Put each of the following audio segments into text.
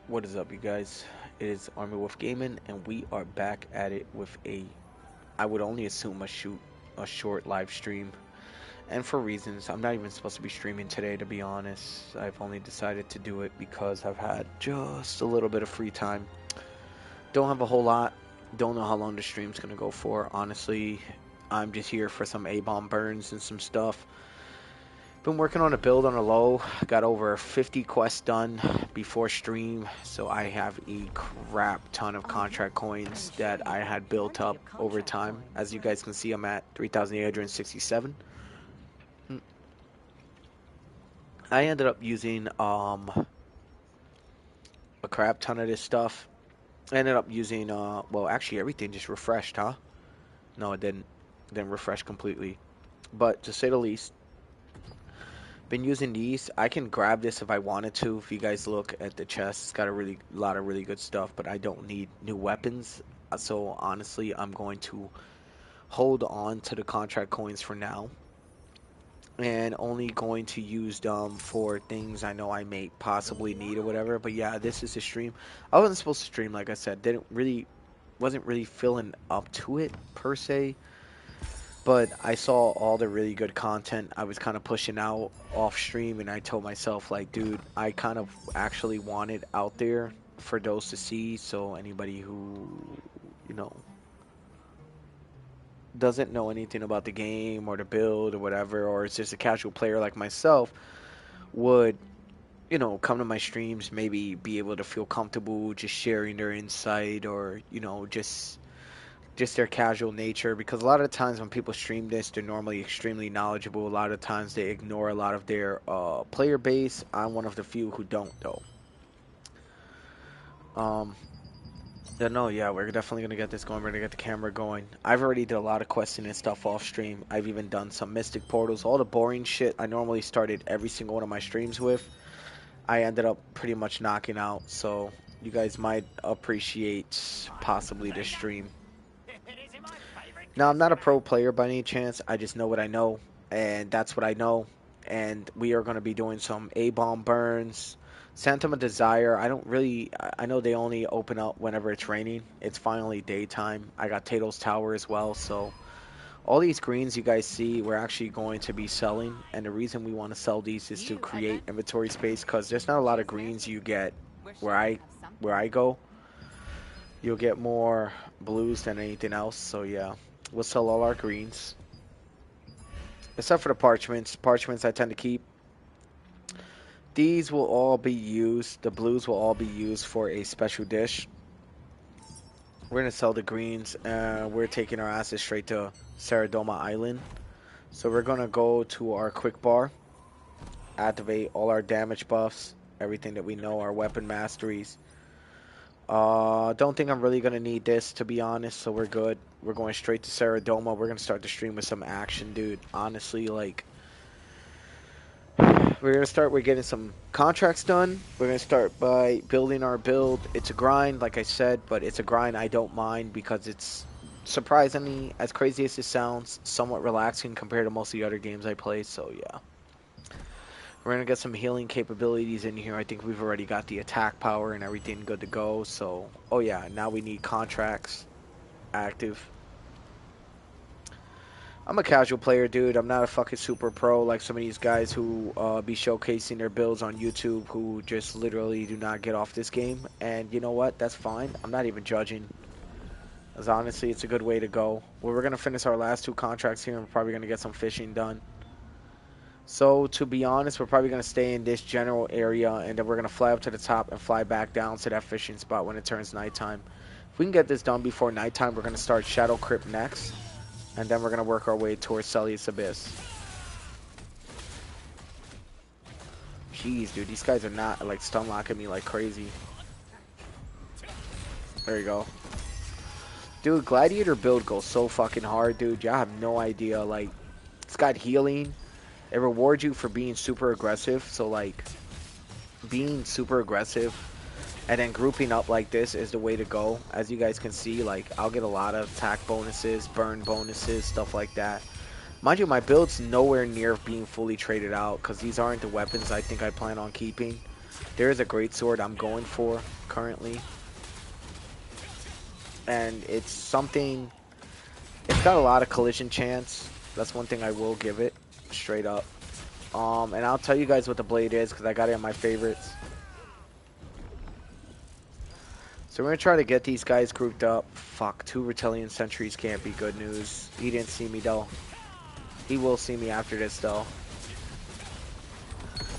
What is up, you guys? It is Army Wolf Gaming, and we are back at it with I would only assume a short live stream. And for reasons, I'm not even supposed to be streaming today, to be honest. I've only decided to do it because I've had just a little bit of free time. Don't have a whole lot. Don't know how long the stream's gonna go for. Honestly, I'm just here for some Abom burns and some stuff. Been working on a build on a low. Got over 50 quests done before stream, so I have a crap ton of contract coins that I had built up over time. As you guys can see, I'm at 3,867. I ended up using a crap ton of this stuff. I ended up using well, actually everything just refreshed, huh? No, it didn't. It didn't refresh completely. But to say the least, been using these. I can grab this if I wanted to. If you guys look at the chest, it's got a lot of really good stuff, but I don't need new weapons. So honestly, I'm going to hold on to the contract coins for now and only going to use them for things I know I may possibly need or whatever. But yeah, this is a stream. I wasn't supposed to stream, like I said. Wasn't really feeling up to it per se. But I saw all the really good content I was kind of pushing out off stream, and I told myself, like, dude, I kind of actually want it out there for those to see. So anybody who, you know, doesn't know anything about the game or the build or whatever, or is just a casual player like myself, would, come to my streams, maybe be able to feel comfortable just sharing their insight or, just their casual nature, because a lot of times when people stream this, they're normally extremely knowledgeable. A lot of times they ignore a lot of their player base. I'm one of the few who don't, though. Um, yeah, no, yeah, we're definitely gonna get this going. We're gonna get the camera going. I've already did a lot of questing and stuff off stream. I've even done some mystic portals, all the boring shit I normally started every single one of my streams with. I ended up pretty much knocking out, so you guys might appreciate possibly this stream. Now, I'm not a pro player by any chance. I just know what I know, and that's what I know. And we are going to be doing some A-bomb burns. Phantom of Desire, I know they only open up whenever it's raining. It's finally daytime. I got Tato's Tower as well, so all these greens you guys see, we're actually going to be selling. And the reason we want to sell these is to create inventory space, because there's not a lot of greens you get where I go. You'll get more blues than anything else, so yeah. We'll sell all our greens. Except for the parchments. Parchments I tend to keep. These will all be used, the blues will all be used for a special dish. We're going to sell the greens. We're taking our asses straight to Saradoma Island. So we're going to go to our quick bar. Activate all our damage buffs. Everything that we know, our weapon masteries. Don't think I'm really going to need this, to be honest, so we're good. We're going straight to Saradoma. We're going to start the stream with some action, dude. Honestly, like, we're going to start with getting some contracts done. We're going to start by building our build. It's a grind, like I said, but it's a grind I don't mind because it's surprisingly, as crazy as it sounds, somewhat relaxing compared to most of the other games I play, so yeah. We're going to get some healing capabilities in here. I think we've already got the attack power and everything good to go. So, oh yeah, now we need contracts active. I'm a casual player, dude. I'm not a fucking super pro like some of these guys who be showcasing their builds on YouTube who just literally do not get off this game. And you know what? That's fine. I'm not even judging. Because honestly, it's a good way to go. Well, we're going to finish our last two contracts here and we're probably going to get some fishing done. So, to be honest, we're probably going to stay in this general area, and then we're going to fly up to the top and fly back down to that fishing spot when it turns nighttime. If we can get this done before nighttime, we're going to start Shadow Crypt next, and then we're going to work our way towards Celius Abyss. Jeez, dude, these guys are not, like, stun locking me like crazy. There you go. Dude, Gladiator build goes so fucking hard, dude. Y'all have no idea. Like, it's got healing. It rewards you for being super aggressive, so like being super aggressive and then grouping up like this is the way to go. As you guys can see, like I'll get a lot of attack bonuses, burn bonuses, stuff like that. Mind you, my build's nowhere near being fully traded out because these aren't the weapons I think I plan on keeping. There is a great sword I'm going for. currently. And it's something, it's got a lot of collision chance. That's one thing I will give it, straight up. And I'll tell you guys what the blade is because I got it in my favorites. So we're going to try to get these guys grouped up. Fuck, 2 Retalian sentries can't be good news. He didn't see me though. He will see me after this though.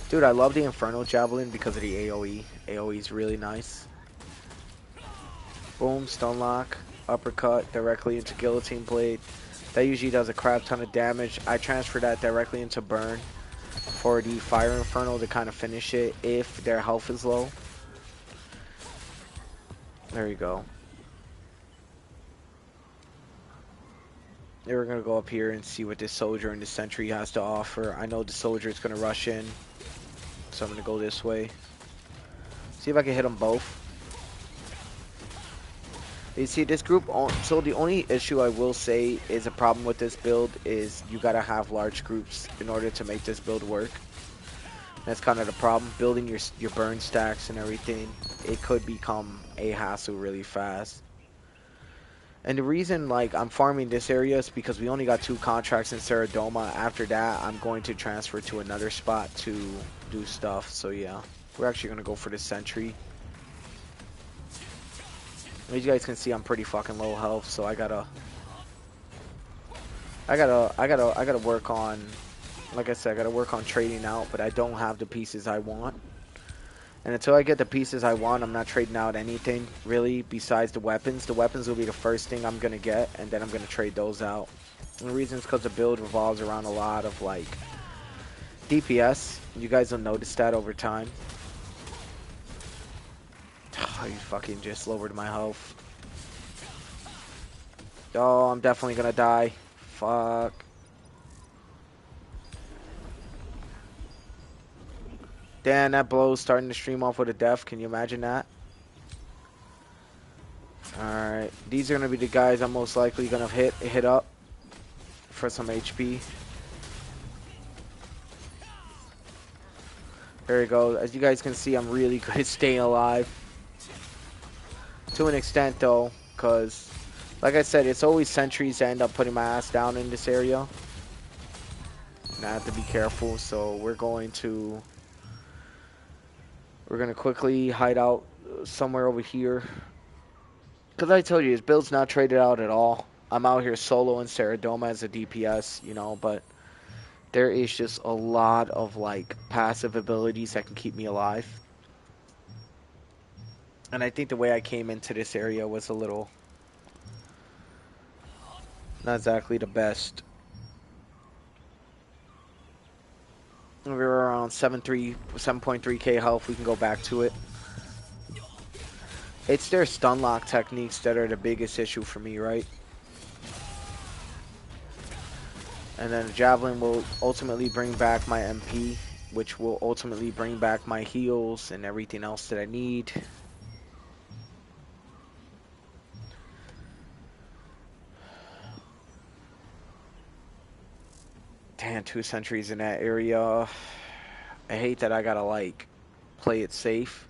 Dude, I love the Inferno Javelin because of the AoE. AoE is really nice. Boom, stun lock, uppercut directly into Guillotine Blade. That usually does a crap ton of damage. I transfer that directly into Burn for the Fire Inferno to kind of finish it if their health is low. There you go. Then we're going to go up here and see what this Soldier and the Sentry has to offer. I know the Soldier is going to rush in, so I'm going to go this way. See if I can hit them both. You see this group, so the only issue I will say is a problem with this build is you gotta have large groups in order to make this build work. That's kind of the problem, building your burn stacks and everything. It could become a hassle really fast. And the reason like I'm farming this area is because we only got 2 contracts in Saradoma. After that, I'm going to transfer to another spot to do stuff. So yeah, we're actually gonna go for the Sentry. As you guys can see, I'm pretty fucking low health, so I gotta work on, like I said, I gotta work on trading out, but I don't have the pieces I want. And until I get the pieces I want, I'm not trading out anything, really, besides the weapons. The weapons will be the first thing I'm gonna get, and then I'm gonna trade those out. And the reason is because the build revolves around a lot of, like, DPS. You guys will notice that over time. Oh, you fucking just lowered my health. Oh, I'm definitely gonna die. Fuck. Damn, that blow's starting to stream off with a death. Can you imagine that? Alright. These are gonna be the guys I'm most likely gonna hit up for some HP. There we go. As you guys can see, I'm really good at staying alive. To an extent, though, because, like I said, it's always sentries that end up putting my ass down in this area. And I have to be careful, so we're going to quickly hide out somewhere over here. Because I told you, this build's not traded out at all. I'm out here solo in Saradoma as a DPS, you know, but there is just a lot of, like, passive abilities that can keep me alive. And I think the way I came into this area was a little not exactly the best. We were around 7.3k health. We can go back to it. It's their stun lock techniques that are the biggest issue for me, right? And then the Javelin will ultimately bring back my MP, which will ultimately bring back my heals and everything else that I need. Damn, 2 sentries in that area. I hate that I gotta, like, play it safe.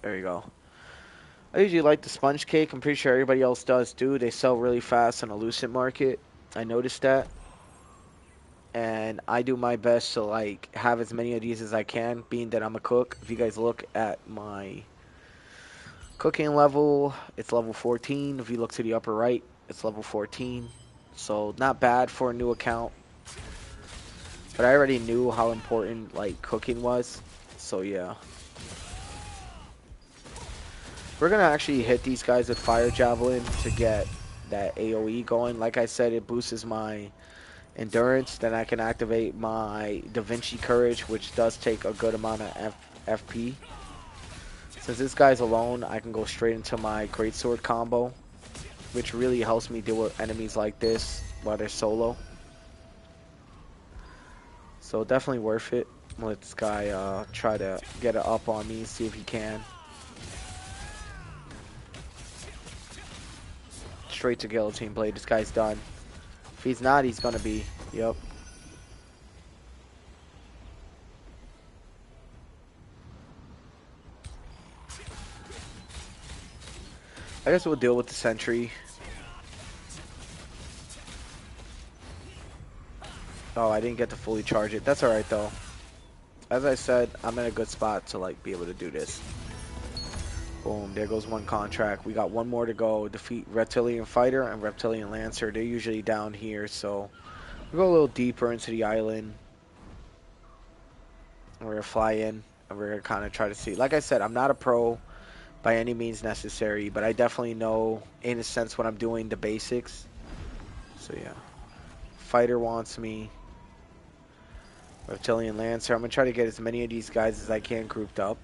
There you go. I usually like the sponge cake. I'm pretty sure everybody else does too. They sell really fast on the Lucent market. I noticed that. And I do my best to, like, have as many of these as I can, being that I'm a cook. If you guys look at my cooking level, it's level 14. If you look to the upper right, it's level 14. So not bad for a new account, but I already knew how important like cooking was, so yeah. We're gonna actually hit these guys with Fire Javelin to get that AoE going. Like I said, it boosts my endurance, then I can activate my Da Vinci Courage, which does take a good amount of FP. Since this guy's alone, I can go straight into my Greatsword combo, which really helps me deal with enemies like this while they're solo. So definitely worth it. Let this guy try to get it up on me, see if he can. Straight to Guillotine Blade. This guy's done. If he's not, he's gonna be. Yep. I guess we'll deal with the sentry. Oh, I didn't get to fully charge it. That's alright though. As I said, I'm in a good spot to like be able to do this. Boom, there goes one contract. We got one more to go. Defeat Reptilian Fighter and Reptilian Lancer. They're usually down here, so we'll go a little deeper into the island. We're gonna fly in and we're gonna kind of try to see. Like I said, I'm not a pro by any means necessary, but I definitely know in a sense what I'm doing, the basics. So yeah. Fighter wants me. Reptilian Lancer. I'm gonna try to get as many of these guys as I can grouped up.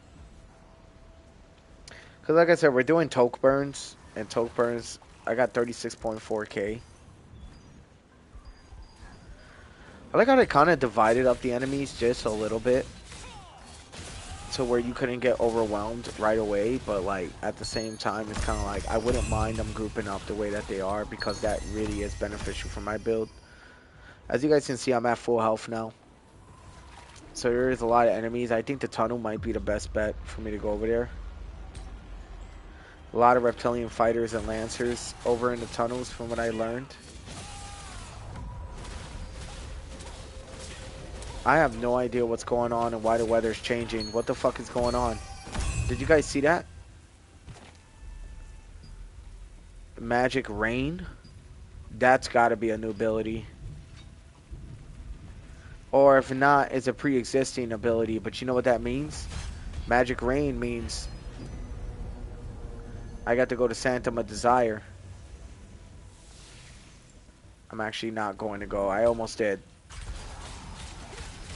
Because like I said, we're doing Toke Burns. And Toke Burns, I got 36.4k. I like how they kind of divided up the enemies just a little bit. To where you couldn't get overwhelmed right away. But like at the same time, it's kind of like I wouldn't mind them grouping up the way that they are. Because that really is beneficial for my build. As you guys can see, I'm at full health now. So there is a lot of enemies. I think the tunnel might be the best bet for me to go over there. A lot of reptilian fighters and lancers over in the tunnels from what I learned. I have no idea what's going on and why the weather's changing. What the fuck is going on? Did you guys see that? Magic rain? That's gotta be a new ability. Or if not, it's a pre-existing ability. But you know what that means? Magic rain means I got to go to Sanctum of Desire. I'm actually not going to go. I almost did.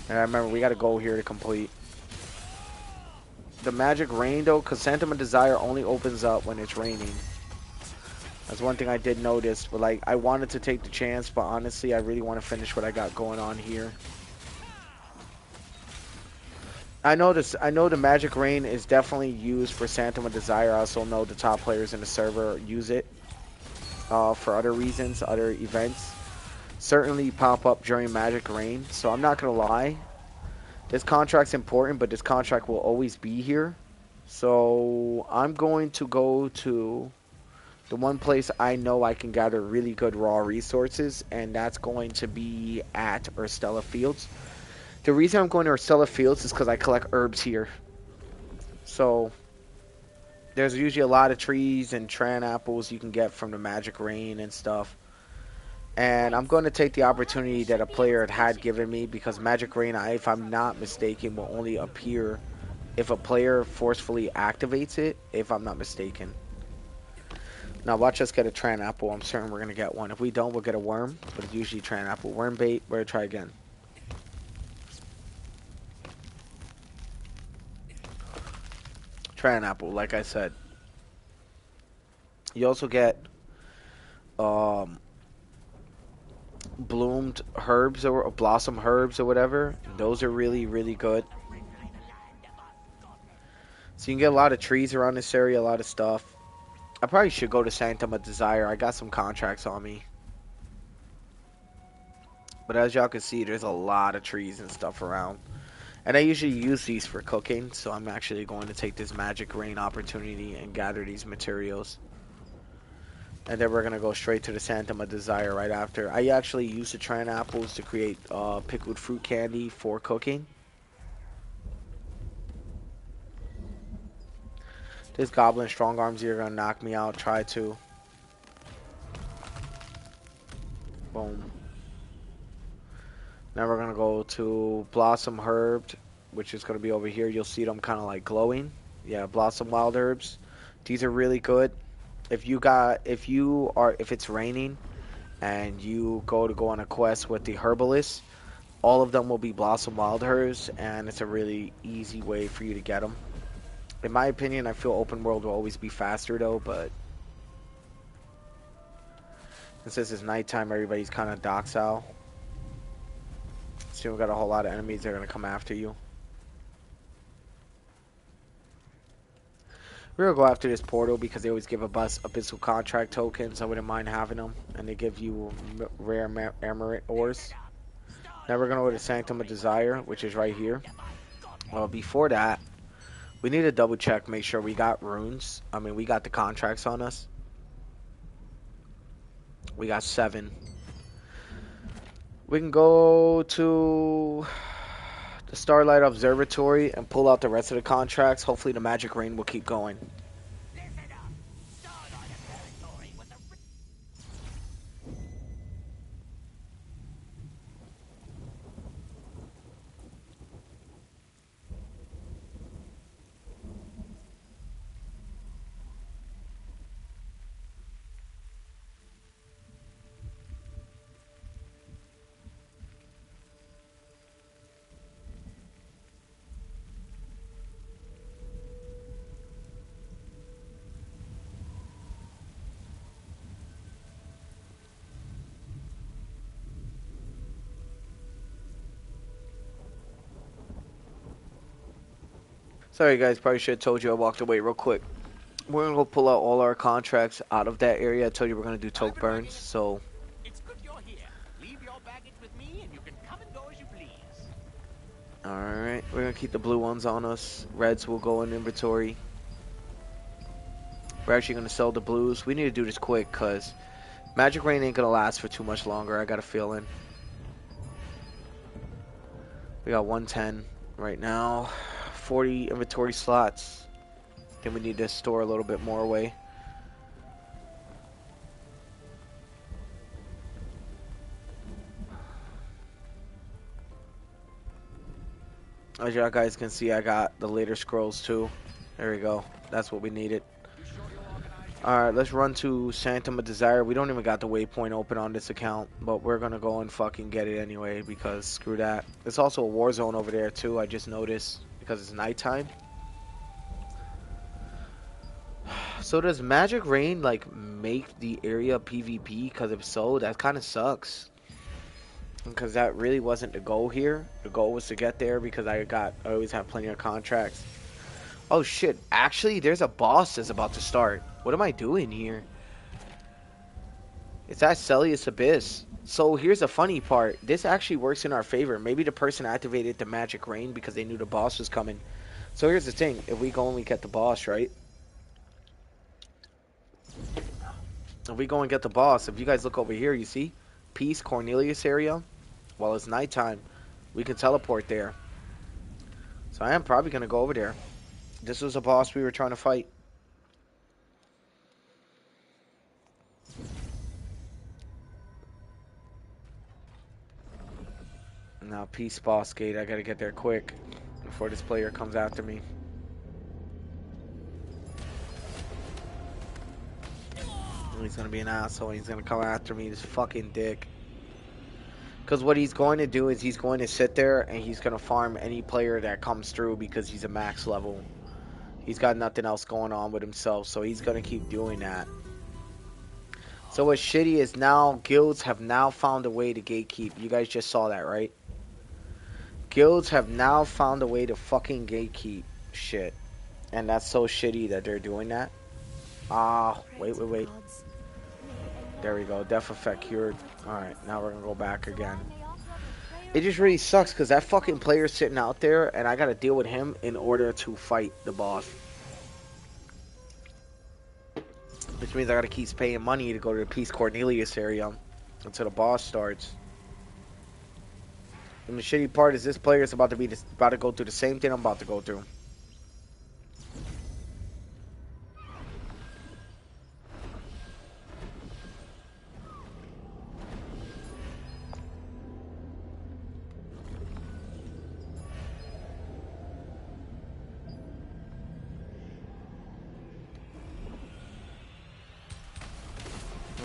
And I remember we got to go here to complete. The Magic Rain though, because Sanctum of Desire only opens up when it's raining. That's one thing I did notice. But like, I wanted to take the chance, but honestly, I really want to finish what I got going on here. I know this. I know the Magic Rain is definitely used for Sanctum of Desire. I also know the top players in the server use it for other reasons, other events. Certainly pop up during Magic Rain. So I'm not gonna lie. This contract's important, but this contract will always be here. So I'm going to go to the one place I know I can gather really good raw resources, and that's going to be at Urstella Fields. The reason I'm going to Urstella Fields is because I collect herbs here. So there's usually a lot of trees and Tran apples you can get from the Magic Rain and stuff. And I'm going to take the opportunity that a player had given me, because Magic Rain, if I'm not mistaken, will only appear if a player forcefully activates it, if I'm not mistaken. Now watch us get a Tran apple. I'm certain we're going to get one. If we don't, we'll get a worm, but it's usually Tran apple. Worm bait, we're going to try again. Tran apple, like I said. You also get bloomed herbs or blossom herbs or whatever. Those are really, really good. So you can get a lot of trees around this area, a lot of stuff. I probably should go to Sanctum of Desire. I got some contracts on me. But as y'all can see, there's a lot of trees and stuff around. And I usually use these for cooking, so I'm actually going to take this Magic Rain opportunity and gather these materials. And then we're going to go straight to the Sanctum of Desire right after. I actually use the Tran apples to create pickled fruit candy for cooking. This Goblin Strong Arms here are going to knock me out. Try to. Boom. Now we're going to go to Blossom Herbed, which is going to be over here. You'll see them kind of like glowing. Yeah, Blossom Wild Herbs. These are really good. If it's raining and you go on a quest with the herbalist, all of them will be Blossom Wild Herbs, and it's a really easy way for you to get them. In my opinion, I feel open world will always be faster though, but since it's nighttime, everybody's kind of docile. So we've got a whole lot of enemies that are going to come after you. We're going to go after this portal because they always give us Abyssal Contract tokens. I wouldn't mind having them. And they give you rare Amarant ores. Now we're going to go to Sanctum of Desire, which is right here. Well, before that, we need to double check, make sure we got runes. I mean, we got the contracts on us. We got 7. We can go to the Starlight Observatory and pull out the rest of the contracts. Hopefully the Magic Rain will keep going. Sorry guys, probably should have told you I walked away real quick. We're gonna go pull out all our contracts out of that area. I told you we're gonna do Toke Burns, so It's good you're here. Leave your baggage with me and you can come and go as you please. alright. We're gonna keep the blue ones on us. Reds will go in inventory. We're actually gonna sell the blues. We need to do this quick because Magic Rain ain't gonna last for too much longer, I got a feeling. We got 110 right now. 40 inventory slots. Then we need to store a little bit more away. As y'all guys can see, I got the later scrolls too. There we go. That's what we needed. Alright, let's run to Sanctum of Desire. We don't even got the waypoint open on this account, but we're gonna go and fucking get it anyway because screw that. There's also a war zone over there too, I just noticed, because it's nighttime. So does Magic Rain like make the area PvP? Because if so, that kind of sucks. Because that really wasn't the goal here. The goal was to get there because I always have plenty of contracts. Oh shit, actually there's a boss that's about to start. What am I doing here? It's at Celius Abyss. So here's the funny part. This actually works in our favor. Maybe the person activated the Magic Rain because they knew the boss was coming. So here's the thing. If we go and we get the boss, right? If we go and get the boss, if you guys look over here, you see? Peace, Cornelius area. Well, it's nighttime. We can teleport there. So I am probably going to go over there. This was a boss we were trying to fight. Now, Peace Boss Gate. I got to get there quick before this player comes after me. He's going to be an asshole. He's going to come after me, this fucking dick. Because what he's going to do is he's going to sit there and he's going to farm any player that comes through because he's a max level. He's got nothing else going on with himself, so he's going to keep doing that. So what's shitty is now guilds have now found a way to gatekeep. You guys just saw that, right? Guilds have now found a way to fucking gatekeep shit. And that's so shitty that they're doing that. Ah, wait. There we go. Death effect cured. Alright, now we're gonna go back again. It just really sucks because that fucking player's sitting out there and I gotta deal with him in order to fight the boss. Which means I gotta keep paying money to go to the Peace Cornelius area until the boss starts. And the shitty part is this player is about to go through the same thing I'm about to go through.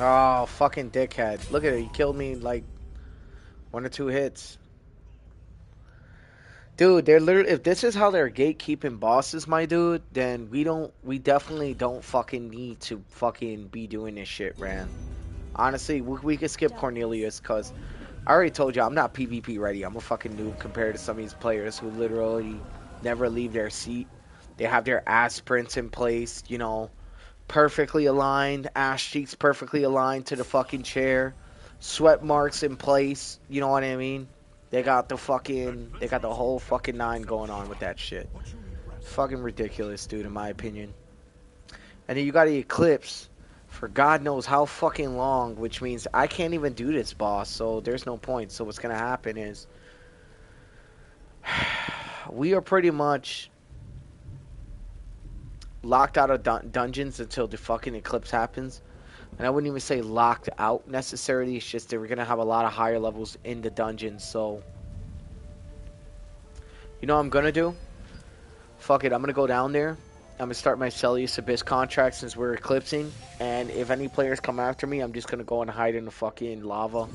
Oh, fucking dickhead. Look at it. He killed me in like 1 or 2 hits. Dude, they're literally, if this is how they're gatekeeping bosses, my dude, then we definitely don't fucking need to fucking be doing this shit, man. Honestly, we could skip Cornelius, because I already told you I'm not PvP ready. I'm a fucking noob compared to some of these players who literally never leave their seat. They have their ass prints in place, you know, perfectly aligned, ass cheeks perfectly aligned to the fucking chair, sweat marks in place, you know what I mean? They got the whole fucking 9 going on with that shit. Fucking ridiculous, dude, in my opinion. And then you got the Eclipse, for God knows how fucking long, which means I can't even do this boss, so there's no point. So what's gonna happen is we are pretty much locked out of dungeons until the fucking eclipse happens. And I wouldn't even say locked out necessarily. It's just that we're gonna have a lot of higher levels in the dungeons. So, you know what I'm gonna do? Fuck it, I'm gonna go down there. I'm gonna start my Celius Abyss contract since we're eclipsing. And if any players come after me, I'm just gonna go and hide in the fucking lava.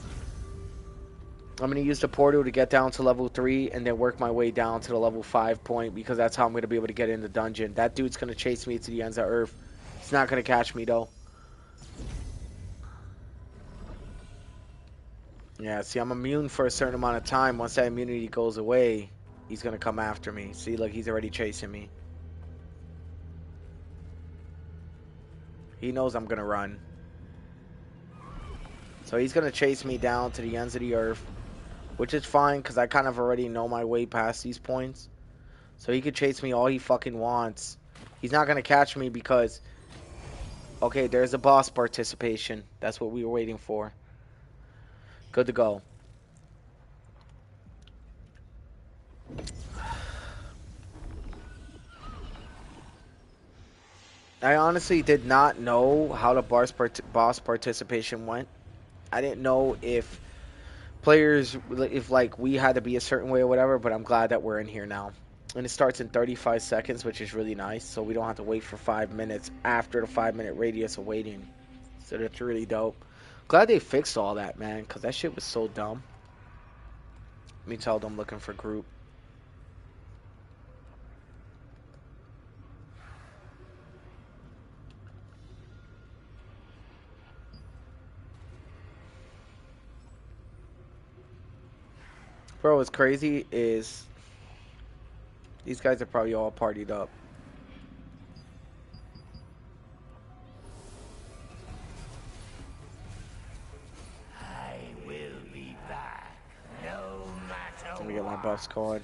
I'm gonna use the portal to get down to level 3 and then work my way down to the level 5 point because that's how I'm gonna be able to get in the dungeon. That dude's gonna chase me to the ends of Earth. He's not gonna catch me though. Yeah, see, I'm immune for a certain amount of time. Once that immunity goes away, he's gonna come after me. See, look, he's already chasing me. He knows I'm gonna run. So he's gonna chase me down to the ends of the earth, which is fine because I kind of already know my way past these points. So he could chase me all he fucking wants. He's not gonna catch me because, okay, there's a boss participation. That's what we were waiting for. Good to go. I honestly did not know how the boss participation went. I didn't know if players, if like we had to be a certain way or whatever, but I'm glad that we're in here now. And it starts in 35 seconds, which is really nice, so we don't have to wait for 5 minutes after the 5-minute radius of waiting. So that's really dope. Glad they fixed all that, man, because that shit was so dumb. Let me tell them looking for group. Bro, what's crazy is these guys are probably all partied up. I will be back, no matter Let me get my buffs going.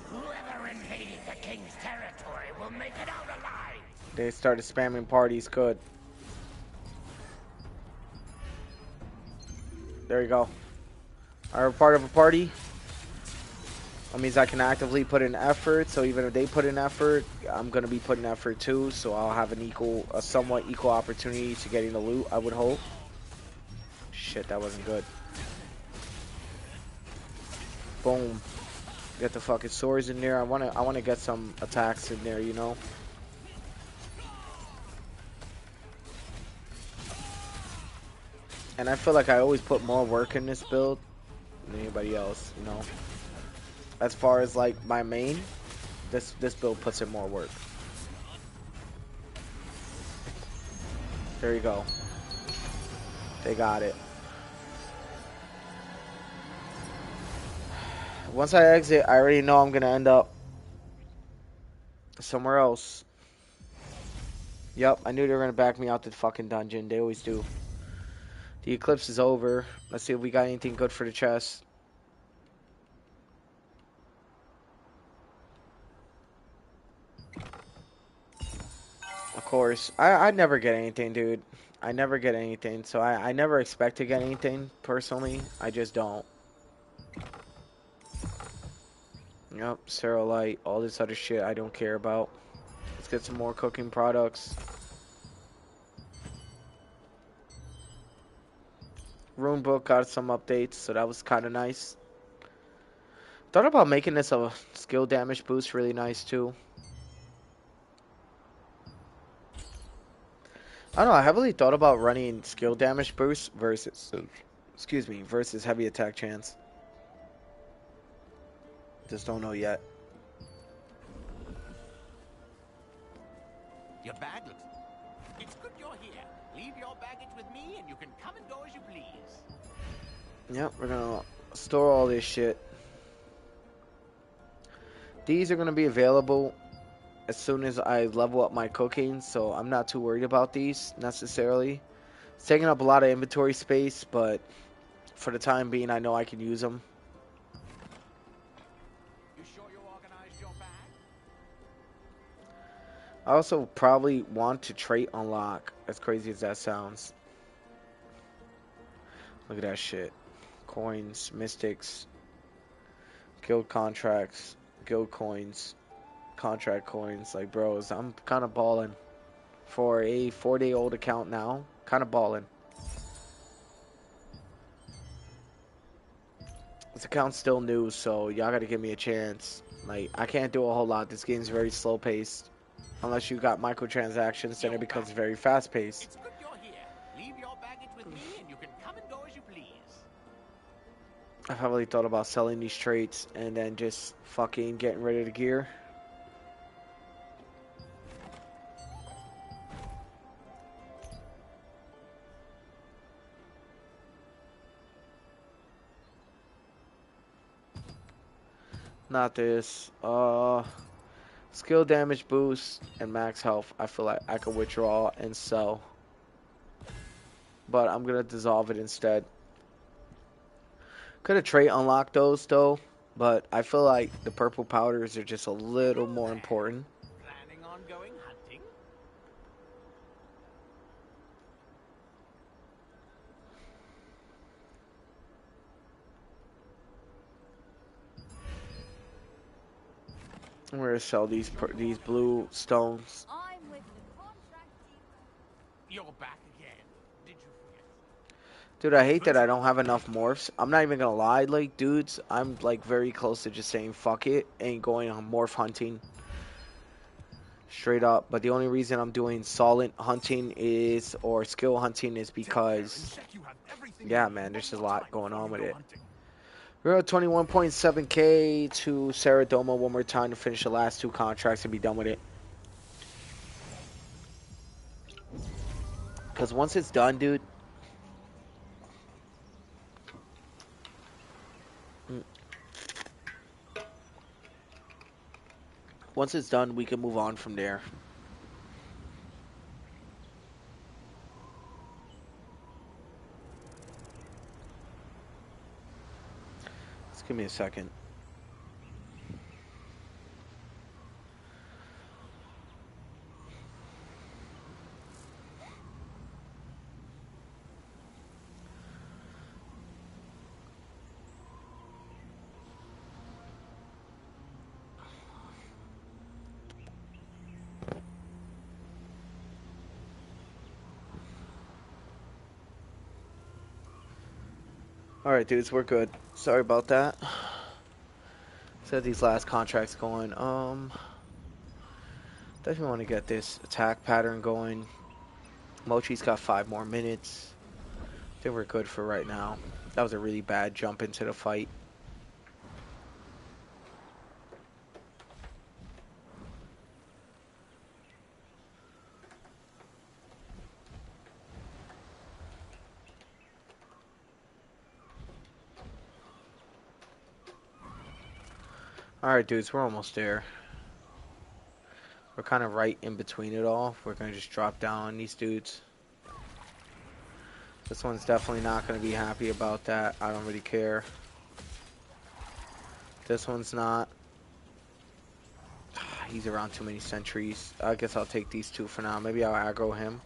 Whoever invaded the king's territory will make it out alive. They started spamming parties, good. There you go. Are part of a party? That means I can actively put in effort, so even if they put in effort, I'm going to be putting effort too, so I'll have a somewhat equal opportunity to getting the loot, I would hope. Shit, that wasn't good. Boom. Get the fucking swords in there. I wanna get some attacks in there, you know? And I feel like I always put more work in this build than anybody else, you know? As far as like my main, this build puts in more work. There you go. They got it. Once I exit, I already know I'm gonna end up somewhere else. Yep, I knew they were gonna back me out to the fucking dungeon. They always do. The eclipse is over. Let's see if we got anything good for the chest. Of course. I never get anything, dude. I never get anything. So I never expect to get anything, personally. I just don't. Yep, Cerulite, all this other shit I don't care about. Let's get some more cooking products. Rune book got some updates, so that was kind of nice. Thought about making this a skill damage boost really nice too. I don't know, I heavily thought about running skill damage boost versus, excuse me, versus heavy attack chance. Just don't know yet. Your bag looks... It's good you're here. Leave your baggage with me and you can come and go as you please. Yep, we're gonna store all this shit. These are gonna be available as soon as I level up my cooking, so I'm not too worried about these necessarily. It's taking up a lot of inventory space, but for the time being, I know I can use them. You sure you organized your bag? I also probably want to trait unlock, as crazy as that sounds. Look at that shit. Coins, mystics, guild contracts, guild coins, contract coins. Like, bros, I'm kind of balling. For a 4-day-old account now, kind of balling. This account's still new, so y'all gotta give me a chance. Like, I can't do a whole lot. This game's very slow paced. Unless you got microtransactions, then it becomes very fast paced. It's good you're here. Leave your baggage with me, and you can come and go as you please. I've heavily thought about selling these traits and then just fucking getting rid of the gear. Not this. Skill damage boost and max health. I feel like I could withdraw and sell. But I'm gonna dissolve it instead. Could have trait unlocked those though, but I feel like the purple powders are just a little more important. Planning on going hunting? I'm gonna sell these blue stones. I'm with the contract depot. You're back again. Did you forget? Dude, I hate that I don't have enough morphs. I'm not even gonna lie, like, dudes, I'm like very close to just saying fuck it and going on morph hunting. Straight up. But the only reason I'm doing solid hunting is, or skill hunting, is because, yeah, man, there's just a lot going on with it. We're at 21.7k to Saradoma one more time to finish the last 2 contracts and be done with it. Because once it's done, dude. Once it's done, we can move on from there. Just give me a second. Alright, dudes, we're good. Sorry about that. So these last contracts going. Definitely want to get this attack pattern going. Mochi's got 5 more minutes. I think we're good for right now. That was a really bad jump into the fight. Alright, dudes, we're almost there. We're kind of right in between it all. We're going to just drop down on these dudes. This one's definitely not going to be happy about that. I don't really care. This one's not. He's around too many sentries. I guess I'll take these 2 for now. Maybe I'll aggro him.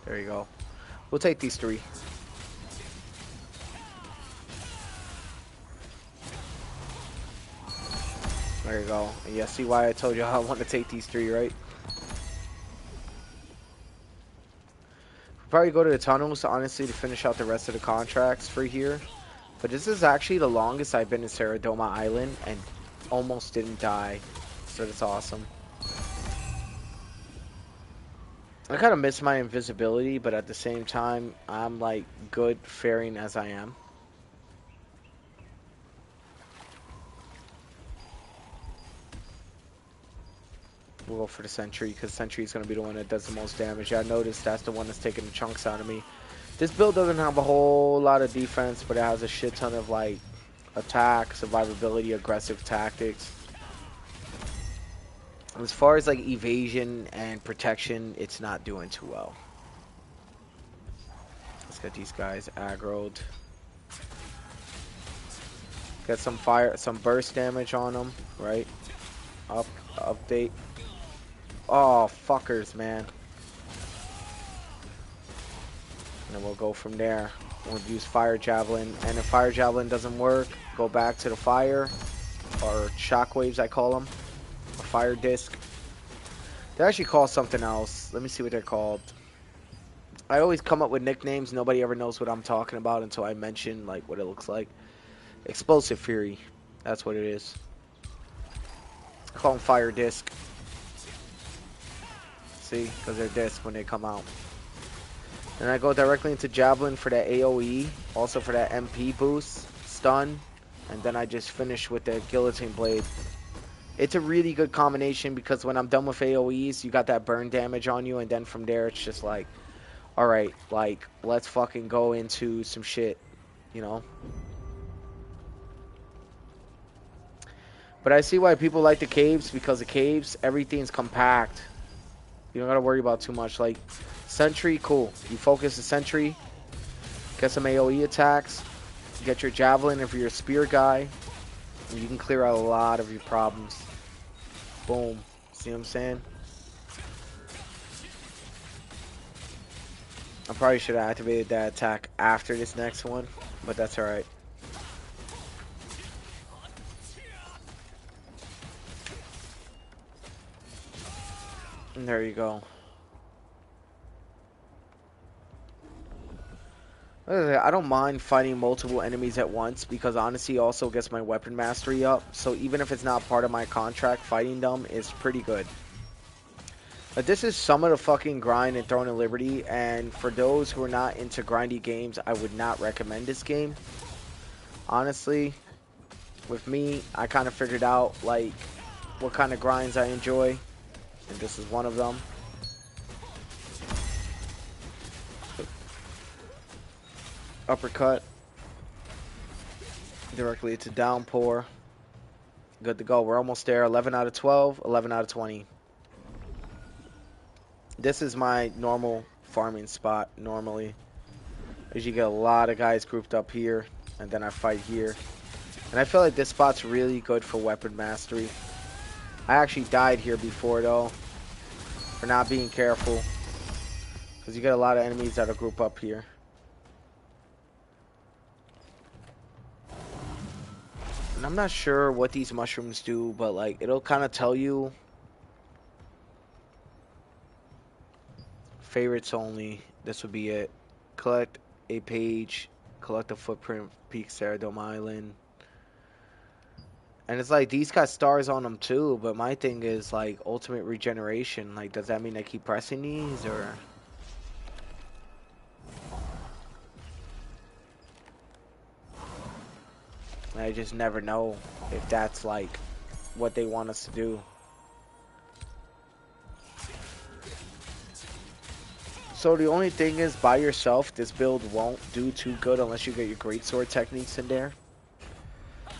There you go. We'll take these 3. There you go. And yeah, see why I told you I want to take these 3, right? Probably go to the tunnels, honestly, to finish out the rest of the contracts for here. But this is actually the longest I've been in Saradoma Island and almost didn't die. So that's awesome. I kind of miss my invisibility, but at the same time, I'm like good faring as I am. We'll go for the sentry because sentry is going to be the one that does the most damage. I noticed that's the one that's taking the chunks out of me. This build doesn't have a whole lot of defense, but it has a shit ton of like attack, survivability, aggressive tactics. As far as like evasion and protection, it's not doing too well. Let's get these guys aggroed. Get some fire, some burst damage on them, right? Update. Oh, fuckers, man. And then we'll go from there. We'll use fire javelin, and if fire javelin doesn't work, go back to the fire, or shockwaves I call them, or fire disc. They actually call something else. Let me see what they're called. I always come up with nicknames. Nobody ever knows what I'm talking about until I mention like what it looks like. Explosive Fury. That's what it is. I call them fire disc. See, because they're disc when they come out. And I go directly into javelin for that AoE, also for that MP boost, stun, and then I just finish with the guillotine blade. It's a really good combination because when I'm done with AoEs, you got that burn damage on you, and then from there it's just like, alright, like, let's fucking go into some shit, you know? But I see why people like the caves, because the caves, everything's compact. You don't gotta worry about too much. Like, sentry, cool. You focus the sentry, get some AoE attacks, get your javelin if you're a spear guy, and you can clear out a lot of your problems. Boom. See what I'm saying? I probably should have activated that attack after this next one, but that's alright. And there you go. I don't mind fighting multiple enemies at once because honestly it also gets my weapon mastery up. So even if it's not part of my contract, fighting them is pretty good. But this is some of the fucking grind in Throne of Liberty, and for those who are not into grindy games, I would not recommend this game. Honestly, with me, I kind of figured out like what kind of grinds I enjoy, and this is one of them. Uppercut. Directly to downpour. Good to go. We're almost there. 11 out of 12, 11 out of 20. This is my normal farming spot normally. As you get a lot of guys grouped up here, and then I fight here. And I feel like this spot's really good for weapon mastery. I actually died here before though, for not being careful. Because you get a lot of enemies that'll group up here. And I'm not sure what these mushrooms do, but like it'll kind of tell you. Favorites only. This would be it. Collect a page. Collect a footprint. Peak Ceradome Island. And it's like these got stars on them too, but my thing is like ultimate regeneration. Like, does that mean I keep pressing these or? I just never know if that's like what they want us to do. So the only thing is, by yourself, this build won't do too good unless you get your greatsword techniques in there.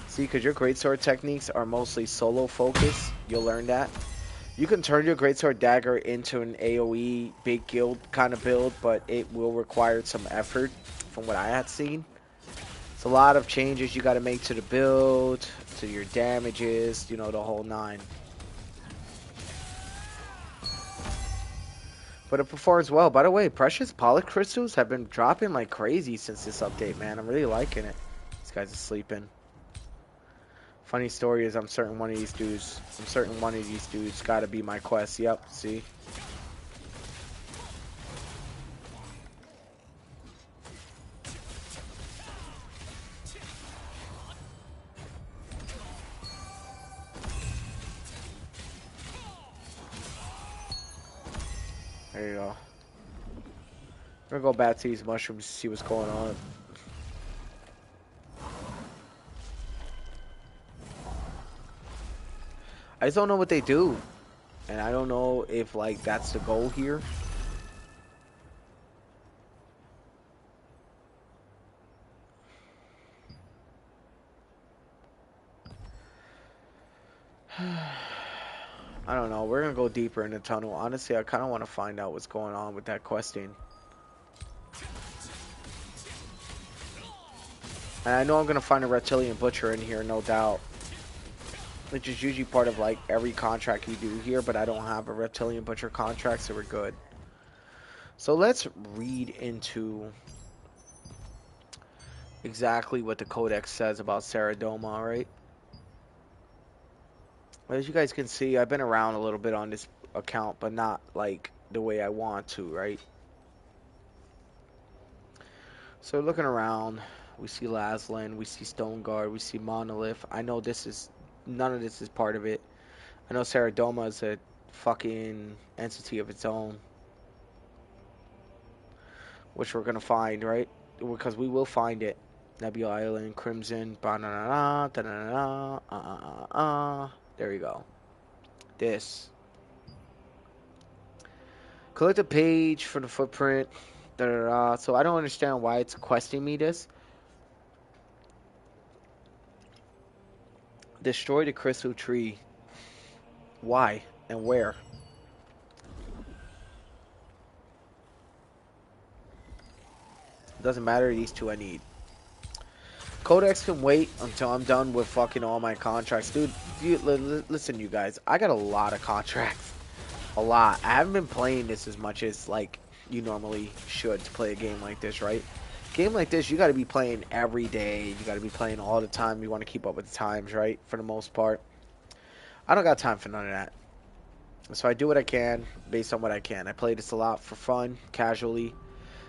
See, because your greatsword techniques are mostly solo focus. You'll learn that. You can turn your greatsword dagger into an AoE big guild kind of build, but it will require some effort from what I had seen. It's a lot of changes you got to make to the build, to your damages, you know, the whole nine. But it performs well. By the way, precious polyp crystals have been dropping like crazy since this update, man. I'm really liking it. These guys are sleeping. Funny story is I'm certain one of these dudes gotta be my quest. Yep, see? There you go. I'm gonna go back to these mushrooms to see what's going on. I just don't know what they do. And I don't know if like that's the goal here. I don't know. We're gonna go deeper in the tunnel. Honestly, I kind of want to find out what's going on with that questing. And I know I'm gonna find a reptilian butcher in here, no doubt. which is usually part of like every contract you do here, but I don't have a reptilian butcher contract, so we're good. So let's read into exactly what the codex says about Saradoma, right? As you guys can see, I've been around a little bit on this account, but not like the way I want to, right? So looking around, we see Laslan, we see Stoneguard, we see Monolith. I know none of this is part of it. I know Saradoma is a fucking entity of its own, which we're gonna find, right? Because we will find it. Nebula Island, Crimson, ba-na-na-na, da-na-na-na, there you go. This. Collect a page for the footprint, da-da-da. So I don't understand why it's questing me this. Destroy the crystal tree. Why and where? Doesn't matter, these two I need. Codex can wait until I'm done with fucking all my contracts. Dude, listen you guys, I got a lot of contracts. A lot. I haven't been playing this as much as like you normally should to play a game like this, right? Game like this, you got to be playing every day. You got to be playing all the time. You want to keep up with the times, right? For the most part. I don't got time for none of that. So I do what I can based on what I can. I play this a lot for fun, casually.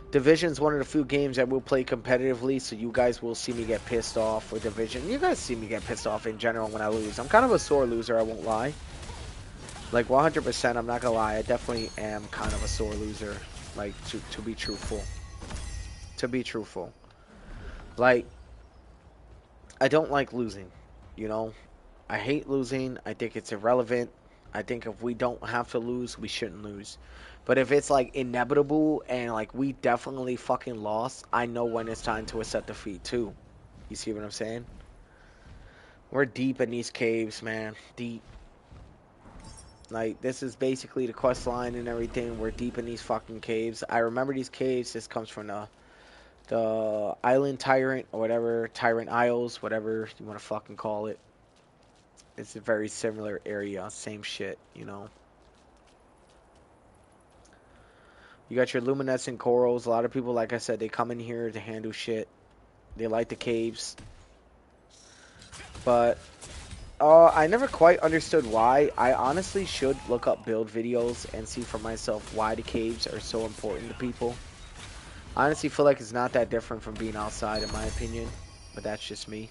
Division's one of the few games I will play competitively, so you guys will see me get pissed off with Division. You guys see me get pissed off in general when I lose. I'm kind of a sore loser, I won't lie. Like 100%, I'm not gonna lie, I definitely am kind of a sore loser. Like, to be truthful. To be truthful. Like, I don't like losing, you know? I hate losing. I think it's irrelevant. I think if we don't have to lose, we shouldn't lose. But if it's like inevitable and like we definitely fucking lost, I know when it's time to accept defeat too. You see what I'm saying? We're deep in these caves, man. Deep. Like, this is basically the quest line and everything. We're deep in these fucking caves. I remember these caves. This comes from the Island Tyrant or whatever. Tyrant Isles, whatever you want to fucking call it. It's a very similar area. Same shit, you know. You got your luminescent corals. A lot of people, like I said, they come in here to handle shit. They like the caves. But I never quite understood why. I honestly should look up build videos and see for myself why the caves are so important to people. I honestly feel like it's not that different from being outside, in my opinion. But that's just me.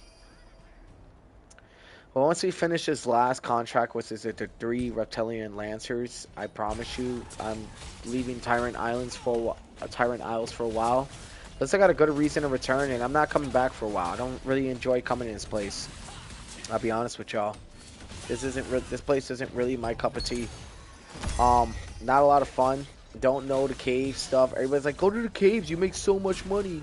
Well, once we finish this last contract, which is the 3 Reptilian Lancers, I promise you, I'm leaving Tyrant Isles for a while. Unless I got a good reason to return, and I'm not coming back for a while. I don't really enjoy coming in this place. I'll be honest with y'all. This place isn't really my cup of tea. Not a lot of fun. Don't know the cave stuff. Everybody's like, go to the caves. You make so much money.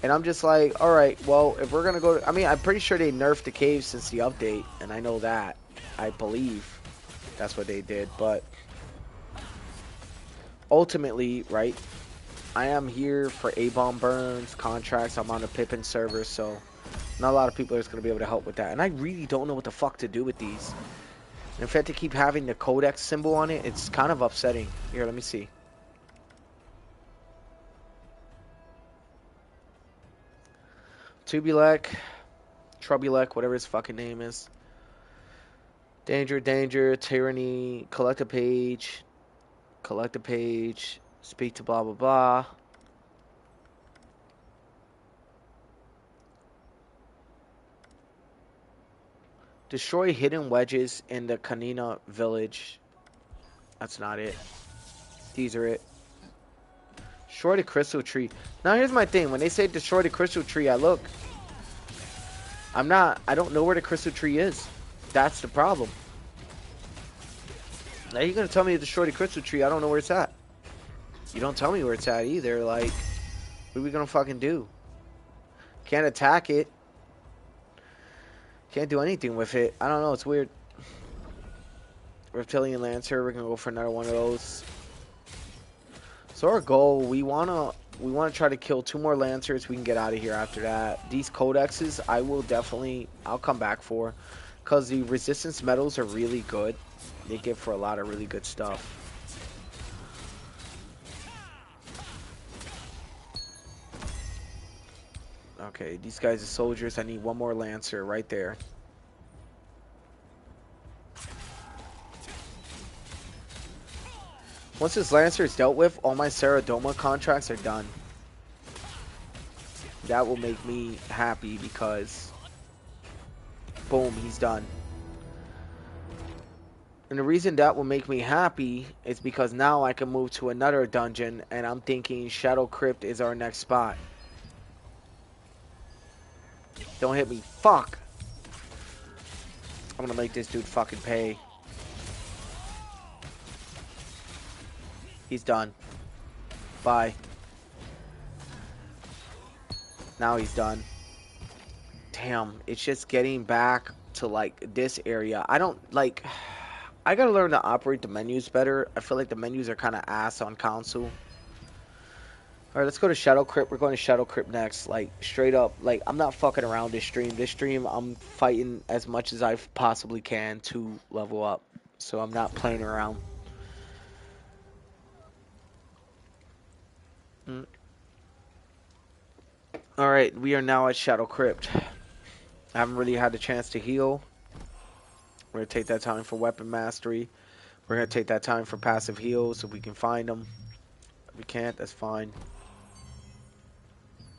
And I'm just like, alright, well, if we're going to go... I mean, I'm pretty sure they nerfed the caves since the update. And I know that. I believe that's what they did. But ultimately, right, I am here for Abom burns, contracts. I'm on a Pippin server, so not a lot of people are going to be able to help with that. And I really don't know what the fuck to do with these. In fact, to keep having the codex symbol on it, it's kind of upsetting. Here, let me see. Tubulek, Trubulek, whatever his fucking name is. Danger, danger, tyranny, collect a page, speak to blah, blah, blah. Destroy hidden wedges in the Kanina village. That's not it. These are it. Destroy the crystal tree. Now here's my thing. When they say destroy the crystal tree, I look. I don't know where the crystal tree is. That's the problem. Now you're going to tell me to destroy the crystal tree. I don't know where it's at. You don't tell me where it's at either. Like, what are we going to fucking do? Can't attack it. Can't do anything with it. I don't know. It's weird. Reptilian Lancer. We're going to go for another one of those. So our goal, we want to try to kill 2 more Lancers. We can get out of here after that. These codexes, I'll come back for. Because the resistance medals are really good. They give for a lot of really good stuff. Okay, these guys are soldiers. I need one more Lancer right there. Once this Lancer is dealt with, all my Saradoma contracts are done. That will make me happy because, boom, he's done. And the reason that will make me happy is because now I can move to another dungeon, and I'm thinking Shadow Crypt is our next spot. Don't hit me. Fuck! I'm gonna make this dude fucking pay. He's done. Bye. Now he's done. Damn, it's just getting back to like this area. I don't like. I gotta learn to operate the menus better. I feel like the menus are kind of ass on console. Alright, let's go to Shadow Crypt. We're going to Shadow Crypt next. Like, straight up. Like, I'm not fucking around this stream. This stream, I'm fighting as much as I possibly can to level up. So I'm not playing around. Alright, we are now at Shadow Crypt. I haven't really had a chance to heal. We're going to take that time for weapon mastery. We're going to take that time for passive heals if we can find them. If we can't, that's fine.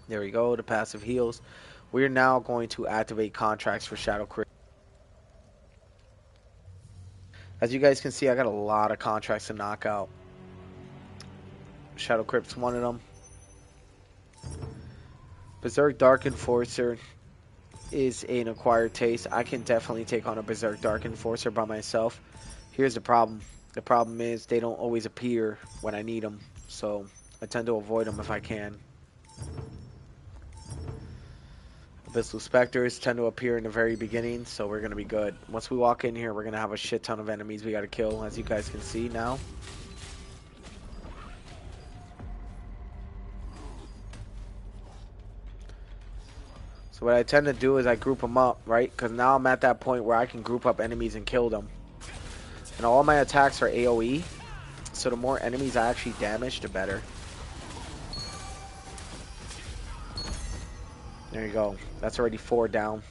There we go, the passive heals. We're now going to activate contracts for Shadow Crypt. As you guys can see, I got a lot of contracts to knock out. Shadow Crypt's one of them. Berserk Dark Enforcer is an acquired taste. I can definitely take on a Berserk Dark Enforcer by myself. Here's the problem. The problem is they don't always appear when I need them. So I tend to avoid them if I can. Abyssal Specters tend to appear in the very beginning, so we're going to be good. Once we walk in here, we're going to have a shit ton of enemies we got to kill, as you guys can see now. So what I tend to do is I group them up, right? Because now I'm at that point where I can group up enemies and kill them. And all my attacks are AoE, so the more enemies I actually damage, the better. There you go. That's already 4 down.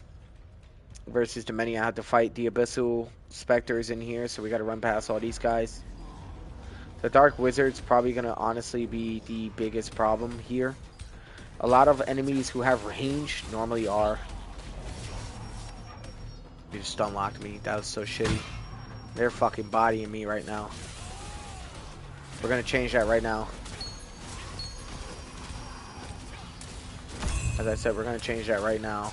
Versus the many I had to fight. The Abyssal Specters in here, so we got to run past all these guys. The Dark Wizard's probably going to honestly be the biggest problem here. A lot of enemies who have range normally are. You just unlocked me. That was so shitty. They're fucking bodying me right now. We're going to change that right now. As I said, we're going to change that right now.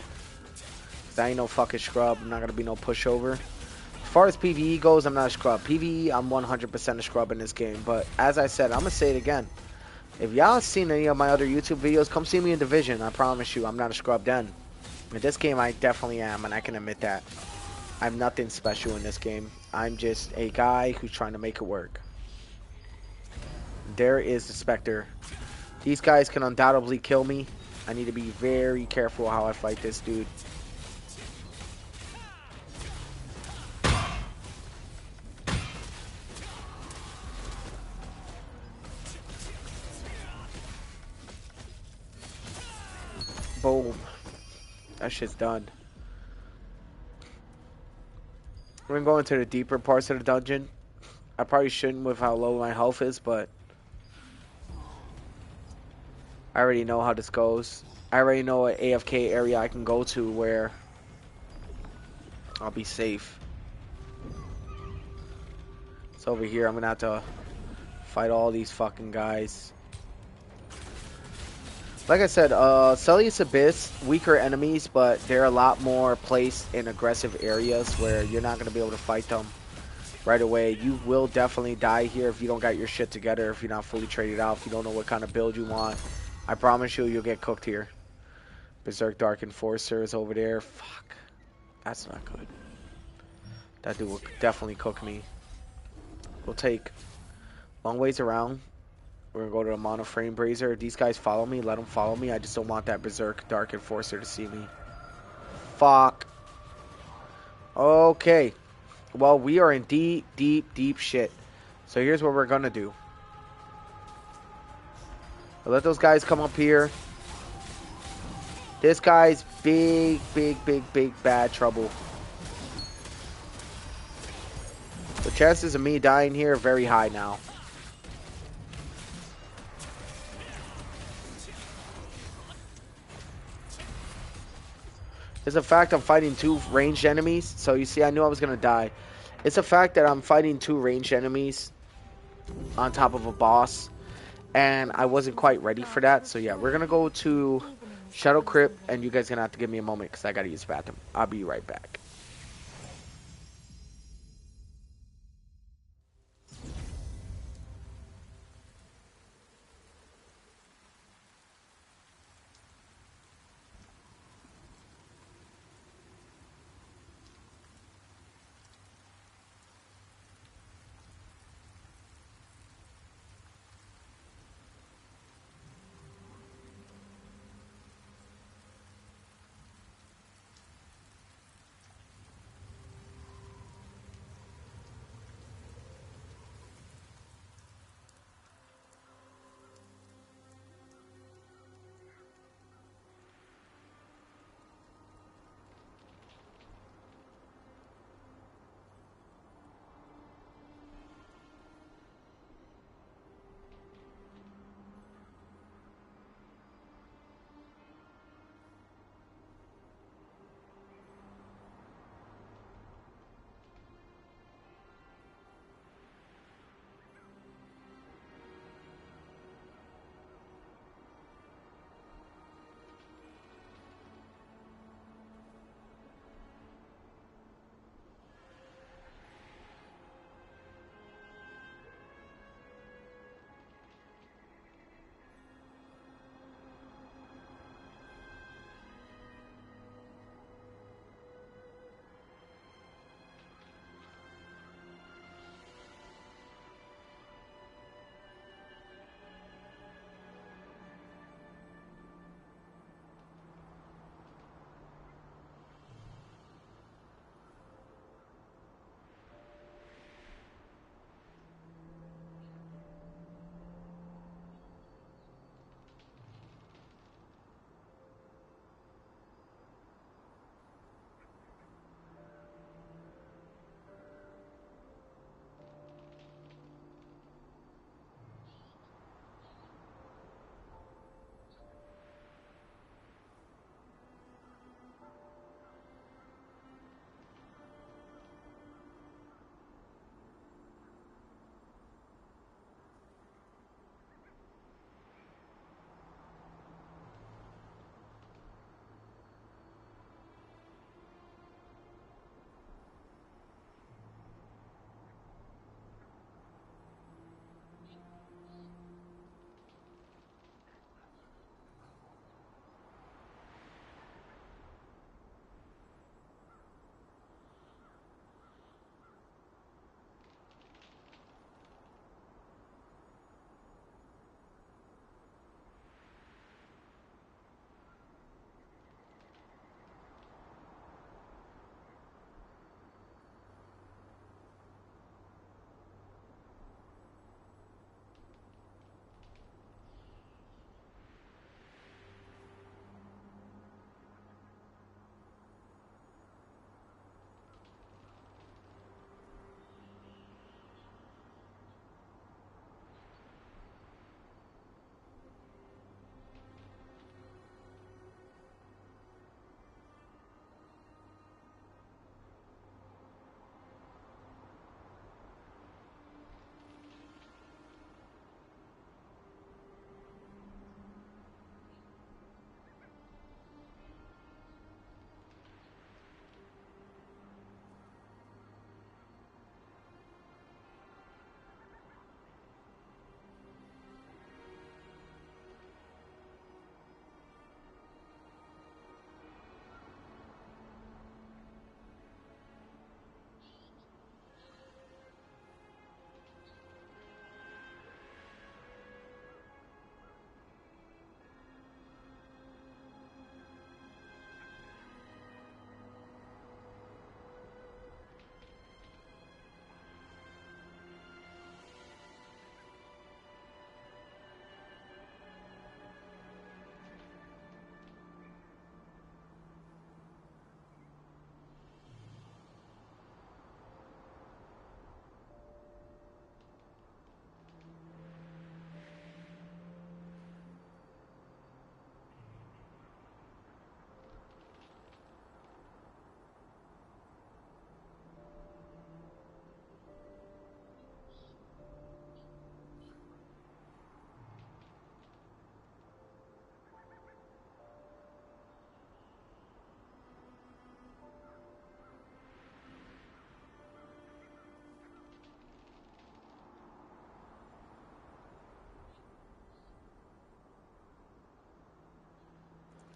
I ain't no fucking scrub. I'm not going to be no pushover. As far as PvE goes, I'm not a scrub. PvE, I'm 100% a scrub in this game. But as I said, I'm going to say it again. If y'all seen any of my other YouTube videos, come see me in Division. I promise you, I'm not a scrub then. In this game, I definitely am, and I can admit that. I'm nothing special in this game. I'm just a guy who's trying to make it work. There is the Spectre. These guys can undoubtedly kill me. I need to be very careful how I fight this dude. Boom. That shit's done. We're gonna go into the deeper parts of the dungeon. I probably shouldn't with how low my health is, but I already know how this goes. I already know an AFK area I can go to where I'll be safe. It's over here. I'm gonna have to fight all these fucking guys. Like I said, Celius Abyss, weaker enemies, but they're a lot more placed in aggressive areas where you're not going to be able to fight them right away. You will definitely die here if you don't got your shit together, if you're not fully traded out, if you don't know what kind of build you want. I promise you, you'll get cooked here. Berserk Dark Enforcer is over there. Fuck. That's not good. That dude will definitely cook me. We'll take long ways around. We're going to go to the Monoframe Brazier. These guys follow me. Let them follow me. I just don't want that Berserk Dark Enforcer to see me. Fuck. Okay. Well, we are in deep, deep, deep shit. So here's what we're gonna do. Let those guys come up here. This guy's big, big, big, big bad trouble. The chances of me dying here are very high now. It's a fact I'm fighting two ranged enemies. So you see, I knew I was gonna die. It's a fact that I'm fighting two ranged enemies on top of a boss. And I wasn't quite ready for that. So yeah, we're gonna go to Shadow Crypt, and you guys gonna have to give me a moment because I gotta use the bathroom. I'll be right back.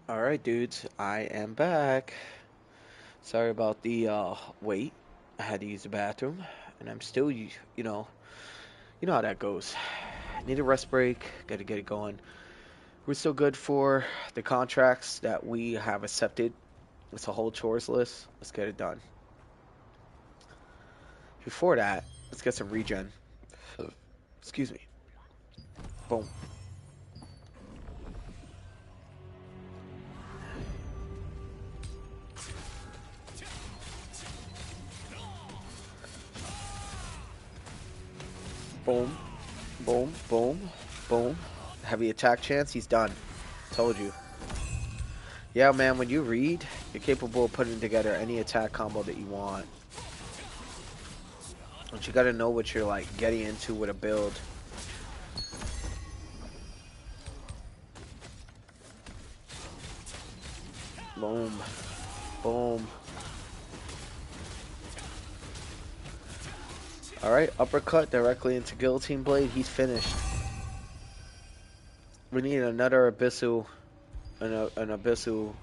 Alright, dudes, I am back. Sorry about the wait. I had to use the bathroom, and I'm still, you know how that goes. Need a rest break, gotta get it going. We're still good for the contracts that we have accepted. It's a whole chores list. Let's get it done. Before that, let's get some regen. Excuse me. Boom. Boom. Boom. Boom. Boom. Heavy attack chance, he's done. Told you. Yeah, man, when you read, you're capable of putting together any attack combo that you want. But you gotta know what you're like getting into with a build. Boom. Boom. Alright, uppercut directly into Guillotine Blade. He's finished. We need another Abyssal, an Abyssal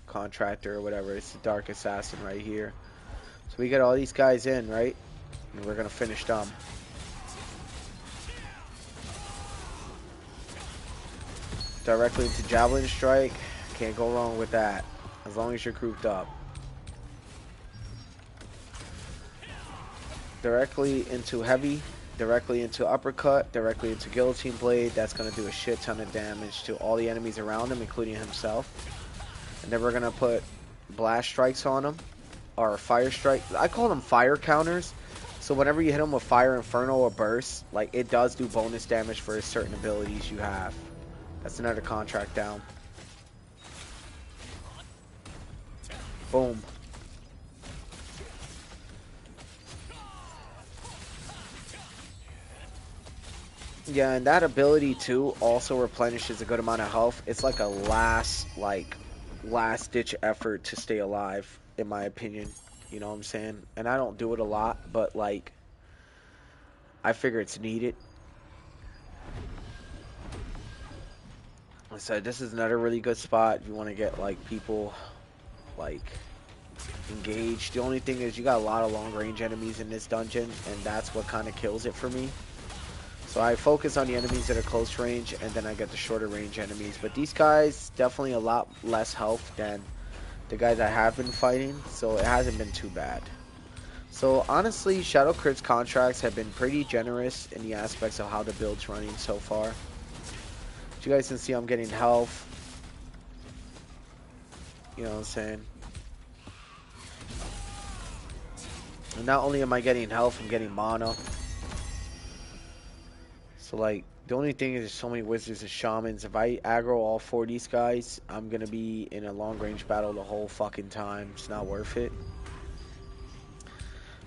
contractor or whatever. It's the Dark Assassin right here. So we get all these guys in, right? And we're gonna finish them. Directly into Javelin Strike. Can't go wrong with that. As long as you're grouped up. Directly into Heavy. Directly into Uppercut. Directly into Guillotine Blade. That's going to do a shit ton of damage to all the enemies around him, including himself. And then we're going to put Blast Strikes on him. Or Fire Strike. I call them Fire Counters. So whenever you hit him with Fire Inferno or Burst, like it does do bonus damage for certain abilities you have. That's another contract down. Boom. Yeah, and that ability too also replenishes a good amount of health. It's like a last ditch effort to stay alive, in my opinion. You know what I'm saying? And I don't do it a lot, but like I figure it's needed. So this is another really good spot if you want to get like people like engaged. The only thing is you got a lot of long range enemies in this dungeon, and that's what kind of kills it for me. So I focus on the enemies that are close range, and then I get the shorter range enemies. But these guys, definitely a lot less health than the guys I have been fighting, so it hasn't been too bad. So honestly, Shadow Crypt's contracts have been pretty generous in the aspects of how the build's running so far. As you guys can see, I'm getting health. You know what I'm saying? And not only am I getting health, I'm getting mana. So like, the only thing is there's so many wizards and shamans. If I aggro all 4 of these guys, I'm gonna be in a long range battle the whole fucking time. It's not worth it.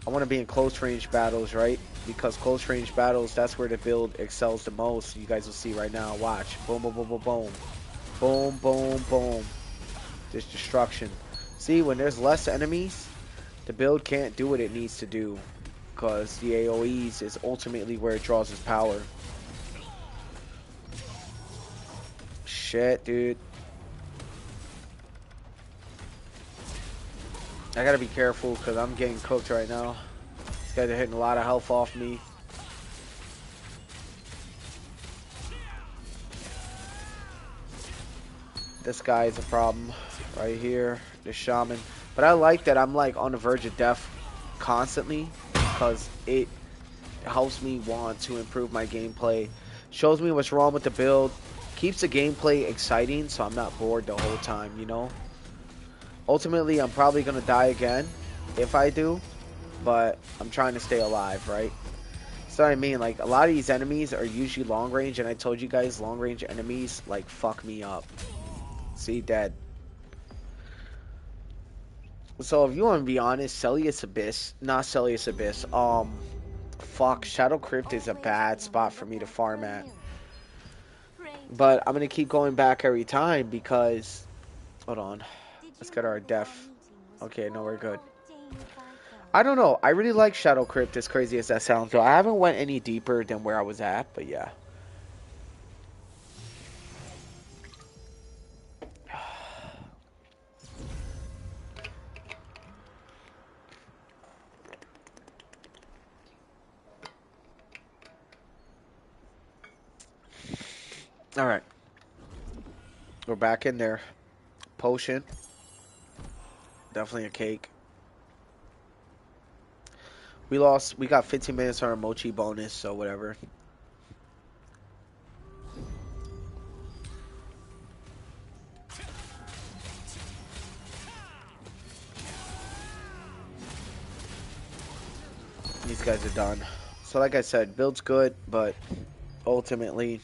I want to be in close range battles, right? Because close range battles, that's where the build excels the most. You guys will see right now. Watch. Boom, boom, boom, boom, boom. Boom, boom, boom. There's destruction. See, when there's less enemies, the build can't do what it needs to do. Because the AoEs is ultimately where it draws its power. Shit, dude. I gotta be careful because I'm getting cooked right now. These guys are hitting a lot of health off me. This guy is a problem right here. The shaman. But I like that I'm like on the verge of death constantly because it helps me want to improve my gameplay. Shows me what's wrong with the build. Keeps the gameplay exciting so I'm not bored the whole time, you know? Ultimately, I'm probably going to die again if I do, but I'm trying to stay alive, right? So I mean, like, a lot of these enemies are usually long range, and I told you guys, long range enemies, like, fuck me up. See, dead. So if you want to be honest, Celius Abyss, not Celius Abyss, fuck, Shadow Crypt is a bad spot for me to farm at. But I'm going to keep going back every time because, hold on. Let's get our def. Okay, no, we're good. I don't know. I really like Shadow Crypt, as crazy as that sounds. So I haven't went any deeper than where I was at, but yeah. Alright. We're back in there. Potion. Definitely a cake. We got 15 minutes on our mochi bonus, so whatever. These guys are done. So like I said, build's good, but ultimately,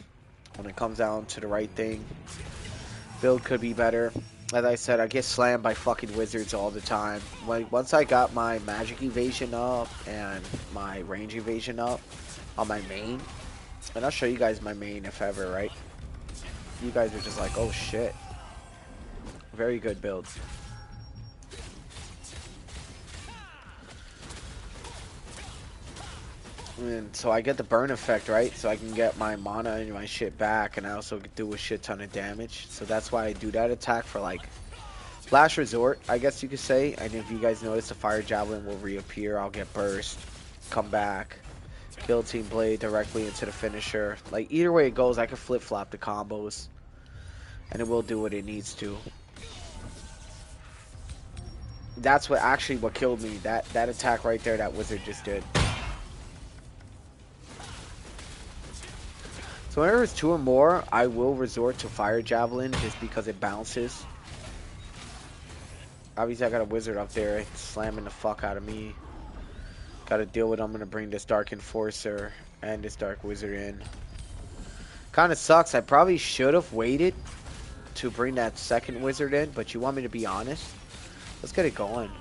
when it comes down to the right thing, build could be better. As I said, I get slammed by fucking wizards all the time. Like, once I got my magic evasion up and my range evasion up on my main, and I'll show you guys my main if ever, right? You guys are just like, oh shit. Very good build. And so I get the burn effect, right? So I can get my mana and my shit back, and I also do a shit ton of damage. So that's why I do that attack for like last resort, I guess you could say. And if you guys notice, the fire javelin will reappear. I'll get burst, come back, guillotine blade directly into the finisher. Like either way it goes, I can flip flop the combos, and it will do what it needs to. That's what killed me. That attack right there, that wizard just did. So whenever it's 2 or more, I will resort to Fire Javelin just because it bounces. Obviously, I got a wizard up there slamming the fuck out of me. Gotta deal with I'm gonna bring this Dark Enforcer and this Dark Wizard in. Kinda sucks. I probably should have waited to bring that second wizard in, but you want me to be honest? Let's get it going.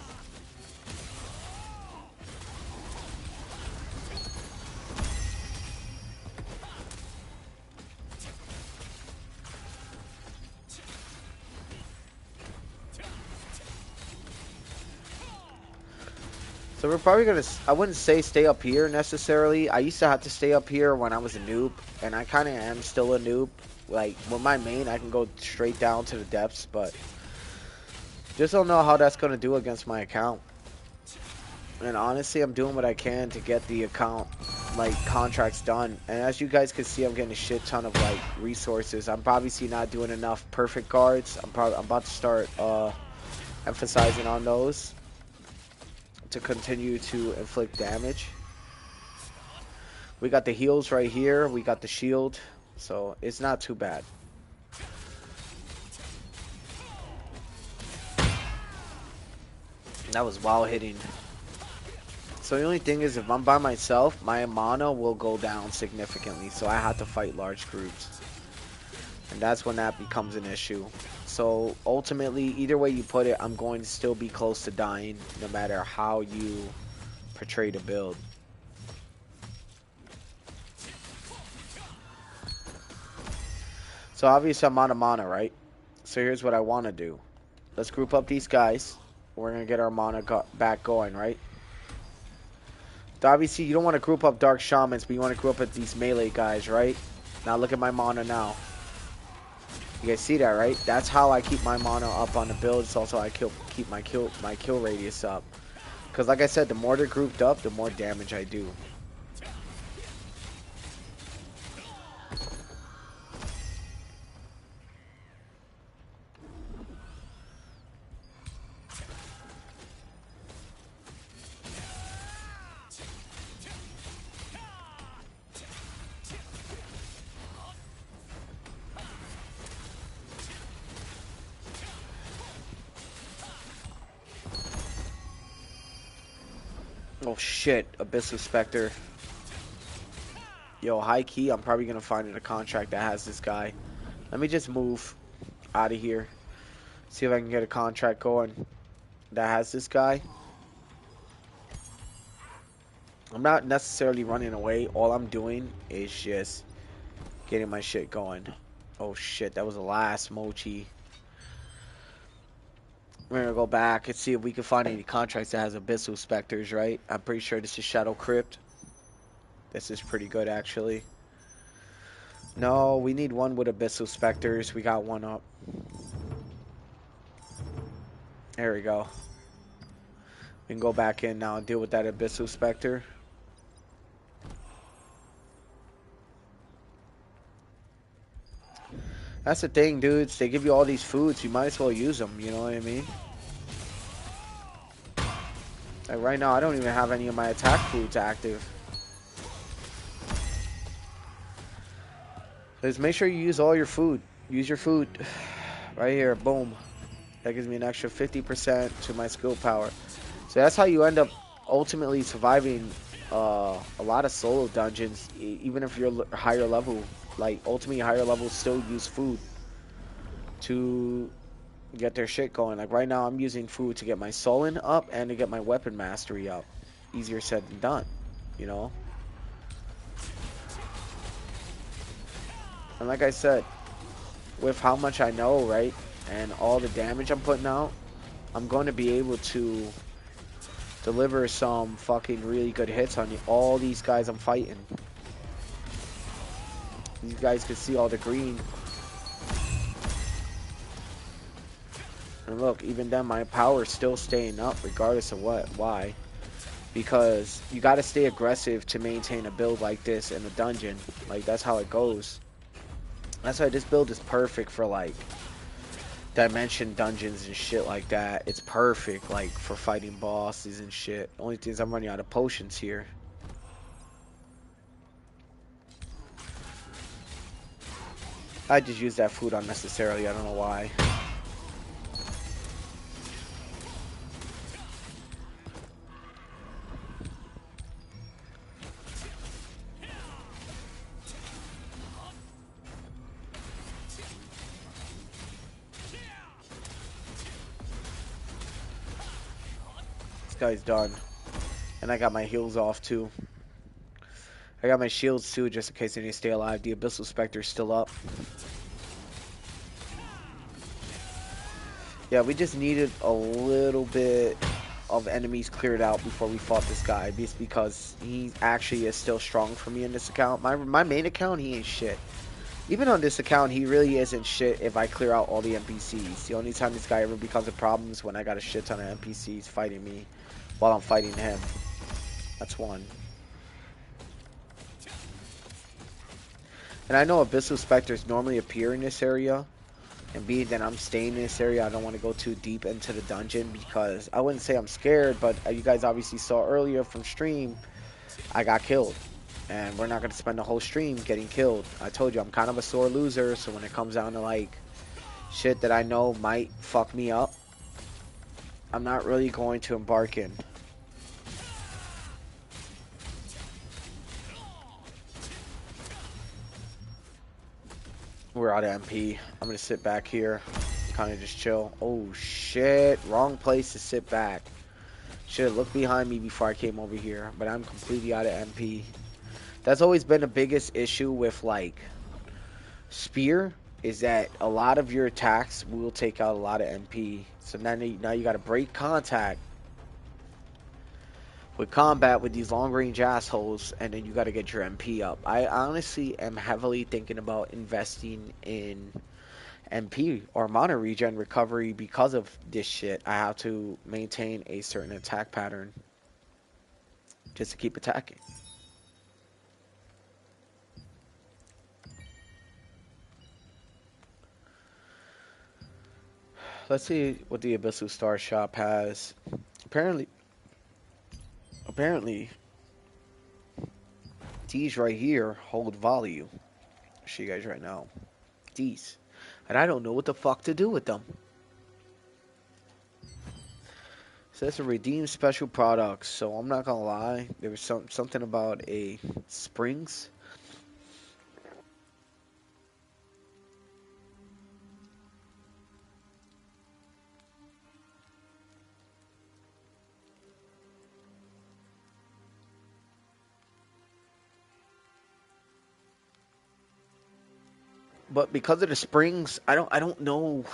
So we're probably gonna, I wouldn't say stay up here necessarily. I used to have to stay up here when I was a noob, and I kinda am still a noob. Like, with my main, I can go straight down to the depths, but just don't know how that's gonna do against my account. And honestly, I'm doing what I can to get the account, like, contracts done. And as you guys can see, I'm getting a shit ton of, like, resources. I'm obviously not doing enough perfect cards. I'm about to start, emphasizing on those to continue to inflict damage. We got the heals right here. We got the shield. So it's not too bad. That was wild hitting. So the only thing is, if I'm by myself, my mana will go down significantly. So I have to fight large groups. And that's when that becomes an issue. So ultimately, either way you put it, I'm going to still be close to dying, no matter how you portray the build. So obviously I'm out of mana, right? So here's what I want to do. Let's group up these guys. We're going to get our mana back going, right? So obviously you don't want to group up Dark Shamans, but you want to group up these melee guys, right? Now look at my mana now. You guys see that, right? That's how I keep my mana up on the build. It's also I keep my kill radius up. Because like I said, the more they're grouped up, the more damage I do. Oh shit, Abyssal Spectre. Yo, high key, I'm probably gonna find a contract that has this guy. Let me just move out of here. See if I can get a contract going that has this guy. I'm not necessarily running away. All I'm doing is just getting my shit going. Oh shit, that was the last mochi. We're gonna go back and see if we can find any contracts that has Abyssal Specters, right? I'm pretty sure this is Shadow Crypt. This is pretty good, actually. No, we need one with Abyssal Specters. We got one up. There we go. We can go back in now and deal with that Abyssal Spectre. That's the thing, dudes. They give you all these foods. You might as well use them. You know what I mean? Like right now, I don't even have any of my attack foods active. Just make sure you use all your food. Use your food. Right here. Boom. That gives me an extra 50% to my skill power. So that's how you end up ultimately surviving a lot of solo dungeons, even if you're higher level. Like, ultimately, higher levels still use food to get their shit going. Like, right now, I'm using food to get my Sullen up and to get my weapon mastery up. Easier said than done, you know? And like I said, with how much I know, right, and all the damage I'm putting out, I'm going to be able to deliver some fucking really good hits on all these guys I'm fighting. You guys can see all the green. And look, even then my power's still staying up regardless of what. Why? Because you gotta stay aggressive to maintain a build like this in a dungeon. Like, that's how it goes. That's why this build is perfect for, like, dimension dungeons and shit like that. It's perfect, like, for fighting bosses and shit. Only thing is I'm running out of potions here. I just used that food unnecessarily. I don't know why. This guy's done. And I got my heals off too. I got my shields too, just in case they need to stay alive. The Abyssal Spectre's still up. Yeah, we just needed a little bit of enemies cleared out before we fought this guy. Just because he actually is still strong for me in this account. My main account, he ain't shit. Even on this account, he really isn't shit if I clear out all the NPCs. The only time this guy ever becomes a problem is when I got a shit ton of NPCs fighting me while I'm fighting him. That's one. And I know Abyssal Specters normally appear in this area. And being that I'm staying in this area, I don't want to go too deep into the dungeon because I wouldn't say I'm scared, but you guys obviously saw earlier from stream, I got killed. And we're not going to spend the whole stream getting killed. I told you, I'm kind of a sore loser, so when it comes down to, like, shit that I know might fuck me up, I'm not really going to embark in. We're out of MP. I'm going to sit back here, kind of just chill. Oh, shit. Wrong place to sit back. Should have looked behind me before I came over here, but I'm completely out of MP. That's always been the biggest issue with, like, Spear, is that a lot of your attacks will take out a lot of MP. So now you got to break contact with combat with these long-range assholes, and then you got to get your MP up. I honestly am heavily thinking about investing in MP or mana regen recovery because of this shit. I have to maintain a certain attack pattern just to keep attacking. Let's see what the Abyssal Star Shop has. Apparently, these right here hold value. I'll show you guys right now. These. And I don't know what the fuck to do with them. So that's a redeem special products. So I'm not gonna lie, there was something about a springs. But because of the springs, I don't know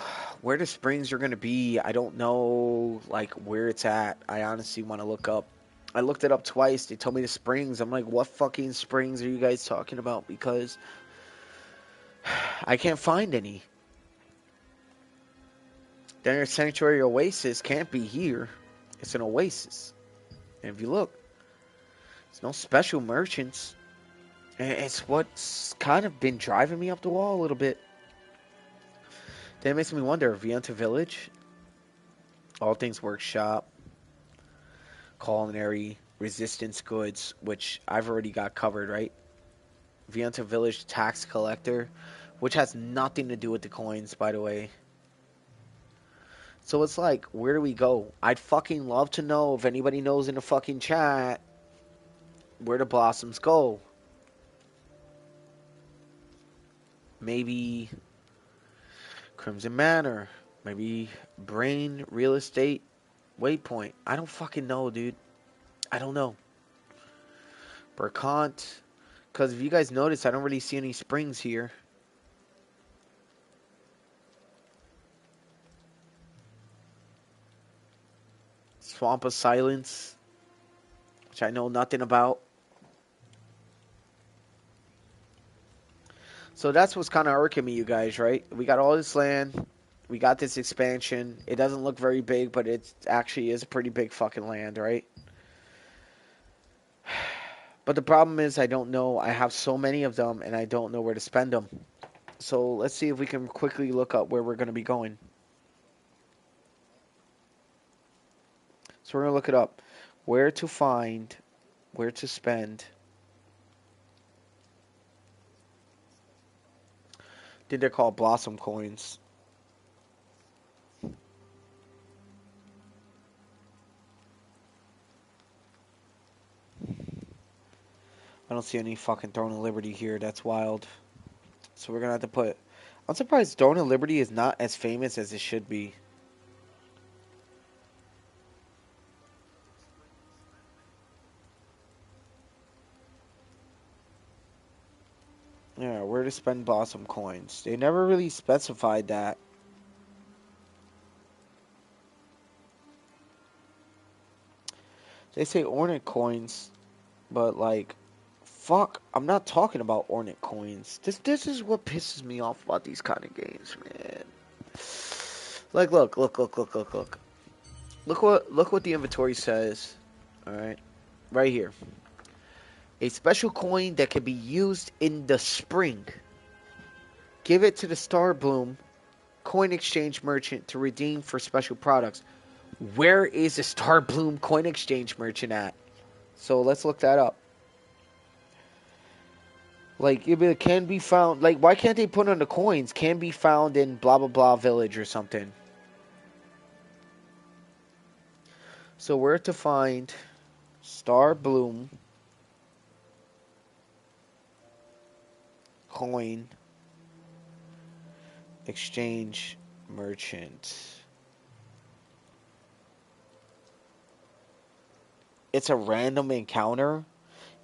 where the springs are gonna be. I don't know like where it's at. I honestly want to look up. I looked it up twice. They told me the springs. I'm like, what fucking springs are you guys talking about? Because I can't find any. Their Sanctuary Oasis can't be here. It's an oasis. And if you look, there's no special merchants. And it's what's kind of been driving me up the wall a little bit. That makes me wonder, Vienta Village, All Things Workshop, Culinary, Resistance Goods, which I've already got covered, right? Vienta Village Tax Collector, which has nothing to do with the coins, by the way. So it's like, where do we go? I'd fucking love to know if anybody knows in the fucking chat where the blossoms go. Maybe Crimson Manor. Maybe Brain Real Estate Waypoint. I don't fucking know, dude. I don't know. Burkant. Because if you guys notice, I don't really see any springs here. Swamp of Silence, which I know nothing about. So that's what's kind of irking me, you guys, right? We got all this land. We got this expansion. It doesn't look very big, but it actually is a pretty big fucking land, right? But the problem is I don't know. I have so many of them, and I don't know where to spend them. So let's see if we can quickly look up where we're going to be going. So we're going to look it up. Where to find, where to spend. I think they're called Blossom Coins. I don't see any fucking Throne of Liberty here. That's wild. So we're going to have to put... I'm surprised Throne of Liberty is not as famous as it should be. Yeah, where to spend Blossom Coins. They never really specified that. They say Ornate Coins, but like... Fuck, I'm not talking about Ornate Coins. This is what pisses me off about these kind of games, man. Like, look. Look what the inventory says. Alright. Right here. A special coin that can be used in the spring. Give it to the Star Bloom coin exchange merchant to redeem for special products. Where is the Star Bloom coin exchange merchant at? So let's look that up. Like, it can be found... Like, why can't they put on the coins? Can be found in blah, blah, blah village or something. So, where to find Star Bloom coin exchange merchant. It's a random encounter.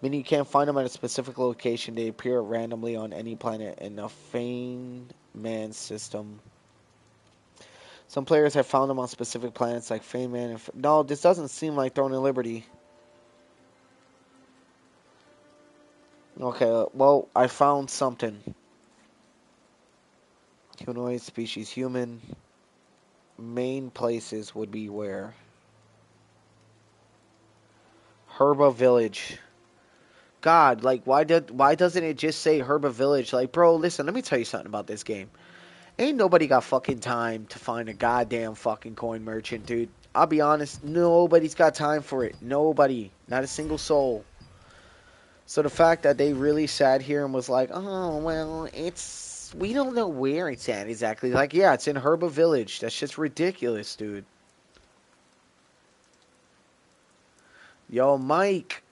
Meaning you can't find them at a specific location. They appear randomly on any planet in the Feynman system. Some players have found them on specific planets like Feynman. No, this doesn't seem like Throne of Liberty. Okay, well, I found something. Humanoid species human. Main places would be where? Herba Village. God, like, why doesn't it just say Herba Village? Like, bro, listen, let me tell you something about this game. Ain't nobody got fucking time to find a goddamn fucking coin merchant, dude. I'll be honest, nobody's got time for it. Nobody. Not a single soul. So the fact that they really sat here and was like, oh, well, we don't know where it's at exactly. Like, yeah, it's in Herba Village. That's just ridiculous, dude. Yo, Mike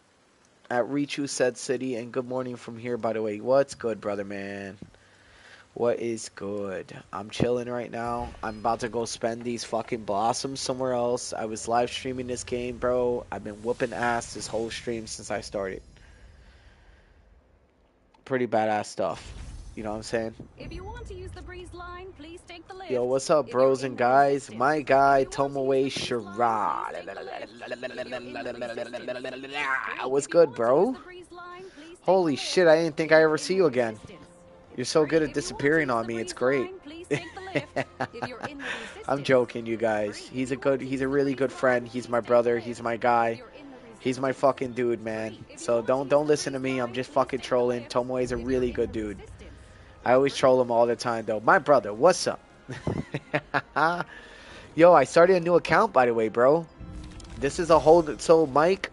at Richu said City, and good morning from here, by the way. What's good, brother, man? What is good? I'm chilling right now. I'm about to go spend these fucking blossoms somewhere else. I was live streaming this game, bro. I've been whooping ass this whole stream since I started. Pretty badass stuff. You know what I'm saying? If you want to use the breeze line, please take the lift. Yo, what's up, bros and guys? My guy, Tomoe Sherrod. What's good, bro? Holy shit, I didn't think I ever see you again. You're so good at disappearing on me, it's great. I'm joking, you guys. He's a really good friend. He's my brother, he's my guy. He's my fucking dude, man. So don't listen to me, I'm just fucking trolling. Tomoe's a really good dude. I always troll him all the time, though. My brother, what's up? Yo, I started a new account, by the way, bro. This is a whole... So, Mike,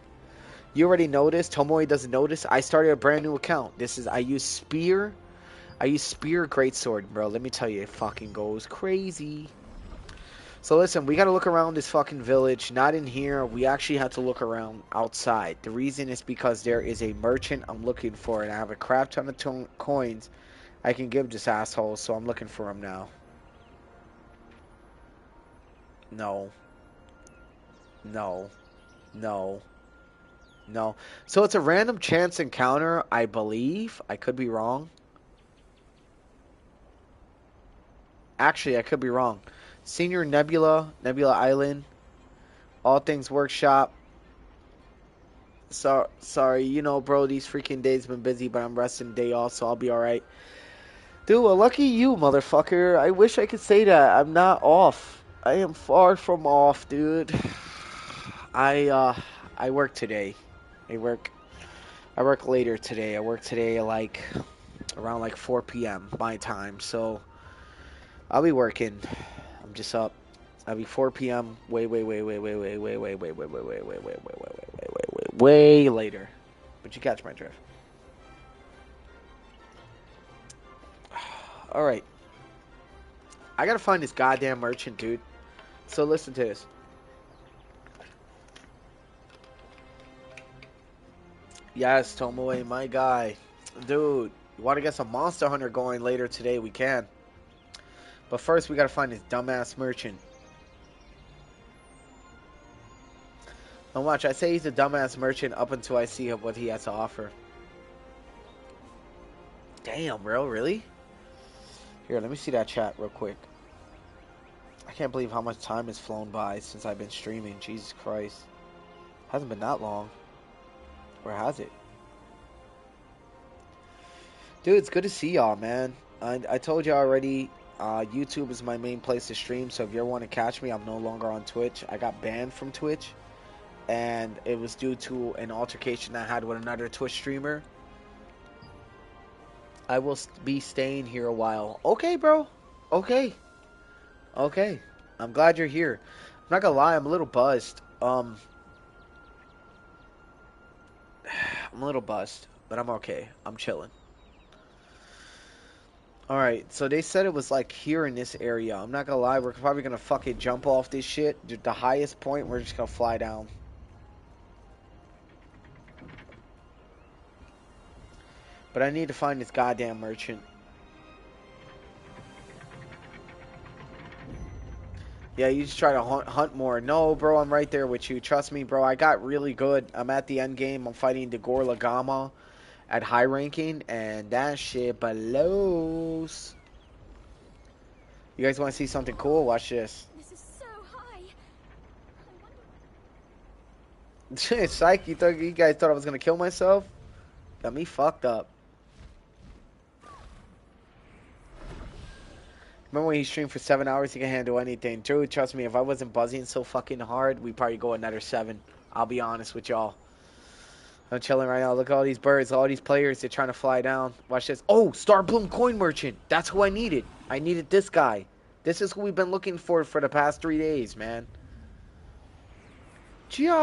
you already noticed. Tomoe doesn't notice. I started a brand new account. This is... I use Spear. I use Spear Greatsword, bro. Let me tell you, it fucking goes crazy. So, listen, we gotta look around this fucking village. Not in here. We actually had to look around outside. The reason is because there is a merchant I'm looking for, and I have a crap ton of coins I can give this asshole, so I'm looking for him now. No. No. No. No. So it's a random chance encounter, I believe. I could be wrong. Actually, I could be wrong. Senior Nebula, Nebula Island, All Things Workshop. Sorry, you know, bro, these freaking days been busy, but I'm resting day off, so I'll be alright. Dude, well, lucky you, motherfucker. I wish I could say that. I'm not off. I am far from off, dude. I work today. I work later today. I work today like around like 4 p.m. my time. So I'll be working. I'm just up. I'll be 4 p.m. way later. But you catch my drift. All right. I gotta find this goddamn merchant, dude. So listen to this. Yes, Tomoe, my guy. Dude, you want to get some Monster Hunter going later today? We can. But first, we gotta find this dumbass merchant. And watch, I say he's a dumbass merchant up until I see what he has to offer. Damn, bro, really? Here, let me see that chat real quick. I can't believe how much time has flown by since I've been streaming. Jesus Christ. Hasn't been that long. Or has it? Dude, it's good to see y'all, man. I told you already, YouTube is my main place to stream, so if you ever want to catch me, I'm no longer on Twitch. I got banned from Twitch, and it was due to an altercation I had with another Twitch streamer. I will be staying here a while. Okay, bro. Okay. Okay. I'm glad you're here. I'm not gonna lie, I'm a little buzzed. I'm a little buzzed, but I'm okay. I'm chilling. Alright, so they said it was like here in this area. I'm not gonna lie, we're probably gonna fucking jump off this shit. The highest point, we're just gonna fly down. But I need to find this goddamn merchant. Yeah, you just try to hunt more. No, bro, I'm right there with you. Trust me, bro. I got really good. I'm at the end game. I'm fighting the Lagama at high ranking, and that shit blows. You guys want to see something cool? Watch this. This is so high. Psych, you guys thought I was gonna kill myself? Got me fucked up. Remember when he streamed for 7 hours? He can handle anything. Dude, trust me, if I wasn't buzzing so fucking hard, we'd probably go another 7. I'll be honest with y'all. I'm chilling right now. Look at all these birds, all these players. They're trying to fly down. Watch this. Oh, Star Bloom Coin Merchant. That's who I needed. I needed this guy. This is who we've been looking for the past 3 days, man. Ja!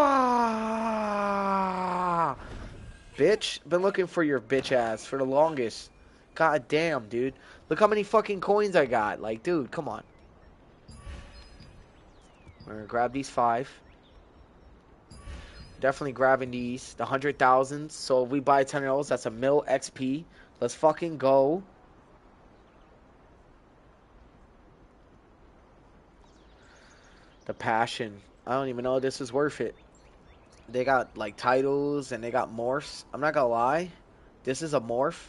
Bitch. Been looking for your bitch ass for the longest. God damn, dude. Look how many fucking coins I got. Like, dude, come on. We're gonna grab these 5. Definitely grabbing these. The 100,000. So if we buy 10 of those, that's a mil XP. Let's fucking go. The passion. I don't even know if this is worth it. They got like titles and they got morphs. I'm not gonna lie. This is a morph.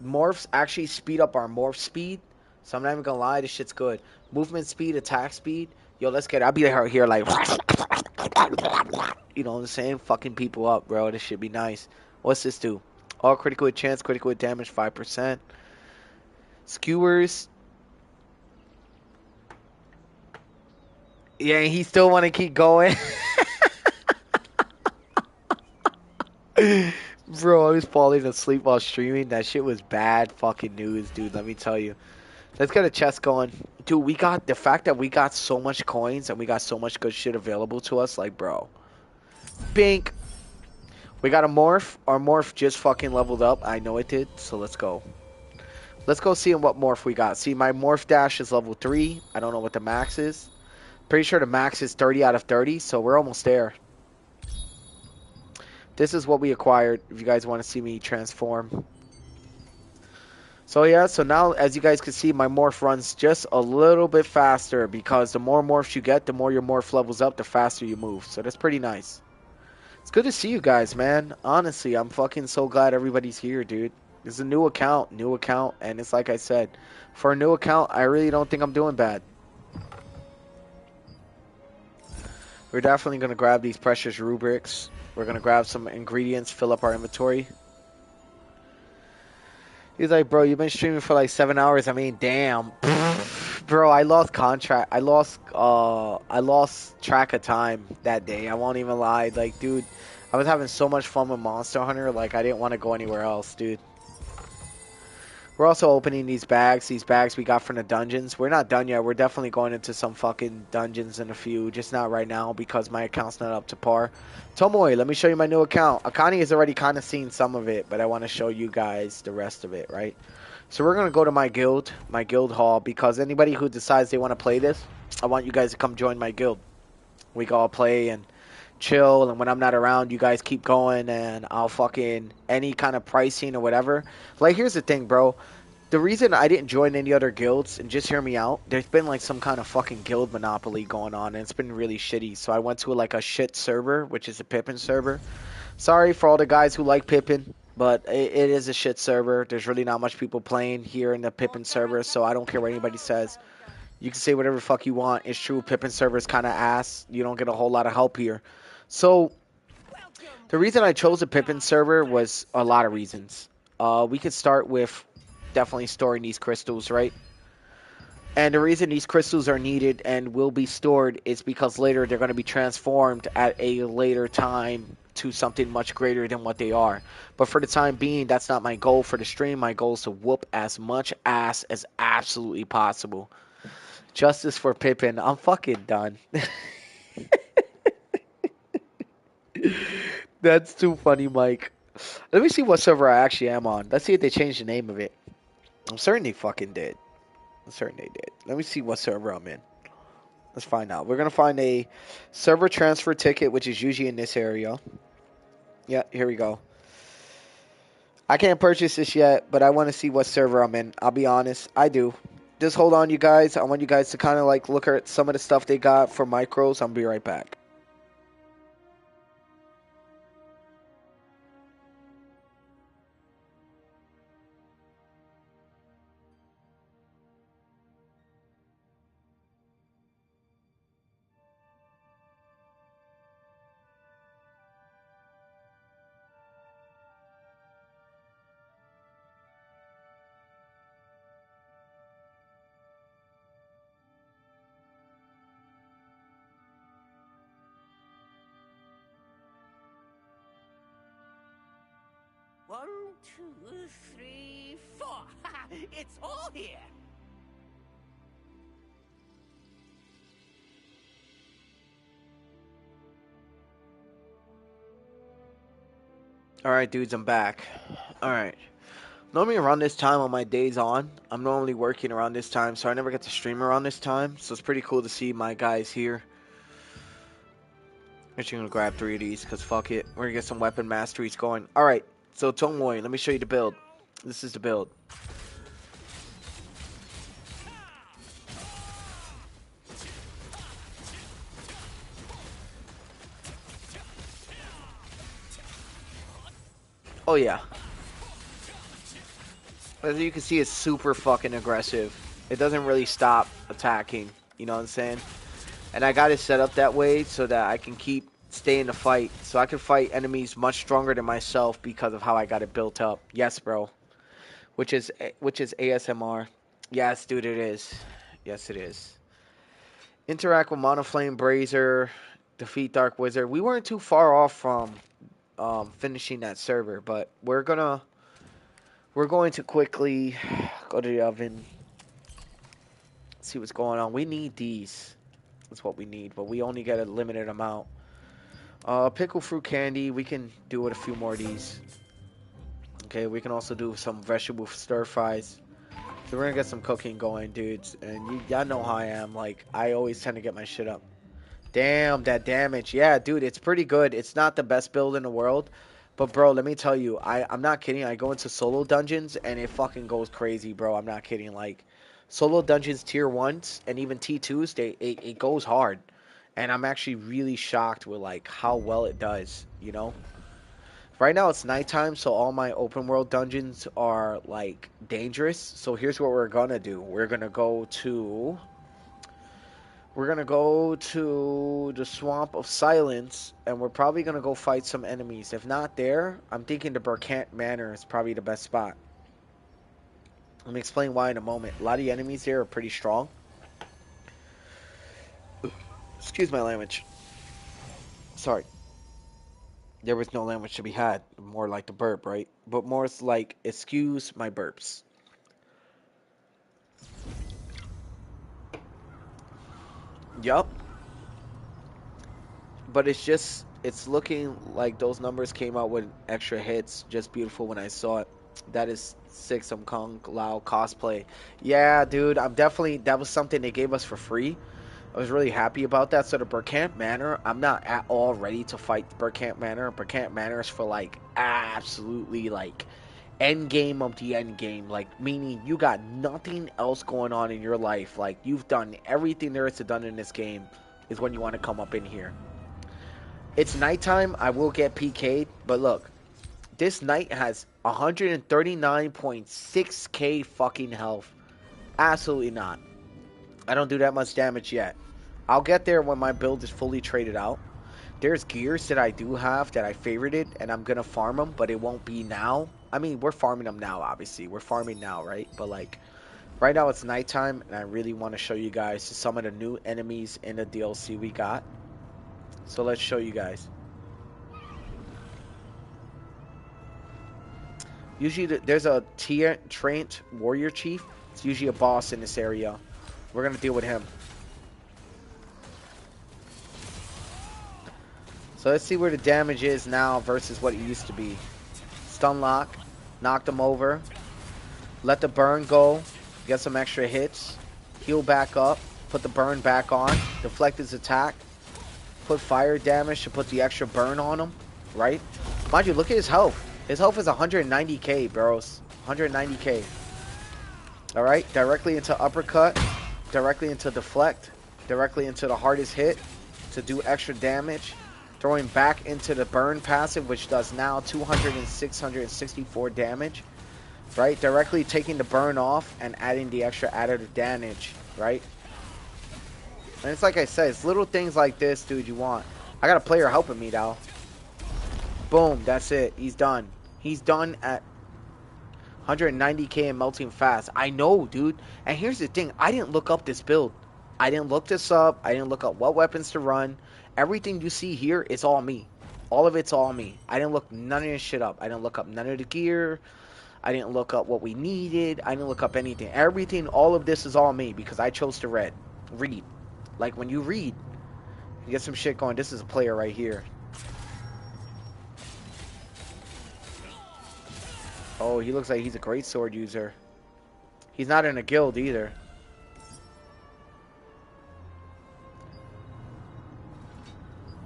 Morphs actually speed up our morph speed. So I'm not even gonna lie, this shit's good. Movement speed, attack speed. Yo, let's get it. I'll be here like, you know what I'm saying? Fucking people up, bro. This should be nice. What's this do? All critical hit chance, critical hit damage, 5%. Skewers. Yeah, he still want to keep going. Bro, I was falling asleep while streaming. That shit was bad fucking news, dude. Let me tell you. Let's get a chest going. Dude, we got the fact that we got so much coins and we got so much good shit available to us. Like, bro. Bink. We got a morph. Our morph just fucking leveled up. I know it did. So let's go. Let's go see what morph we got. See, my morph dash is level 3. I don't know what the max is. Pretty sure the max is 30 out of 30. So we're almost there. This is what we acquired. If you guys want to see me transform. So yeah, so now as you guys can see, my morph runs just a little bit faster because the more morphs you get, the more your morph levels up, the faster you move. So that's pretty nice. It's good to see you guys, man. Honestly, I'm fucking so glad everybody's here, dude. It's a new account, and it's like I said, for a new account, I really don't think I'm doing bad. We're definitely going to grab these precious rubrics. We're going to grab some ingredients, fill up our inventory. He's like, bro, you've been streaming for like 7 hours. I mean, damn. Bro, I lost track of time that day. I won't even lie. Like, dude, I was having so much fun with Monster Hunter. Like, I didn't want to go anywhere else, dude. We're also opening these bags. These bags we got from the dungeons. We're not done yet. We're definitely going into some fucking dungeons in a few. Just not right now because my account's not up to par. Tomoe, let me show you my new account. Akani has already kind of seen some of it, but I want to show you guys the rest of it, right? So we're going to go to my guild hall, because anybody who decides they want to play this, I want you guys to come join my guild. We can all play and chill, and when I'm not around, you guys keep going, and I'll fucking any kind of pricing or whatever. Like, here's the thing, bro. The reason I didn't join any other guilds, and just hear me out, there's been like some kind of fucking guild monopoly going on, and it's been really shitty. So I went to like a shit server, which is a Pippin server. Sorry for all the guys who like Pippin, but it is a shit server. There's really not much people playing here in the Pippin server, so I don't care what anybody says. You can say whatever the fuck you want. It's true, Pippin server is kind of ass. You don't get a whole lot of help here. So the reason I chose a Pippin server was a lot of reasons. We could start with definitely storing these crystals, right? And the reason these crystals are needed and will be stored is because later they're going to be transformed at a later time to something much greater than what they are. But for the time being, that's not my goal for the stream. My goal is to whoop as much ass as absolutely possible. Justice for Pippin. I'm fucking done. That's too funny, Mike. Let me see what server I actually am on. Let's see if they changed the name of it. I'm certain they fucking did. I'm certain they did. Let me see what server I'm in. Let's find out. We're going to find a server transfer ticket, which is usually in this area. Yeah, here we go. I can't purchase this yet, but I want to see what server I'm in. I'll be honest. I do. Just hold on, you guys. I want you guys to kind of like look at some of the stuff they got for micros. I'll be right back. One, two, three, four. It's all here. Alright, dudes, I'm back. Alright. Normally around this time on my days on, I'm normally working around this time, so I never get to stream around this time. So it's pretty cool to see my guys here. Actually, gonna grab 3 of these, because fuck it. We're gonna get some weapon masteries going. Alright, so Tomoe, let me show you the build. This is the build. Oh yeah. As you can see, it's super fucking aggressive. It doesn't really stop attacking, you know what I'm saying? And I got it set up that way so that I can keep staying in the fight. So I can fight enemies much stronger than myself because of how I got it built up. Yes, bro. Which is ASMR. Yes, dude, it is. Yes, it is. Interact with Monoflame Brazier. Defeat Dark Wizard. We weren't too far off from finishing that server, but we're going to quickly go to the oven. see what's going on. We need these. That's what we need, but we only get a limited amount. Pickle fruit candy. We can do with a few more of these. Okay, we can also do some vegetable stir fries. So we're gonna get some cooking going, dudes. And y'all know how I am. Like, I always tend to get my shit up. Damn, that damage. Yeah, dude, it's pretty good. It's not the best build in the world. But, bro, let me tell you, I'm not kidding. I go into solo dungeons, and it fucking goes crazy, bro. I'm not kidding. Like, solo dungeons tier 1s and even T2s, it goes hard. And I'm actually really shocked with, like, how well it does, you know? Right now it's nighttime, so all my open world dungeons are, like, dangerous. So here's what we're gonna do. We're gonna go to the Swamp of Silence, and we're probably gonna go fight some enemies. If not there, I'm thinking the Burkant Manor is probably the best spot. Let me explain why in a moment. A lot of the enemies here are pretty strong. Excuse my language. Sorry. There was no language to be had. More like the burp, right? But more like, excuse my burps. Yup. But it's looking like those numbers came out with extra hits. Just beautiful when I saw it. That is sick, some Kung Lao cosplay. Yeah, dude, that was something they gave us for free. I was really happy about that. So the Burkant Manor, I'm not at all ready to fight Burkant Manor. Burkant Manor is for, like, absolutely, like, end game of the end game. Like, meaning you got nothing else going on in your life. Like, you've done everything there is to done in this game is when you want to come up in here. It's nighttime. I will get PK'd, but look, this knight has 139.6k fucking health. Absolutely not. I don't do that much damage yet. I'll get there when my build is fully traded out. There's gears that I do have that I favorited, and I'm gonna farm them, but it won't be now. I mean, we're farming them now, obviously. We're farming now, right? But, like, right now it's nighttime, and I really want to show you guys some of the new enemies in the DLC we got. So let's show you guys. Usually there's a Trant Warrior Chief. It's usually a boss in this area. We're going to deal with him. So let's see where the damage is now versus what it used to be. Stun lock. Knocked him over. Let the burn go. Get some extra hits. Heal back up. Put the burn back on. Deflect his attack. Put fire damage to put the extra burn on him. Right? Mind you, look at his health. His health is 190k, bros. 190k. Alright, directly into uppercut. Directly into deflect. Directly into the hardest hit to do extra damage. Throwing back into the burn passive, which does now 200 and 664 damage. Right? Directly taking the burn off and adding the extra additive damage. Right? And it's like I said, it's little things like this, dude, you want. I got a player helping me, though. Boom, that's it. He's done. He's done at 190k and melting fast. I know, dude. And here's the thing. I didn't look up this build. I didn't look this up. I didn't look up what weapons to run. Everything you see here is all me. All of it's all me. I didn't look none of this shit up. I didn't look up none of the gear. I didn't look up what we needed. I didn't look up anything. Everything, all of this is all me because I chose to read. Like, when you read, you get some shit going. This is a player right here. Oh, he looks like he's a great sword user. He's not in a guild either.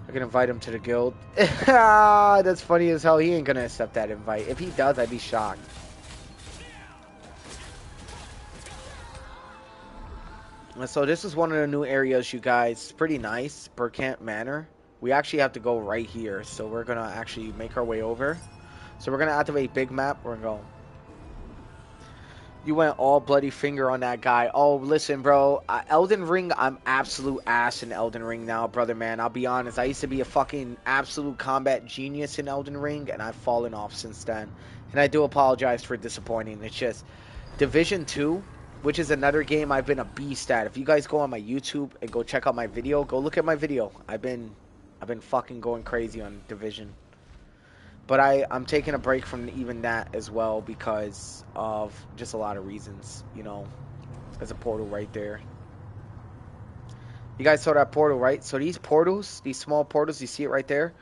I can invite him to the guild. That's funny as hell. He ain't gonna accept that invite. If he does, I'd be shocked. So this is one of the new areas, you guys. It's pretty nice. Burkant Manor. We actually have to go right here. So we're gonna actually make our way over. So we're going to activate big map. We're going to go. You went all bloody finger on that guy. Oh, listen, bro. Elden Ring, I'm absolute ass in Elden Ring now, brother, man. I'll be honest. I used to be a fucking absolute combat genius in Elden Ring, and I've fallen off since then. And I do apologize for disappointing. It's just Division 2, which is another game I've been a beast at. If you guys go on my YouTube and go check out my video, go look at my video. I've been fucking going crazy on Division. But I'm taking a break from even that as well because of just a lot of reasons, you know. There's a portal right there. You guys saw that portal, right? So these portals, these small portals, you see it right there?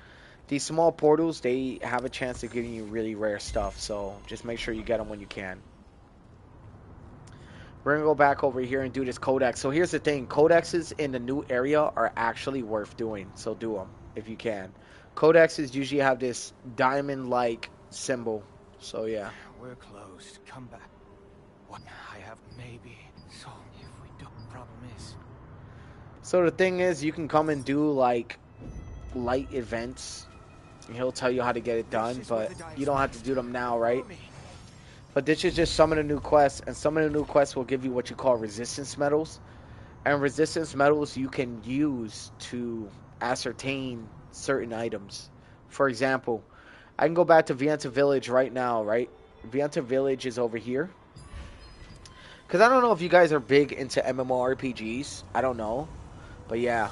These small portals, they have a chance of giving you really rare stuff. So just make sure you get them when you can. We're going to go back over here and do this codex. So here's the thing. Codexes in the new area are actually worth doing. So do them if you can. Codexes usually have this diamond-like symbol. So yeah. We're closed. Come back. What? I have maybe. So if we do, problem is. So the thing is, you can come and do like light events. And he'll tell you how to get it done, but you don't have to do them now, right? But this is just some of the new quests, and some of the new quests will give you what you call resistance medals. And resistance medals you can use to ascertain certain items. For example, I can go back to Vienta Village right now, right? Vienta Village is over here. Because I don't know if you guys are big into MMORPGs. I don't know. But yeah.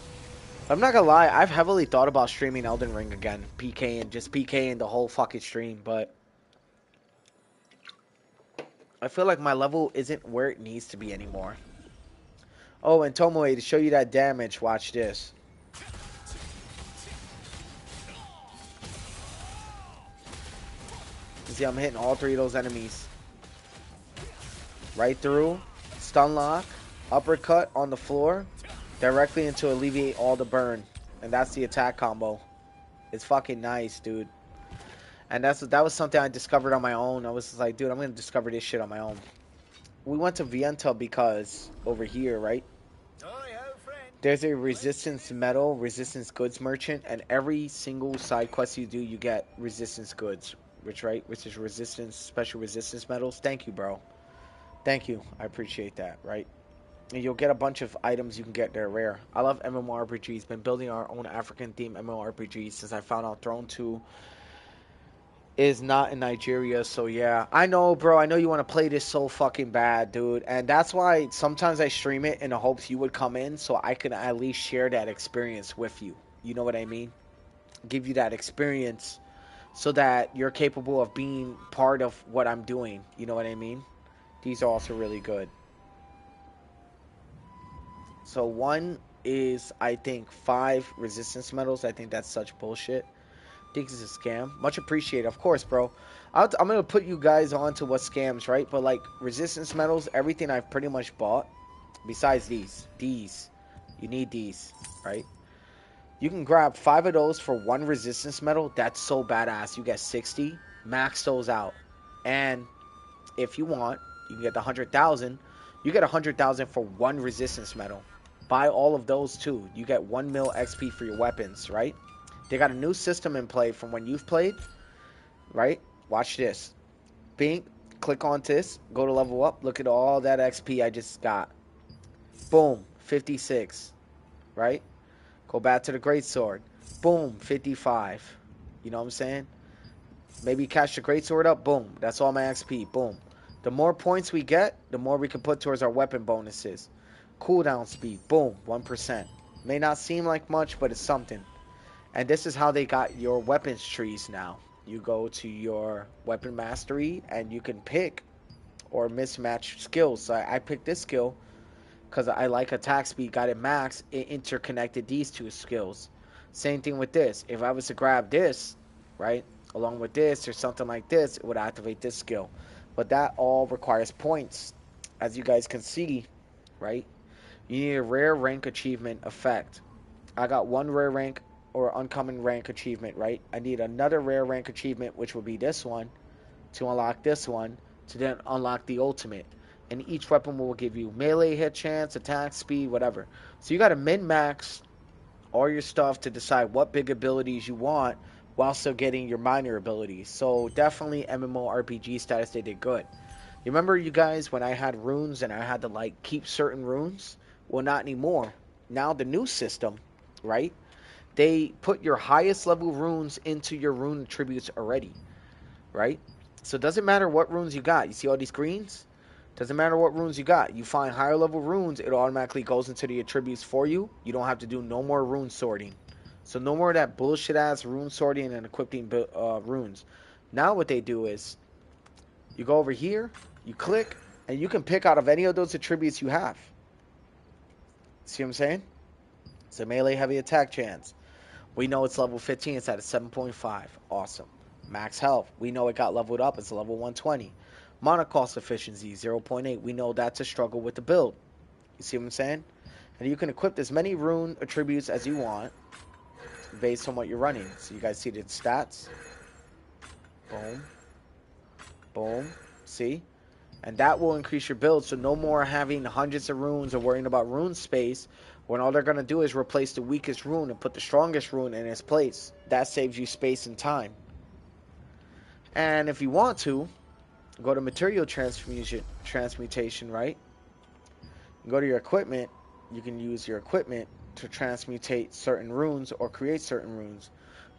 I'm not gonna lie, I've heavily thought about streaming Elden Ring again. PKing the whole fucking stream, but I feel like my level isn't where it needs to be anymore. Oh, and Tomoe, to show you that damage, watch this. You see, I'm hitting all three of those enemies. Right through, stun lock, uppercut on the floor, directly into alleviate all the burn. And that's the attack combo. It's fucking nice, dude. And that was something I discovered on my own. I was just like, dude, I'm going to discover this shit on my own. We went to Vienta because over here, right? There's a resistance metal, resistance goods merchant, and every single side quest you do, you get resistance goods, which is resistance, special resistance metals. Thank you, bro. Thank you. I appreciate that, right? And you'll get a bunch of items you can get there rare. I love MMORPGs. Been building our own African-themed MMORPGs since I found out Throne 2 is not in Nigeria, so yeah. I know, bro. I know you want to play this so fucking bad, dude. And that's why sometimes I stream it in the hopes you would come in so I can at least share that experience with you. You know what I mean? Give you that experience so that you're capable of being part of what I'm doing. You know what I mean? These are also really good. So one is, I think, 5 resistance medals. I think that's such bullshit. Think it's a scam. Much appreciated, of course, bro. I'm gonna put you guys on to what scams, right? But like resistance medals, everything I've pretty much bought, besides these, you need these, right? You can grab 5 of those for 1 resistance medal. That's so badass. You get 60, max those out, and if you want, you can get the 100,000. You get 100,000 for 1 resistance medal. Buy all of those too. You get 1 mil XP for your weapons, right? They got a new system in play from when you've played, right? Watch this. Bing, click on this, go to level up, look at all that XP I just got. Boom, 56, right? Go back to the greatsword. Boom, 55. You know what I'm saying? Maybe catch the greatsword up, boom. That's all my XP, boom. The more points we get, the more we can put towards our weapon bonuses. Cooldown speed, boom, 1%. May not seem like much, but it's something. And this is how they got your weapons trees now. You go to your weapon mastery and you can pick or mismatch skills. So I picked this skill because I like attack speed, got it max. It interconnected these 2 skills. Same thing with this. If I was to grab this, right, along with this or something like this, it would activate this skill. But that all requires points. As you guys can see, right, you need a rare rank achievement effect. I got 1 rare rank or uncommon rank achievement, right? I need another rare rank achievement, which would be this one, to unlock this one, to then unlock the ultimate. And each weapon will give you melee hit chance, attack speed, whatever. So you got to min-max all your stuff to decide what big abilities you want while still getting your minor abilities. So definitely MMORPG status, they did good. You remember, you guys, when I had runes and I had to like keep certain runes? Well, not anymore. Now the new system, right? They put your highest level runes into your rune attributes already, right? So it doesn't matter what runes you got. You see all these greens? Doesn't matter what runes you got. You find higher level runes, it automatically goes into the attributes for you. You don't have to do no more rune sorting. So no more of that bullshit ass rune sorting and equipping runes. Now what they do is, you go over here, you click, and you can pick out of any of those attributes you have. See what I'm saying? It's a melee heavy attack chance. We know it's level 15. It's at a 7.5. Awesome. Max health. We know it got leveled up. It's a level 120. Mana cost efficiency 0.8. We know that's a struggle with the build. You see what I'm saying? And you can equip as many rune attributes as you want based on what you're running. So you guys see the stats. Boom. Boom. See? And that will increase your build. So no more having hundreds of runes or worrying about rune space, when all they're going to do is replace the weakest rune and put the strongest rune in its place. That saves you space and time. And if you want to, go to material transmutation, right? Go to your equipment. You can use your equipment to transmutate certain runes or create certain runes.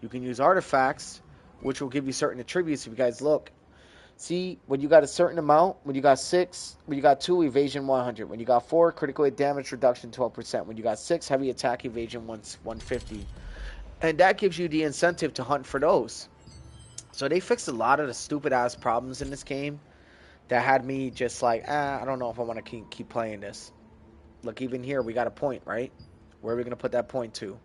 You can use artifacts, which will give you certain attributes. If you guys look, see, when you got a certain amount, when you got 6, when you got 2, evasion 100. When you got 4, critical hit damage reduction 12%. When you got 6, heavy attack evasion 150. And that gives you the incentive to hunt for those. So they fixed a lot of the stupid ass problems in this game that had me just like, I don't know if I want to keep playing this. Look, even here, we got a point, right? Where are we going to put that point to?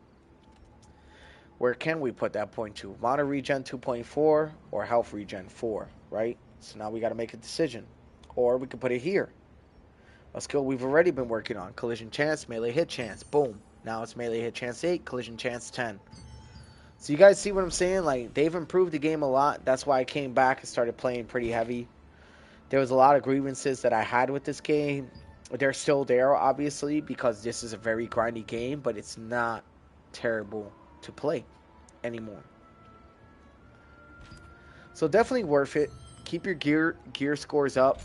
Where can we put that point to? Mana regen 2.4 or health regen 4, right? So now we got to make a decision. Or we could put it here. A skill we've already been working on. Collision chance, melee hit chance. Boom. Now it's melee hit chance 8, collision chance 10. So you guys see what I'm saying? Like, they've improved the game a lot. That's why I came back and started playing pretty heavy. There was a lot of grievances that I had with this game. They're still there, obviously, because this is a very grindy game, but it's not terrible to play anymore. So definitely worth it. Keep your gear scores up.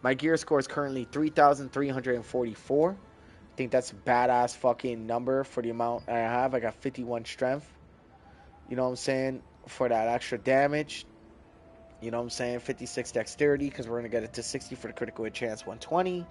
My gear score is currently 3,344. I think that's a badass fucking number for the amount I have. I got 51 strength. You know what I'm saying? For that extra damage. You know what I'm saying? 56 dexterity, because we're going to get it to 60 for the critical hit chance 120.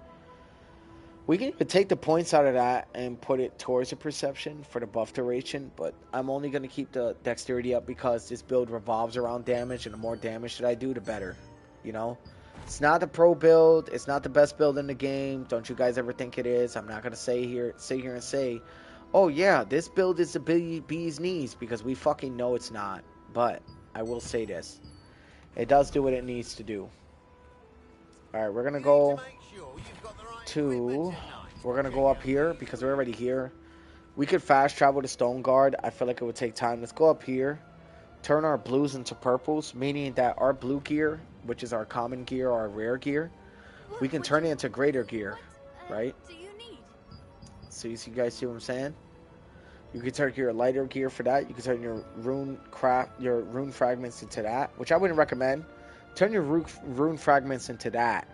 We can even take the points out of that and put it towards the perception for the buff duration, but I'm only going to keep the dexterity up because this build revolves around damage, and the more damage that I do, the better. You know? It's not the pro build. It's not the best build in the game. Don't you guys ever think it is. I'm not going to sit here and say, oh yeah, this build is the bee's knees, because we fucking know it's not. But I will say this. It does do what it needs to do. Alright, we're going to go to... We're going to go up here because we're already here. We could fast travel to Stone Guard. I feel like it would take time. Let's go up here. Turn our blues into purples, meaning that our blue gear, which is our common gear or our rare gear, we can turn it into greater gear, right? So you guys see what I'm saying? You can turn your lighter gear for that. You can turn your rune fragments into that, which I wouldn't recommend. Turn your rune fragments into that.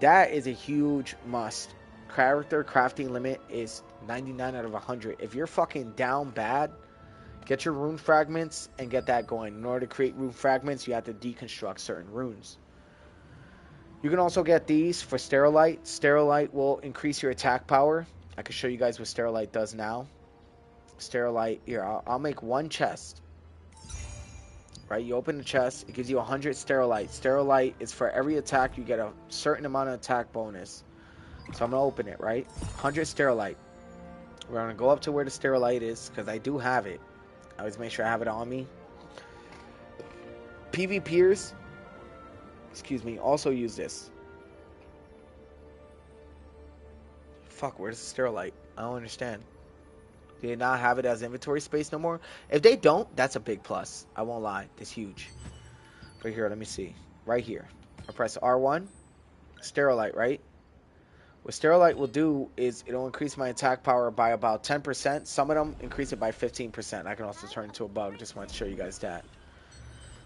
That is a huge must. Character crafting limit is 99 out of 100. If you're fucking down bad, get your rune fragments and get that going. In order to create rune fragments, you have to deconstruct certain runes. You can also get these for Sterilite. Sterilite will increase your attack power. I can show you guys what Sterilite does now. Sterilite, here, I'll make one chest. Right, you open the chest, it gives you 100 Sterilite. Sterilite is for every attack, you get a certain amount of attack bonus. So I'm going to open it, right? 100 Sterilite. We're going to go up to where the Sterilite is, because I do have it. I always make sure I have it on me. PvPers, excuse me, also use this. Fuck, where's the Sterilite? I don't understand. Do they not have it as inventory space no more? If they don't, that's a big plus. I won't lie. It's huge. But here, let me see. Right here. I press R1. Sterilite, right? What Sterilite will do is it'll increase my attack power by about 10%. Some of them increase it by 15%. I can also turn it into a bug. Just wanted to show you guys that.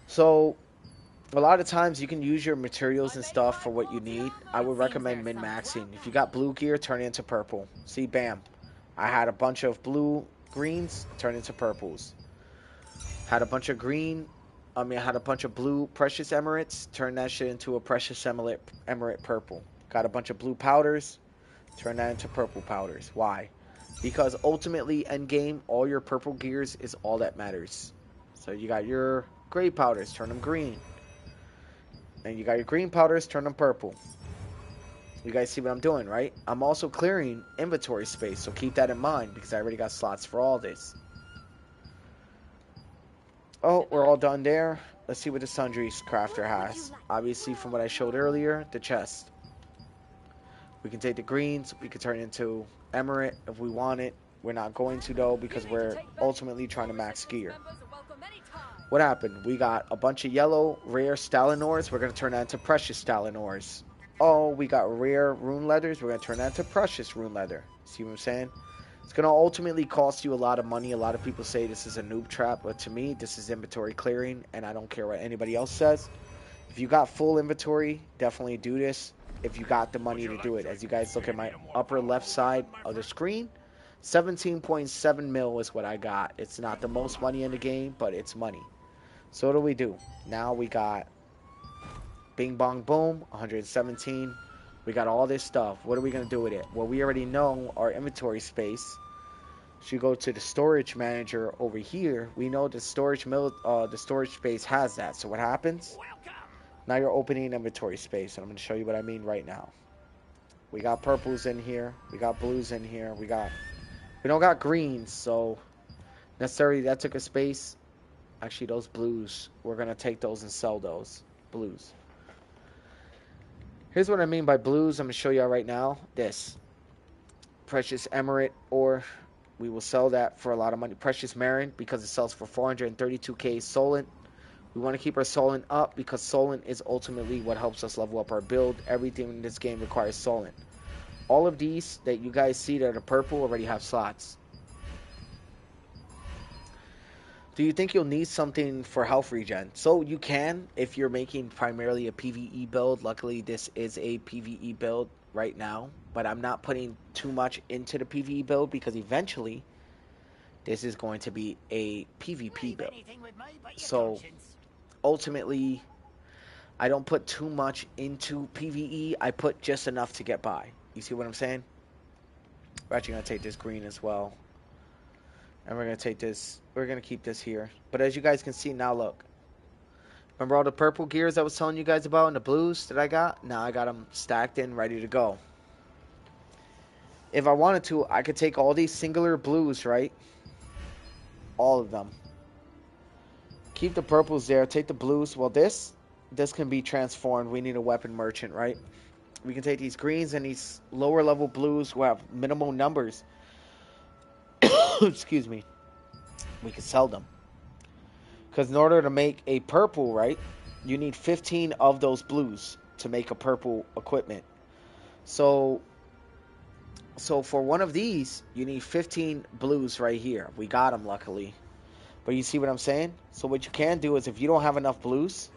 So, a lot of times you can use your materials and stuff for what you need. I would recommend min-maxing. If you got blue gear, turn it into purple. See, bam. I had a bunch of blue greens, turn into purples. Had a bunch of I had a bunch of blue precious emirates, turn that shit into a precious emirate purple. Got a bunch of blue powders, turn that into purple powders. Why? Because ultimately, endgame, all your purple gears is all that matters. So you got your gray powders, turn them green. And you got your green powders, turn them purple. You guys see what I'm doing, right? I'm also clearing inventory space, so keep that in mind because I already got slots for all this. Oh, we're all done there. Let's see what the sundries crafter has. Obviously, from what I showed earlier, the chest. We can take the greens. We can turn it into emerald if we want it. We're not going to, though, because we're ultimately trying to max gear. What happened? We got a bunch of yellow, rare Stalinors. We're going to turn that into precious Stalinors. Oh, we got rare rune leathers. We're going to turn that into precious rune leather. See what I'm saying? It's going to ultimately cost you a lot of money. A lot of people say this is a noob trap, but to me, this is inventory clearing, and I don't care what anybody else says. If you got full inventory, definitely do this if you got the money to do it. As you guys look at my upper left side of the screen, 17.7 mil is what I got. It's not the most money in the game, but it's money. So what do we do? Now we got bing bong boom, 117. We got all this stuff. What are we going to do with it? Well, we already know our inventory space. If you go to the storage manager over here, we know the storage space has that. So what happens? Now you're opening inventory space, and I'm going to show you what I mean right now. We got purples in here. We got blues in here. We don't got greens, so necessarily that took a space. Actually, those blues, we're going to take those and sell those blues. Here's what I mean by blues. I'm going to show you right now. This precious emerald, or we will sell that for a lot of money. Precious Marin, because it sells for 432k Solent. We want to keep our Solent up because Solent is ultimately what helps us level up our build. Everything in this game requires Solent. All of these that you guys see that are purple already have slots. Do you think you'll need something for health regen? So you can if you're making primarily a PvE build. Luckily, this is a PvE build right now, but I'm not putting too much into the PvE build because eventually this is going to be a PvP build. So ultimately, I don't put too much into PvE. I put just enough to get by. You see what I'm saying? We're actually going to take this green as well. And we're going to take this. We're going to keep this here. But as you guys can see now, look. Remember all the purple gears I was telling you guys about and the blues that I got? Now I got them stacked in, ready to go. If I wanted to, I could take all these singular blues, right? All of them. Keep the purples there. Take the blues. Well, this can be transformed. We need a weapon merchant, right? We can take these greens and these lower level blues who have minimal numbers. Excuse me. We can sell them. Because in order to make a purple, right, you need 15 of those blues to make a purple equipment. So for one of these, you need 15 blues right here. We got them, luckily. But you see what I'm saying? So what you can do is if you don't have enough blues,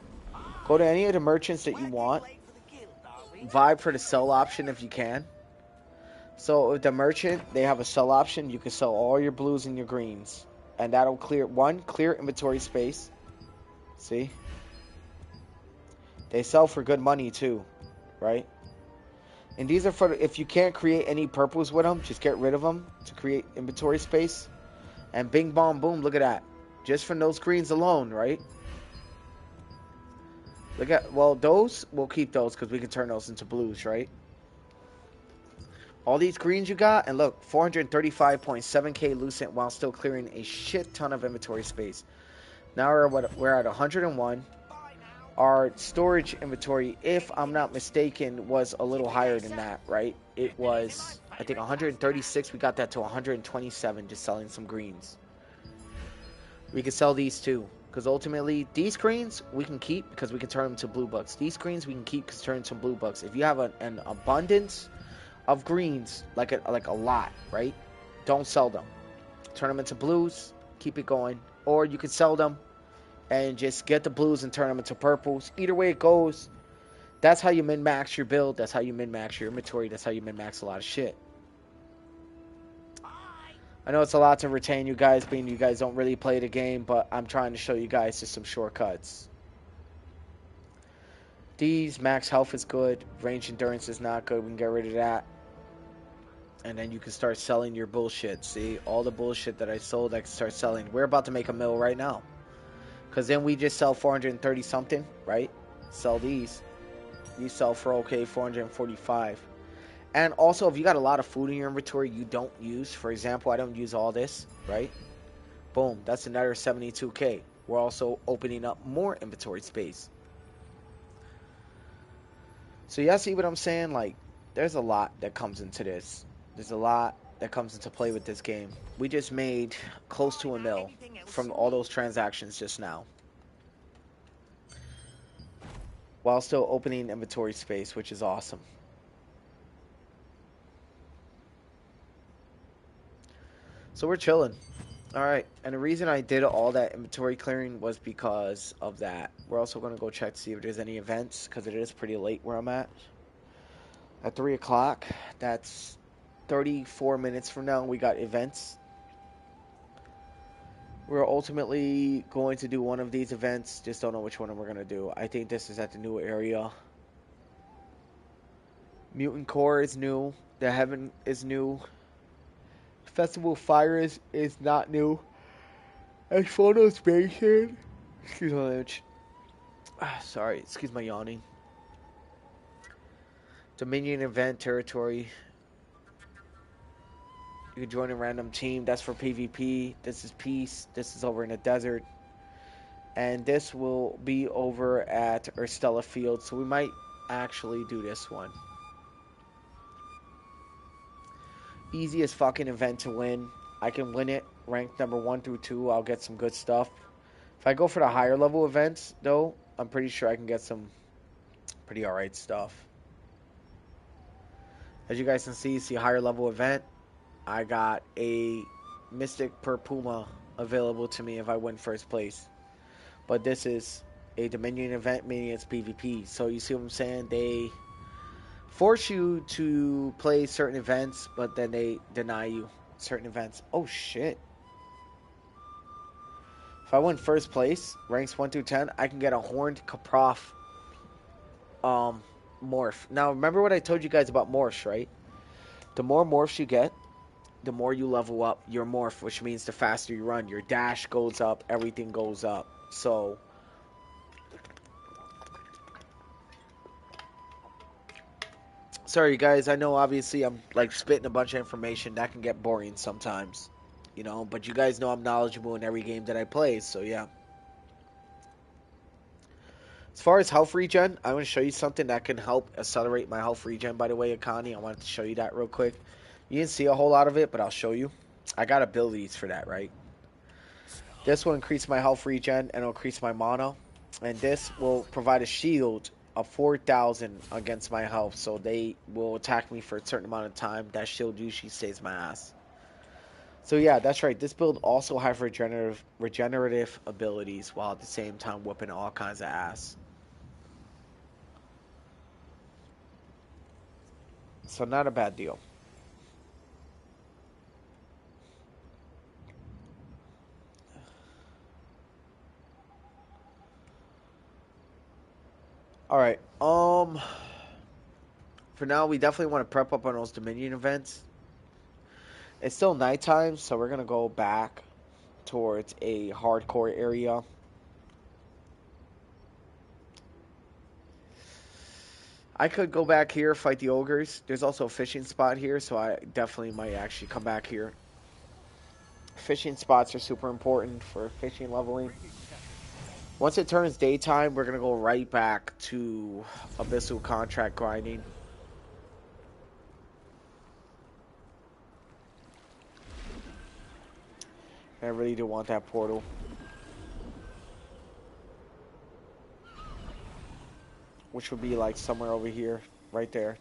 go to any of the merchants that you want. Vibe for the sell option if you can. So if the merchant, they have a sell option, you can sell all your blues and your greens. And that'll clear inventory space. See? They sell for good money too, right? And these are for, if you can't create any purples with them, just get rid of them to create inventory space. And bing, bong, boom, look at that. Just from those greens alone, right? Look at, well, those, we'll keep those because we can turn those into blues, right? All these greens you got, and look, 435.7k lucent while still clearing a shit ton of inventory space. Now we're at 101. Our storage inventory, if I'm not mistaken, was a little higher than that, right? It was, I think, 136. We got that to 127 just selling some greens. We can sell these too, because ultimately, these greens we can keep because we can turn them to blue bucks. These greens we can keep because turn them to blue bucks. If you have an abundance of greens, like a lot, right? Don't sell them. Turn them into blues, keep it going. Or you can sell them and just get the blues and turn them into purples. Either way it goes, that's how you min-max your build. That's how you min-max your inventory. That's how you min-max a lot of shit. I know it's a lot to retain you guys, being you guys don't really play the game, but I'm trying to show you guys just some shortcuts. These, max health is good. Range endurance is not good. We can get rid of that. And then you can start selling your bullshit. See, all the bullshit that I sold, I can start selling. We're about to make a mill right now. Because then we just sell 430 something, right? Sell these. You sell for, okay, 445. And also, if you got a lot of food in your inventory you don't use, for example, I don't use all this, right? Boom, that's another 72k. We're also opening up more inventory space. So y'all see what I'm saying? Like, there's a lot that comes into this. There's a lot that comes into play with this game. We just made close to $1 million from all those transactions just now, while still opening inventory space, which is awesome. So we're chilling. All right, and the reason I did all that inventory clearing was because of that. We're also going to go check to see if there's any events, because it is pretty late where I'm at 3 o'clock. That's 34 minutes from now. We got events. We're ultimately going to do one of these events. Just don't know which one we're going to do. I think this is at the new area. Mutant Core is new. The Heaven is new. Festival Fire is not new. Exfono Station. Excuse my language. Sorry, excuse my yawning. Dominion event territory. You can join a random team. That's for PvP. This is peace. This is over in the desert. And this will be over at Urstella Field. So we might actually do this one. Easiest fucking event to win. I can win it. Ranked number 1 through 2. I'll get some good stuff. If I go for the higher level events, though, I'm pretty sure I can get some pretty alright stuff. As you guys can see higher level event. I got a Mystic per Puma available to me if I win first place. But this is a Dominion event, meaning it's PvP. So you see what I'm saying? They force you to play certain events, but then they deny you certain events. Oh shit. If I win first place, ranks 1 through 10, I can get a Horned Caprof morph. Now remember what I told you guys about morphs, right? The more morphs you get, the more you level up your morph, which means the faster you run. Your dash goes up, everything goes up. So sorry guys, I know obviously I'm like spitting a bunch of information that can get boring sometimes, you know, but you guys know I'm knowledgeable in every game that I play, so yeah. As far as health regen, I want to show you something that can help accelerate my health regen, by the way, Akani. I wanted to show you that real quick. You didn't see a whole lot of it, but I'll show you. I got abilities for that, right? This will increase my health regen and it'll increase my mana. And this will provide a shield of 4,000 against my health. So they will attack me for a certain amount of time. That shield usually saves my ass. So yeah, that's right. This build also has regenerative abilities while at the same time whooping all kinds of ass. So not a bad deal. Alright, for now we definitely want to prep up on those Dominion events. It's still nighttime, so we're gonna go back towards a hardcore area. I could go back here, fight the ogres. There's also a fishing spot here, so I definitely might actually come back here. Fishing spots are super important for fishing leveling. Once it turns daytime, we're going to go right back to Abyssal contract grinding. I really do want that portal. Which would be like somewhere over here, right there.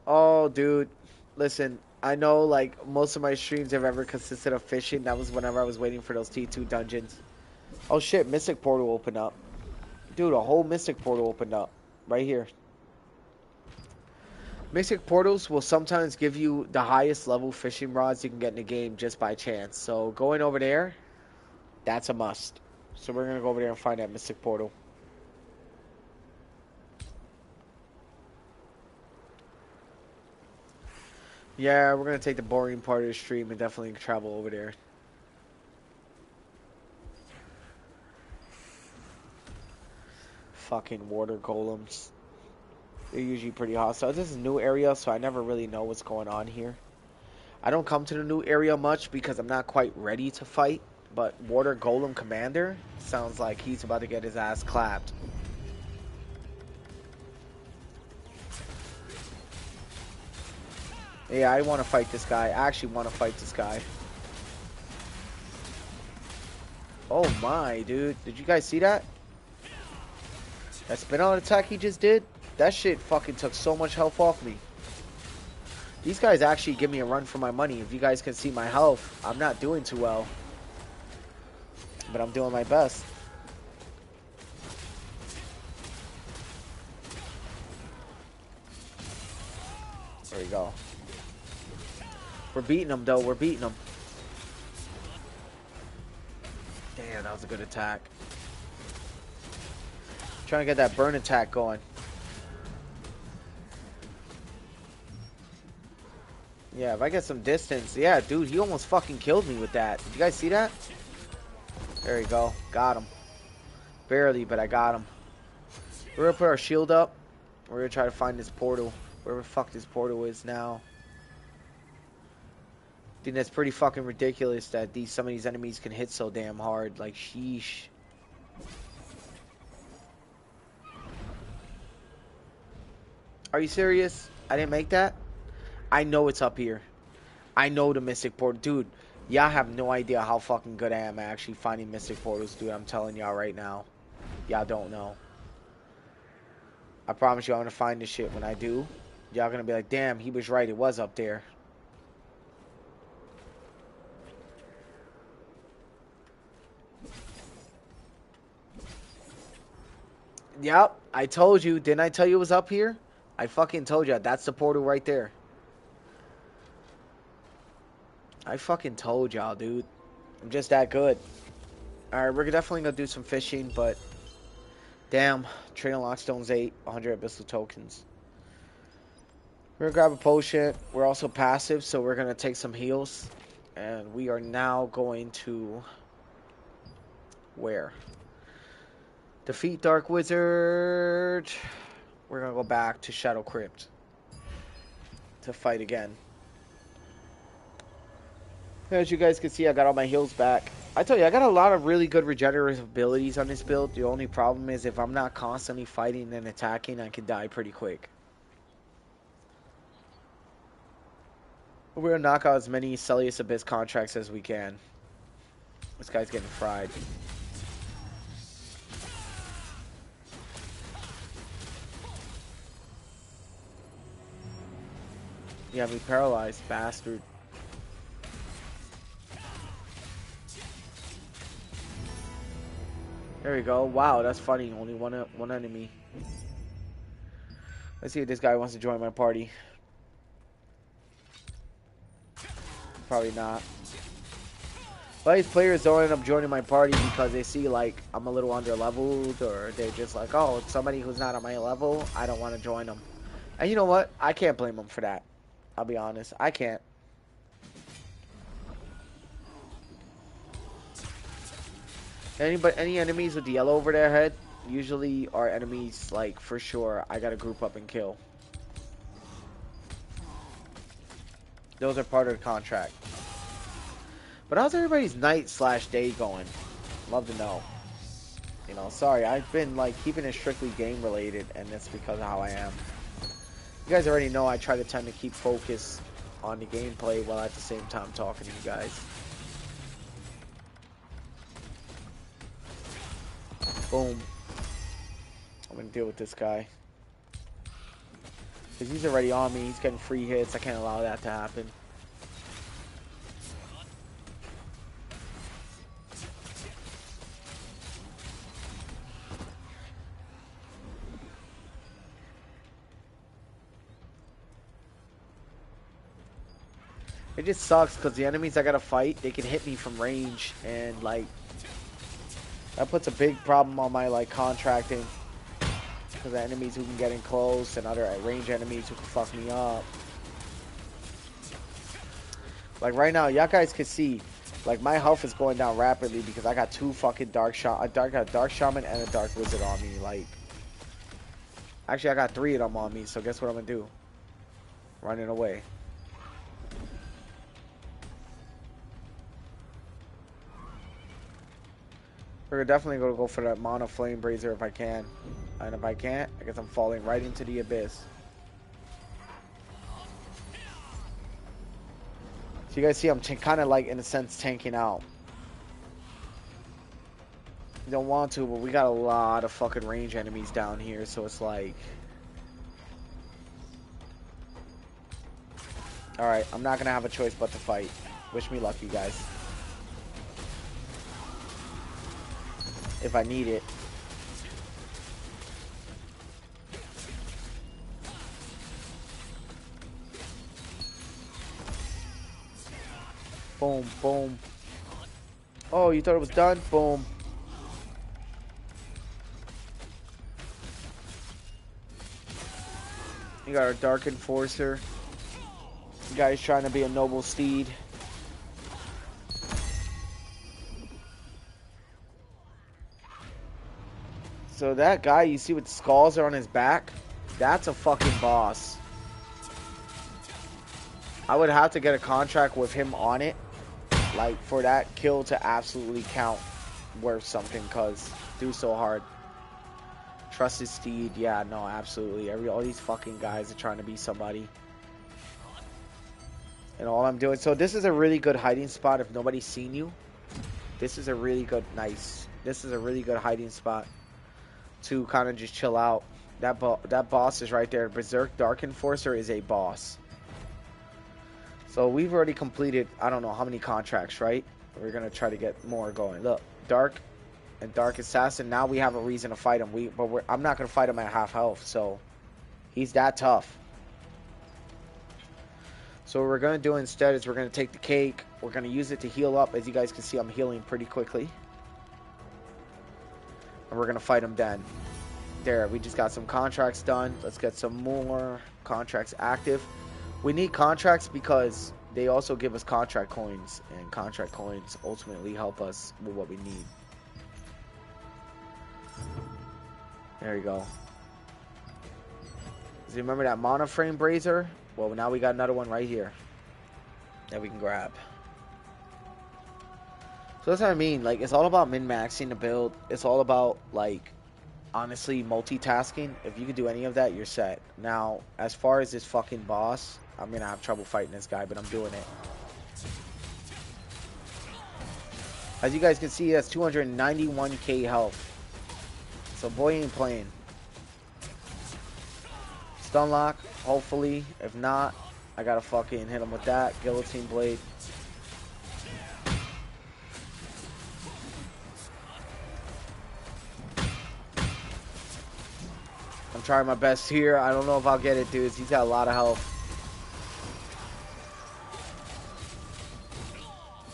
Oh, dude. Listen, I know like most of my streams have ever consisted of fishing. That was whenever I was waiting for those T2 dungeons. Oh shit, Mystic Portal opened up. Dude, a whole Mystic Portal opened up. Right here. Mystic Portals will sometimes give you the highest level fishing rods you can get in the game just by chance. So going over there, that's a must. So we're going to go over there and find that Mystic Portal. Yeah, we're going to take the boring part of the stream and definitely travel over there. fucking water golems. They're usually pretty hostile. This is a new area, so I never really know what's going on here. I don't come to the new area much because I'm not quite ready to fight. But Water Golem Commander sounds like he's about to get his ass clapped. Yeah, I want to fight this guy. I actually want to fight this guy. Oh my, dude. Did you guys see that? That spin out attack he just did? That shit fucking took so much health off me. These guys actually give me a run for my money. If you guys can see my health, I'm not doing too well. But I'm doing my best. There we go. We're beating them, though. We're beating them. Damn, that was a good attack. Trying to get that burn attack going. Yeah, if I get some distance. Yeah, dude, he almost fucking killed me with that. Did you guys see that? There we go. Got him. Barely, but I got him. We're gonna put our shield up. We're gonna try to find this portal. Wherever the fuck this portal is now. I think that's pretty fucking ridiculous that some of these enemies can hit so damn hard. Like, sheesh. Are you serious? I didn't make that? I know it's up here. I know the Mystic Portal. Dude, y'all have no idea how fucking good I am at actually finding Mystic Portals, dude. I'm telling y'all right now. Y'all don't know. I promise you I'm gonna find this shit when I do. Y'all gonna be like, damn, he was right. It was up there. Yep, I told you. Didn't I tell you it was up here? I fucking told you. That's the portal right there. I fucking told y'all, dude. I'm just that good. Alright, we're definitely gonna do some fishing, but... Damn. Trail Lockstone's 8. 100 Abyssal Tokens. We're gonna grab a potion. We're also passive, so we're gonna take some heals. And we are now going to... Where? Defeat Dark Wizard. We're gonna go back to Shadow Crypt. To fight again. As you guys can see, I got all my heals back. I tell you, I got a lot of really good regenerative abilities on this build. The only problem is if I'm not constantly fighting and attacking, I can die pretty quick. We're gonna knock out as many Celius Abyss contracts as we can. This guy's getting fried. You have me paralyzed, bastard. There we go. Wow, that's funny. Only one enemy. Let's see if this guy wants to join my party. Probably not. But these players don't end up joining my party because they see like I'm a little under leveled, or they're just like, oh, it's somebody who's not on my level. I don't want to join them. And you know what? I can't blame them for that. I'll be honest. I can't. Any enemies with the yellow over their head usually are enemies, like, for sure, I gotta group up and kill. Those are part of the contract. But how's everybody's night/day going? Love to know. You know, sorry, I've been, like, keeping it strictly game related, and that's because of how I am. You guys already know I try to tend to keep focus on the gameplay while at the same time talking to you guys. Boom. I'm gonna deal with this guy. Because he's already on me. He's getting free hits. I can't allow that to happen. It just sucks because the enemies I gotta fight, they can hit me from range, and like that puts a big problem on my like contracting. Because the enemies who can get in close and other range enemies who can fuck me up. Like right now, y'all guys can see, like my health is going down rapidly because I got two fucking dark shaman and a dark wizard on me. Like Actually, I got 3 of them on me, so guess what I'm gonna do? Running away. We're definitely gonna go for that mono flame brazier if I can. And if I can't, I guess I'm falling right into the abyss. So you guys see I'm kind of like, in a sense, tanking out. You don't want to, but we got a lot of fucking range enemies down here, so it's like... Alright, I'm not gonna have a choice but to fight. Wish me luck, you guys. If I need it. Boom, boom. Oh, you thought it was done? Boom. You got our Dark Enforcer. You guys trying to be a noble steed. So that guy you see with skulls are on his back, that's a fucking boss. I would have to get a contract with him on it, like for that kill to absolutely count worth something, cause dude's so hard. Trusted steed, yeah, no, absolutely. All these fucking guys are trying to be somebody. And all I'm doing, so this is a really good hiding spot if nobody's seen you. This is a really good, this is a really good hiding spot to kind of just chill out. That boss is right there. Berserk Dark Enforcer is a boss. So we've already completed, I don't know how many contracts, right? We're going to try to get more going. Look, Dark and Dark Assassin, now we have a reason to fight him. I'm not going to fight him at half health, so he's that tough. So what we're going to do instead is we're going to take the cake. We're going to use it to heal up. As you guys can see, I'm healing pretty quickly. And we're going to fight him then. There, we just got some contracts done. Let's get some more contracts active. We need contracts because they also give us contract coins. And contract coins ultimately help us with what we need. There you go. So you remember that monoframe brazier? Well, now we got another one right here that we can grab. So that's what I mean. Like, it's all about min-maxing the build. It's all about, like, honestly, multitasking. If you can do any of that, you're set. Now, as far as this fucking boss, I'm going to have trouble fighting this guy, but I'm doing it. As you guys can see, he has 291k health. So, boy ain't playing. Stun lock, hopefully. If not, I gotta fucking hit him with that. Guillotine blade. I'm trying my best here. I don't know if I'll get it, dudes. He's got a lot of health.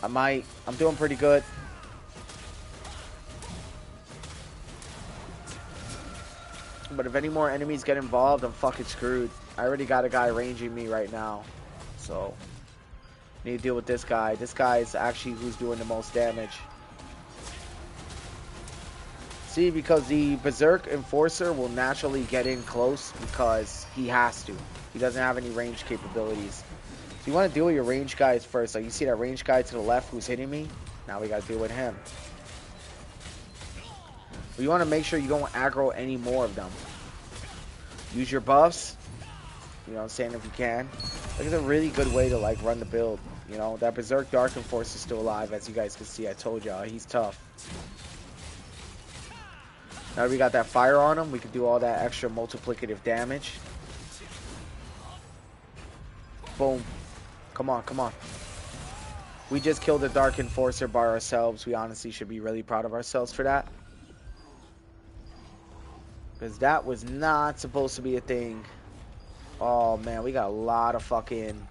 I might. I'm doing pretty good. But if any more enemies get involved, I'm fucking screwed. I already got a guy ranging me right now. So, need to deal with this guy. This guy is actually who's doing the most damage. See, because the Berserk Enforcer will naturally get in close because he has to. He doesn't have any range capabilities. So you want to deal with your range guys first. Like you see that range guy to the left who's hitting me? Now we got to deal with him. But you want to make sure you don't aggro any more of them. Use your buffs. You know what I'm saying, if you can. Like, it's a really good way to, like, run the build. You know, that Berserk Dark Enforcer is still alive, as you guys can see. I told y'all, he's tough. Now that we got that fire on him, we can do all that extra multiplicative damage. Boom. Come on, come on. We just killed the Dark Enforcer by ourselves. We honestly should be really proud of ourselves for that. Because that was not supposed to be a thing. Oh, man, we got a lot of fucking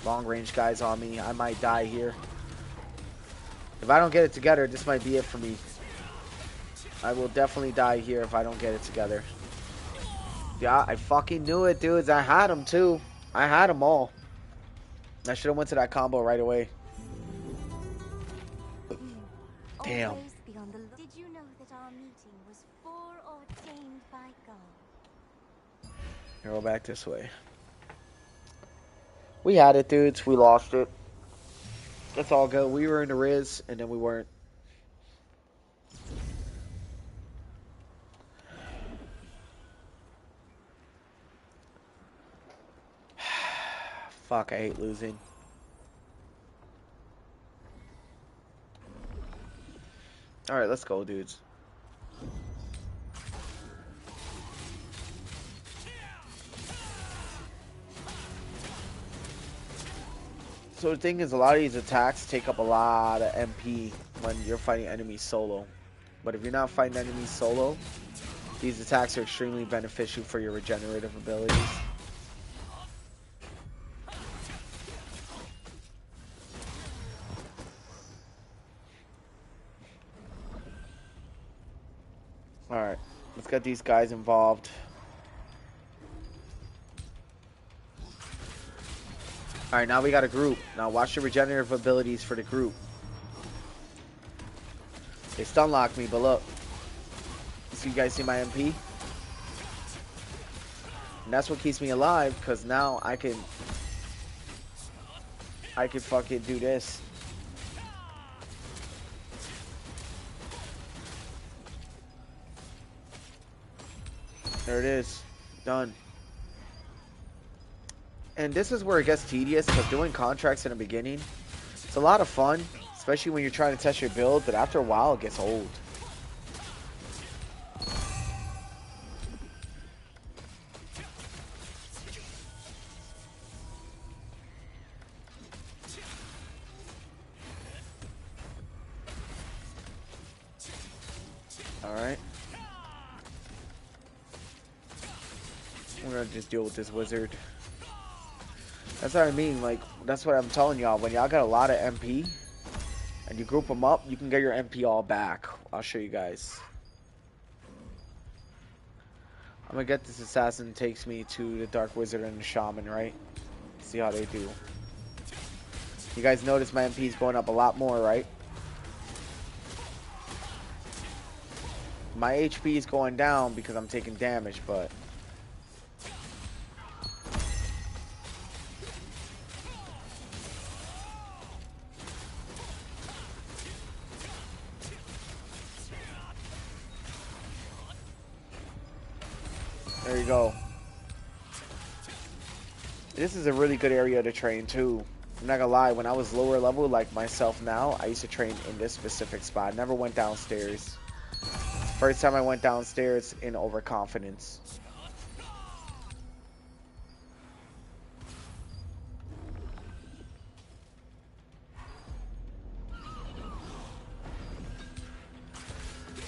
long-range guys on me. I might die here. If I don't get it together, this might be it for me. I will definitely die here if I don't get it together. Yeah, I fucking knew it, dudes. I had them, too. I had them all. I should have went to that combo right away. Damn. Did you know that our meeting was foreordained by God? Go back this way. We had it, dudes. We lost it. That's all good. We were in the Riz, and then we weren't. Fuck, I hate losing. Alright, let's go, dudes. So the thing is, a lot of these attacks take up a lot of MP when you're fighting enemies solo. But if you're not fighting enemies solo, these attacks are extremely beneficial for your regenerative abilities. Alright, let's get these guys involved. Alright, now we got a group. Now watch the regenerative abilities for the group. They stun lock me, but look. So you guys see my MP? And that's what keeps me alive, because now I can fucking do this. There it is. Done. And this is where it gets tedious, because doing contracts in the beginning, it's a lot of fun, especially when you're trying to test your build, but after a while it gets old. Alright. We're gonna just deal with this wizard. That's what I mean, like, that's what I'm telling y'all. When y'all got a lot of MP, and you group them up, you can get your MP all back. I'll show you guys. I'm gonna get this assassin, takes me to the dark wizard and the shaman, right? See how they do. You guys notice my MP is going up a lot more, right? My HP is going down because I'm taking damage, but there you go. This is a really good area to train too. I'm not gonna lie, when I was lower level like myself now, I used to train in this specific spot. I never went downstairs. First time I went downstairs in overconfidence.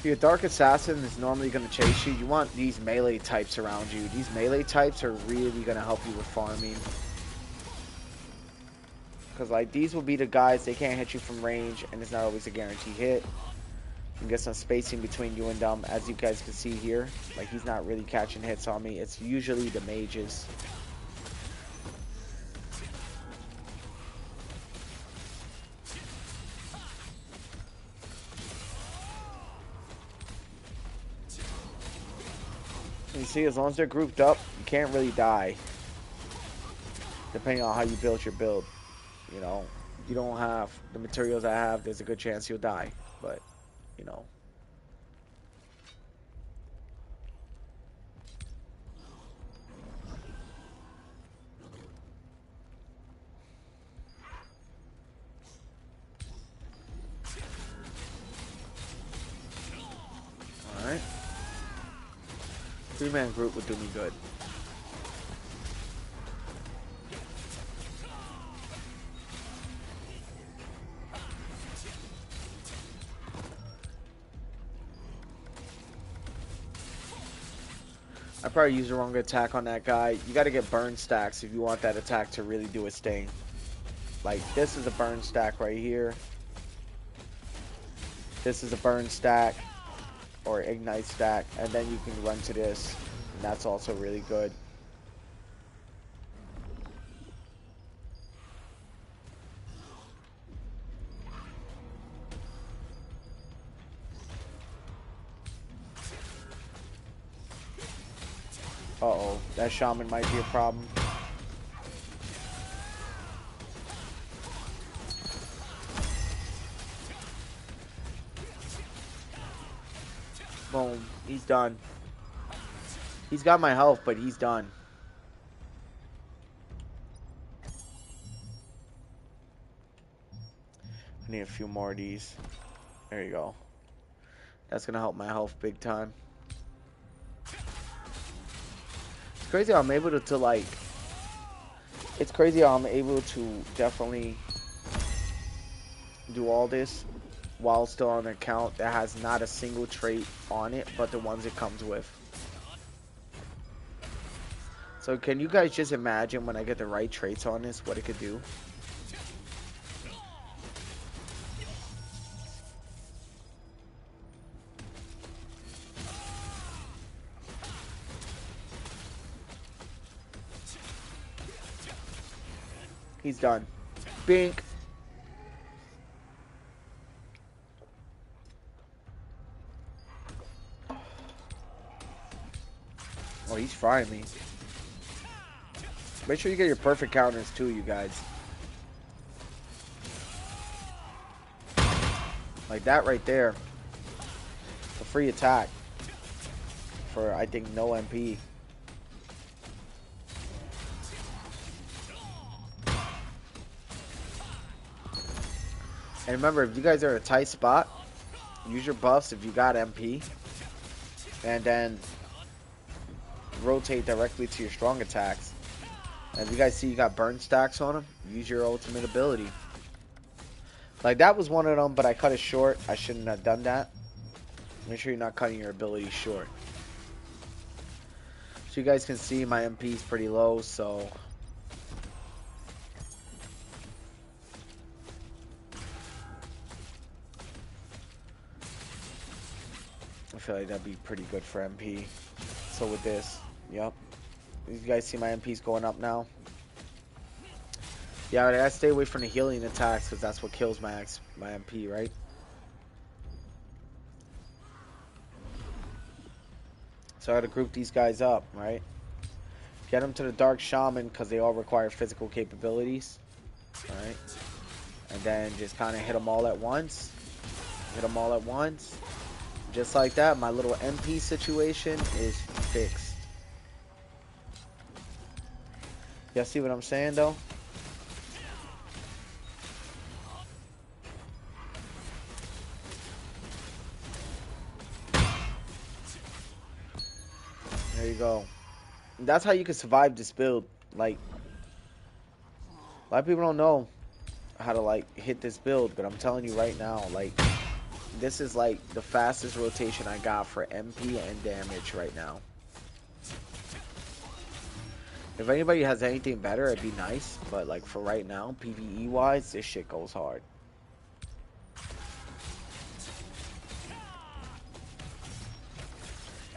Your dark assassin is normally going to chase you. You want these melee types around you. These melee types are really going to help you with farming. Because like these will be the guys, they can't hit you from range and it's not always a guaranteed hit. You can get some spacing between you and them, as you guys can see here. Like he's not really catching hits on me. It's usually the mages. You see, as long as they're grouped up, you can't really die. Depending on how you build your build. You know, you don't have the materials I have, there's a good chance you'll die. But, you know. Alright. 3-man group would do me good. I probably used the wrong attack on that guy. You got to get burn stacks if you want that attack to really do its thing. Like, this is a burn stack right here. This is a burn stack or ignite stack, and then you can run to this, and that's also really good. Uh-oh. That shaman might be a problem. Boom. He's done. He's got my health, but he's done. I need a few more of these. There you go. That's gonna help my health big time. It's crazy how I'm able to like... It's crazy how I'm able to definitely do all this while still on an account that has not a single trait on it, but the ones it comes with. So can you guys just imagine when I get the right traits on this, what it could do? He's done. Bink. Oh, he's frying me. Make sure you get your perfect counters too, you guys. Like that right there. A free attack. For, I think, no MP. And remember, if you guys are in a tight spot, use your buffs if you got MP. And then rotate directly to your strong attacks. And if you guys see you got burn stacks on them, use your ultimate ability. Like that was one of them, but I cut it short. I shouldn't have done that. Make sure you're not cutting your ability short. So you guys can see my MP is pretty low, so... I feel like that'd be pretty good for MP. So with this, yep. You guys see my MP's going up now? Yeah, but I gotta stay away from the healing attacks because that's what kills my MP, right? So I gotta group these guys up, right? Get them to the Dark Shaman because they all require physical capabilities. Alright? And then just kind of hit them all at once. Hit them all at once. Just like that, my little MP situation is fixed. Y'all see what I'm saying, though? There you go. And that's how you can survive this build. Like, a lot of people don't know how to, like, hit this build, but I'm telling you right now, like, this is, like, the fastest rotation I got for MP and damage right now. If anybody has anything better, it'd be nice. But, like, for right now, PvE-wise, this shit goes hard.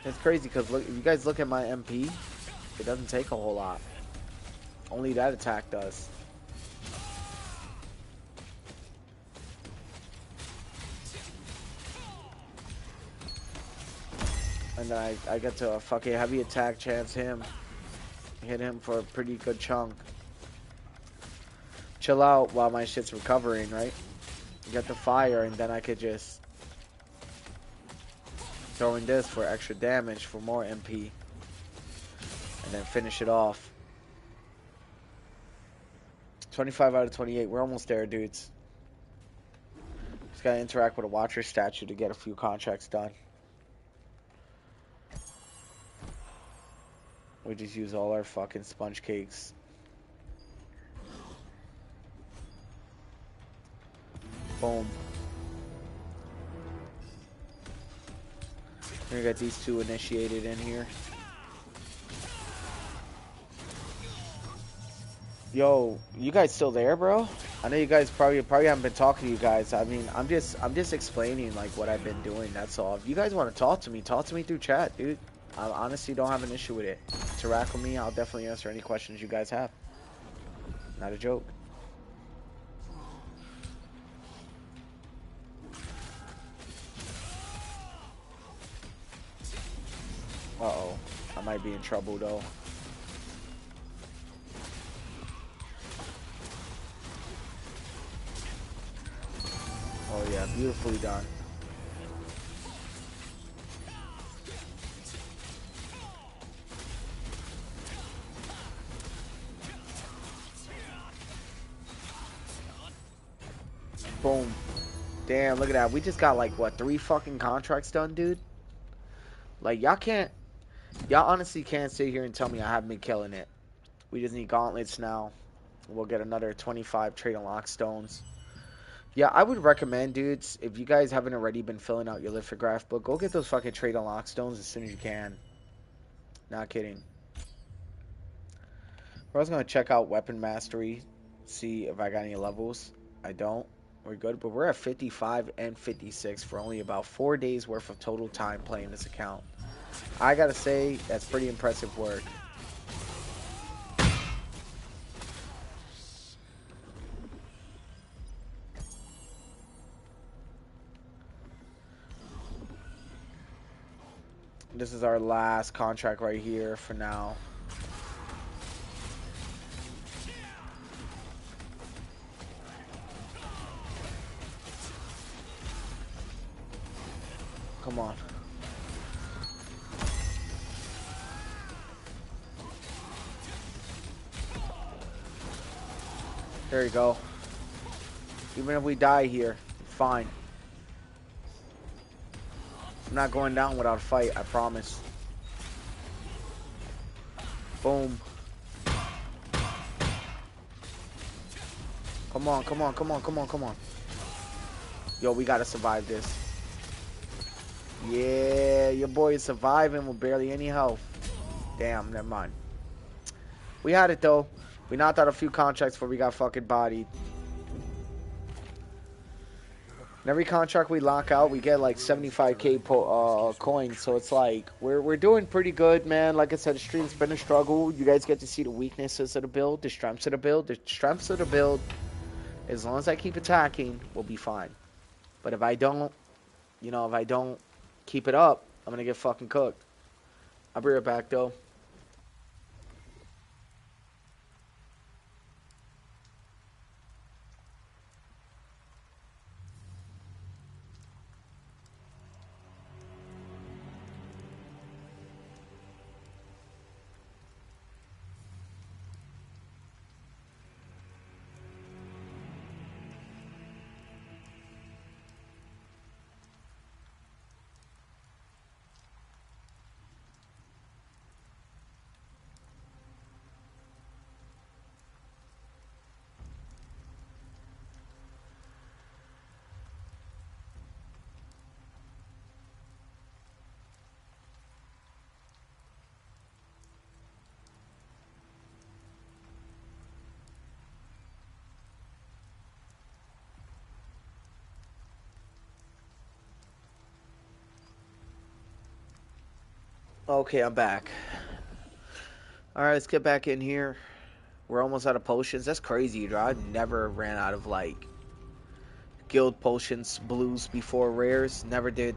It's crazy because look, if you guys look at my MP, it doesn't take a whole lot. Only that attack does. And then I get to fucking heavy attack chance him. Hit him for a pretty good chunk. Chill out while my shit's recovering, right? Get the fire and then I could just throw in this for extra damage for more MP. And then finish it off. 25 out of 28. We're almost there, dudes. Just gotta interact with a Watcher statue to get a few contracts done. We just use all our fucking sponge cakes. Boom. We got these two initiated in here. Yo, you guys still there, bro? I know you guys probably haven't been talking to you guys. I mean, I'm just explaining like what I've been doing. That's all. If you guys want to talk to me through chat, dude. I honestly don't have an issue with it. Interact with me. I'll definitely answer any questions you guys have. Not a joke. Uh-oh. I might be in trouble though. Oh yeah, beautifully done. Boom. Damn, look at that. We just got like what, 3 fucking contracts done, dude? Like y'all honestly can't sit here and tell me I haven't been killing it. We just need gauntlets now. We'll get another 25 trade unlock stones. Yeah, I would recommend, dudes, if you guys haven't already been filling out your lithograph book, go get those fucking trade unlock stones as soon as you can. Not kidding. I was gonna check out weapon mastery, see if I got any levels. I don't. We're good, but we're at 55 and 56 for only about 4 days worth of total time playing this account. I gotta say, that's pretty impressive work. This is our last contract right here for now. Come on. There you go. Even if we die here, fine. I'm not going down without a fight, I promise. Boom. Come on, come on, come on, come on, come on. Yo, we gotta survive this. Yeah, your boy is surviving with barely any health. Damn, never mind. We had it though. We knocked out a few contracts before we got fucking bodied. And every contract we lock out, we get like 75k coins. So it's like we're doing pretty good, man. Like I said, the stream's been a struggle. You guys get to see the weaknesses of the build, the strengths of the build, the strengths of the build. As long as I keep attacking, we'll be fine. But if I don't, you know, if I don't keep it up, I'm gonna get fucking cooked. I'll be right back though. Okay, I'm back. Alright, let's get back in here. We're almost out of potions. That's crazy, bro. I never ran out of, like, guild potions, blues before rares. Never did.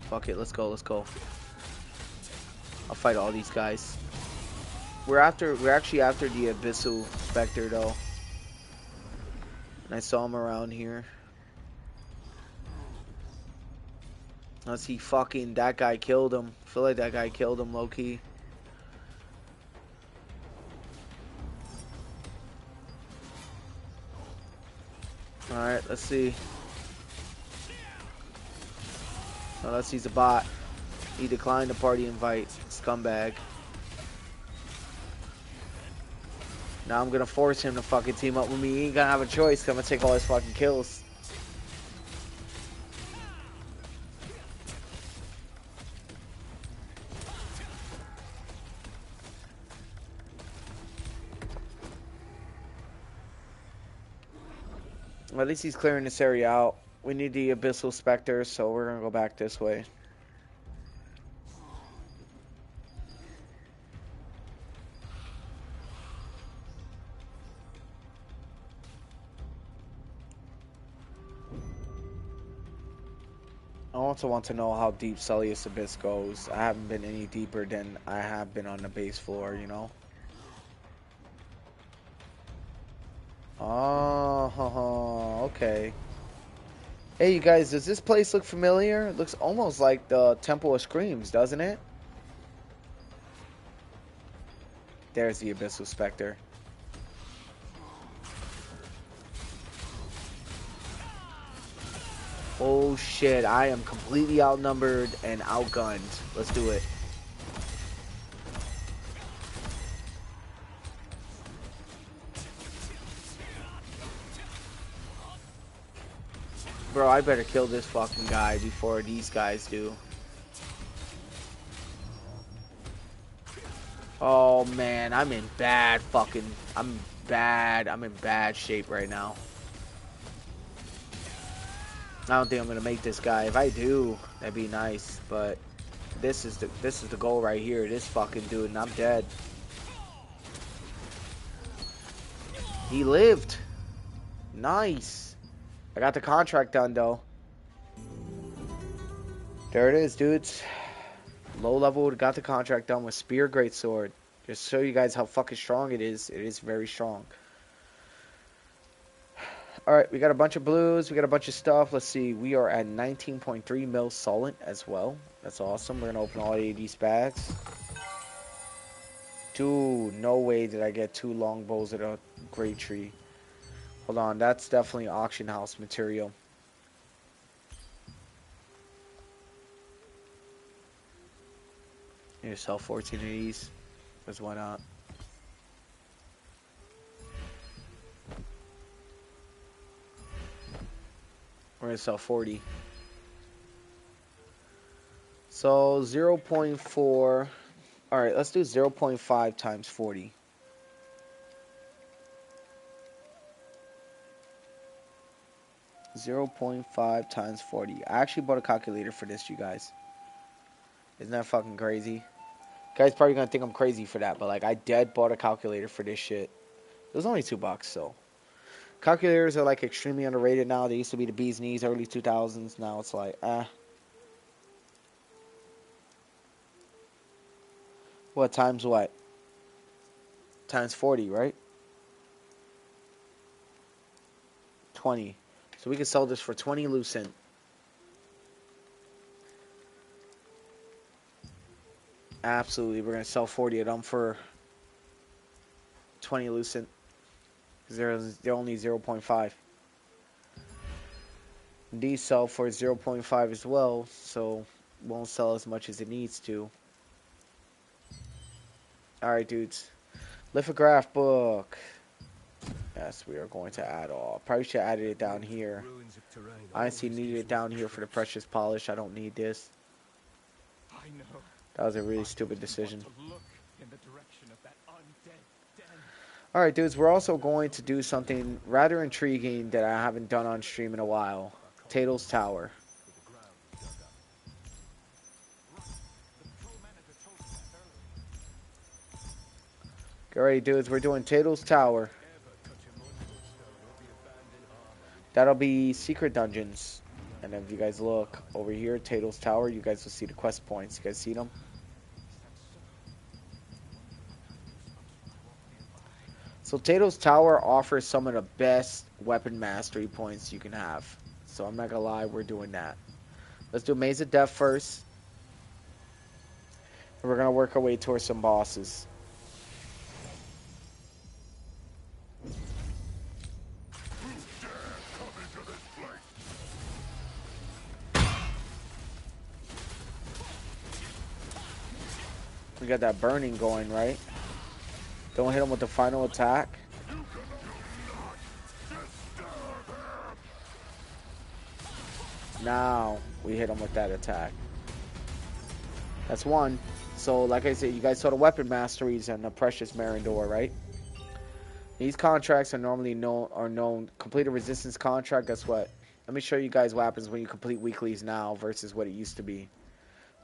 Fuck it, let's go, let's go. I'll fight all these guys. We're actually after the Abyssal Spectre, though. And I saw him around here. Unless he fucking, that guy killed him. I feel like that guy killed him, low-key. Alright, let's see. Unless he's a bot. He declined the party invite. Scumbag. Now I'm gonna force him to fucking team up with me. He ain't gonna have a choice. 'Cause I'm gonna take all his fucking kills. Well, at least he's clearing this area out. We need the Abyssal Spectre, so we're gonna go back this way. I also want to know how deep Sullius Abyss goes. I haven't been any deeper than I have been on the base floor, you know? Oh, okay. Hey, you guys, does this place look familiar? It looks almost like the Temple of Screams, doesn't it? There's the Abyssal Spectre. Oh shit, I am completely outnumbered and outgunned. Let's do it. Bro, I better kill this fucking guy before these guys do. Oh man, I'm in bad shape right now. I don't think I'm gonna make this guy. If I do, that'd be nice, but this is the goal right here. This fucking dude, and I'm dead. He lived. Nice. I got the contract done though. There it is, dudes. Low level, got the contract done with Spear Greatsword. Just to show you guys how fucking strong it is. It is very strong. Alright, we got a bunch of blues. We got a bunch of stuff. Let's see. We are at 19.3 mil solent as well. That's awesome. We're going to open all 8 of these bags. Dude, no way did I get 2 longbows at a great tree. Hold on. That's definitely auction house material. Here, sell 14 of these. Because why not? We're going to sell 40. So 0.4. Alright, let's do 0.5 times 40. .5 times 40. I actually bought a calculator for this, you guys. Isn't that fucking crazy? You guys probably gonna think I'm crazy for that, but like I dead bought a calculator for this shit. It was only $2, so. Calculators are like extremely underrated now. They used to be the bee's knees, early 2000s. Now it's like, What, times what? Times 40, right? 20. So we can sell this for 20 lucent. Absolutely. We're going to sell 40 of them for 20 lucent. Because they're only 0.5. These sell for 0.5 as well, so won't sell as much as it needs to. Alright, dudes. Lithograph book. Yes, we are going to add all. Probably should have added it down here. I honestly needed it down here for the precious polish. I don't need this. That was a really stupid decision. Alright, dudes. We're also going to do something rather intriguing that I haven't done on stream in a while. Tato's Tower. Get ready, dudes. We're doing Tato's Tower. That'll be secret dungeons. And if you guys look over here, Tato's Tower, you guys will see the quest points. You guys see them? So Tato's Tower offers some of the best weapon mastery points you can have. So I'm not gonna lie, we're doing that. Let's do Maze of Death first. And we're gonna work our way towards some bosses. We got that burning going, right? Don't hit him with the final attack. Now we hit him with that attack. That's one. So like I said, you guys saw the weapon masteries and the precious Marindor, right? These contracts are normally known. Complete a resistance contract. Guess what? Let me show you guys what happens when you complete weeklies now versus what it used to be.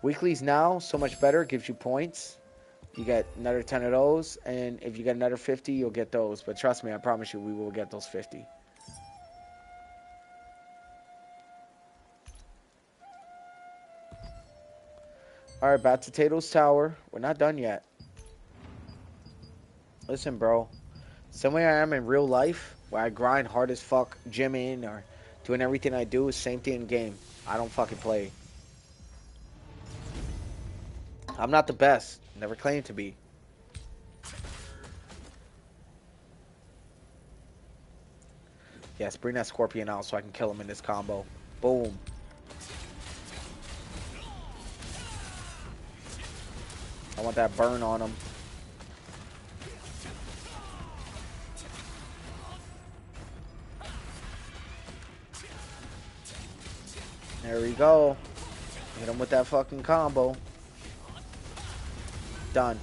Weeklies now, so much better. Gives you points. You get another 10 of those, and if you get another 50, you'll get those. But trust me, I promise you, we will get those 50. Alright, back to Tato's Tower. We're not done yet. Listen, bro. Same way I am in real life, where I grind hard as fuck, gymming, or doing everything I do, is same thing in game. I don't fucking play. I'm not the best. Never claimed to be. Yes, bring that Scorpion out so I can kill him in this combo. Boom. I want that burn on him. There we go. Hit him with that fucking combo. Done.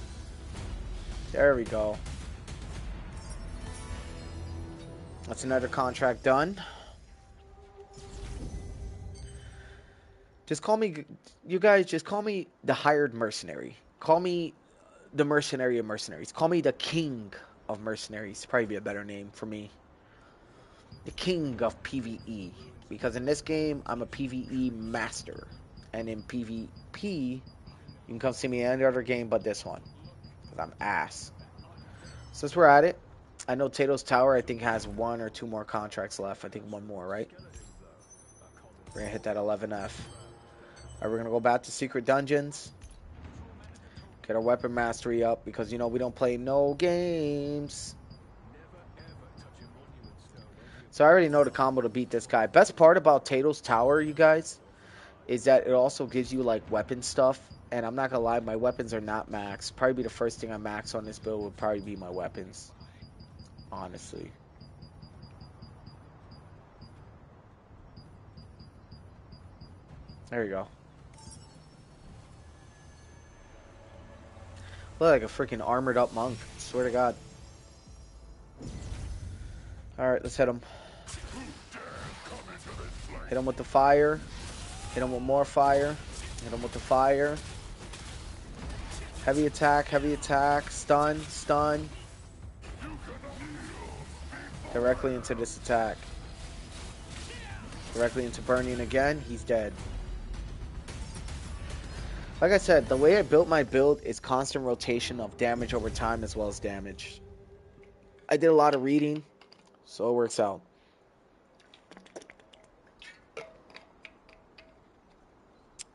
There we go. That's another contract done. Just call me, you guys, just call me the hired mercenary. Call me the mercenary of mercenaries. Call me the king of mercenaries. Probably be a better name for me. The king of PvE. Because in this game, I'm a PvE master. And in PvP, you can come see me in any other game but this one. Because I'm ass. Since we're at it, I know Tato's Tower, I think, has 1 or 2 more contracts left. I think 1 more, right? We're going to hit that 11F. Alright, we're going to go back to Secret Dungeons. Get our weapon mastery up. Because, you know, we don't play no games. So I already know the combo to beat this guy. Best part about Tato's Tower, you guys, is that it also gives you, like, weapon stuff. And I'm not going to lie, my weapons are not maxed. Probably be the first thing I max on this build would probably be my weapons. Honestly. There you go. Look like a freaking armored up monk. Swear to God. Alright, let's hit him. Hit him with the fire. Hit him with more fire. Hit him with the fire. Heavy attack, stun, stun. Directly into this attack. Directly into burning again. He's dead. Like I said, the way I built my build is constant rotation of damage over time as well as damage. I did a lot of reading, so it works out.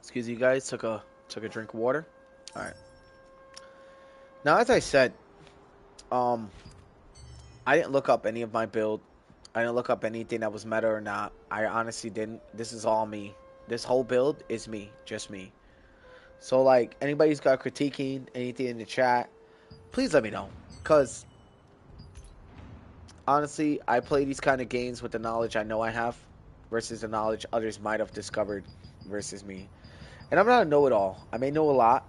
Excuse you guys, took a drink of water. Alright. Now, as I said, I didn't look up any of my build. I didn't look up anything that was meta or not. I honestly didn't. This is all me. This whole build is me. Just me. So, like, anybody's got critiquing anything in the chat, please let me know. Because, honestly, I play these kind of games with the knowledge I know I have versus the knowledge others might have discovered versus me. And I'm not a know-it-all. I may know a lot.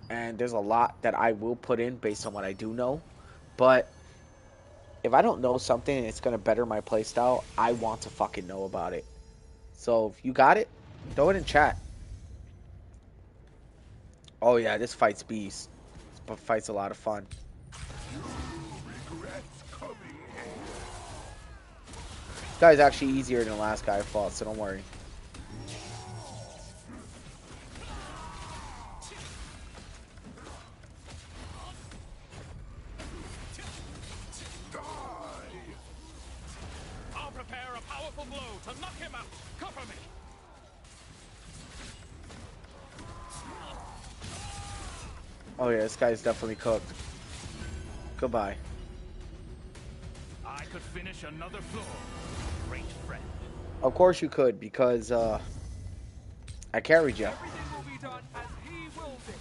And there's a lot that I will put in based on what I do know. But if I don't know something and it's going to better my playstyle, I want to fucking know about it. So if you got it, throw it in chat. Oh yeah, this fight's beast. This fight's a lot of fun. This guy's actually easier than the last guy I fought, so don't worry. Oh yeah, this guy's definitely cooked. Goodbye. I could finish another floor, great friend. Of course you could, because I carried you. Everything will be done as he will be.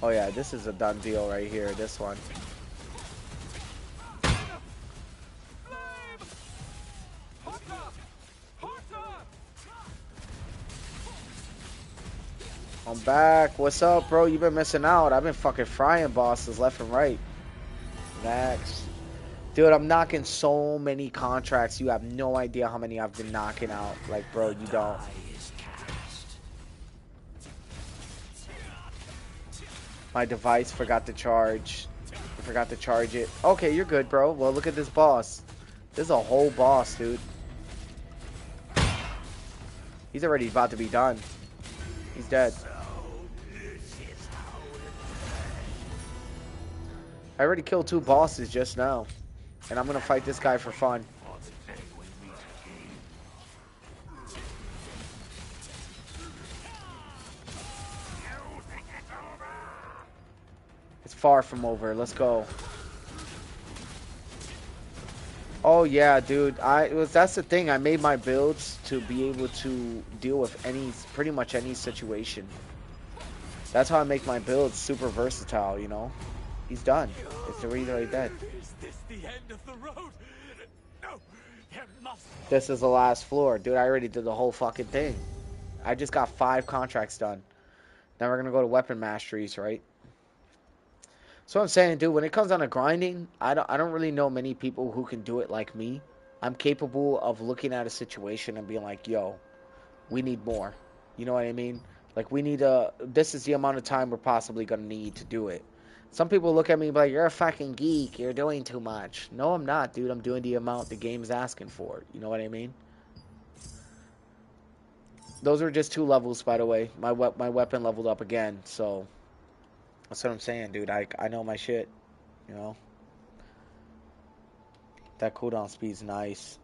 Oh yeah, this is a done deal right here, this one. I'm back. What's up, bro? You've been missing out. I've been fucking frying bosses left and right. Next. Dude, I'm knocking so many contracts. You have no idea how many I've been knocking out. Like, bro, you don't. My device forgot to charge. I forgot to charge it. Okay, you're good, bro. Well, look at this boss. This is a whole boss, dude. He's already about to be done. He's dead. I already killed 2 bosses just now. And I'm gonna fight this guy for fun. It's far from over. Let's go. Oh yeah, dude. That's the thing. I made my builds to be able to deal with pretty much any situation. That's how I make my builds super versatile, you know? He's done. It's already dead. Is this the end of the road? No, there must. This is the last floor. Dude, I already did the whole fucking thing. I just got 5 contracts done. Now we're gonna go to weapon masteries, right? So I'm saying, dude, when it comes down to grinding, I don't really know many people who can do it like me. I'm capable of looking at a situation and being like, yo, we need more. You know what I mean? Like, this is the amount of time we're possibly gonna need to do it. Some people look at me and be like, you're a fucking geek, you're doing too much. No, I'm not, dude. I'm doing the amount the game's asking for. You know what I mean? Those are just 2 levels, by the way. My weapon leveled up again, so that's what I'm saying, dude. I know my shit, you know? That cooldown speed's nice.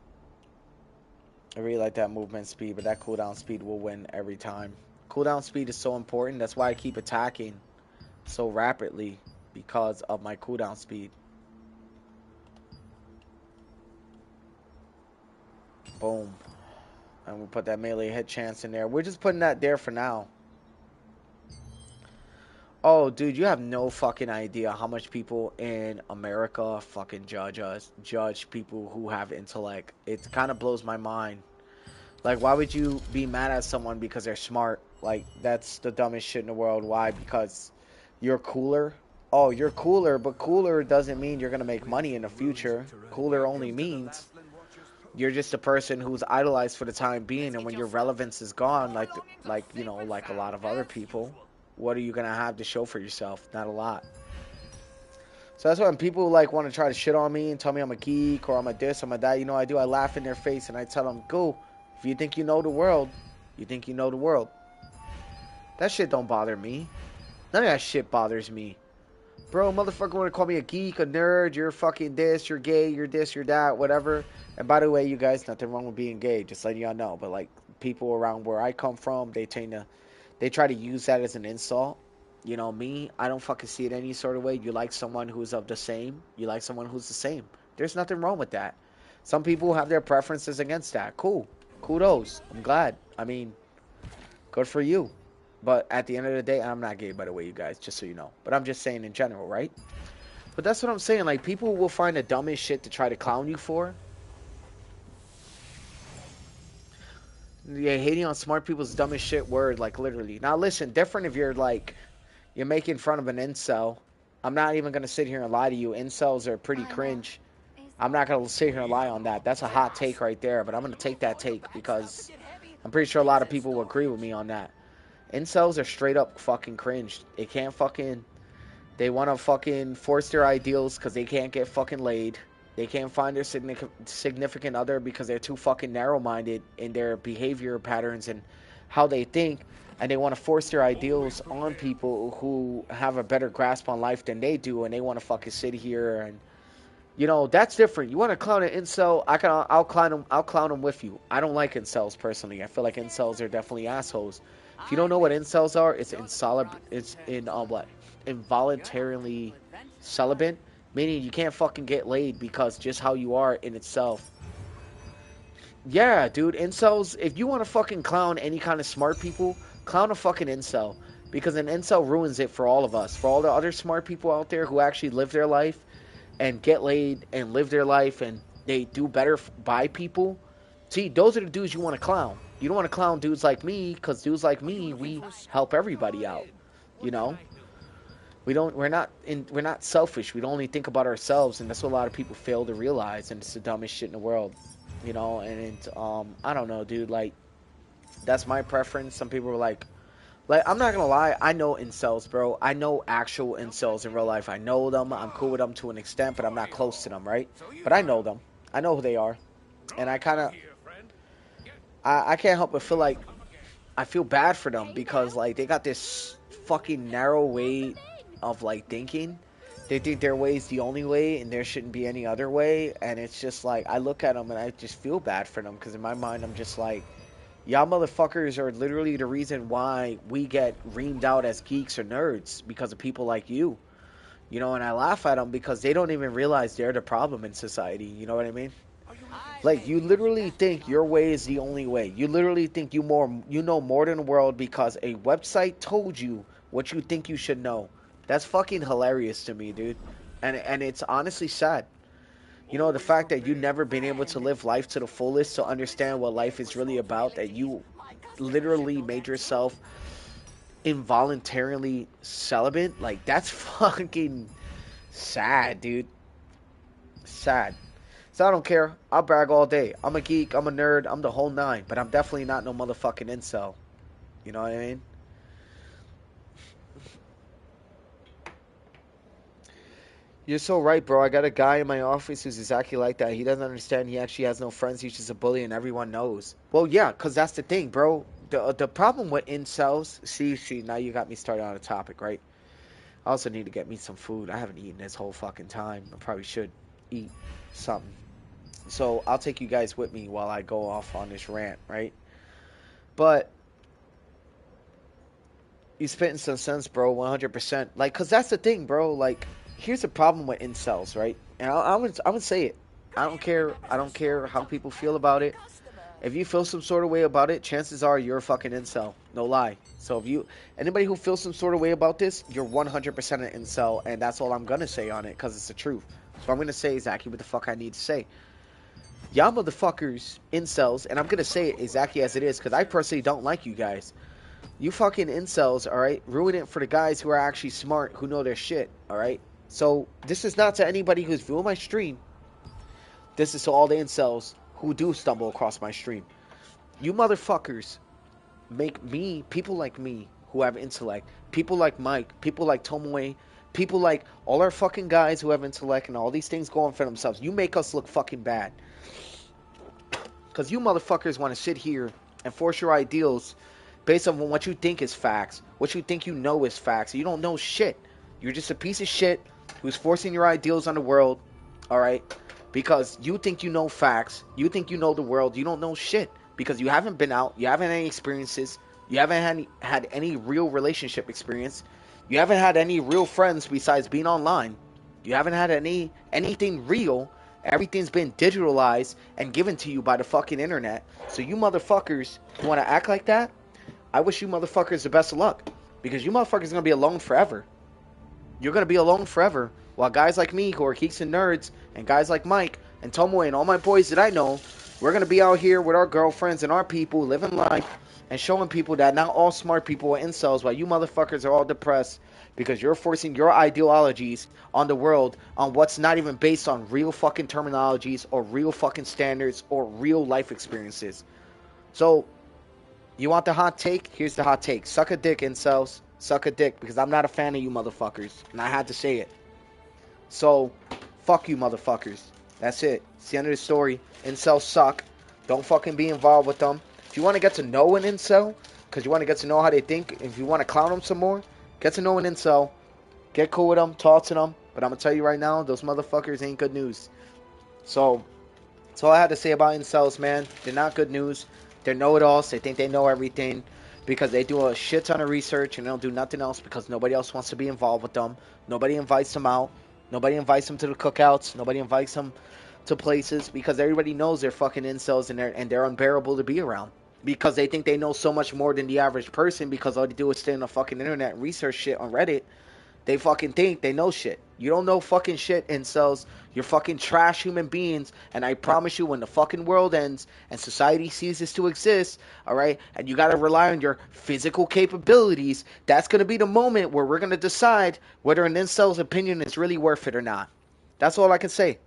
I really like that movement speed, but that cooldown speed will win every time. Cooldown speed is so important. That's why I keep attacking so rapidly, because of my cooldown speed. Boom. And we'll put that melee hit chance in there. We're just putting that there for now. Oh, dude, you have no fucking idea how much people in America fucking judge people who have intellect. It kind of blows my mind. Like, why would you be mad at someone because they're smart? Like, that's the dumbest shit in the world. Why? Because you're cooler? Oh, you're cooler, but cooler doesn't mean you're going to make money in the future. Cooler only means you're just a person who's idolized for the time being, and when your relevance is gone, like you know, like a lot of other people, what are you gonna have to show for yourself? Not a lot. So that's why when people like want to try to shit on me and tell me I'm a geek or I'm a this, I'm a that, you know, I laugh in their face and I tell them, go, if you think you know the world, you think you know the world. That shit don't bother me. None of that shit bothers me. Bro, motherfucker want to call me a geek, a nerd, you're fucking this, you're gay, you're this, you're that, whatever. And by the way, you guys, nothing wrong with being gay, just letting y'all know. But like, people around where I come from, they try to use that as an insult. You know, me, I don't fucking see it any sort of way. You like someone who's of the same, you like someone who's the same. There's nothing wrong with that. Some people have their preferences against that. Cool. Kudos. I'm glad. I mean, good for you. But at the end of the day, I'm not gay, by the way, you guys, just so you know. But I'm just saying in general, right? But that's what I'm saying. Like, people will find the dumbest shit to try to clown you for. Yeah, hating on smart people's dumbest shit word, like, literally. Now, listen, different if you're, like, you're making fun of an incel. I'm not even going to sit here and lie to you. Incels are pretty cringe. I'm not going to sit here and lie on that. That's a hot take right there, but I'm going to take that take because I'm pretty sure a lot of people will agree with me on that. Incels are straight up fucking cringe. They want to fucking force their ideals because they can't get fucking laid. They can't find their significant other because they're too fucking narrow-minded in their behavior patterns and how they think. And they want to force their ideals on people who have a better grasp on life than they do. And they want to fucking sit here and, you know, that's different. You want to clown an incel, I'll clown them with you. I don't like incels personally. I feel like incels are definitely assholes. If you don't know what incels are, it's involuntarily celibate, meaning you can't fucking get laid because just how you are in itself. Yeah, dude, incels, if you want to fucking clown any kind of smart people, clown a fucking incel. Because an incel ruins it for all of us. For all the other smart people out there who actually live their life and get laid and live their life and they do better by people. See, those are the dudes you want to clown. You don't want to clown dudes like me, because dudes like me, we help everybody out. You know, we're not selfish. We don't only think about ourselves, and that's what a lot of people fail to realize. And it's the dumbest shit in the world. You know, and I don't know, dude. Like, that's my preference. Some people are like I'm not gonna lie. I know incels, bro. I know actual incels in real life. I know them. I'm cool with them to an extent, but I'm not close to them, right? But I know them. I know who they are, and I kind of. I can't help but feel like I feel bad for them because like they got this fucking narrow way of like thinking. They think their way is the only way and there shouldn't be any other way. And it's just like I look at them and I just feel bad for them because in my mind I'm just like, y'all motherfuckers are literally the reason why we get reamed out as geeks or nerds because of people like you. You know, and I laugh at them because they don't even realize they're the problem in society. You know what I mean? Like you literally think your way is the only way. You literally think you know more than the world because a website told you what you think you should know. That's fucking hilarious to me, dude. And it's honestly sad. You know, the fact that you never been able to live life to the fullest to understand what life is really about, that you literally made yourself involuntarily celibate, like that's fucking sad, dude. Sad. So I don't care. I'll brag all day. I'm a geek. I'm a nerd. I'm the whole nine. But I'm definitely not no motherfucking incel. You know what I mean? You're so right, bro. I got a guy in my office who's exactly like that. He doesn't understand. He actually has no friends. He's just a bully, and everyone knows. Well, yeah, because that's the thing, bro. The problem with incels... See, now you got me started on a topic, right? I also need to get me some food. I haven't eaten this whole fucking time. I probably should eat something. So I'll take you guys with me while I go off on this rant, right? But you spitting some sense, bro, 100%. Like, cause that's the thing, bro. Like, here's the problem with incels, right? And I would say it. I don't care. I don't care how people feel about it. If you feel some sort of way about it, chances are you're a fucking incel. No lie. So if anybody who feels some sort of way about this, you're 100% an incel, and that's all I'm gonna say on it, cause it's the truth. So I'm gonna say exactly what the fuck I need to say. Y'all motherfuckers, incels, and I'm gonna say it exactly as it is, because I personally don't like you guys. You fucking incels, alright, ruin it for the guys who are actually smart, who know their shit, alright? So, this is not to anybody who's viewing my stream. This is to all the incels who do stumble across my stream. You motherfuckers make me, people like me, who have intellect, people like Mike, people like Tomoe, people like all our fucking guys who have intellect and all these things going for themselves. You make us look fucking bad. Because you motherfuckers want to sit here and force your ideals based on what you think is facts, what you think you know is facts. You don't know shit. You're just a piece of shit who's forcing your ideals on the world, alright? Because you think you know facts, you think you know the world, you don't know shit. Because you haven't been out, you haven't had any experiences, you haven't had any real relationship experience, you haven't had any real friends besides being online, you haven't had anything real. Everything's been digitalized and given to you by the fucking internet. So you motherfuckers who want to act like that, I wish you motherfuckers the best of luck. Because you motherfuckers are going to be alone forever. You're going to be alone forever. While guys like me, who are geeks and nerds, and guys like Mike and Tomoe and all my boys that I know, we're going to be out here with our girlfriends and our people, living life, and showing people that not all smart people are incels, while you motherfuckers are all depressed because you're forcing your ideologies on the world on what's not even based on real fucking terminologies or real fucking standards or real life experiences. So, you want the hot take? Here's the hot take. Suck a dick, incels. Suck a dick, because I'm not a fan of you motherfuckers. And I had to say it. So, fuck you motherfuckers. That's it. It's the end of the story. Incels suck. Don't fucking be involved with them. If you want to get to know an incel, because you want to get to know how they think, if you want to clown them some more, get to know an incel. Get cool with them. Talk to them. But I'm going to tell you right now, those motherfuckers ain't good news. So, that's all I had to say about incels, man. They're not good news. They're know-it-alls. They think they know everything because they do a shit ton of research and they don't do nothing else because nobody else wants to be involved with them. Nobody invites them out. Nobody invites them to the cookouts. Nobody invites them to places because everybody knows they're fucking incels and they're unbearable to be around because they think they know so much more than the average person because all they do is stay on the fucking internet and research shit on Reddit. They fucking think they know shit. You don't know fucking shit, incels. You're fucking trash human beings. And I promise you, when the fucking world ends and society ceases to exist, alright, and you gotta rely on your physical capabilities, that's gonna be the moment where we're gonna decide whether an incel's opinion is really worth it or not. That's all I can say.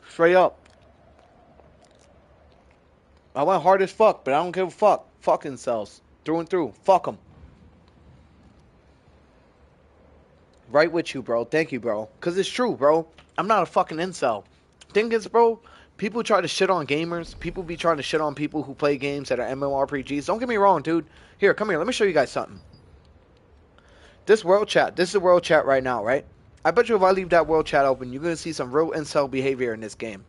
Straight up. I went hard as fuck, but I don't give a fuck. Fuck incels. Through and through. Fuck them. Right with you, bro. Thank you, bro. Because it's true, bro. I'm not a fucking incel. Thing is, bro, People try to shit on gamers. People be trying to shit on people who play games that are MMORPGs. Don't get me wrong, dude. Here, come here. Let me show you guys something. This world chat. This is the world chat right now, right? I bet you if I leave that world chat open, you're going to see some real incel behavior in this game.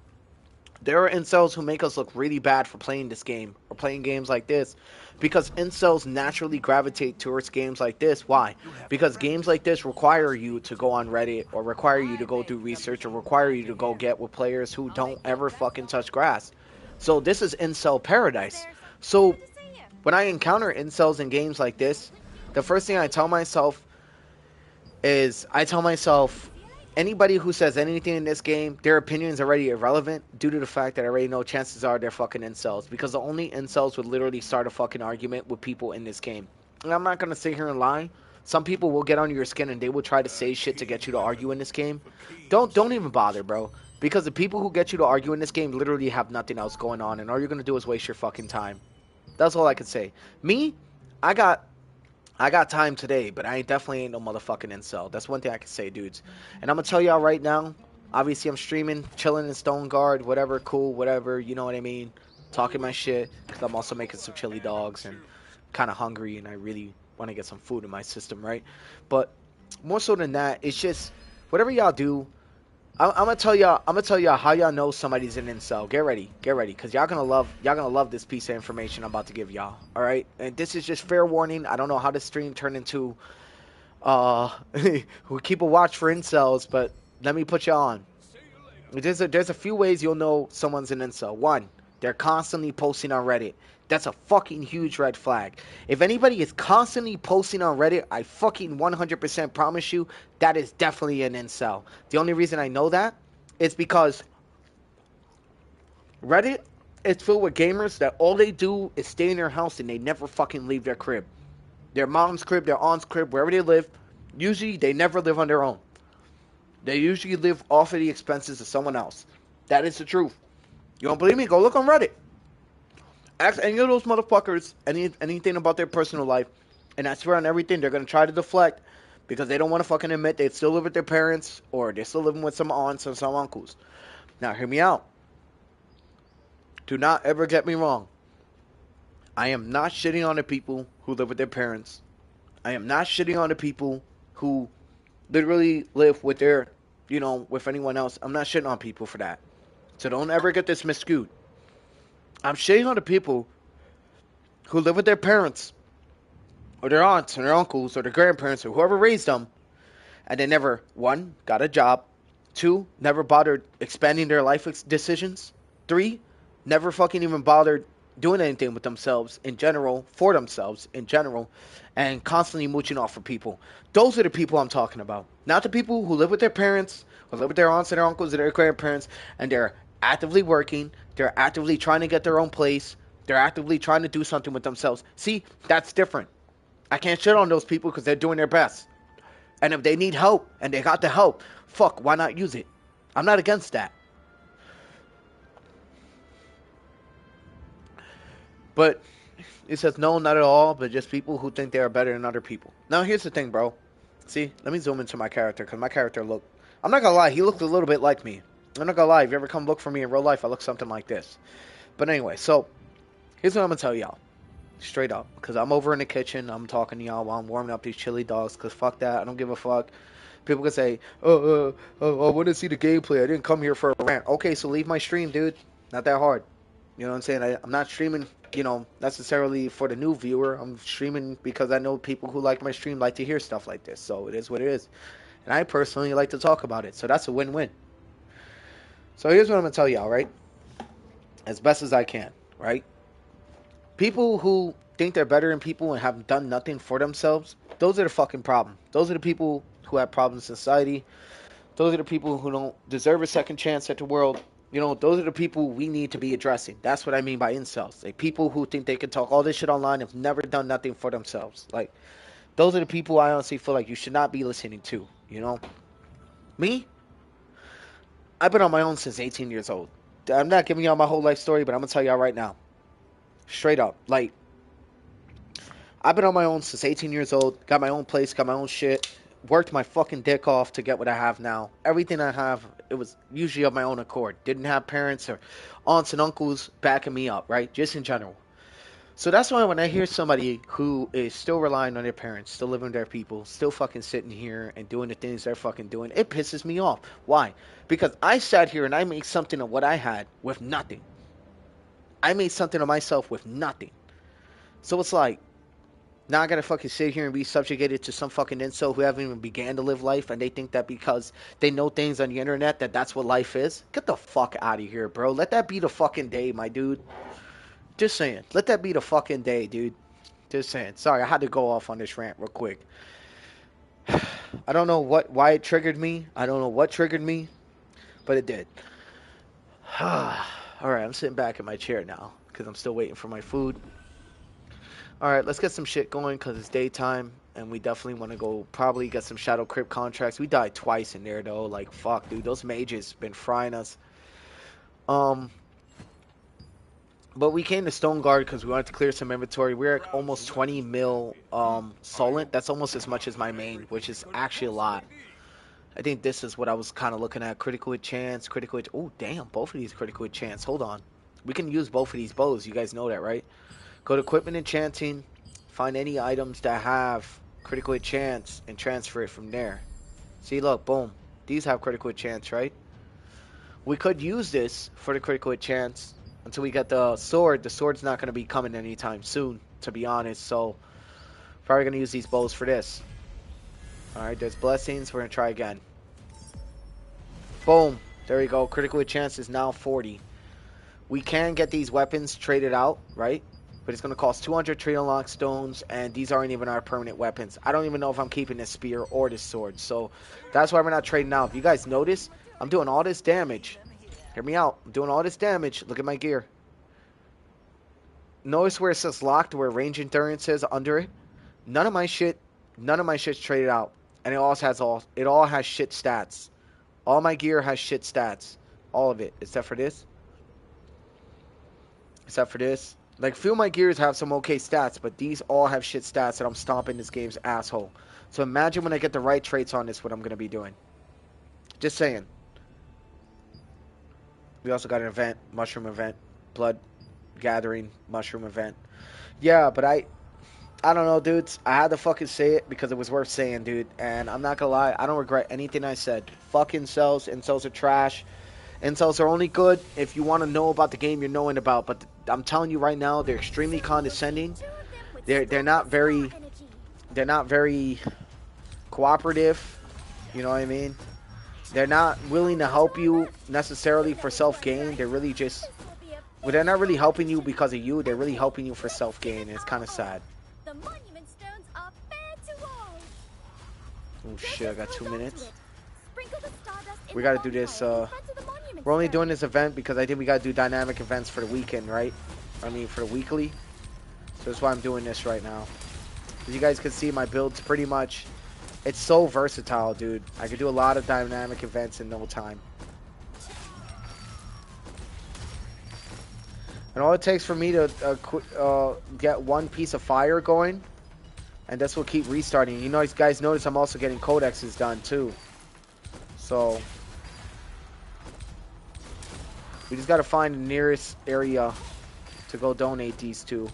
There are incels who make us look really bad for playing this game or playing games like this because incels naturally gravitate towards games like this. Why? Because games like this require you to go on Reddit or require you to go do research or require you to go get with players who don't ever fucking touch grass. So this is incel paradise. So when I encounter incels in games like this, the first thing I tell myself is anybody who says anything in this game, their opinion is already irrelevant due to the fact that I already know chances are they're fucking incels. Because the only incels would literally start a fucking argument with people in this game. And I'm not going to sit here and lie. Some people will get on your skin and they will try to say shit to get you to argue in this game. Don't even bother, bro. Because the people who get you to argue in this game literally have nothing else going on. And all you're going to do is waste your fucking time. That's all I can say. Me, I got time today, but I definitely ain't no motherfucking incel. That's one thing I can say, dudes. And I'm going to tell y'all right now, obviously I'm streaming, chilling in Stone Guard, whatever, cool, whatever, you know what I mean? Talking my shit, because I'm also making some chili dogs and kind of hungry, and I really want to get some food in my system, right? But more so than that, it's just, whatever y'all do, I'm gonna tell y'all how y'all know somebody's an incel. Get ready, cause y'all gonna love this piece of information I'm about to give y'all. All right, and this is just fair warning. I don't know how this stream turned into. We keep a watch for incels, but let me put y'all on. There's a few ways you'll know someone's an incel. One, they're constantly posting on Reddit. That's a fucking huge red flag. If anybody is constantly posting on Reddit, I fucking 100% promise you that is definitely an incel. The only reason I know that is because Reddit is filled with gamers that all they do is stay in their house and they never fucking leave their crib. Their mom's crib, their aunt's crib, wherever they live, usually they never live on their own. They usually live off of the expenses of someone else. That is the truth. You don't believe me? Go look on Reddit. Ask any of those motherfuckers anything about their personal life, and I swear on everything, they're going to try to deflect because they don't want to fucking admit they still live with their parents or they're still living with some aunts or some uncles. Now, hear me out. Do not ever get me wrong. I am not shitting on the people who live with their parents. I am not shitting on the people who literally live with their, with anyone else. I'm not shitting on people for that. So don't ever get this miscued. I'm shitting on the people who live with their parents or their aunts or their uncles or their grandparents or whoever raised them, and they never, one, got a job, two, never bothered expanding their life decisions, three, never fucking even bothered doing anything with themselves in general, for themselves in general, and constantly mooching off for people. Those are the people I'm talking about. Not the people who live with their parents, who live with their aunts and their uncles and their grandparents, and they're actively working, they're actively trying to get their own place, they're actively trying to do something with themselves. See, that's different. I can't shit on those people because they're doing their best. And if they need help, and they got the help, fuck, why not use it? I'm not against that. But it says no, not at all, but just people who think they are better than other people. Now, here's the thing, bro. See, let me zoom into my character, because my character I'm not gonna lie, he looked a little bit like me. I'm not gonna lie, if you ever come look for me in real life, I look something like this. But anyway, so, here's what I'm gonna tell y'all. Straight up. Because I'm over in the kitchen, I'm talking to y'all while I'm warming up these chili dogs, because fuck that, I don't give a fuck. People can say, I want to see the gameplay, I didn't come here for a rant. Okay, so leave my stream, dude. Not that hard. You know what I'm saying? I'm not streaming, necessarily for the new viewer. I'm streaming because I know people who like my stream like to hear stuff like this. So it is what it is. And I personally like to talk about it. So that's a win-win. So here's what I'm going to tell y'all, right? As best as I can, right? People who think they're better than people and have done nothing for themselves, those are the fucking problem. Those are the people who have problems in society. Those are the people who don't deserve a second chance at the world. Those are the people we need to be addressing. That's what I mean by incels. Like, people who think they can talk all this shit online have never done nothing for themselves. Like, those are the people I honestly feel like you should not be listening to, Me? I've been on my own since 18 years old. I'm not giving y'all my whole life story, but I'm going to tell y'all right now. Straight up. Like, I've been on my own since 18 years old. Got my own place, got my own shit. worked my fucking dick off to get what I have now. Everything I have, it was usually of my own accord. Didn't have parents or aunts and uncles backing me up, right? Just in general. So that's why when I hear somebody who is still relying on their parents, still living with their people, still fucking sitting here and doing the things they're fucking doing, it pisses me off. Why? Because I sat here and I made something of what I had with nothing. I made something of myself with nothing. So it's like, now I gotta fucking sit here and be subjugated to some fucking incel who haven't even began to live life, and they think that because they know things on the internet that that's what life is. Get the fuck out of here, bro. Let that be the fucking day, my dude. Just saying. Let that be the fucking day, dude. Just saying. Sorry, I had to go off on this rant real quick. I don't know why it triggered me. I don't know what triggered me, but it did. Alright, I'm sitting back in my chair now because I'm still waiting for my food. Alright, let's get some shit going because it's daytime and we definitely want to go probably get some Shadow Crypt contracts. We died twice in there though. Like, fuck, dude. Those mages been frying us. But we came to Stone Guard because we wanted to clear some inventory. We're at almost 20 mil Solent. That's almost as much as my main, which is actually a lot. I think this is what I was kind of looking at. Critical hit chance, critical hit... Oh, damn. Both of these critical hit chance. Hold on. We can use both of these bows. You guys know that, right? Go to equipment enchanting. Find any items that have critical hit chance and transfer it from there. See, look. Boom. These have critical hit chance, right? We could use this for the critical hit chance until we get the sword. The sword's not going to be coming anytime soon, to be honest. So, probably going to use these bows for this. Alright, there's blessings. We're going to try again. Boom. There we go. Critical hit chance is now 40. We can get these weapons traded out, right? But it's going to cost 200 trade unlock stones, and these aren't even our permanent weapons. I don't even know if I'm keeping this spear or this sword. So, that's why we're not trading out. If you guys notice, I'm doing all this damage. Hear me out. I'm doing all this damage. Look at my gear. Notice where it says locked, where range endurance says under it. None of my shit's traded out. And it all has shit stats. All my gear has shit stats. All of it. Except for this. Except for this. Like, few of my gears have some okay stats, but these all have shit stats, and I'm stomping this game's asshole. So imagine when I get the right traits on this, what I'm going to be doing. Just saying. We also got an event, mushroom event, blood gathering, mushroom event. Yeah, but I don't know, dudes. I had to fucking say it because it was worth saying, dude. And I'm not gonna lie, I don't regret anything I said. Fuck incels. Incels are trash. Incels are only good if you want to know about the game you're knowing about. But I'm telling you right now, they're extremely condescending. They're not very cooperative. You know what I mean? They're not willing to help you necessarily for self-gain. They're really just... Well, they're not really helping you because of you. They're really helping you for self-gain, and it's kind of sad. Oh, shit, I got 2 minutes. We got to do this. We're only doing this event because I think we got to do dynamic events for the weekend, right? I mean, for the weekly. So that's why I'm doing this right now. As you guys can see, my build's pretty much... It's so versatile, dude. I could do a lot of dynamic events in no time. And all it takes for me to get one piece of fire going, and this will keep restarting. You know, you guys notice I'm also getting codexes done, too. So, we just got to find the nearest area to go donate these to.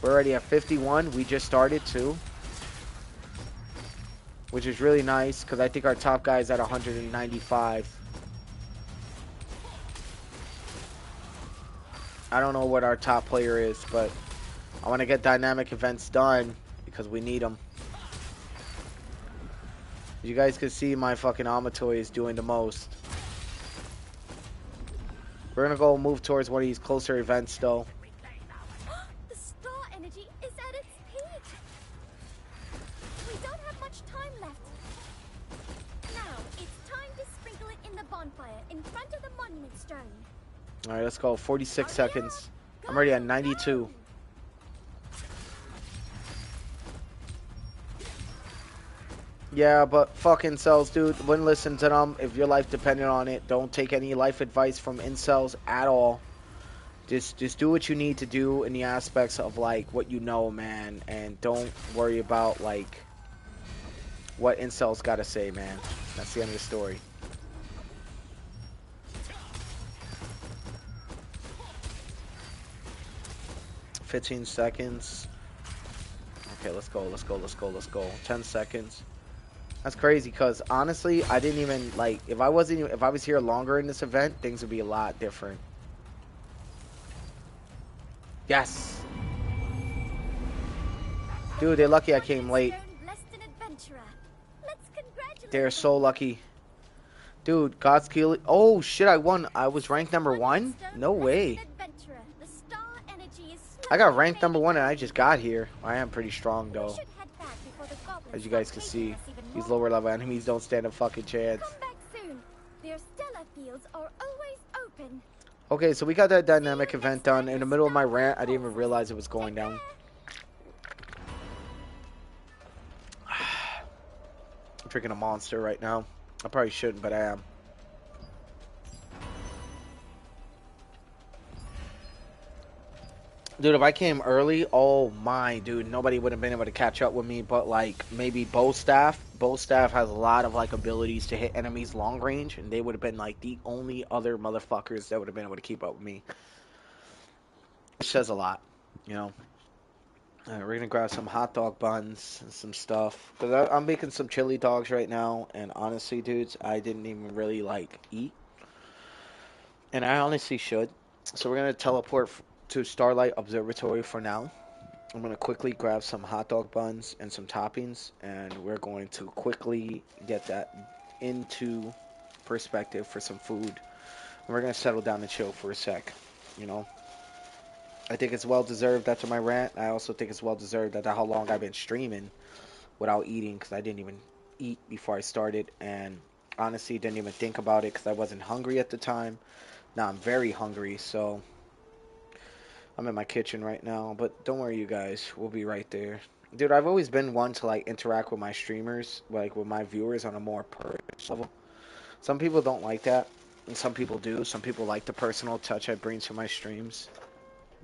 We're already at 51. We just started, too. Which is really nice, because I think our top guy is at 195. I don't know what our top player is, but I want to get dynamic events done, because we need them. You guys can see my fucking Amatoy is doing the most. We're going to go move towards one of these closer events, though. The star energy is at its peak. We don't have much time left. Now, it's time to sprinkle it in the bonfire in front of the monument stone. Alright, let's go. 46 seconds. I'm already at 92. Yeah, but fuck incels, dude. Wouldn't listen to them if your life depended on it. Don't take any life advice from incels at all. Just do what you need to do in the aspects of, like, what you know, man. And don't worry about, like, what incels gotta say, man. That's the end of the story. $15 seconds. Okay, let's go, let's go, let's go, let's go. 10 seconds. That's crazy, because honestly, I didn't even, like, if I was here longer in this event, things would be a lot different. Yes! Dude, they're lucky I came late. They're so lucky. Dude, God's kill. Oh, shit, I won. I was ranked number 1? No way. I got ranked number 1 and I just got here. I am pretty strong, though. As you guys can see, these lower level enemies don't stand a fucking chance. Okay, so we got that dynamic event done. In the middle of my rant, I didn't even realize it was going down. I'm drinking a Monster right now. I probably shouldn't, but I am. Dude, if I came early, oh my, dude, nobody would have been able to catch up with me, but like maybe bow staff. Bow staff has a lot of like abilities to hit enemies long range, and they would have been like the only other motherfuckers that would have been able to keep up with me. It says a lot, you know. Alright, we're gonna grab some hot dog buns and some stuff, because I'm making some chili dogs right now, and honestly, dudes, I didn't even really like eat, and I honestly should. So we're gonna teleport to Starlight Observatory for now. I'm going to quickly grab some hot dog buns and some toppings, and we're going to quickly get that into perspective for some food. And we're going to settle down and chill for a sec, you know. I think it's well deserved after my rant. I also think it's well deserved after how long I've been streaming without eating, because I didn't even eat before I started, and honestly didn't even think about it because I wasn't hungry at the time. Now I'm very hungry, so I'm in my kitchen right now, but don't worry, you guys. We'll be right there. Dude, I've always been one to, like, interact with my streamers, like, with my viewers on a more personal level. Some people don't like that, and some people do. Some people like the personal touch I bring to my streams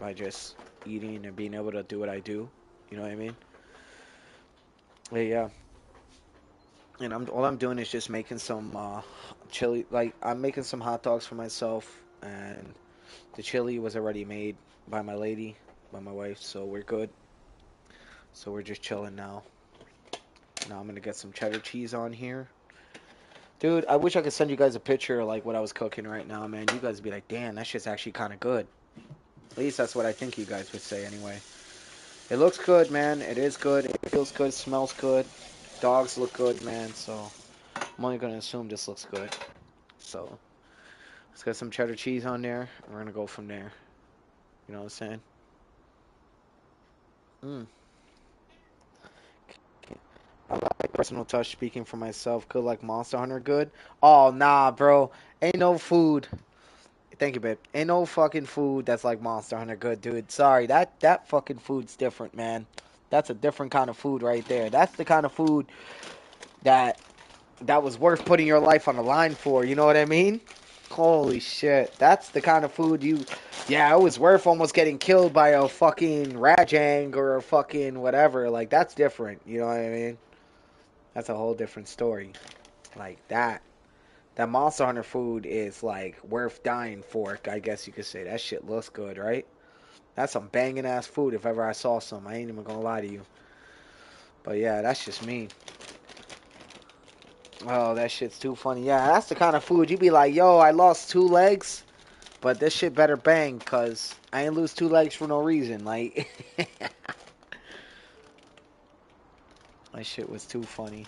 by just eating and being able to do what I do. You know what I mean? But yeah. And all I'm doing is just making some chili. Like, I'm making some hot dogs for myself, and the chili was already made by my lady, by my wife, so we're good. So we're just chilling now. Now I'm gonna get some cheddar cheese on here. Dude, I wish I could send you guys a picture of like what I was cooking right now, man. You guys would be like, damn, that shit's actually kind of good. At least that's what I think you guys would say anyway. It looks good, man. It is good. It feels good. Smells good. Dogs look good, man. So I'm only gonna assume this looks good. So let's get some cheddar cheese on there. And we're gonna go from there. You know what I'm saying? Mmm. I like personal touch, speaking for myself. Good like Monster Hunter good. Oh, nah, bro. Ain't no food. Thank you, babe. Ain't no fucking food that's like Monster Hunter good, dude. Sorry, that fucking food's different, man. That's a different kind of food right there. That's the kind of food that was worth putting your life on the line for. You know what I mean? Holy shit. That's the kind of food you... Yeah, it was worth almost getting killed by a fucking Rajang or a fucking whatever. Like, that's different. You know what I mean? That's a whole different story. Like that. That Monster Hunter food is like worth dying for, I guess you could say. That shit looks good, right? That's some banging ass food if ever I saw some. I ain't even gonna lie to you. But yeah, that's just me. Oh, that shit's too funny. Yeah, that's the kind of food you be like, yo, I lost 2 legs, but this shit better bang, cause I ain't lose 2 legs for no reason. Like, that shit was too funny.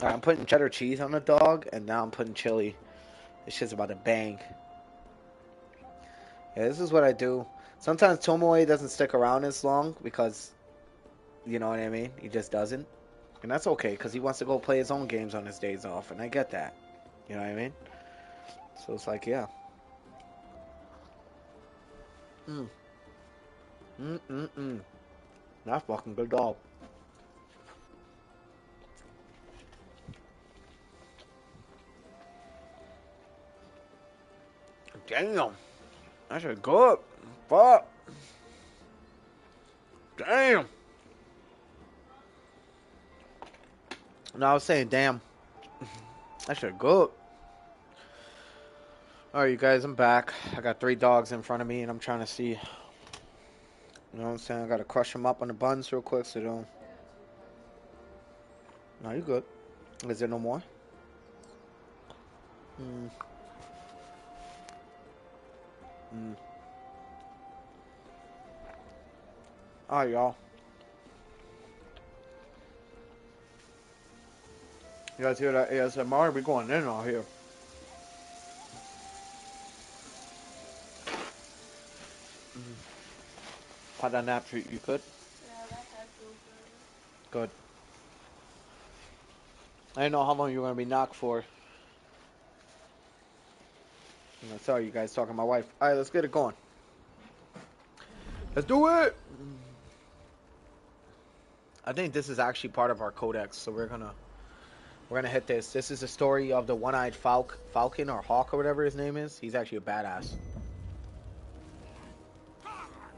Alright, I'm putting cheddar cheese on the dog, and now I'm putting chili. This shit's about to bang. Yeah, this is what I do. Sometimes Tomoe doesn't stick around as long because, you know what I mean? He just doesn't. And that's okay, because he wants to go play his own games on his days off, and I get that. You know what I mean? So it's like, yeah. That's fucking good dog. Damn. That shit good. Fuck. Damn. No, I was saying, damn, that shit good. All right, you guys, I'm back. I got 3 dogs in front of me, and I'm trying to see. You know what I'm saying? I gotta crush them up on the buns real quick, so they don't. No, you good. Is there no more? Mm. Mm. All right, y'all. You guys hear that ASMR? We going in out here. Had that nap treat, you could? Good. I didn't know how long you were gonna be knocked for. Sorry, you guys talking to my wife. All right, let's get it going. Let's do it. I think this is actually part of our codex, so we're gonna hit this. This is the story of the one-eyed falcon or hawk or whatever his name is. He's actually a badass.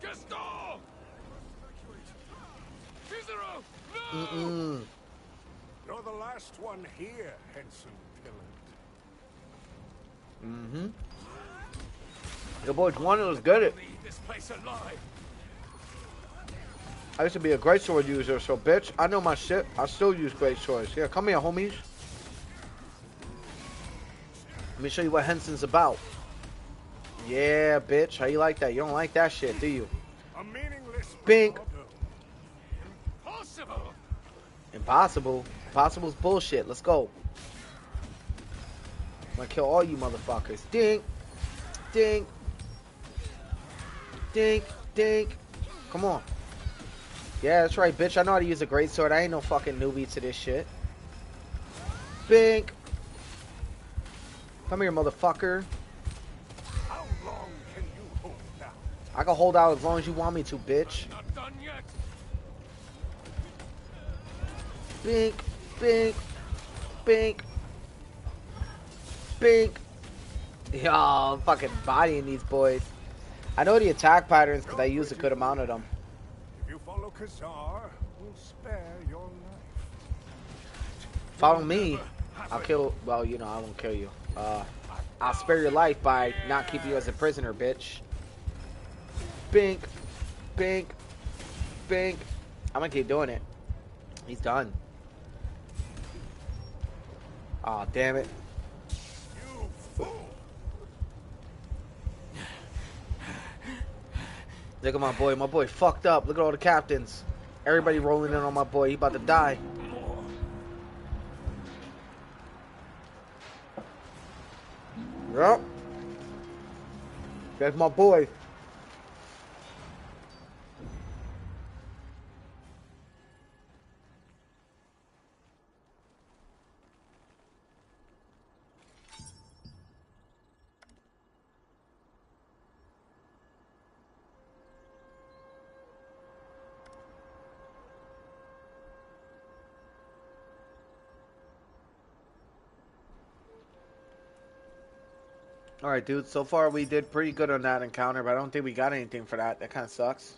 Gaston! Cicero! No! Mm-mm. You're the last one here, Henson Pillant. Mm-hmm. Your boy Juan was good at. Leave this place alive. I used to be a great sword user, so bitch, I know my shit. I still use great swords. Yeah, come here, homies. Let me show you what Henson's about. Yeah, bitch. How you like that? You don't like that shit, do you? A meaningless Bink. bravado. Impossible! Impossible. Impossible's bullshit. Let's go. I'm gonna kill all you motherfuckers. Dink. Dink. Dink. Dink. Come on. Yeah, that's right, bitch. I know how to use a greatsword. I ain't no fucking newbie to this shit. Bink. Come here, motherfucker. How long can you hold out? I can hold out as long as you want me to, bitch. Not done yet. Bink. Bink. Bink. Bink. Yo, I'm fucking bodying these boys. I know the attack patterns because I use a good amount of them. If you follow Khazar, we'll spare your life. Follow me. I'll kill. Well, you know, I won't kill you. I'll spare your life by not keeping you as a prisoner, bitch. Bink. Bink. Bink. I'm gonna keep doing it. He's done. Aw, damn it. You fool! Look at my boy. My boy fucked up. Look at all the captains. Everybody rolling in on my boy. He about to die. Yep. That's my boy. Alright, dude. So far, we did pretty good on that encounter, but I don't think we got anything for that. That kind of sucks.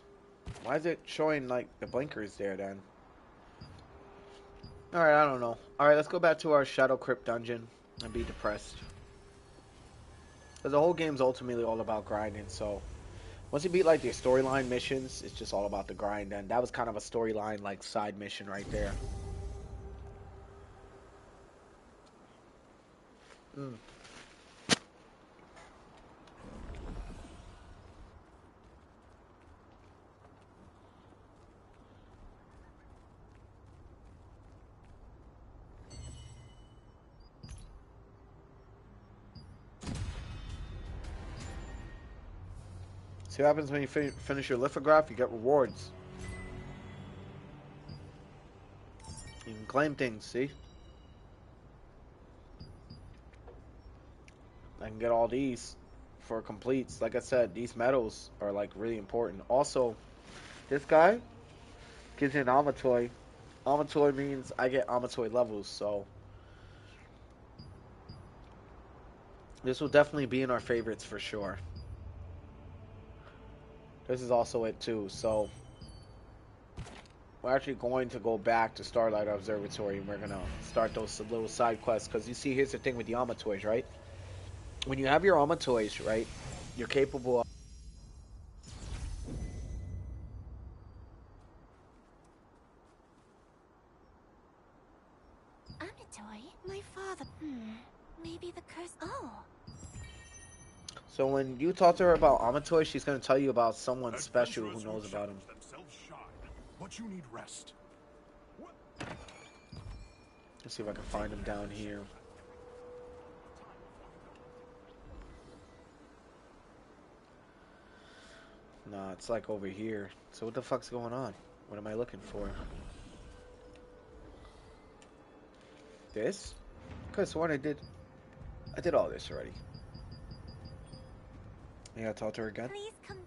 Why is it showing, like, the blinkers there, then? Alright, I don't know. Alright, let's go back to our Shadow Crypt dungeon and be depressed. Because the whole game's ultimately all about grinding, so... Once you beat, like, the storyline missions, it's just all about the grind, and that was kind of a storyline, like, side mission right there. Mm. See what happens when you finish your lithograph? You get rewards. You can claim things, see? I can get all these for completes. Like I said, these medals are like really important. Also, this guy gives you an Amatoy. Amatoy means I get Amatoy levels, so this will definitely be in our favorites for sure. This is also it too, so we're actually going to go back to Starlight Observatory, and we're gonna start those little side quests. Cause you see, here's the thing with the Alma toys, right? When you have your Alma toys, right, you're capable of. Amatoy? My father. Maybe the curse. Oh. So when you talk to her about Alma toys, she's gonna tell you about someone special who Adventurers knows about them. challenge themselves shine, but you need rest. Let's see if I can find him down here. Nah, it's like over here. So what the fuck's going on? What am I looking for? This? Cause sworn I did all this already. I gotta talk to her again. Please come.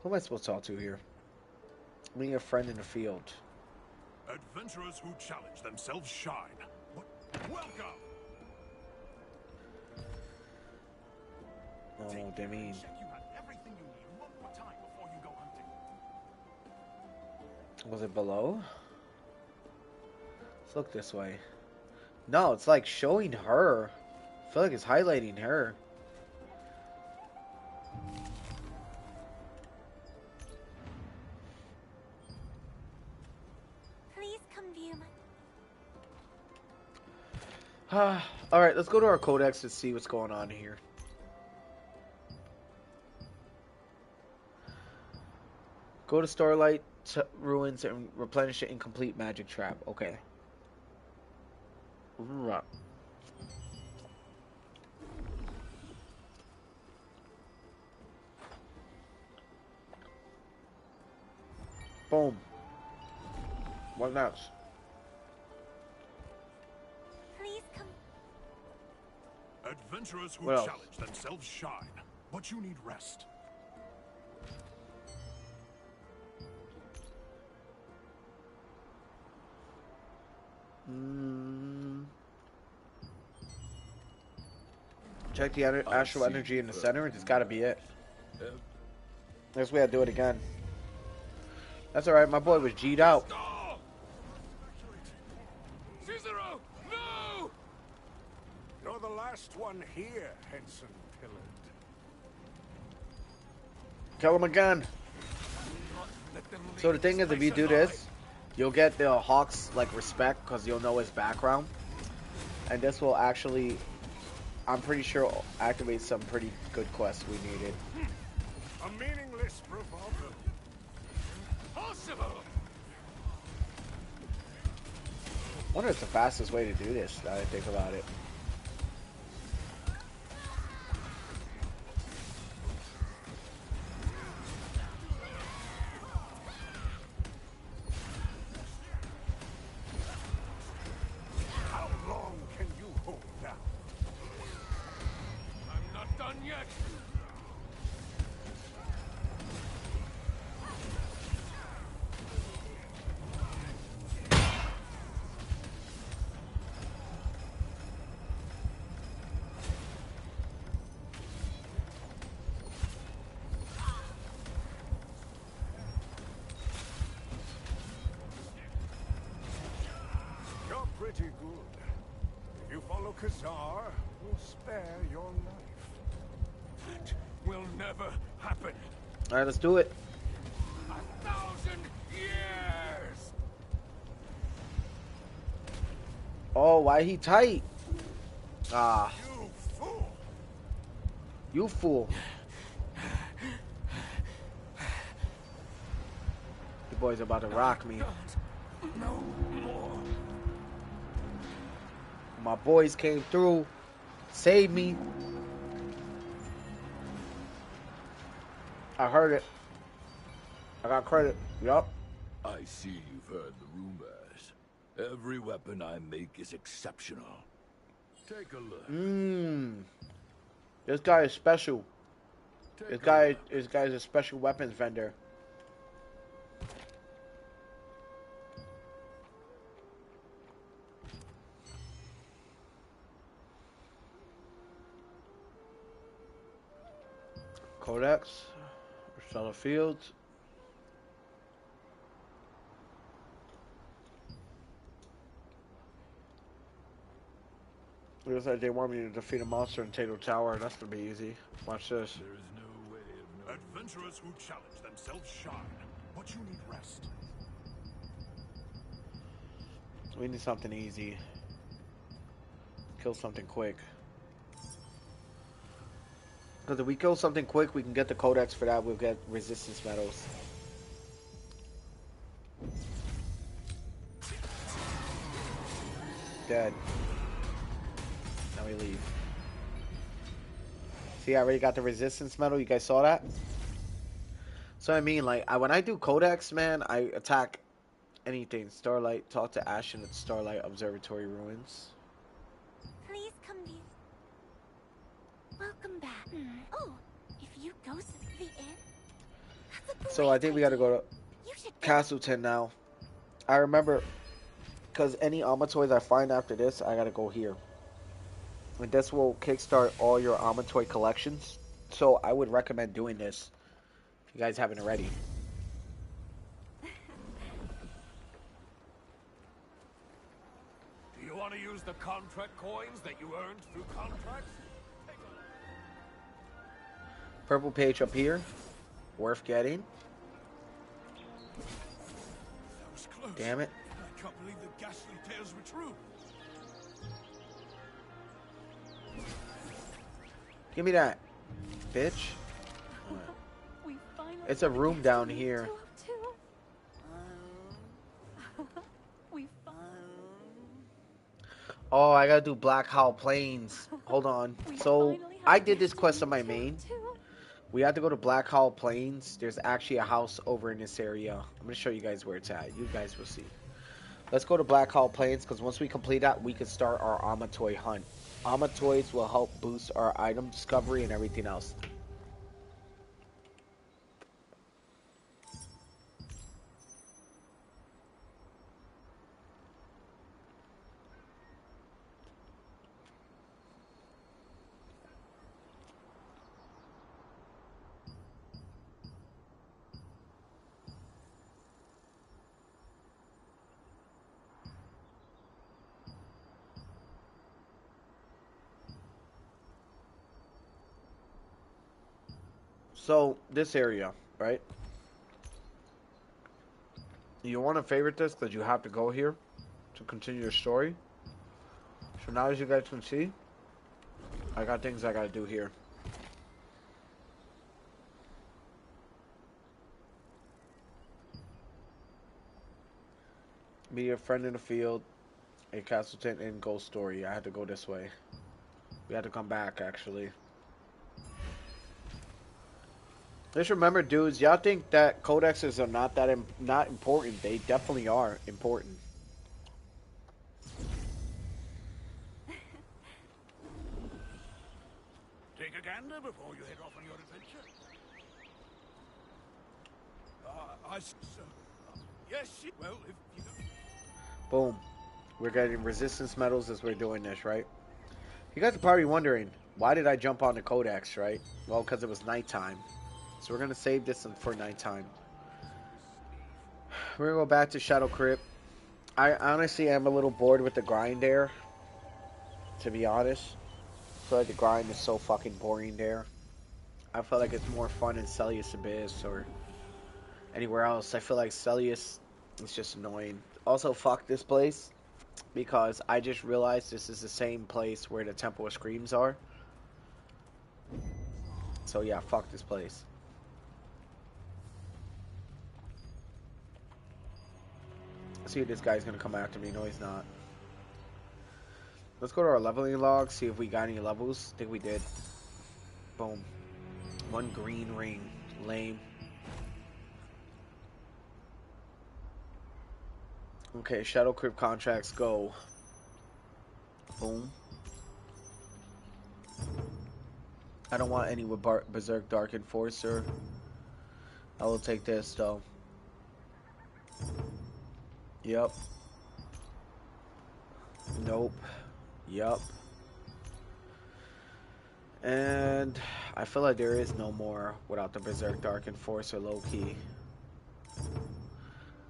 Who am I supposed to talk to here? Meeting a friend in the field. Adventurers who challenge themselves shine. Welcome. Oh, they mean. Check you have everything you need one more time before you go hunting. Was it below? Let's look this way. No, it's like showing her. I feel like it's highlighting her. Please come view my. Alright, let's go to our codex to see what's going on here. Go to Starlight Ruins and replenish an incomplete magic trap. Okay. Right. Boom. What next? Please come. Adventurers who What else? challenge themselves shine, but you need rest. Check the astral energy in the center. It's got to be it. Guess we had to do it again. That's alright. My boy was G'd out. Cicero, no! You're the last one here, Henson Pillard. Kill him again. So the thing is, if you do this, you'll get the Hawk's like respect because you'll know his background, and this will actually, I'm pretty sure, activate some pretty good quests we needed. A meaningless revolver. Possible. I wonder if it's the fastest way to do this, now that I think about it. How long can you hold out? I'm not done yet. You're pretty good. If you follow Khazar, we'll spare your life. That will never happen. Alright, let's do it. 1,000 years! Oh, why he tight? Ah, You fool! you fool. The boy's about to rock me. No more. My boys came through, saved me. I heard it. I got credit. Yup. I see you've heard the rumors. Every weapon I make is exceptional. Take a look. This guy is special. Take This a guy look. is a special weapons vendor. Codex, Restella Fields. It was like they want me to defeat a monster in Tato Tower. That's gonna be easy. Watch this. There is no way of knowing. Adventurers who challenge themselves shine, but you need rest. We need something easy. Kill something quick. Because if we kill something quick, we can get the codex for that. We'll get resistance medals. Dead. Now we leave. See, I already got the resistance medal. You guys saw that? So I mean, like, when I do codex, man, I attack anything. Starlight, talk to Ashen at Starlight Observatory Ruins. Please come near. Welcome back. Oh, if you go to the inn, that's a great So I think we gotta go to You should go. Castleton now. I remember, because any Amatoys I find after this, I gotta go here. And this will kickstart all your Amatoy collections. So I would recommend doing this if you guys haven't already. Do you want to use the contract coins that you earned through contracts? Purple page up here. Worth getting. That was close. Damn it. I can't believe the ghastly tales were true. Give me that, bitch. We finally It's a room down here. We Oh, I gotta do Black Howell Plains. Hold on. So, I did this quest on my main. We have to go to Black Howell Plains. There's actually a house over in this area. I'm gonna show you guys where it's at. You guys will see. Let's go to Black Howell Plains, because once we complete that, we can start our Amatoy hunt. Amatoys will help boost our item discovery and everything else. So, this area, right? You want to favorite this because you have to go here to continue your story. So now, as you guys can see, I got things I gotta do here. Meet a friend in the field, a Castleton Inn ghost story. I had to go this way. We had to come back, actually. Just remember, dudes, y'all think that codexes are not that not important. They definitely are important. Take a gander before you head off on your adventure. Yes, well, if you don't... Boom. We're getting resistance medals as we're doing this, right? You guys are probably wondering, why did I jump on the codex, right? Well, because it was nighttime. So we're going to save this for nighttime. We're going to go back to Shadow Crypt. I honestly am a little bored with the grind there, to be honest. I feel like the grind is so fucking boring there. I feel like it's more fun in Celius Abyss or anywhere else. I feel like Celius is just annoying. Also, fuck this place, because I just realized this is the same place where the Temple of Screams are. So yeah, fuck this place. See if this guy's gonna come after me. No, he's not. Let's go to our leveling log, see if we got any levels. I think we did. Boom. 1 green ring. Lame. Okay, Shadow Crypt contracts, go. Boom. I don't want any with Berserk Dark Enforcer. I will take this, though. Yep. Nope. Yup. And I feel like there is no more without the Berserk Dark Enforcer low-key.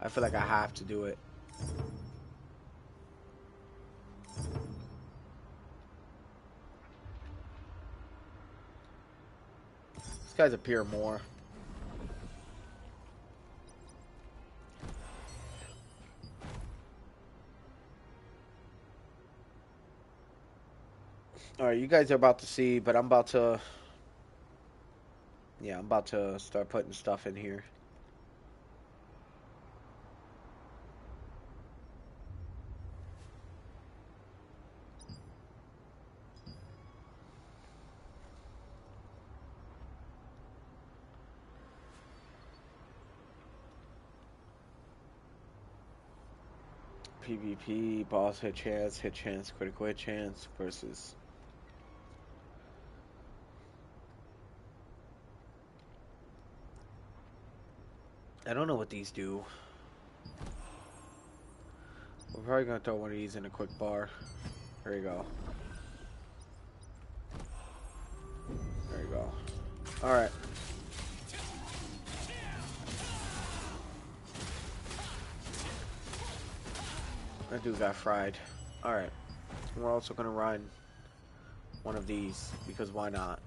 I feel like I have to do it. guys appear more. Alright, you guys are about to see, but I'm about to... Yeah, I'm about to start putting stuff in here. PvP, boss hit chance, critical hit chance versus... I don't know what these do. We're probably gonna throw one of these in a quick bar. There you go. There you go. Alright. That dude got fried. Alright. We're also gonna run one of these, because why not?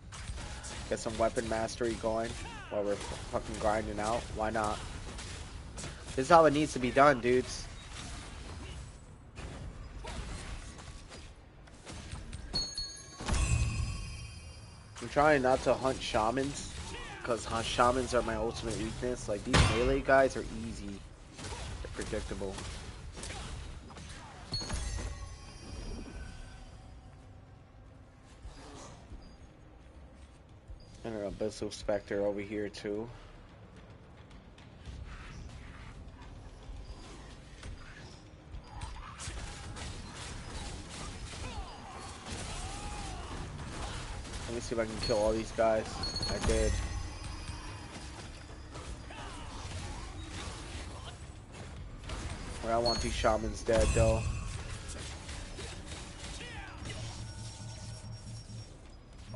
Get some weapon mastery going while we're fucking grinding out. Why not? This is how it needs to be done, dudes. I'm trying not to hunt shamans, because shamans are my ultimate weakness. Like, these melee guys are easy. They're predictable. And an Abyssal Spectre over here, too. Let me see if I can kill all these guys. I did. Well, I want these shamans dead, though.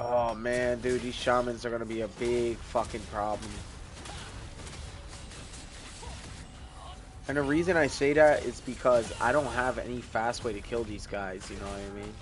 Oh, man, dude, these shamans are gonna be a big fucking problem. And the reason I say that is because I don't have any fast way to kill these guys, you know what I mean?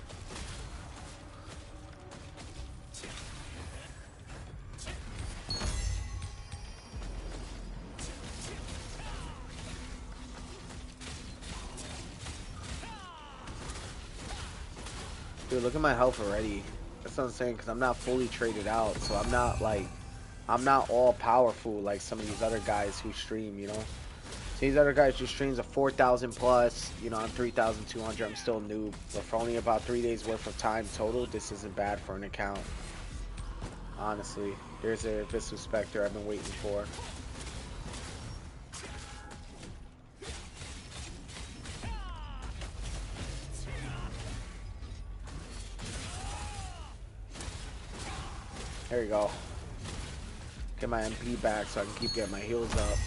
Dude, look at my health already. That's what I'm saying, because I'm not fully traded out, so I'm not all powerful like some of these other guys who stream, you know? These other guys just streams a 4,000 plus, you know, I'm 3,200, I'm still new, but for only about 3 days worth of time total, this isn't bad for an account. Honestly, there's a Abyssal Spectre I've been waiting for. There you go. Get my MP back so I can keep getting my heals up.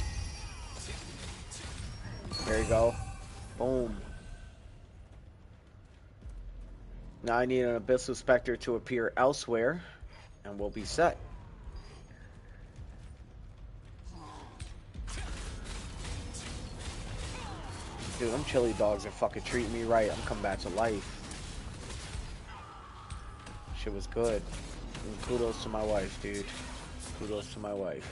There you go. Boom. Now I need an Abyssal Spectre to appear elsewhere, and we'll be set. Dude, them chili dogs are fucking treating me right. I'm coming back to life. Shit was good. And kudos to my wife, dude. Kudos to my wife.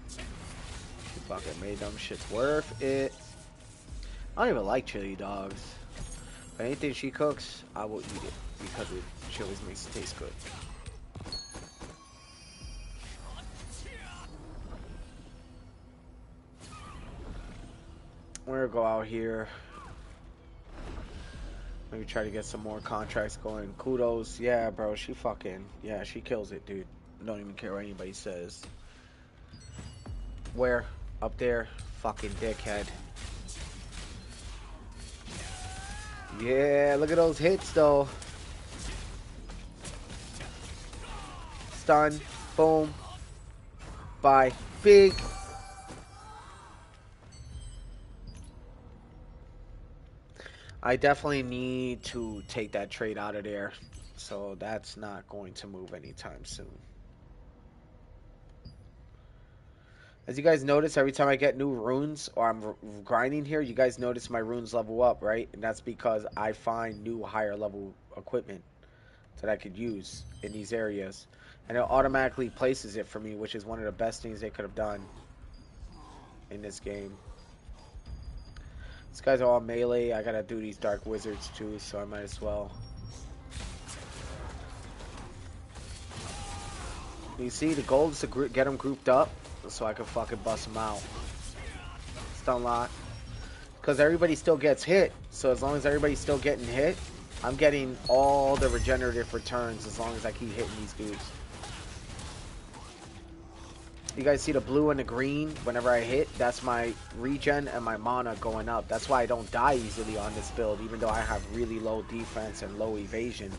She fucking made them shits worth it. I don't even like chili dogs. But anything she cooks, I will eat it. Because it chilies makes it taste good. We're gonna go out here. Maybe try to get some more contracts going. Kudos. Yeah, bro. She fucking... Yeah, she kills it, dude. Don't even care what anybody says. Where? Up there? Fucking dickhead. Yeah, look at those hits, though. Stun. Boom. Bye. Big. I definitely need to take that trade out of there. So that's not going to move anytime soon. As you guys notice, every time I get new runes or I'm grinding here, you guys notice my runes level up, right? And that's because I find new higher level equipment. that I could use in these areas. And it automatically places it for me, which is one of the best things they could have done in this game. These guys are all melee. I gotta do these dark wizards too, so I might as well. You see, the goal is to get them grouped up so I can fucking bust them out. Stun lock. Because everybody still gets hit, so as long as everybody's still getting hit, I'm getting all the regenerative returns as long as I keep hitting these dudes. You guys see the blue and the green? Whenever I hit, that's my regen and my mana going up. That's why I don't die easily on this build, even though I have really low defense and low evasion.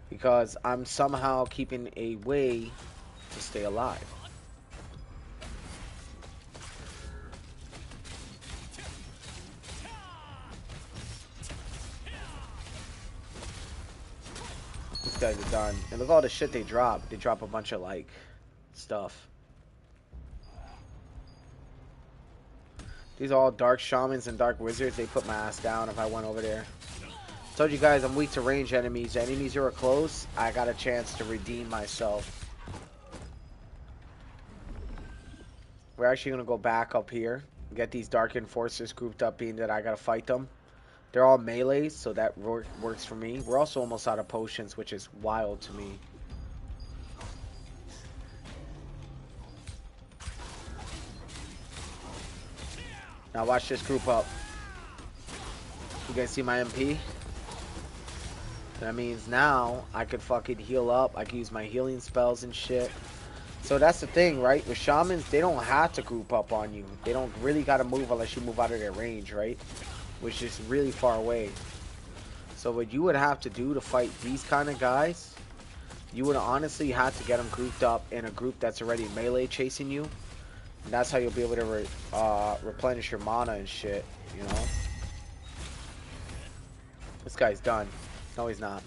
Because I'm somehow keeping a way to stay alive. These guys are done. And look at all the shit they drop. They drop a bunch of, like, stuff. These are all dark shamans and dark wizards. They put my ass down if I went over there. Told you guys I'm weak to range enemies. The enemies who are close, I got a chance to redeem myself. We're actually going to go back up here. Get these dark enforcers grouped up, being that I got to fight them. They're all melees, so that works for me. We're also almost out of potions, which is wild to me. Now watch this group up. You guys see my MP? That means now I could fucking heal up. I can use my healing spells and shit. So that's the thing, right? With shamans, they don't have to group up on you. They don't really got to move unless you move out of their range, right? Which is really far away. So what you would have to do to fight these kind of guys, you would honestly have to get them grouped up in a group that's already melee chasing you. And that's how you'll be able to replenish your mana and shit, you know? This guy's done. No, he's not.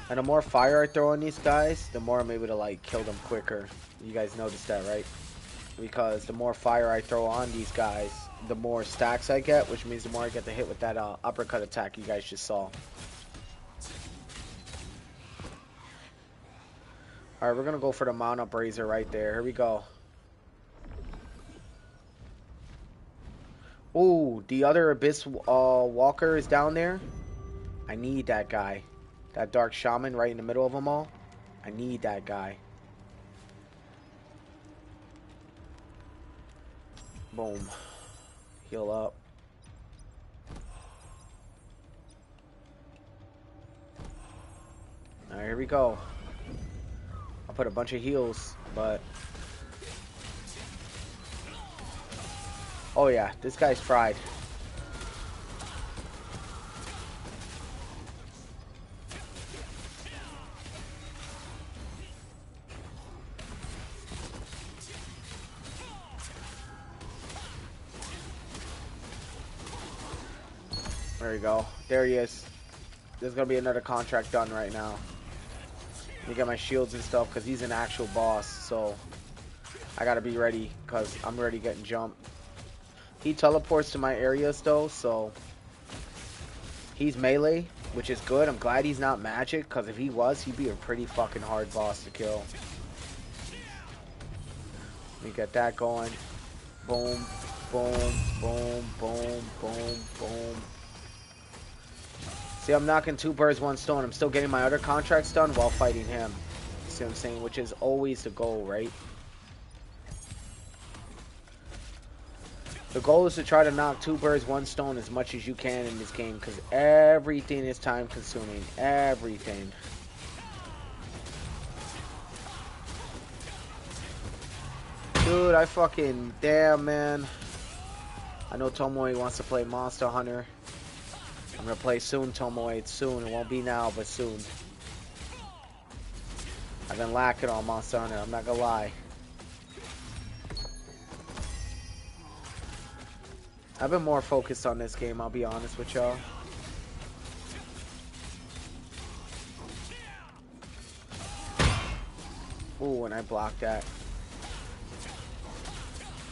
And the more fire I throw on these guys, the more I'm able to, like, kill them quicker. You guys noticed that, right? Because the more fire I throw on these guys, the more stacks I get, which means the more I get to hit with that uppercut attack you guys just saw. Alright, we're going to go for the mana brazier right there. Here we go. Ooh, the other Abyss Walker is down there. I need that guy. That Dark Shaman right in the middle of them all. I need that guy. Boom. Heal up. Alright, here we go. I'll put a bunch of heals, but... Oh yeah, this guy's fried. There we go. There he is. There's gonna be another contract done right now. Let me get my shields and stuff because he's an actual boss, so I gotta be ready because I'm already getting jumped. He teleports to my areas though, so he's melee, which is good. I'm glad he's not magic, because if he was, he'd be a pretty fucking hard boss to kill. Let me get that going. Boom, boom, boom, boom, boom, boom. See, I'm knocking two birds, one stone. I'm still getting my other contracts done while fighting him. See what I'm saying? Which is always the goal, right? The goal is to try to knock two birds, one stone as much as you can in this game, because everything is time consuming. Everything. Dude, I fucking... Damn, man. I know Tomoe wants to play Monster Hunter. I'm gonna play soon, Tomoe. It's soon. It won't be now, but soon. I've been lacking on Monster Hunter. I'm not gonna lie. I've been more focused on this game, I'll be honest with y'all. Ooh, and I blocked that.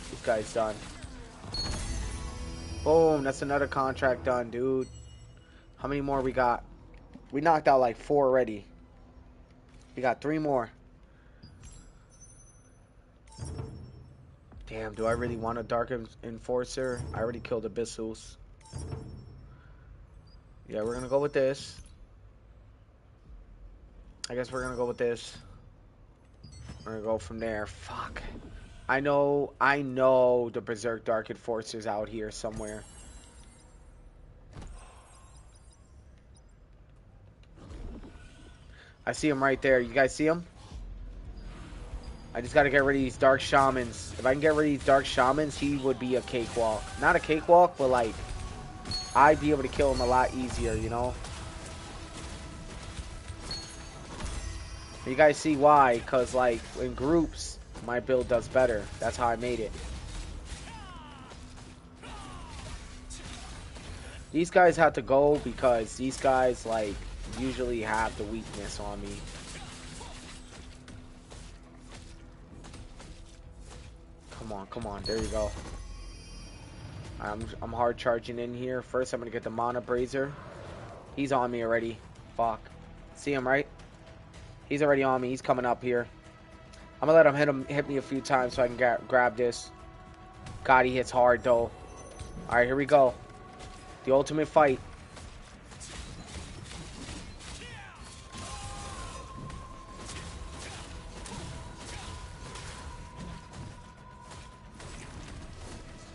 This guy's done. Boom, that's another contract done, dude. How many more we got? We knocked out like 4 already. We got 3 more. Damn, do I really want a Dark Enforcer? I already killed Abyssals. Yeah, we're gonna go with this. I guess we're gonna go with this. We're gonna go from there. Fuck. I know the Berserk Dark Enforcer's out here somewhere. I see him right there. You guys see him? I just gotta get rid of these Dark Shamans. If I can get rid of these Dark Shamans, he would be a cakewalk. Not a cakewalk, but like, I'd be able to kill him a lot easier, you know? You guys see why? Because, like, in groups, my build does better. That's how I made it. These guys have to go because these guys, like, usually have the weakness on me. Come on, come on. There you go. I'm hard charging in here. First, I'm going to get the Mana Brazier. He's on me already. Fuck. See him, right? He's already on me. He's coming up here. I'm going to let him hit me a few times so I can grab this. God, he hits hard, though. Alright, here we go. The ultimate fight.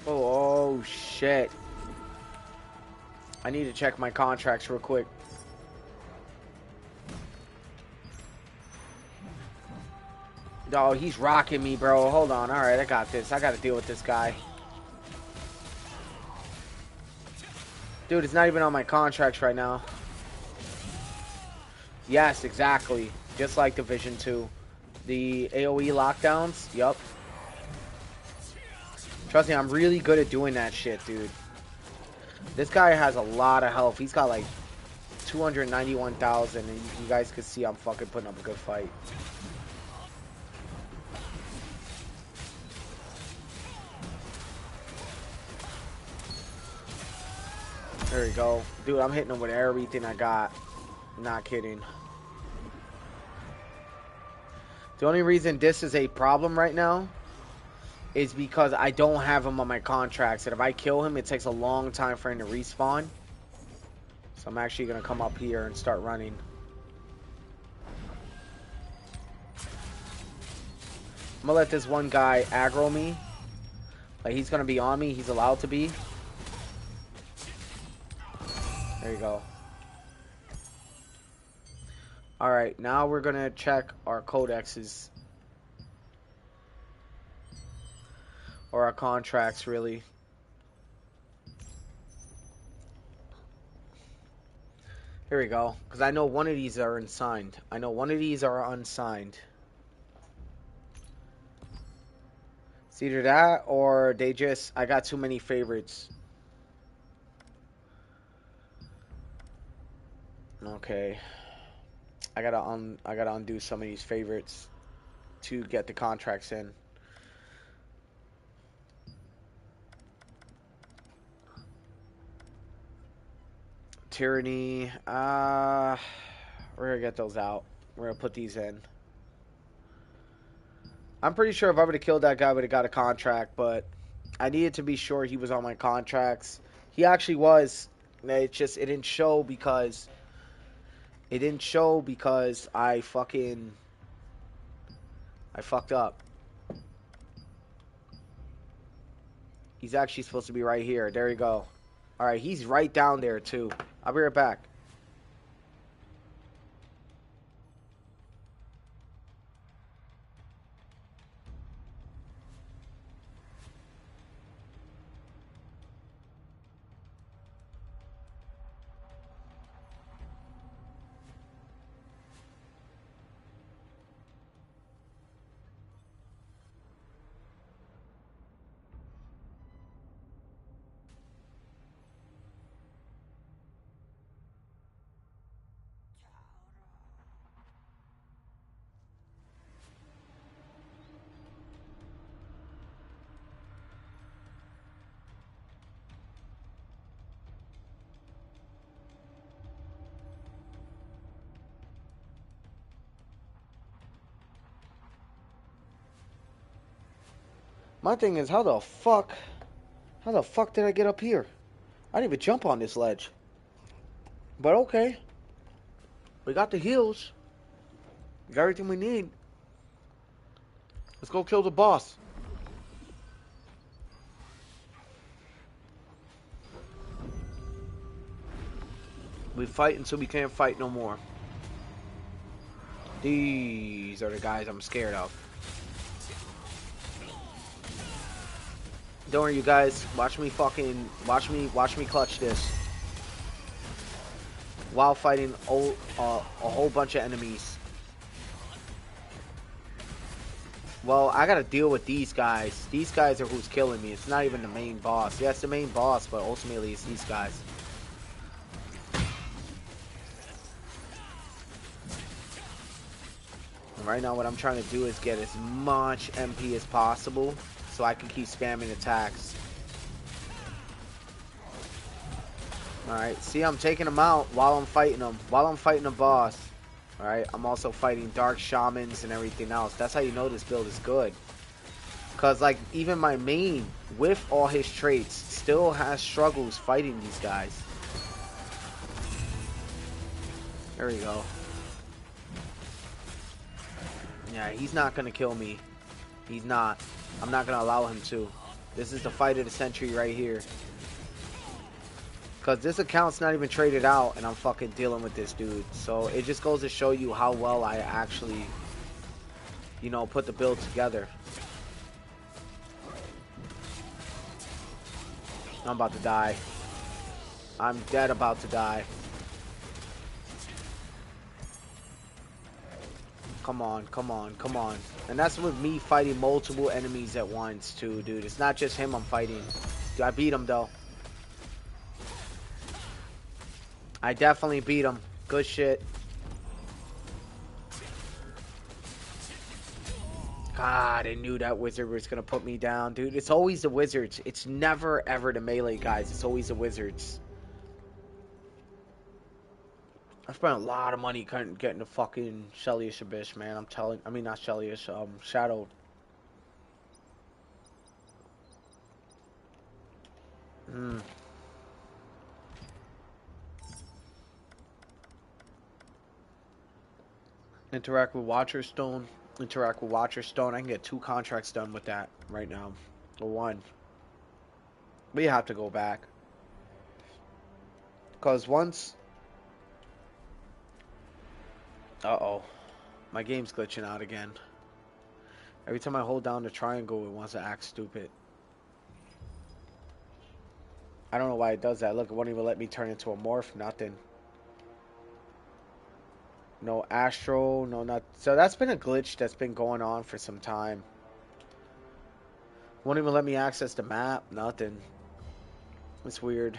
Oh, shit. I need to check my contracts real quick. Oh, he's rocking me, bro. Hold on. Alright, I got this. I got to deal with this guy. Dude, it's not even on my contracts right now. Yes, exactly. Just like Division 2. The AoE lockdowns. Yup. Trust me, I'm really good at doing that shit, dude. This guy has a lot of health. He's got like 291,000, and you guys can see I'm fucking putting up a good fight. There you go. Dude, I'm hitting him with everything I got. Not kidding. The only reason this is a problem right now is because I don't have him on my contracts. And if I kill him, it takes a long time for him to respawn. So I'm actually going to come up here and start running. I'm going to let this one guy aggro me. Like, he's going to be on me. He's allowed to be. There you go. Alright, now we're going to check our codexes. Or our contracts, really. Here we go. Because I know one of these are unsigned. I know one of these are unsigned. It's either that or they just... I got too many favorites. Okay. I gotta undo some of these favorites to get the contracts in. Tyranny. We're gonna get those out. We're gonna put these in. I'm pretty sure if I would have killed that guy, I would have got a contract, but I needed to be sure he was on my contracts. He actually was. It didn't show because I fucked up. He's actually supposed to be right here. There you go. Alright, he's right down there too. I'll be right back. My thing is, how the fuck did I get up here? I didn't even jump on this ledge. But okay. We got the heals. We got everything we need. Let's go kill the boss. We fight until we can't fight no more. These are the guys I'm scared of. Don't worry, you guys. Watch me clutch this. While fighting a whole bunch of enemies. Well, I gotta deal with these guys. These guys are who's killing me. It's not even the main boss. Yeah, it's the main boss, but ultimately it's these guys. And right now what I'm trying to do is get as much MP as possible so I can keep spamming attacks. Alright, see, I'm taking them out while I'm fighting them. While I'm fighting the boss. Alright, I'm also fighting dark shamans and everything else. That's how you know this build is good. Because, like, even my main, with all his traits, still has struggles fighting these guys. There we go. Yeah, he's not going to kill me. He's not. I'm not going to allow him to. This is the fight of the century right here. Because this account's not even traded out, and I'm fucking dealing with this dude. So it just goes to show you how well I actually, you know, put the build together. I'm about to die. I'm dead about to die. Come on, come on, come on. And that's with me fighting multiple enemies at once, too, dude. It's not just him I'm fighting. Dude, I beat him, though. I definitely beat him. Good shit. God, I knew that wizard was going to put me down, dude. It's always the wizards. It's never, ever the melee guys. It's always the wizards. I spent a lot of money getting the fucking Shellyish Abyss, man. I'm telling... I mean, not Shellyish, Shadow. Interact with Watcher Stone. Interact with Watcher Stone. I can get 2 contracts done with that right now. Or 1. We have to go back. Because once... Uh-oh. My game's glitching out again. Every time I hold down the triangle, it wants to act stupid. I don't know why it does that. Look, it won't even let me turn into a morph. Nothing. No Astro. No, not... So that's been a glitch that's been going on for some time. Won't even let me access the map. Nothing. It's weird.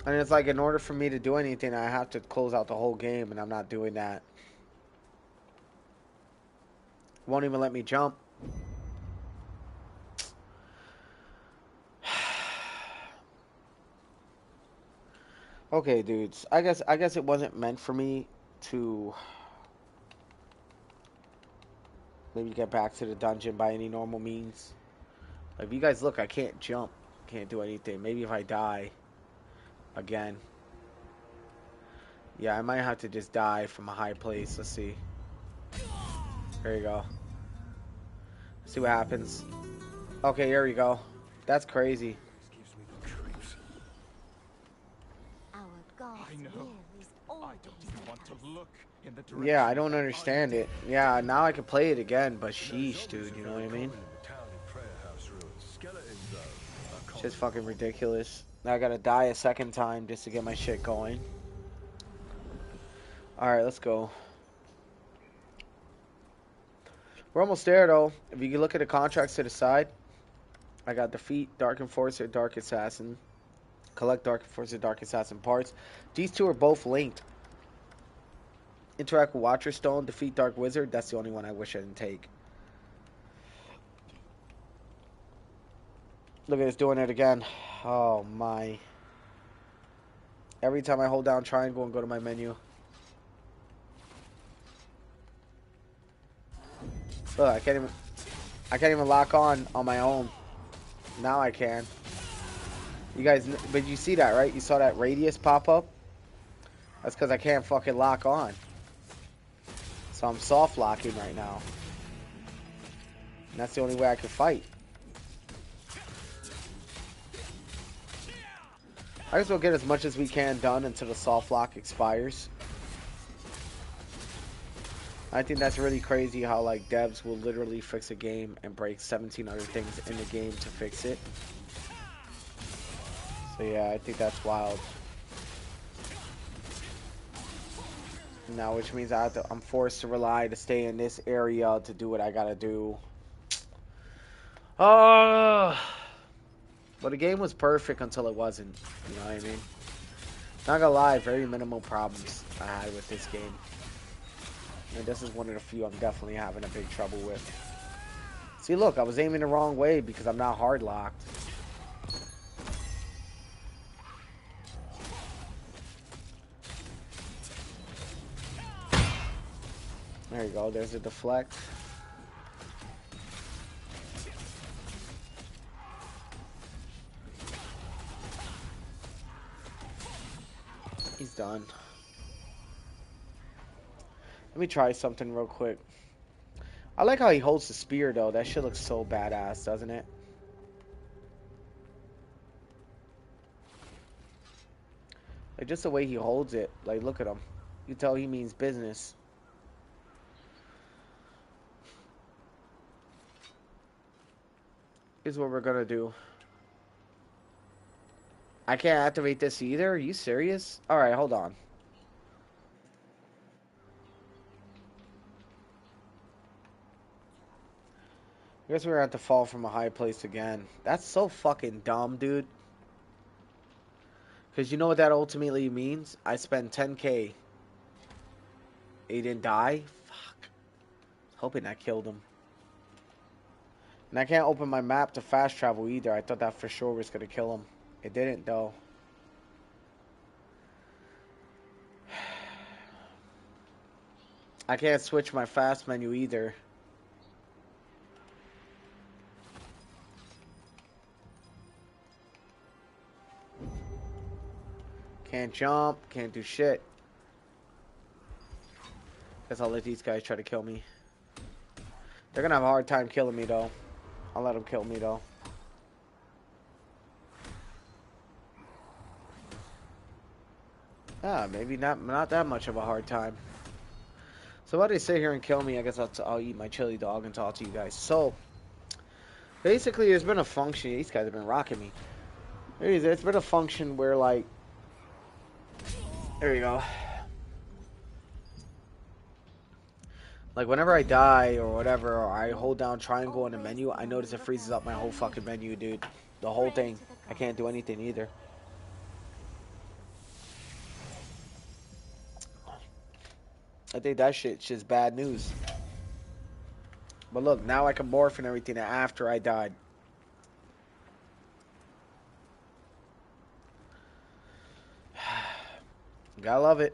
And it's like, in order for me to do anything, I have to close out the whole game, and I'm not doing that. Won't even let me jump. Okay, dudes. I guess it wasn't meant for me to maybe get back to the dungeon by any normal means. Like, if you guys look, I can't jump. Can't do anything. Maybe if I die again. Yeah, I might have to just die from a high place. Let's see. There you go. Let's see what happens. Okay, here we go. That's crazy. I know. I don't even want to look in the direction. Yeah, I don't understand it. Yeah, now I can play it again, but sheesh, dude, you know what I mean? Just fucking ridiculous. Now I gotta die a second time just to get my shit going. Alright, let's go. We're almost there, though. If you can look at the contracts to the side, I got defeat Dark Enforcer, Dark Assassin. Collect Dark Enforcer, Dark Assassin parts. These two are both linked. Interact with Watcher Stone, defeat Dark Wizard. That's the only one I wish I didn't take. Look at us doing it again. Oh my. Every time I hold down triangle and go to my menu. Look, I can't even lock on my own. Now I can. You guys, but you see that, right? You saw that radius pop up? That's because I can't fucking lock on. So I'm soft locking right now. And that's the only way I can fight. I guess we'll get as much as we can done until the soft lock expires. I think that's really crazy how like devs will literally fix a game and break 17 other things in the game to fix it. So yeah, I think that's wild. Now, which means I'm forced to rely to stay in this area to do what I gotta do. Oh, but the game was perfect until it wasn't. You know what I mean? Not gonna lie, very minimal problems I had with this game. And this is one of the few I'm definitely having a big trouble with. See, look, I was aiming the wrong way because I'm not hard locked. There you go, there's a deflect. He's done. Let me try something real quick. I like how he holds the spear, though. That shit looks so badass, doesn't it? Like, just the way he holds it. Like, look at him. You can tell he means business. Here's what we're gonna do. I can't activate this either? Are you serious? Alright, hold on. I guess we're gonna have to fall from a high place again. That's so fucking dumb, dude. Because you know what that ultimately means? I spent 10k. He didn't die? Fuck. Hoping I killed him. And I can't open my map to fast travel either. I thought that for sure was gonna kill him. It didn't, though. I can't switch my fast menu either. Can't jump, can't do shit. Guess I'll let these guys try to kill me. They're gonna have a hard time killing me, though. I'll let them kill me, though. Ah, maybe not that much of a hard time. So while they sit here and kill me, I guess I'll eat my chili dog and talk to you guys. So, basically, there's been a function. These guys have been rocking me. There's been a function where, like, there you go. Like, whenever I die or whatever, or I hold down triangle in the menu, I notice it freezes up my whole fucking menu, dude. The whole thing. I can't do anything either. I think that shit's just bad news. But look, now I can morph and everything after I died. Gotta love it.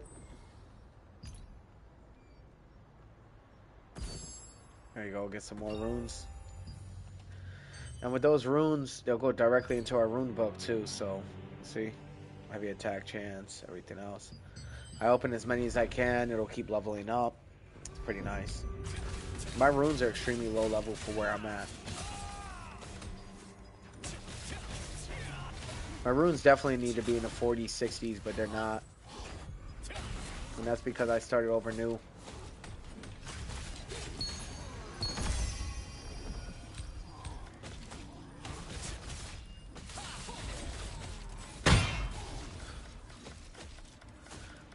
There you go, get some more runes. And with those runes, they'll go directly into our rune book too, so, see? Heavy attack chance, everything else. I open as many as I can, it'll keep leveling up. It's pretty nice. My runes are extremely low level for where I'm at. My runes definitely need to be in the 40s, 60s, but they're not. And that's because I started over new.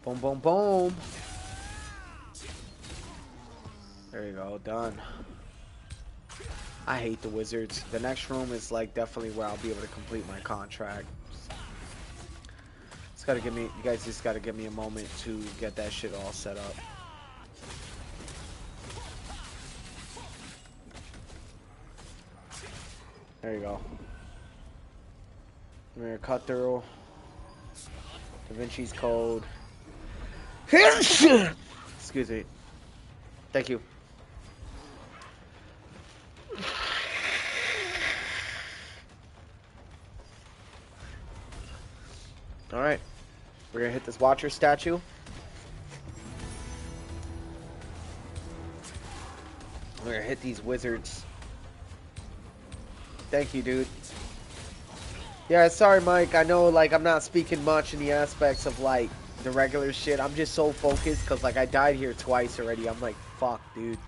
Boom, boom, boom. There you go, done. I hate the wizards. The next room is like definitely where I'll be able to complete my contract. It's gotta give me, you guys just gotta give me a moment to get that shit all set up. There you go. We're gonna cut through Da Vinci's Code. Excuse me. Thank you. Alright. We're gonna hit this Watcher statue. We're gonna hit these wizards. Thank you, dude. Yeah, sorry, Mike. I know, like, I'm not speaking much in the aspects of, like, the regular shit. I'm just so focused because, like, I died here twice already. I'm like, fuck, dude.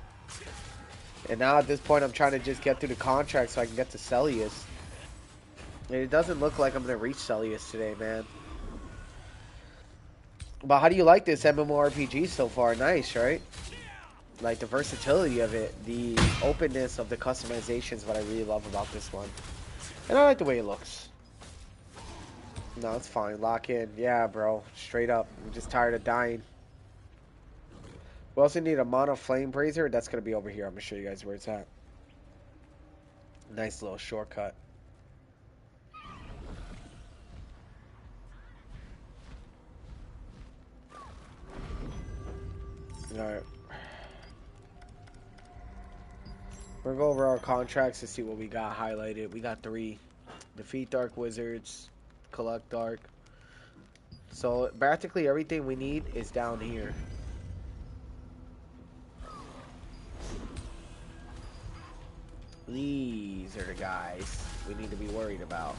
And now at this point, I'm trying to just get through the contract so I can get to Celius. And it doesn't look like I'm going to reach Celius today, man. But how do you like this MMORPG so far? Nice, right? Like, the versatility of it. The openness of the customization is what I really love about this one. And I like the way it looks. No, it's fine. Lock in. Yeah, bro. Straight up. I'm just tired of dying. We also need a mono flame brazier. That's going to be over here. I'm going to show you guys where it's at. Nice little shortcut. Alright. We're going to go over our contracts to see what we got highlighted. We got 3. Defeat Dark Wizards. Collect Dark. So practically everything we need is down here. These are the guys we need to be worried about.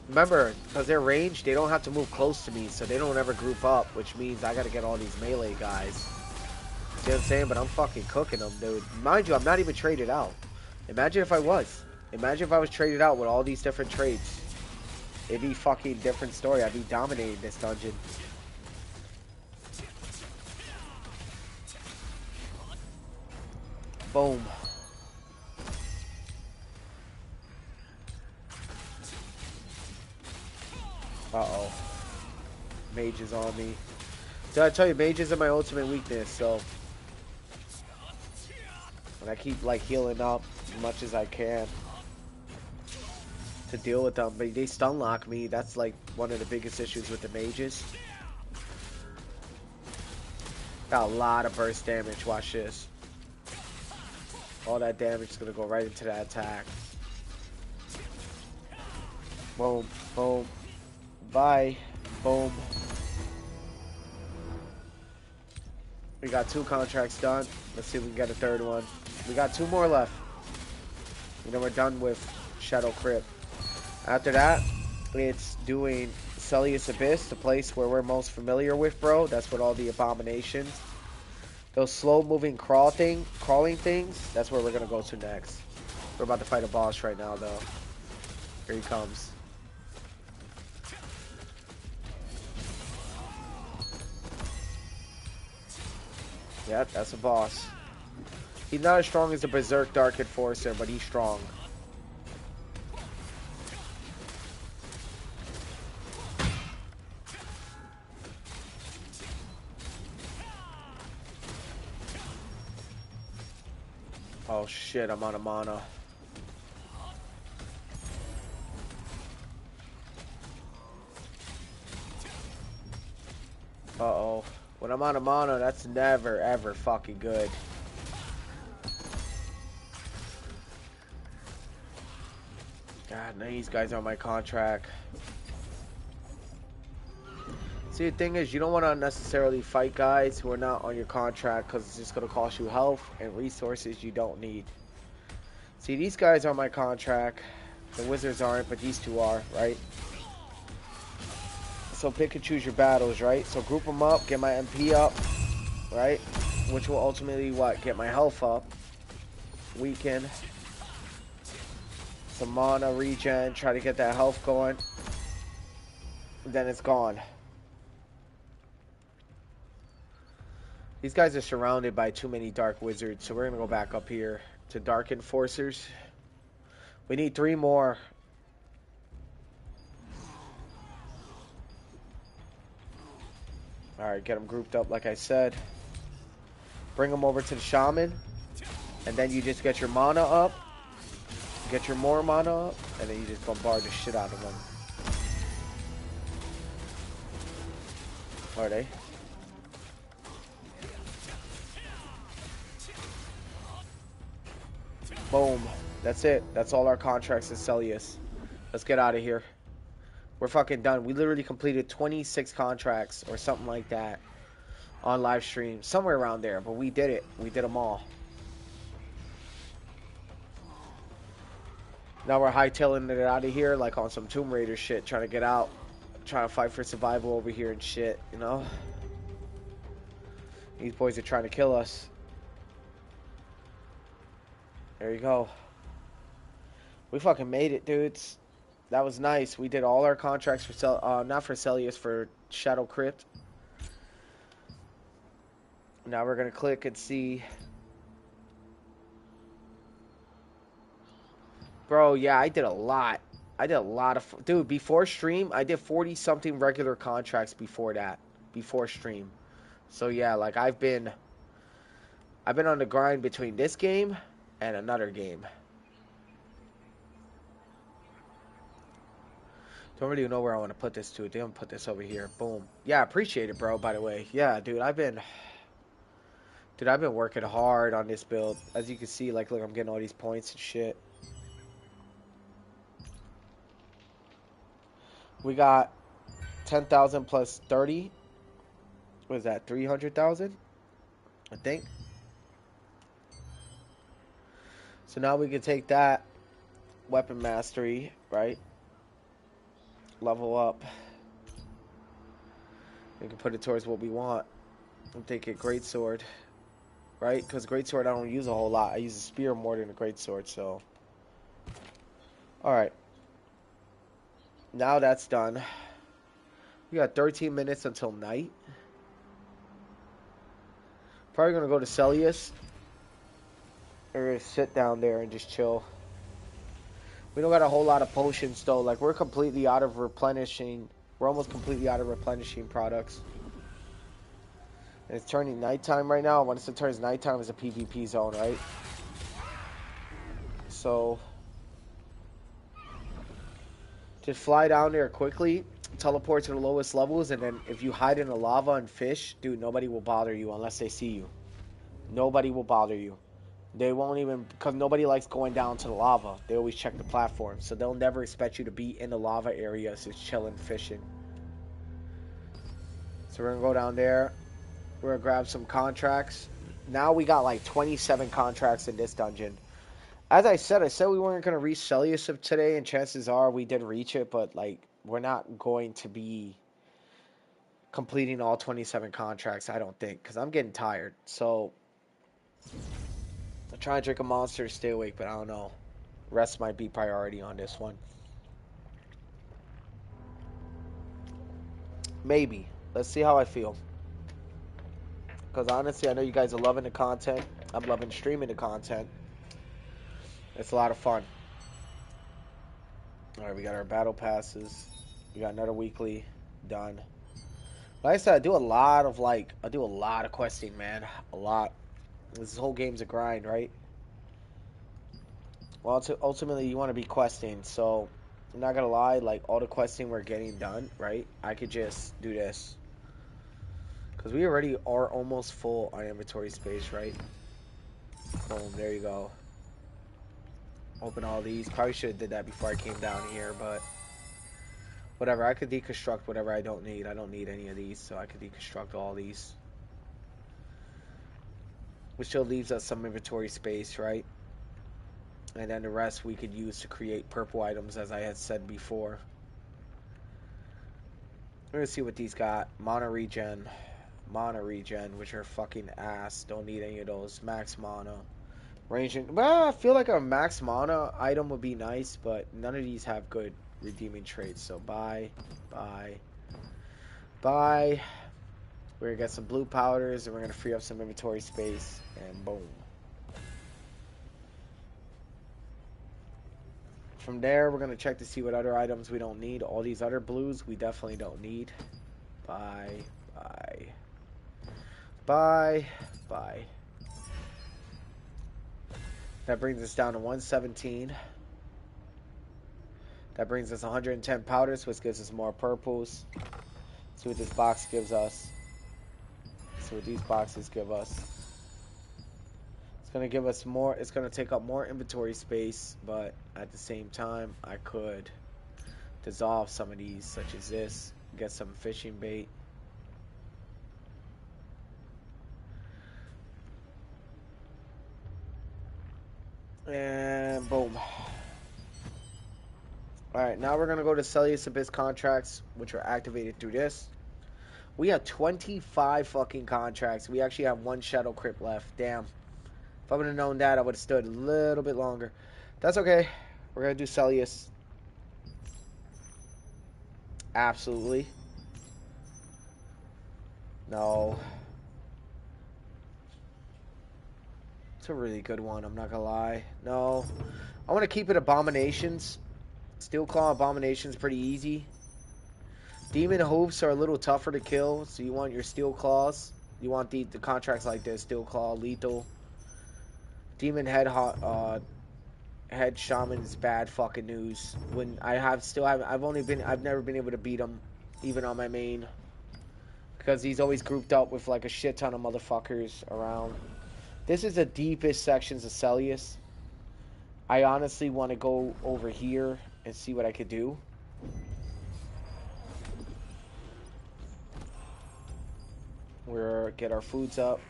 Remember, because they're ranged, they don't have to move close to me, so they don't ever group up, which means I gotta get all these melee guys. See what I'm saying? But I'm fucking cooking them, dude. Mind you, I'm not even traded out. Imagine if I was. Imagine if I was traded out with all these different traits. It'd be fucking different story. I'd be dominating this dungeon. Boom. Uh-oh. Mage is on me. Did I tell you, mages are my ultimate weakness, so... And I keep, like, healing up as much as I can to deal with them. But they stun lock me. That's, like, one of the biggest issues with the mages. Got a lot of burst damage. Watch this. All that damage is going to go right into that attack. Boom. Boom. Bye. Boom. We got 2 contracts done. Let's see if we can get a 3rd one. We got 2 more left. And then we're done with Shadow Crypt. After that, it's doing Celius Abyss, the place where we're most familiar with, bro. That's what all the abominations. Those slow-moving crawling things, that's where we're going to go to next. We're about to fight a boss right now, though. Here he comes. Yep, that's a boss. He's not as strong as the Berserk Dark Enforcer, but he's strong. Oh shit, I'm out of mana. Uh-oh. When I'm out of mana, that's never, ever fucking good. God, none of these guys are on my contract. See, the thing is, you don't want to unnecessarily fight guys who are not on your contract because it's just going to cost you health and resources you don't need. See, these guys are on my contract. The wizards aren't, but these 2 are, right? So pick and choose your battles, right? So group them up, get my MP up, right? Which will ultimately, what? Get my health up. Weaken. Some mana regen, try to get that health going. Then it's gone. These guys are surrounded by too many dark wizards, so we're going to go back up here to dark enforcers. We need 3 more. Alright, get them grouped up like I said. Bring them over to the shaman. And then you just get your mana up. Get your more mana up. And then you just bombard the shit out of them. Are they? Boom. That's it. That's all our contracts in Celius. Let's get out of here. We're fucking done. We literally completed 26 contracts or something like that on live stream. Somewhere around there. But we did it. We did them all. Now we're hightailing it out of here like on some Tomb Raider shit. Trying to get out. Trying to fight for survival over here and shit. You know? These boys are trying to kill us. There you go. We fucking made it, dudes. That was nice. We did all our contracts for not for Celius, for Shadow Crypt. Now we're gonna click and see. Bro, yeah, I did a lot. I did a lot of... Dude, before stream, I did 40-something regular contracts before that. Before stream. So, yeah, like, I've been on the grind between this game and another game. Don't really know where I want to put this to. Damn, put this over here. Boom. Yeah, appreciate it, bro, by the way. Yeah, dude, I've been working hard on this build. As you can see, like, look, I'm getting all these points and shit. We got 10,000 plus 30. What is that? 300,000? I think. So now we can take that weapon mastery, right? Level up. We can put it towards what we want. I'm thinking greatsword, right? Because greatsword I don't use a whole lot. I use a spear more than a greatsword, so. Alright. Now that's done. We got 13 minutes until night. Probably gonna go to Celius. We're gonna sit down there and just chill. We don't got a whole lot of potions though. Like we're completely out of replenishing. We're almost completely out of replenishing products. And it's turning nighttime right now. Once it turns nighttime, it's a PvP zone, right? So just fly down there quickly, teleport to the lowest levels, and then if you hide in the lava and fish, dude, nobody will bother you unless they see you. Nobody will bother you. They won't even, because nobody likes going down to the lava. They always check the platform, so they'll never expect you to be in the lava area, just chilling, fishing. So we're going to go down there. We're going to grab some contracts. Now we got like 27 contracts in this dungeon. As I said we weren't going to reach Celius today, and chances are we did reach it, but like we're not going to be completing all 27 contracts, I don't think, because I'm getting tired. So I'm trying to drink a monster to stay awake, but I don't know. Rest might be priority on this one. Maybe. Let's see how I feel. Because honestly, I know you guys are loving the content. I'm loving streaming the content. It's a lot of fun. Alright, we got our battle passes. We got another weekly done. Like I said, I do a lot of questing, man. A lot. This whole game's a grind, right? Well, ultimately, you want to be questing, so I'm not gonna lie, like, all the questing we're getting done, right? I could just do this. Because we already are almost full on inventory space, right? Boom, there you go. Open all these. Probably should have did that before I came down here, but whatever. I could deconstruct whatever I don't need. I don't need any of these, so I could deconstruct all these. Which still leaves us some inventory space, right? And then the rest we could use to create purple items, as I had said before. We're gonna see what these got. Mana regen, which are fucking ass. Don't need any of those. Max mana. Ranging. Well, I feel like a max mana item would be nice, but none of these have good redeeming traits. So buy. We're gonna get some blue powders, and we're gonna free up some inventory space, and boom. From there, we're gonna check to see what other items we don't need. All these other blues we definitely don't need. Buy. That brings us down to 117. That brings us 110 powders, which gives us more purples. See what this box gives us. See what these boxes give us. It's gonna give us more. It's gonna take up more inventory space, but at the same time, I could dissolve some of these, such as this. Get some fishing bait. And boom. Alright, now we're going to go to Celius Abyss contracts, which are activated through this. We have 25 fucking contracts. We actually have one Shadow Crypt left. Damn. If I would have known that, I would have stood a little bit longer. That's okay. We're going to do Celius. Absolutely. No. It's a really good one, I'm not going to lie. No. I want to keep it Abominations. Steel Claw Abominations pretty easy. Demon Hooves are a little tougher to kill, so you want your Steel Claws. You want the contracts like this: Steel Claw, Lethal. Demon Head Shaman is bad fucking news. When I've never been able to beat him, even on my main, because he's always grouped up with like a shit ton of motherfuckers around. This is the deepest sections of Celius. I honestly want to go over here and see what I could do. We're get our foods up.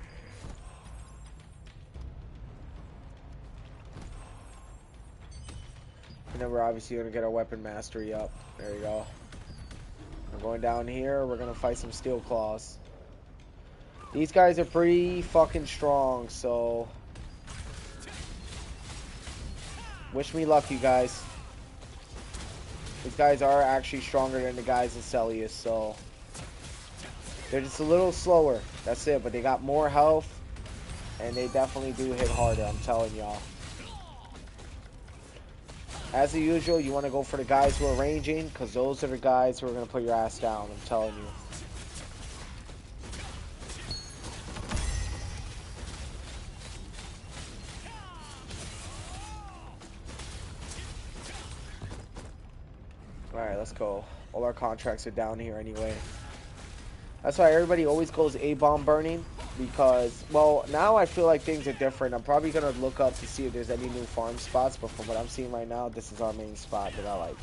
And then we're obviously going to get our weapon mastery up. There you go. We're going down here. We're going to fight some Steel Claws. These guys are pretty fucking strong, so... Wish me luck, you guys. These guys are actually stronger than the guys in Celius, so... They're just a little slower. That's it, but they got more health. And they definitely do hit harder, I'm telling y'all. As usual, you want to go for the guys who are ranging, because those are the guys who are going to put your ass down, I'm telling you. Alright, let's go. All our contracts are down here anyway. That's why everybody always goes Abom burning, because, well, now I feel like things are different. I'm probably going to look up to see if there's any new farm spots, but from what I'm seeing right now, this is our main spot that I like.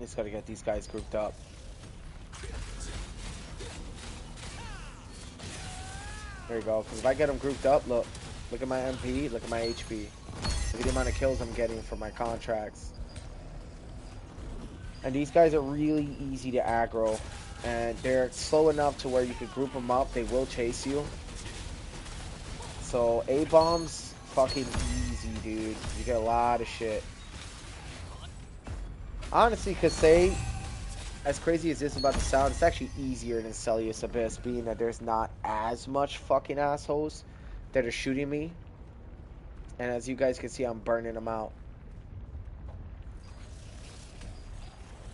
Just got to get these guys grouped up. There you go, because if I get them grouped up, look at my MP, look at my HP. Look at the amount of kills I'm getting for my contracts. And these guys are really easy to aggro. And they're slow enough to where you can group them up. They will chase you. So, A-bombs, fucking easy, dude. You get a lot of shit. Honestly, could say, as crazy as this is about to sound, it's actually easier than Celius Abyss, being that there's not as much fucking assholes that are shooting me. And as you guys can see, I'm burning them out.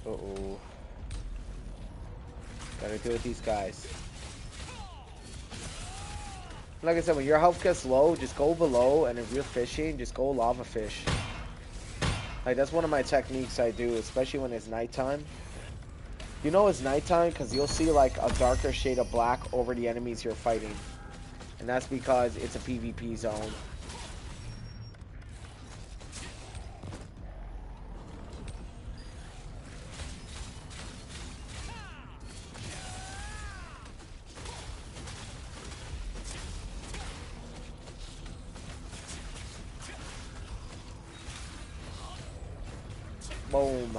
Uh-oh. Gotta deal with these guys. Like I said, when your health gets low, just go below, and if you're fishing, just go lava fish. Like, that's one of my techniques I do, especially when it's nighttime. You know it's nighttime because you'll see like a darker shade of black over the enemies you're fighting. And that's because it's a PvP zone. Boom.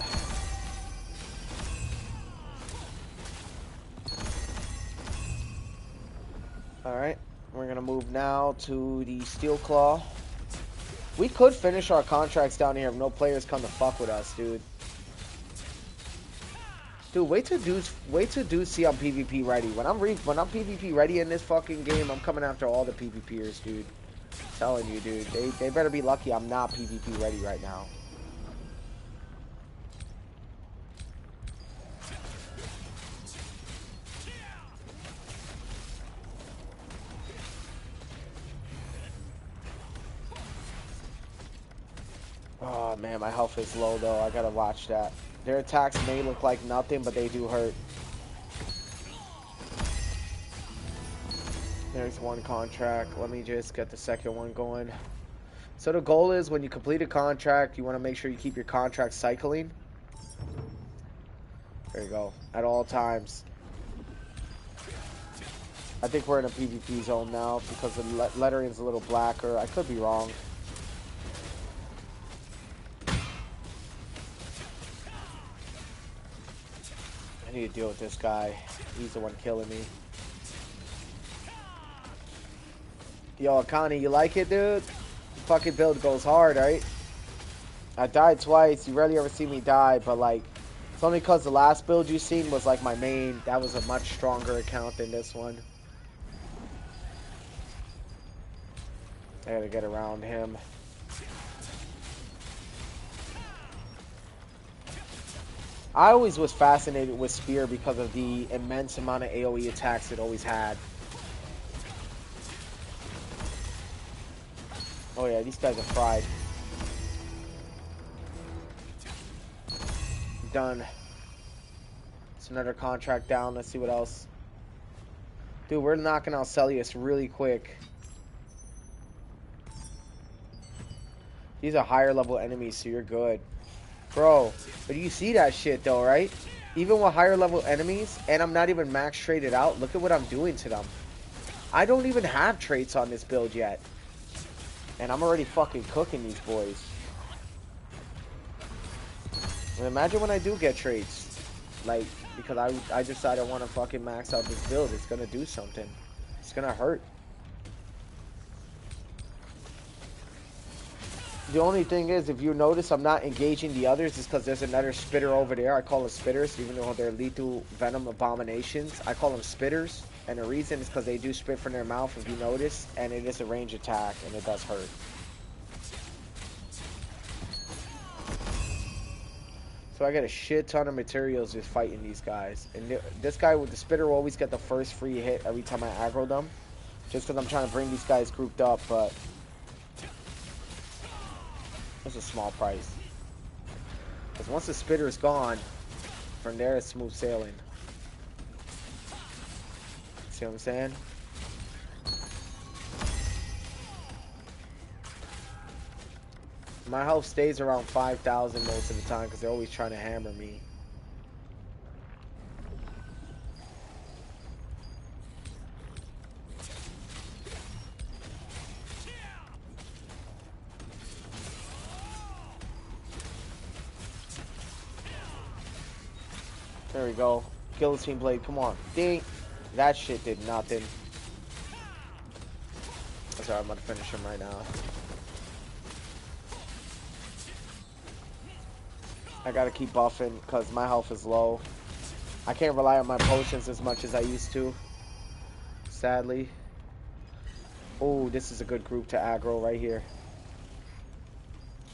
Alright, we're gonna move now to the Steel Claw. We could finish our contracts down here if no players come to fuck with us, dude. Dude, wait till dudes see I'm PvP ready. When I'm PvP ready in this fucking game, I'm coming after all the PvPers, dude. I'm telling you, dude. They better be lucky I'm not PvP ready right now. Oh man, my health is low though. I gotta watch that. Their attacks may look like nothing, but they do hurt. There's one contract. Let me just get the second one going. So the goal is when you complete a contract, you want to make sure you keep your contract cycling. There you go. At all times. I think we're in a PvP zone now because the lettering's a little blacker. I could be wrong. I need to deal with this guy. He's the one killing me. Yo, Akani, you like it, dude? The fucking build goes hard, right? I died twice. You rarely ever see me die, but like, it's only because the last build you seen was like my main. That was a much stronger account than this one. I gotta get around him. I always was fascinated with Spear because of the immense amount of AoE attacks it always had. Oh yeah, these guys are fried. Done. It's another contract down. Let's see what else. Dude, we're knocking out Celius really quick. These are higher level enemies, so you're good. Bro, but you see that shit though, right? Even with higher level enemies, and I'm not even max traded out, look at what I'm doing to them. I don't even have traits on this build yet. And I'm already fucking cooking these boys. And imagine when I do get traits. Like, because I decide I want to fucking max out this build. It's gonna do something. It's gonna hurt. The only thing is, if you notice I'm not engaging the others, is because there's another spitter over there. I call them spitters, even though they're lethal venom abominations. I call them spitters. And the reason is because they do spit from their mouth, if you notice. And it is a range attack, and it does hurt. So I get a shit ton of materials just fighting these guys. And this guy with the spitter will always get the first free hit every time I aggro them. Just because I'm trying to bring these guys grouped up, but... it's a small price. Because once the spitter is gone, from there it's smooth sailing. See what I'm saying? My health stays around 5,000 most of the time because they're always trying to hammer me. There we go. Guillotine blade, come on. Ding! That shit did nothing. Sorry, I'm gonna finish him right now. I gotta keep buffing because my health is low. I can't rely on my potions as much as I used to. Sadly. Oh, this is a good group to aggro right here.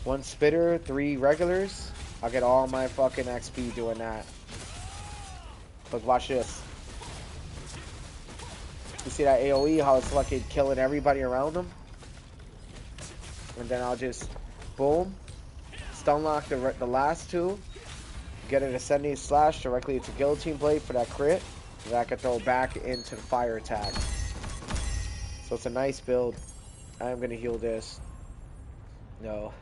1 spitter, 3 regulars. I'll get all my fucking XP doing that. But watch this. You see that AoE, how it's fucking killing everybody around them? And then I'll just, boom, stun lock the last 2. Get an ascending slash directly into guillotine blade for that crit. That I can throw back into the fire attack. So it's a nice build. I am going to heal this. No.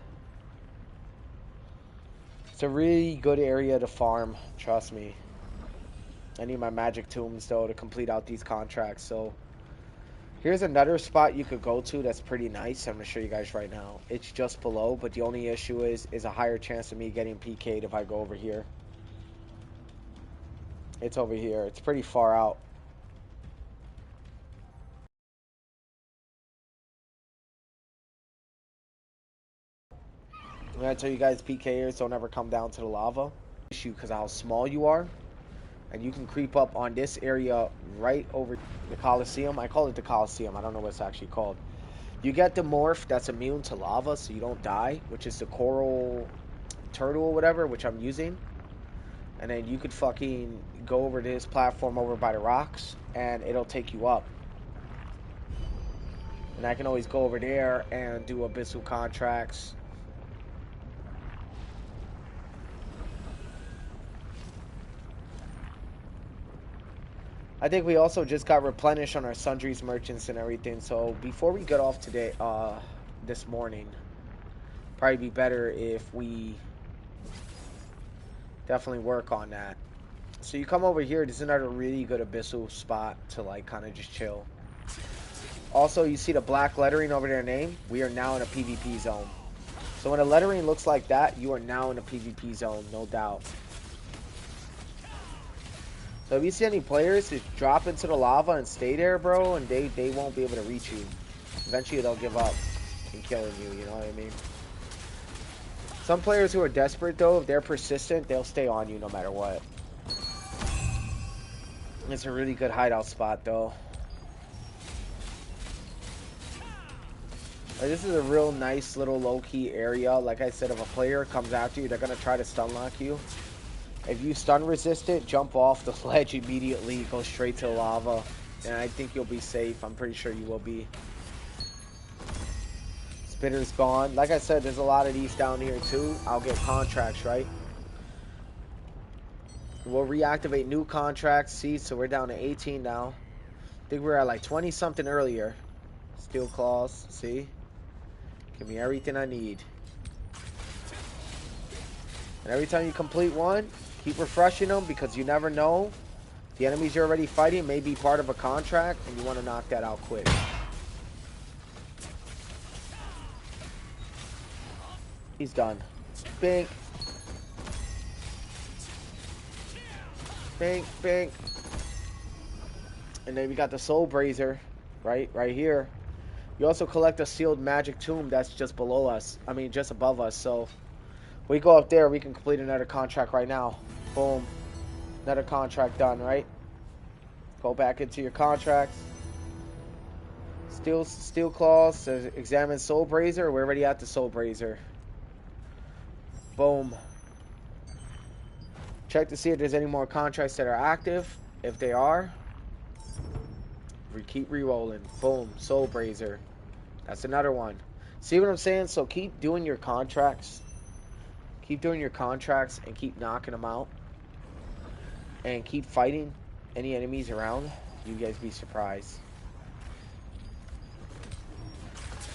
It's a really good area to farm, trust me. I need my magic tombs though to complete out these contracts. So here's another spot you could go to that's pretty nice. I'm gonna show you guys right now. It's just below, but the only issue is a higher chance of me getting PK'd if I go over here. It's over here. It's pretty far out. I'm gonna tell you guys, PKers don't ever come down to the lava. Issue because of how small you are. And you can creep up on this area right over the Coliseum. I call it the Coliseum. I don't know what it's actually called. You get the morph that's immune to lava, so you don't die, which is the coral turtle or whatever, which I'm using. And then you could fucking go over to this platform over by the rocks, and it'll take you up. And I can always go over there and do abyssal contracts. I think we also just got replenished on our sundries, merchants, and everything. So before we get off today, this morning, probably be better if we definitely work on that. So you come over here. This is another really good abyssal spot to like kind of just chill. Also, you see the black lettering over their name? We are now in a PvP zone. So when the lettering looks like that, you are now in a PvP zone, no doubt. So if you see any players just drop into the lava and stay there, bro, and they won't be able to reach you. Eventually they'll give up and killing you, you know what I mean? Some players who are desperate, though, if they're persistent, they'll stay on you no matter what. It's a really good hideout spot, though. Like, this is a real nice little low-key area. Like I said, if a player comes after you, they're going to try to stun lock you. If you stun resist it, jump off the ledge immediately, go straight to the lava. And I think you'll be safe. I'm pretty sure you will be. Spitter's gone. Like I said, there's a lot of these down here too. I'll get contracts, right? We'll reactivate new contracts. See, so we're down to 18 now. I think we were at like 20 something earlier. Steel claws, see? Give me everything I need. And every time you complete one, keep refreshing them because you never know. The enemies you're already fighting may be part of a contract and you want to knock that out quick. He's done. Bink. Bink, bink. And then we got the Soul Brazier, right here. You also collect a sealed magic tomb that's just below us. I mean, just above us. So we go up there, we can complete another contract right now. Boom. Another contract done, right? Go back into your contracts. Steel claws says examine Soul Brazier. We're already at the Soul Brazier. Boom. Check to see if there's any more contracts that are active. If they are, we keep re-rolling. Boom. Soul Brazier. That's another one. See what I'm saying? So keep doing your contracts. Keep doing your contracts and keep knocking them out. And keep fighting any enemies around. You guys be surprised.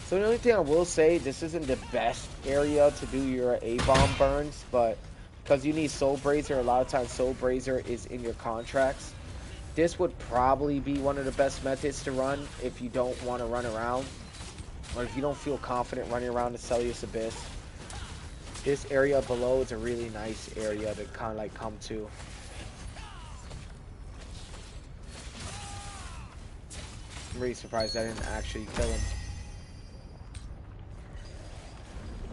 So the only thing I will say, this isn't the best area to do your Abom burns, but because you need Soul Brazier, a lot of times Soul Brazier is in your contracts. This would probably be one of the best methods to run if you don't want to run around, or if you don't feel confident running around the Celius Abyss. This area below is a really nice area to kind of like come to. I'm really surprised I didn't actually kill him.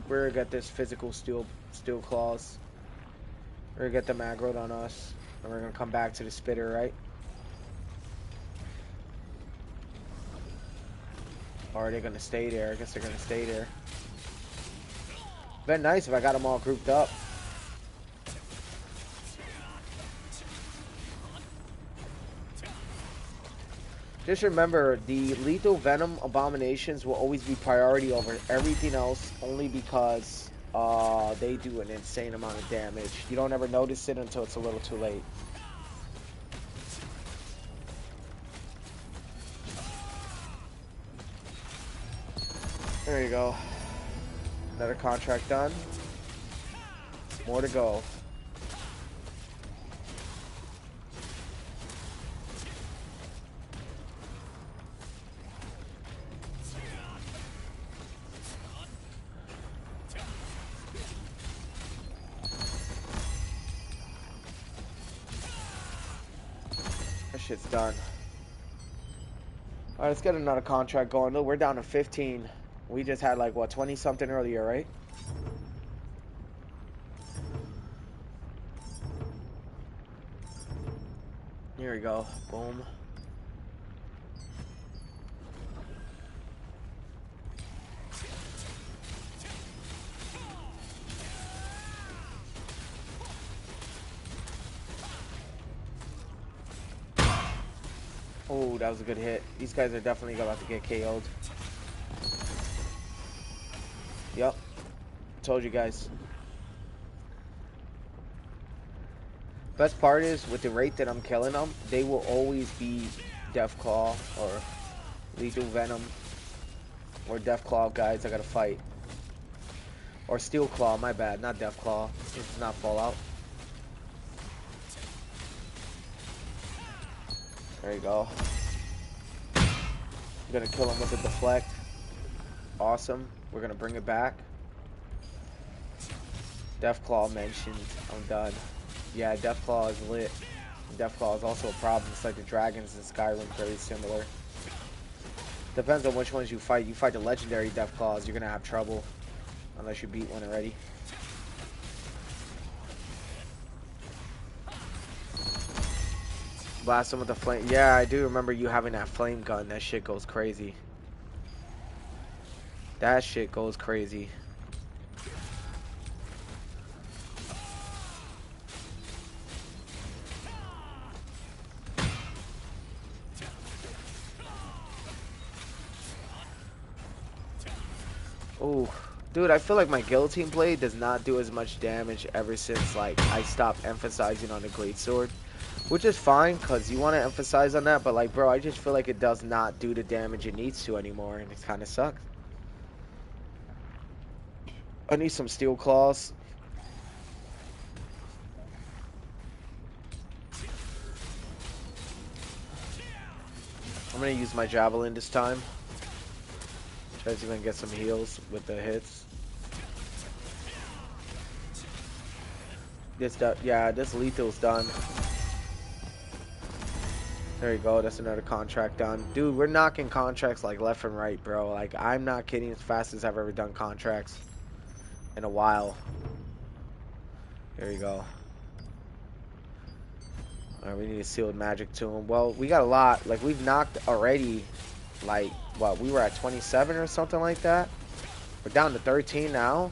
We're gonna get this physical steel claws. We're gonna get them aggroed on us. And we're gonna come back to the spitter, right? Or are they gonna stay there? I guess they're gonna stay there. Been nice if I got them all grouped up. Just remember, the lethal venom abominations will always be priority over everything else, only because they do an insane amount of damage. You don't ever notice it until it's a little too late. There you go. Another contract done. More to go. That shit's done. Alright, let's get another contract going. Look, we're down to 15. We just had like, what, 20 something earlier, right? Here we go. Boom. Oh, that was a good hit. These guys are definitely about to get KO'd. Yep. Told you guys. Best part is, with the rate that I'm killing them, they will always be Death Claw or Lethal Venom or Death Claw guys I gotta fight. Or Steel Claw, my bad, not Death Claw. It's not Fallout. There you go. I'm gonna kill him with the deflect. Awesome. We're gonna bring it back. Deathclaw mentioned. I'm done. Yeah, Deathclaw is lit. Deathclaw is also a problem. It's like the dragons in Skyrim, very similar. Depends on which ones you fight. You fight the legendary Deathclaws, you're gonna have trouble. Unless you beat one already. Blast him with the flame. Yeah, I do remember you having that flame gun. That shit goes crazy. That shit goes crazy. Ooh. Dude, I feel like my guillotine blade does not do as much damage ever since, like, I stopped emphasizing on the greatsword. Which is fine, because you want to emphasize on that, but, like, bro, I just feel like it does not do the damage it needs to anymore, and it kind of sucks. I need some steel claws. I'm going to use my javelin this time. Try to even get some heals with the hits. This, yeah, this lethal's done. There you go, that's another contract done. Dude, we're knocking contracts like left and right, bro. Like, I'm not kidding, as fast as I've ever done contracts in a while. There you go. Alright, we need a sealed magic to him. Well, we got a lot. Like, we've knocked already, like, what, we were at 27 or something like that? We're down to 13 now.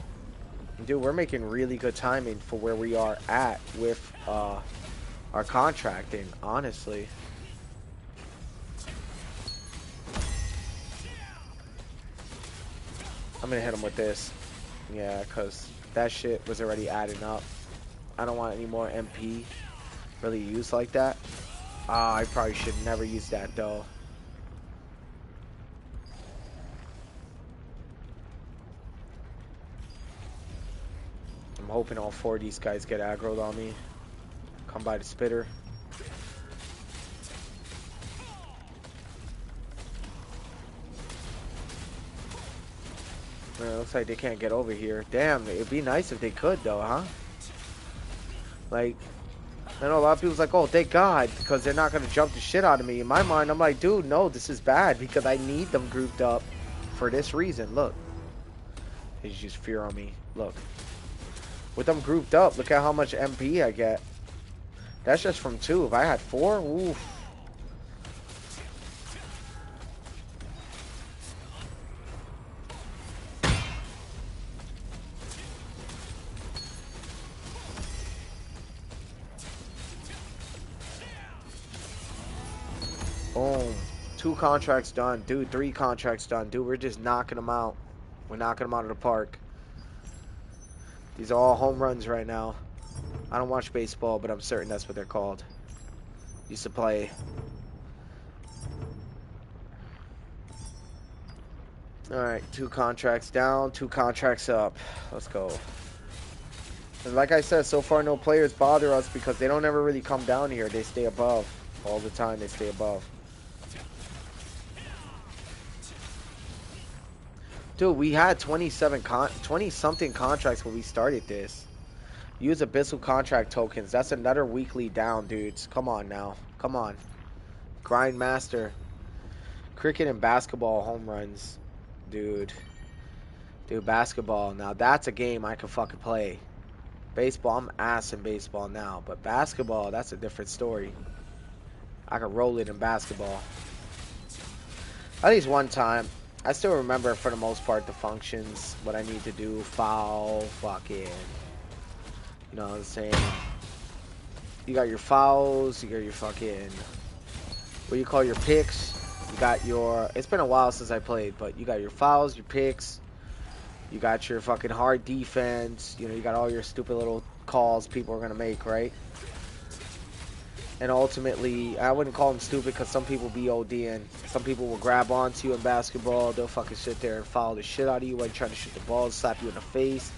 Dude, we're making really good timing for where we are at with our contracting, honestly. I'm gonna hit him with this. Yeah, because that shit was already adding up. I don't want any more MP really used like that. I probably should never use that, though. I'm hoping all four of these guys get aggroed on me. Come by the spitter. Man, it looks like they can't get over here. Damn, it'd be nice if they could, though, huh? Like, I know a lot of people's like, oh, thank God, because they're not going to jump the shit out of me. In my mind, I'm like, dude, no, this is bad, because I need them grouped up for this reason. Look. They just fear on me. Look. With them grouped up, look at how much MP I get. That's just from 2. If I had 4, oof. Boom. 2 contracts done. Dude, 3 contracts done. Dude, we're just knocking them out. We're knocking them out of the park. These are all home runs right now. I don't watch baseball, but I'm certain that's what they're called. Used to play. Alright, 2 contracts down, 2 contracts up. Let's go. And like I said, so far no players bother us because they don't ever really come down here. They stay above. All the time they stay above. Dude, we had 20-something contracts when we started this. Use Abyssal contract tokens. That's another weekly down, dudes. Come on now. Come on. Grind master. Cricket and basketball home runs. Dude. Dude, basketball. Now, that's a game I can fucking play. Baseball, I'm ass in baseball now. But basketball, that's a different story. I can roll it in basketball. At least one time. I still remember, for the most part, the functions. What I need to do. Foul. Fucking. You know what I'm saying? You got your fouls. You got your fucking... What do you call your picks? You got your... It's been a while since I played, but you got your fouls, your picks. You got your fucking hard defense. You know, you got all your stupid little calls people are going to make, right? And ultimately, I wouldn't call them stupid because some people be ODing. Some people will grab onto you in basketball. They'll fucking sit there and foul the shit out of you while you're trying to shoot the ball, slap you in the face.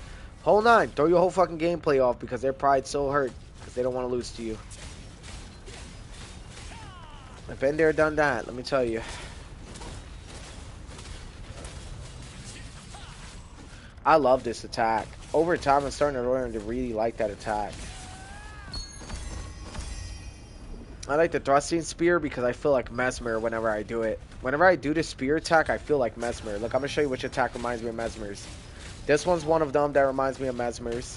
Whole nine. Throw your whole fucking gameplay off because their pride's so hurt because they don't want to lose to you. I've been there, done that, let me tell you. I love this attack. Over time, I'm starting to learn to really like that attack. I like the thrusting spear because I feel like Mesmer whenever I do it. Whenever I do the spear attack, I feel like Mesmer. Look, I'm going to show you which attack reminds me of Mesmer's. This one's one of them that reminds me of Mesmer's.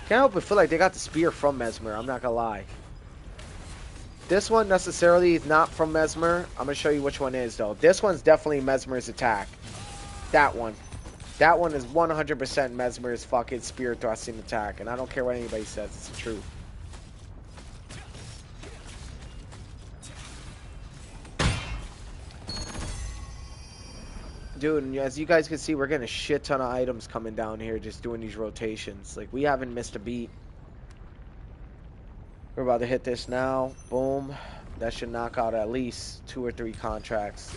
Can't help but feel like they got the spear from Mesmer, I'm not going to lie. This one necessarily is not from Mesmer. I'm going to show you which one is, though. This one's definitely Mesmer's attack. That one. That one is 100% Mesmer's fucking spear thrusting attack. And I don't care what anybody says. It's the truth. Dude, and as you guys can see, we're getting a shit ton of items coming down here just doing these rotations. Like, we haven't missed a beat. We're about to hit this now. Boom. That should knock out at least 2 or 3 contracts.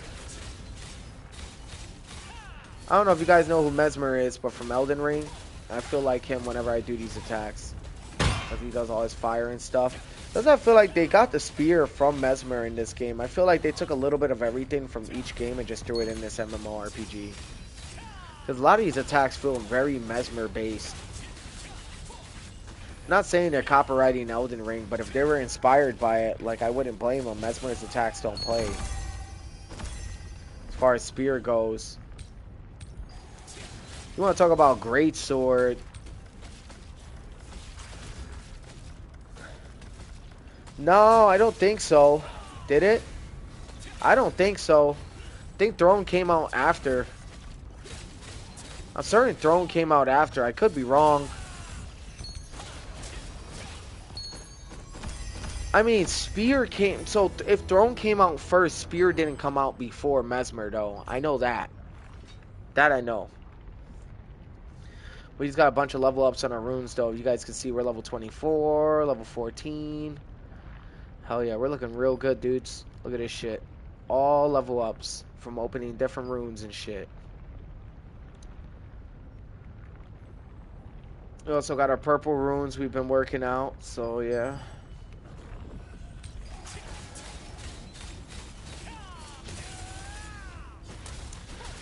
I don't know if you guys know who Mesmer is, but from Elden Ring, I feel like him whenever I do these attacks. Because he does all his fire and stuff. Doesn't that feel like they got the spear from Mesmer in this game? I feel like they took a little bit of everything from each game and just threw it in this MMORPG. Because a lot of these attacks feel very Mesmer based. Not saying they're copyrighting Elden Ring, but if they were inspired by it, like, I wouldn't blame them. Mesmer's attacks don't play. As far as spear goes. You want to talk about great sword? No, I don't think so. Did it? I don't think so. I think Throne came out after. I'm certain Throne came out after. I could be wrong. I mean, Spear came... So, if Throne came out first, Spear didn't come out before Mesmer, though. I know that. That I know. We just got a bunch of level ups on our runes, though. You guys can see we're level 24, level 14. Hell yeah, we're looking real good, dudes. Look at this shit. All level ups from opening different runes and shit. We also got our purple runes we've been working out, so yeah.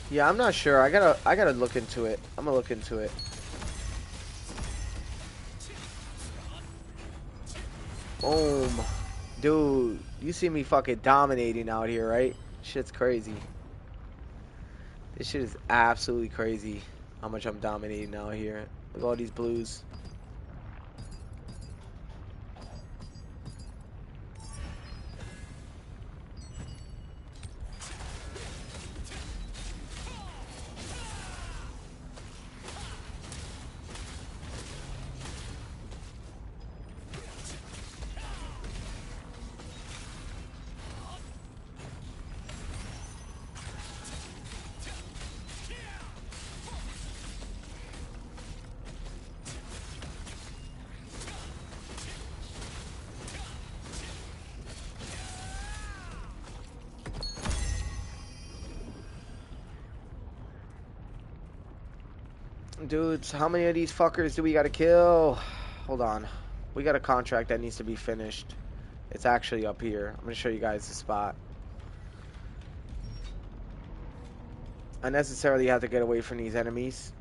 Yeah, I'm not sure. I gotta look into it. I'm gonna look into it. Boom. Dude, you see me fucking dominating out here, right? Shit's crazy. This shit is absolutely crazy how much I'm dominating out here. Look at all these blues. Dudes, how many of these fuckers do we gotta kill? Hold on. We got a contract that needs to be finished. It's actually up here. I'm gonna show you guys the spot. I necessarily have to get away from these enemies.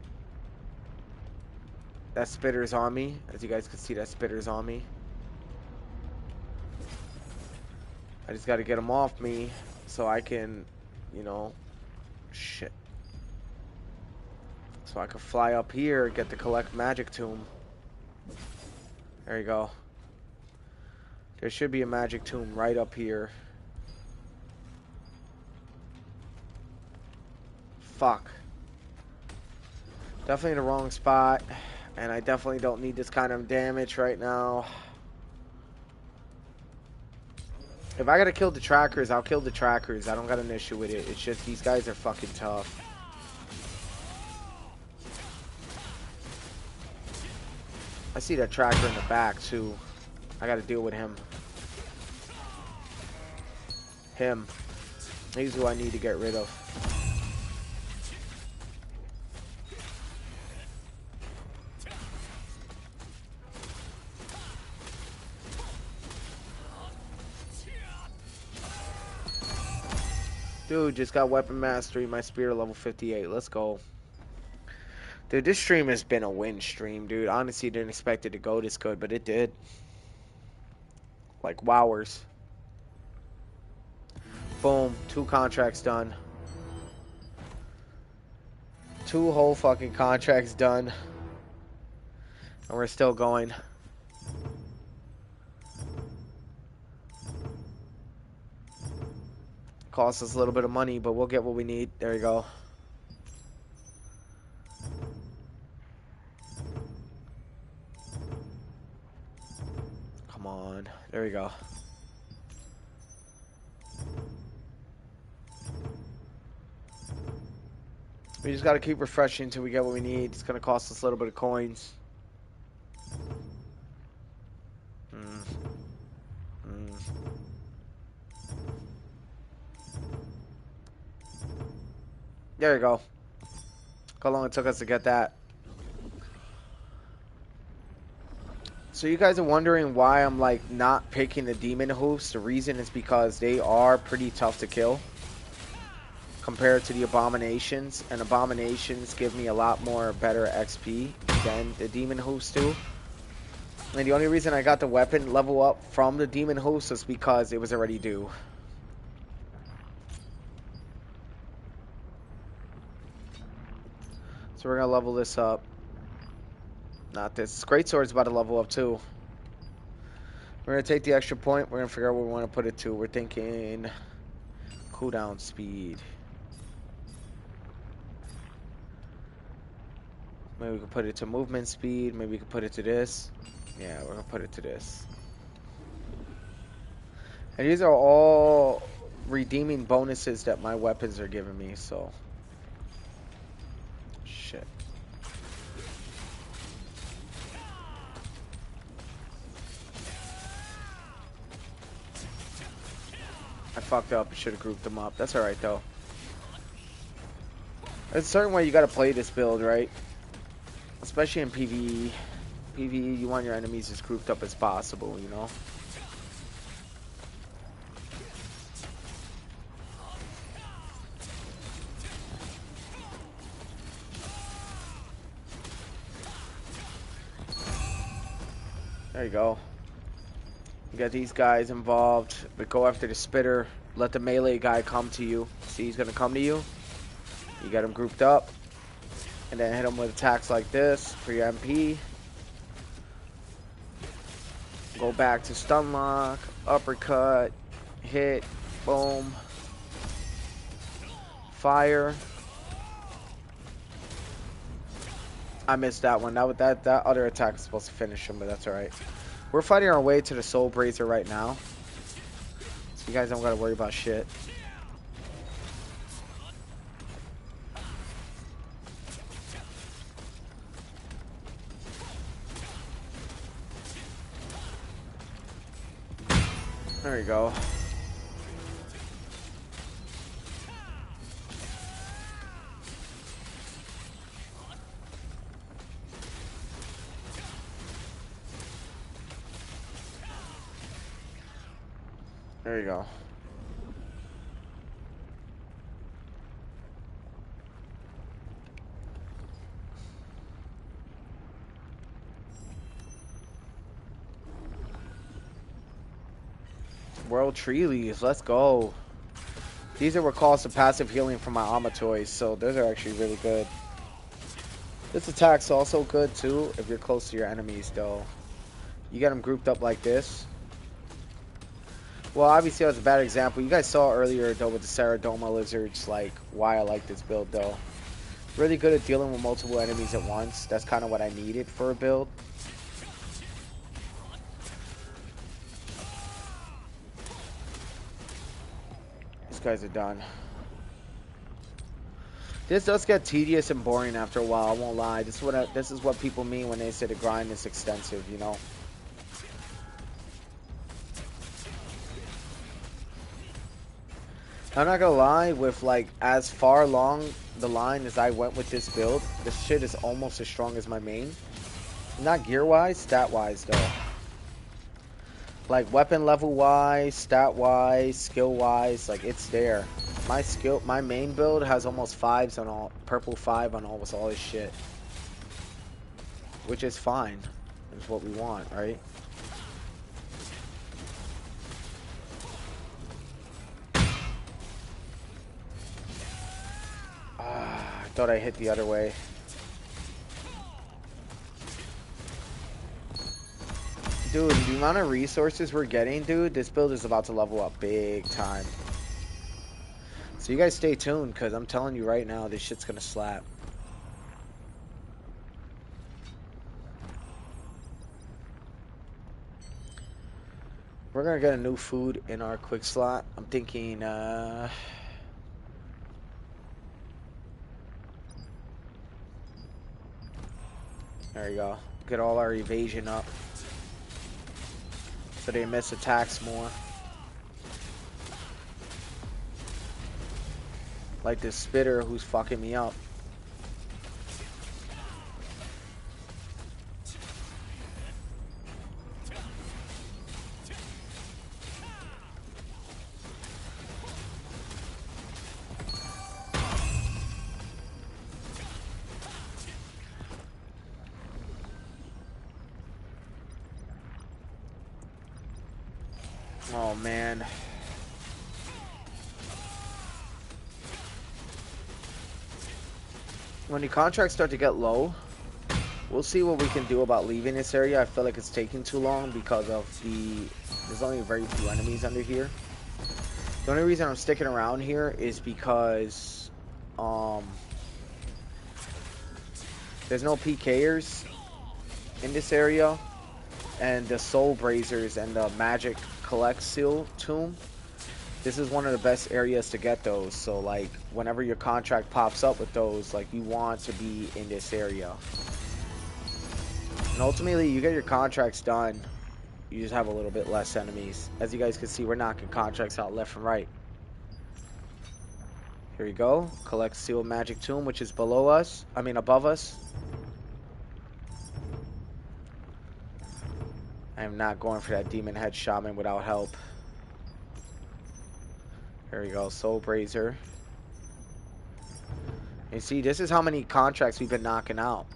That spitter's on me. As you guys can see, that spitter's on me. I just gotta get them off me so I can, you know, shit. So I can fly up here, get the collect magic tomb. There you go. There should be a magic tomb right up here. Fuck. Definitely in the wrong spot. And I definitely don't need this kind of damage right now. If I gotta kill the trackers, I'll kill the trackers. I don't got an issue with it. It's just these guys are fucking tough. I see that tracker in the back too. I gotta deal with him. Him. He's who I need to get rid of. Dude, just got weapon mastery. My spear level 58. Let's go. Dude, this stream has been a win stream, dude. Honestly, didn't expect it to go this good, but it did. Like, wowers. Boom. 2 contracts done. 2 whole fucking contracts done. And we're still going. Costs us a little bit of money, but we'll get what we need. There you go. Come on. There we go. We just got to keep refreshing until we get what we need. It's going to cost us a little bit of coins. There you go. How long it took us to get that. So you guys are wondering why I'm like not picking the demon hoofs. The reason is because they are pretty tough to kill compared to the abominations, and abominations give me a lot more better XP than the demon hoofs do. And the only reason I got the weapon level up from the demon hoofs was because it was already due. So we're gonna level this up. Not this. Greatsword's about to level up too. We're gonna take the extra point. We're gonna figure out what we want to put it to. We're thinking cooldown speed. Maybe we can put it to movement speed. Maybe we can put it to this. Yeah, we're gonna put it to this. And these are all redeeming bonuses that my weapons are giving me, so. Shit. I fucked up. I should have grouped them up. That's alright, though. There's a certain way you gotta play this build, right? Especially in PvE. PvE, you want your enemies as grouped up as possible, you know? There you go. You got these guys involved, but go after the spitter. Let the melee guy come to you. See, he's gonna come to you. You got him grouped up. And then hit him with attacks like this for your MP. Go back to stun lock, uppercut, hit, boom. Fire. I missed that one. That other attack is supposed to finish him, but that's alright. We're fighting our way to the Soul Brazier right now. So you guys don't gotta worry about shit. There you go. There you go. World Tree Leaves, let's go. These are what calls the passive healing from my Amatoys, so those are actually really good. This attack's also good too if you're close to your enemies though. You get them grouped up like this. Well, obviously that was a bad example. You guys saw earlier though with the Ceradoma lizards, like why I like this build though. Really good at dealing with multiple enemies at once. That's kind of what I needed for a build. These guys are done. This does get tedious and boring after a while, I won't lie. This is what people mean when they say the grind is extensive, you know. I'm not gonna lie, with like as far along the line as I went with this build, this shit is almost as strong as my main. Not gear wise, stat wise though. Like weapon level wise, stat wise, skill wise, like it's there. My main build has almost fives on all, purple 5 on almost all his shit. Which is fine. It's what we want, right? I thought I hit the other way. Dude, the amount of resources we're getting, dude, this build is about to level up big time. So you guys stay tuned, because I'm telling you right now, this shit's going to slap. We're going to get a new food in our quick slot. I'm thinking, there you go. Get all our evasion up, so they miss attacks more. Like this spitter who's fucking me up. Oh man. When the contracts start to get low, we'll see what we can do about leaving this area. I feel like it's taking too long because of there's only very few enemies under here. The only reason I'm sticking around here is because there's no PKers in this area, and the soul brazers and the magic collect seal tomb. This is one of the best areas to get those. So like whenever your contract pops up with those, like you want to be in this area. And ultimately you get your contracts done, you just have a little bit less enemies. As you guys can see, we're knocking contracts out left and right. Here we go. Collect seal magic tomb, which is below us. I mean above us. I am not going for that demon head shaman without help. Here we go, soul brazier. And see, this is how many contracts we've been knocking out,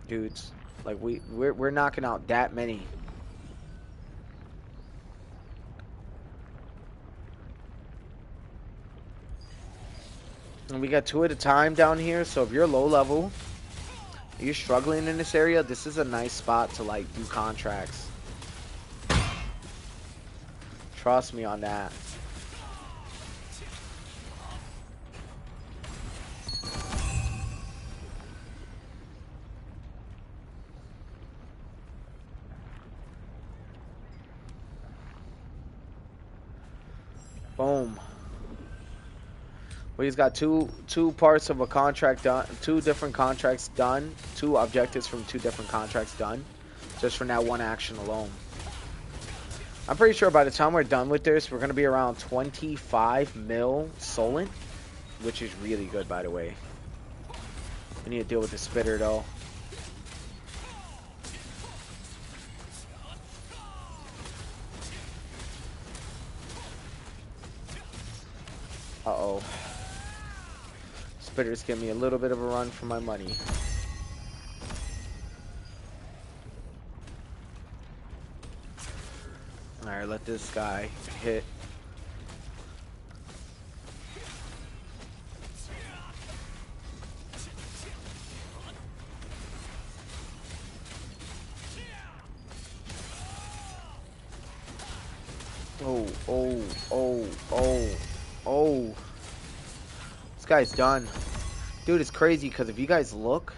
dudes. Like we're knocking out that many. And we got 2 at a time down here. So if you're low level, you're struggling in this area, this is a nice spot to like do contracts. Trust me on that. Boom. We just got two parts of a contract done, 2 different contracts done, 2 objectives from 2 different contracts done, just from that one action alone. I'm pretty sure by the time we're done with this, we're gonna be around 25 mil Solent, which is really good, by the way. We need to deal with the spitter though. Uh-oh. Spitters give me a little bit of a run for my money. Alright, let this guy hit. Oh, oh, oh, oh, oh. This guy's done. Dude, it's crazy because if you guys look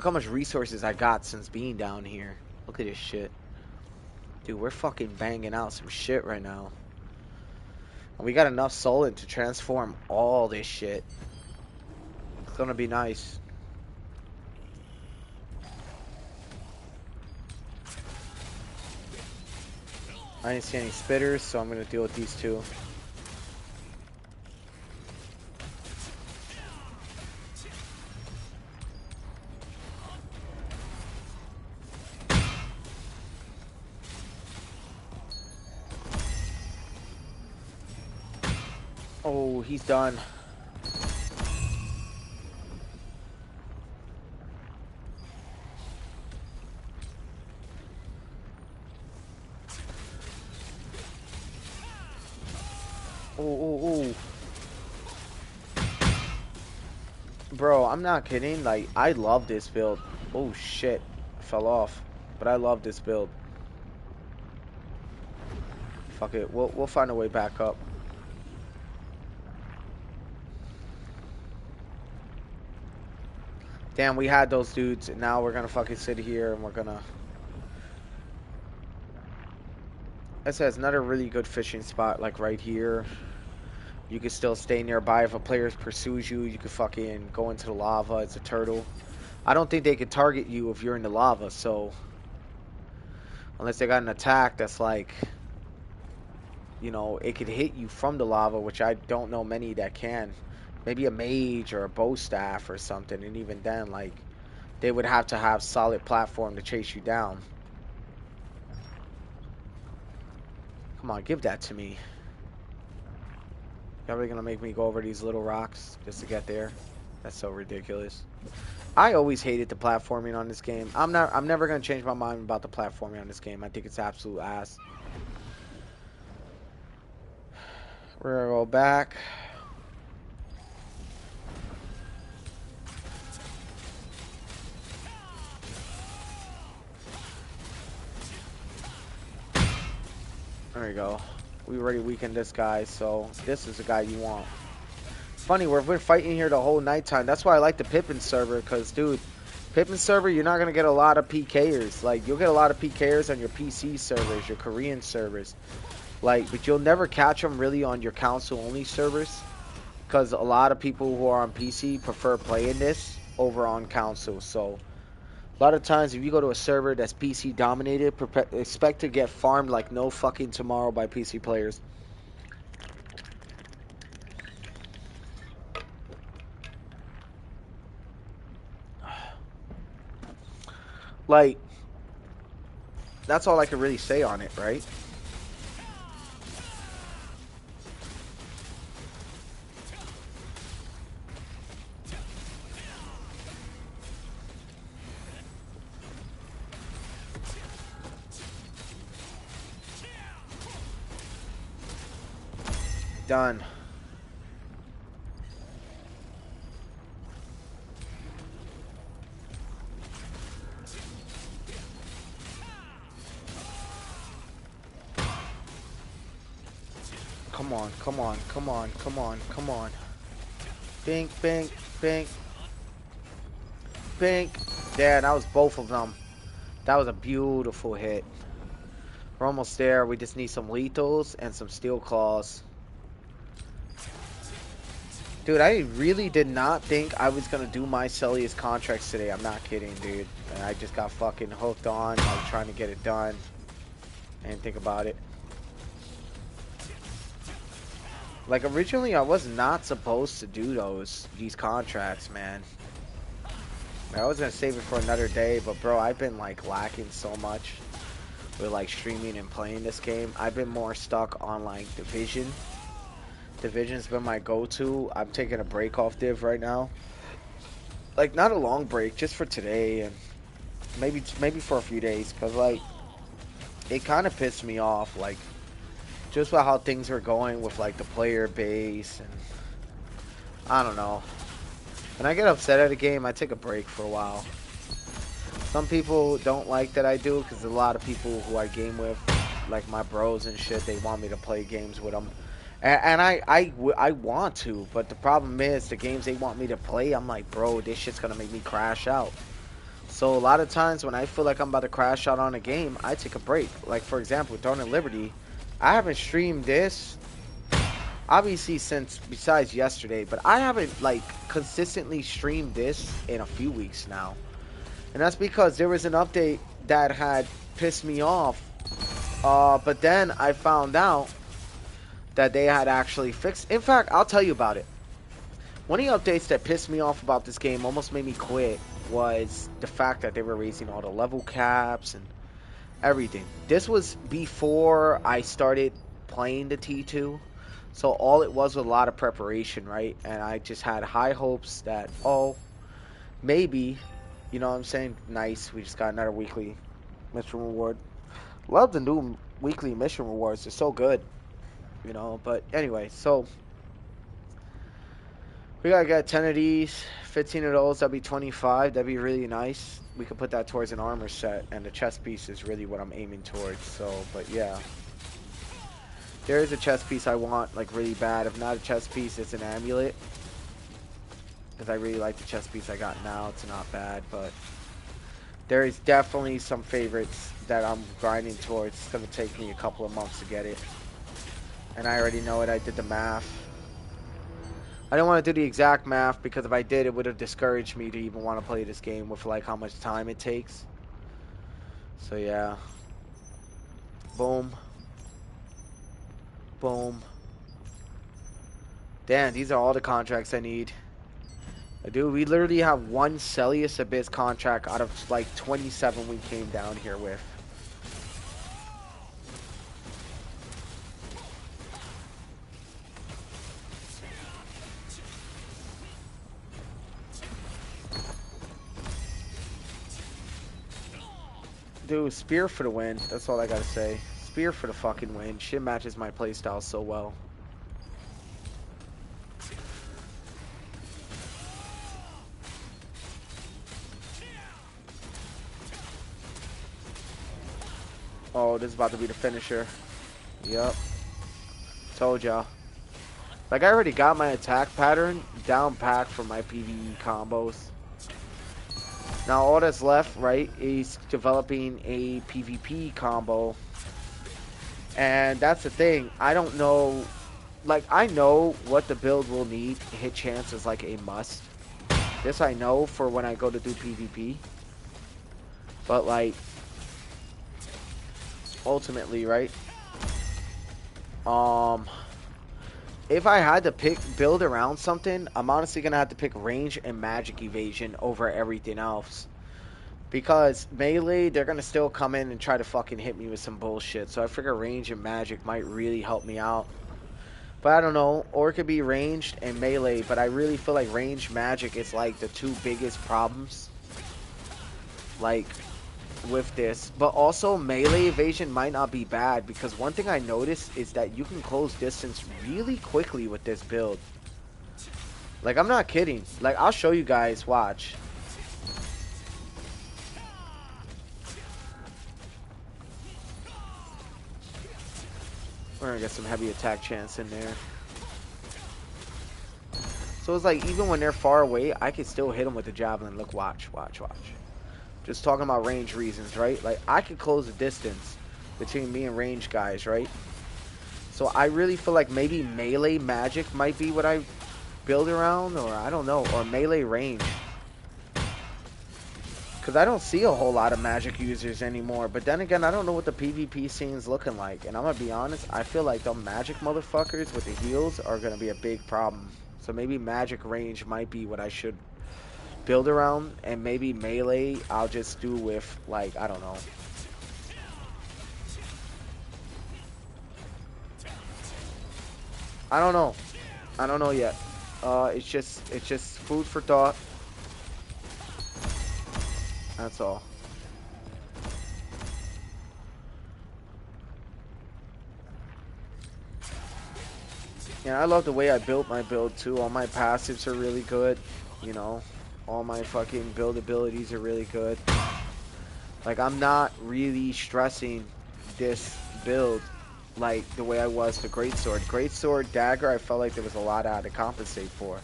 how much resources I got since being down here. Look at this shit. Dude, we're fucking banging out some shit right now. And we got enough Solent to transform all this shit. It's gonna be nice. I didn't see any spitters, so I'm gonna deal with these 2. Oh, he's done. Oh, oh, oh. Bro, I'm not kidding. Like, I love this build. Oh, shit. I fell off. But I love this build. Fuck it. We'll find a way back up. Damn, we had those dudes, and now we're gonna fucking sit here and we're gonna... This has another really good fishing spot, like right here. You can still stay nearby if a player pursues you. You could fucking go into the lava as a turtle. I don't think they could target you if you're in the lava, so... Unless they got an attack that's like... You know, it could hit you from the lava, which I don't know many that can. Maybe a mage or a bow staff or something, and even then, like... They would have to have solid platform to chase you down. Come on, give that to me. Y'all really gonna make me go over these little rocks just to get there? That's so ridiculous. I always hated the platforming on this game. I'm never gonna change my mind about the platforming on this game. I think it's absolute ass. We're gonna go back. There we go. We already weakened this guy, so this is the guy you want. Funny, we've been fighting here the whole nighttime. That's why I like the Pippin server, because, dude, Pippin server, you're not going to get a lot of PKers. Like, you'll get a lot of PKers on your PC servers, your Korean servers. Like, but you'll never catch them really on your console-only servers, because a lot of people who are on PC prefer playing this over on console, so... A lot of times, if you go to a server that's PC dominated, expect to get farmed like no fucking tomorrow by PC players. Like, that's all I can really say on it, right? Done. Come on, come on, come on, come on, come on. Bink, bink, bink. Bink. Yeah, that was both of them. That was a beautiful hit. We're almost there. We just need some lethals and some steel claws. Dude, I really did not think I was going to do my Celius contracts today. I'm not kidding, dude. And I just got fucking hooked on, like, trying to get it done. I didn't think about it. Like, originally, I was not supposed to do these contracts, man. I was going to save it for another day, but, bro, I've been, like, lacking so much with, like, streaming and playing this game. I've been more stuck on, like, Division. Division's been my go-to. I'm taking a break off Div right now. Like, not a long break, just for today and maybe for a few days, because, like, it kind of pissed me off, like, just about how things were going with, like, the player base, and I don't know. When I get upset at a game, I take a break for a while. Some people don't like that I do, because a lot of people who I game with, like my bros and shit, they want me to play games with them. And I want to, but the problem is the games they want me to play, I'm like, bro, this shit's gonna make me crash out. So a lot of times when I feel like I'm about to crash out on a game, I take a break. Like, for example, Throne of Liberty, I haven't streamed this, obviously, since, besides yesterday, but I haven't, like, consistently streamed this in a few weeks now. And that's because there was an update that had pissed me off, but then I found out that they had actually fixed. In fact, I'll tell you about it. One of the updates that pissed me off about this game, almost made me quit, was the fact that they were raising all the level caps and everything. This was before I started playing the T2, So all it was a lot of preparation, right? And I just had high hopes that, oh, maybe, you know what I'm saying? Nice, we just got another weekly mission reward. Love the new weekly mission rewards. They're so good, you know. But anyway, so we gotta get 10 of these, 15 of those. That'd be 25. That'd be really nice. We could put that towards an armor set, and the chest piece is really what I'm aiming towards. So, but yeah, there is a chest piece I want like really bad. If not a chest piece, it's an amulet. Because I really like the chest piece I got now. It's not bad, but there is definitely some favorites that I'm grinding towards. It's going to take me a couple of months to get it. And I already know it. I did the math. I don't want to do the exact math because if I did, it would have discouraged me to even want to play this game with like how much time it takes. So yeah. Boom. Boom. Damn, these are all the contracts I need. Dude, we literally have one Celius Abyss contract out of like 27 we came down here with. Dude, Spear for the win. That's all I gotta say. Spear for the fucking win. Shit matches my playstyle so well. Oh, this is about to be the finisher. Yep. Told y'all. Like, I already got my attack pattern down pat for my PvE combos. Now, all that's left, right, is developing a PvP combo. And that's the thing. I don't know. Like, I know what the build will need. Hit chance is like a must. This I know for when I go to do PvP. But, like, ultimately, right? If I had to build around something, I'm honestly gonna have to pick range and magic evasion over everything else. Because melee, they're gonna still come in and try to fucking hit me with some bullshit. So I figure range and magic might really help me out. But I don't know, or it could be ranged and melee, but I really feel like ranged magic is like the two biggest problems. Like, with this. But also, melee evasion might not be bad, because one thing I noticed is that you can close distance really quickly with this build. Like, I'm not kidding. Like, I'll show you guys, watch. We're gonna get some heavy attack chance in there. So it's like, even when they're far away, I can still hit them with the javelin. Look, watch, watch, watch. Just talking about range reasons, right? Like, I could close the distance between me and range guys, right? So I really feel like maybe melee magic might be what I build around, or I don't know, or melee range. Because I don't see a whole lot of magic users anymore. But then again, I don't know what the PvP scene's looking like. And I'm going to be honest, I feel like the magic motherfuckers with the heals are going to be a big problem. So maybe magic range might be what I should build around. And maybe melee, I'll just do with, like, I don't know. I don't know. I don't know yet. It's just food for thought. That's all. Yeah, I love the way I built my build too. All my passives are really good. You know, all my fucking build abilities are really good. Like, I'm not really stressing this build like the way I was the Greatsword. Greatsword, Dagger, I felt like there was a lot I had to compensate for.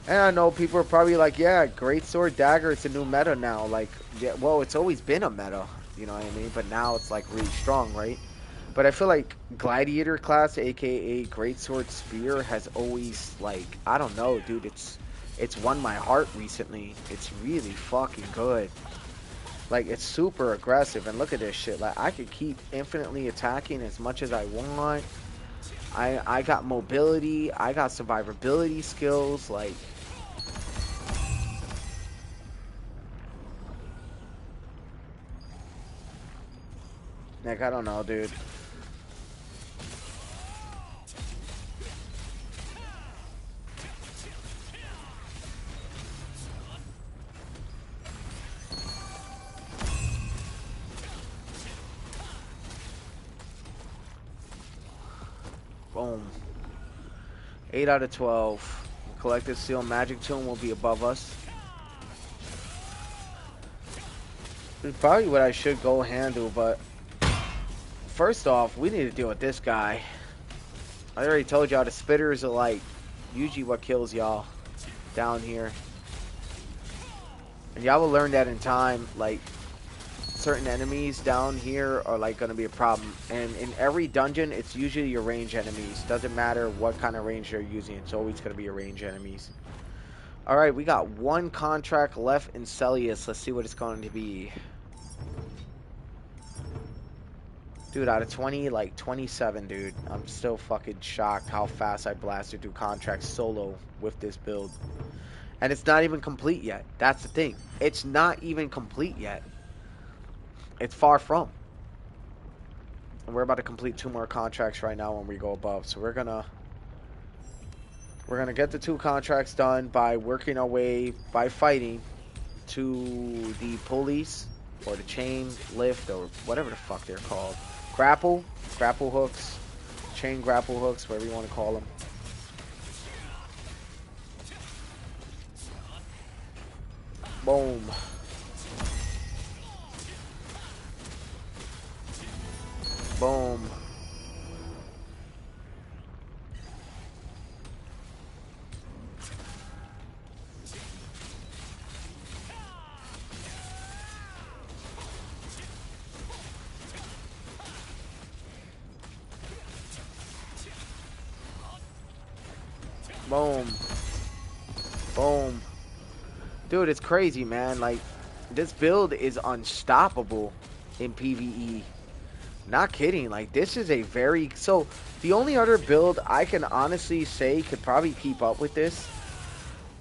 And I know people are probably like, yeah, Greatsword, Dagger, it's a new meta now. Like, yeah, well, it's always been a meta, you know what I mean? But now it's like really strong, right? But I feel like Gladiator class, aka Greatsword Spear, has always, like, I don't know, dude, it's won my heart recently. It's really fucking good. Like, it's super aggressive, and look at this shit. Like, I could keep infinitely attacking as much as I want. I got mobility, I got survivability skills, like... Like, I don't know, dude. Boom. 8 out of 12. Collective Seal Magic Tune will be above us. It's probably what I should go handle, but first off, we need to deal with this guy. I already told y'all the spitters are like usually what kills y'all down here. And y'all will learn that in time. Like, certain enemies down here are like going to be a problem. And in every dungeon, it's usually your range enemies. Doesn't matter what kind of range they're using. It's always going to be your range enemies. Alright, we got one contract left in Celius. Let's see what it's going to be. Dude, out of 20, like 27, dude. I'm still fucking shocked how fast I blasted through contracts solo with this build. And it's not even complete yet. That's the thing. It's not even complete yet. It's far from. And we're about to complete 2 more contracts right now when we go above. So we're gonna get the 2 contracts done by working our way, by fighting, to the pulleys, or the chain lift, or whatever the fuck they're called. Grapple hooks, chain grapple hooks, whatever you want to call them. Boom. Boom. Boom. Boom. Dude, it's crazy, man. Like, this build is unstoppable in PvE. Not kidding. Like, this is a very... So, the only other build I can honestly say could probably keep up with this,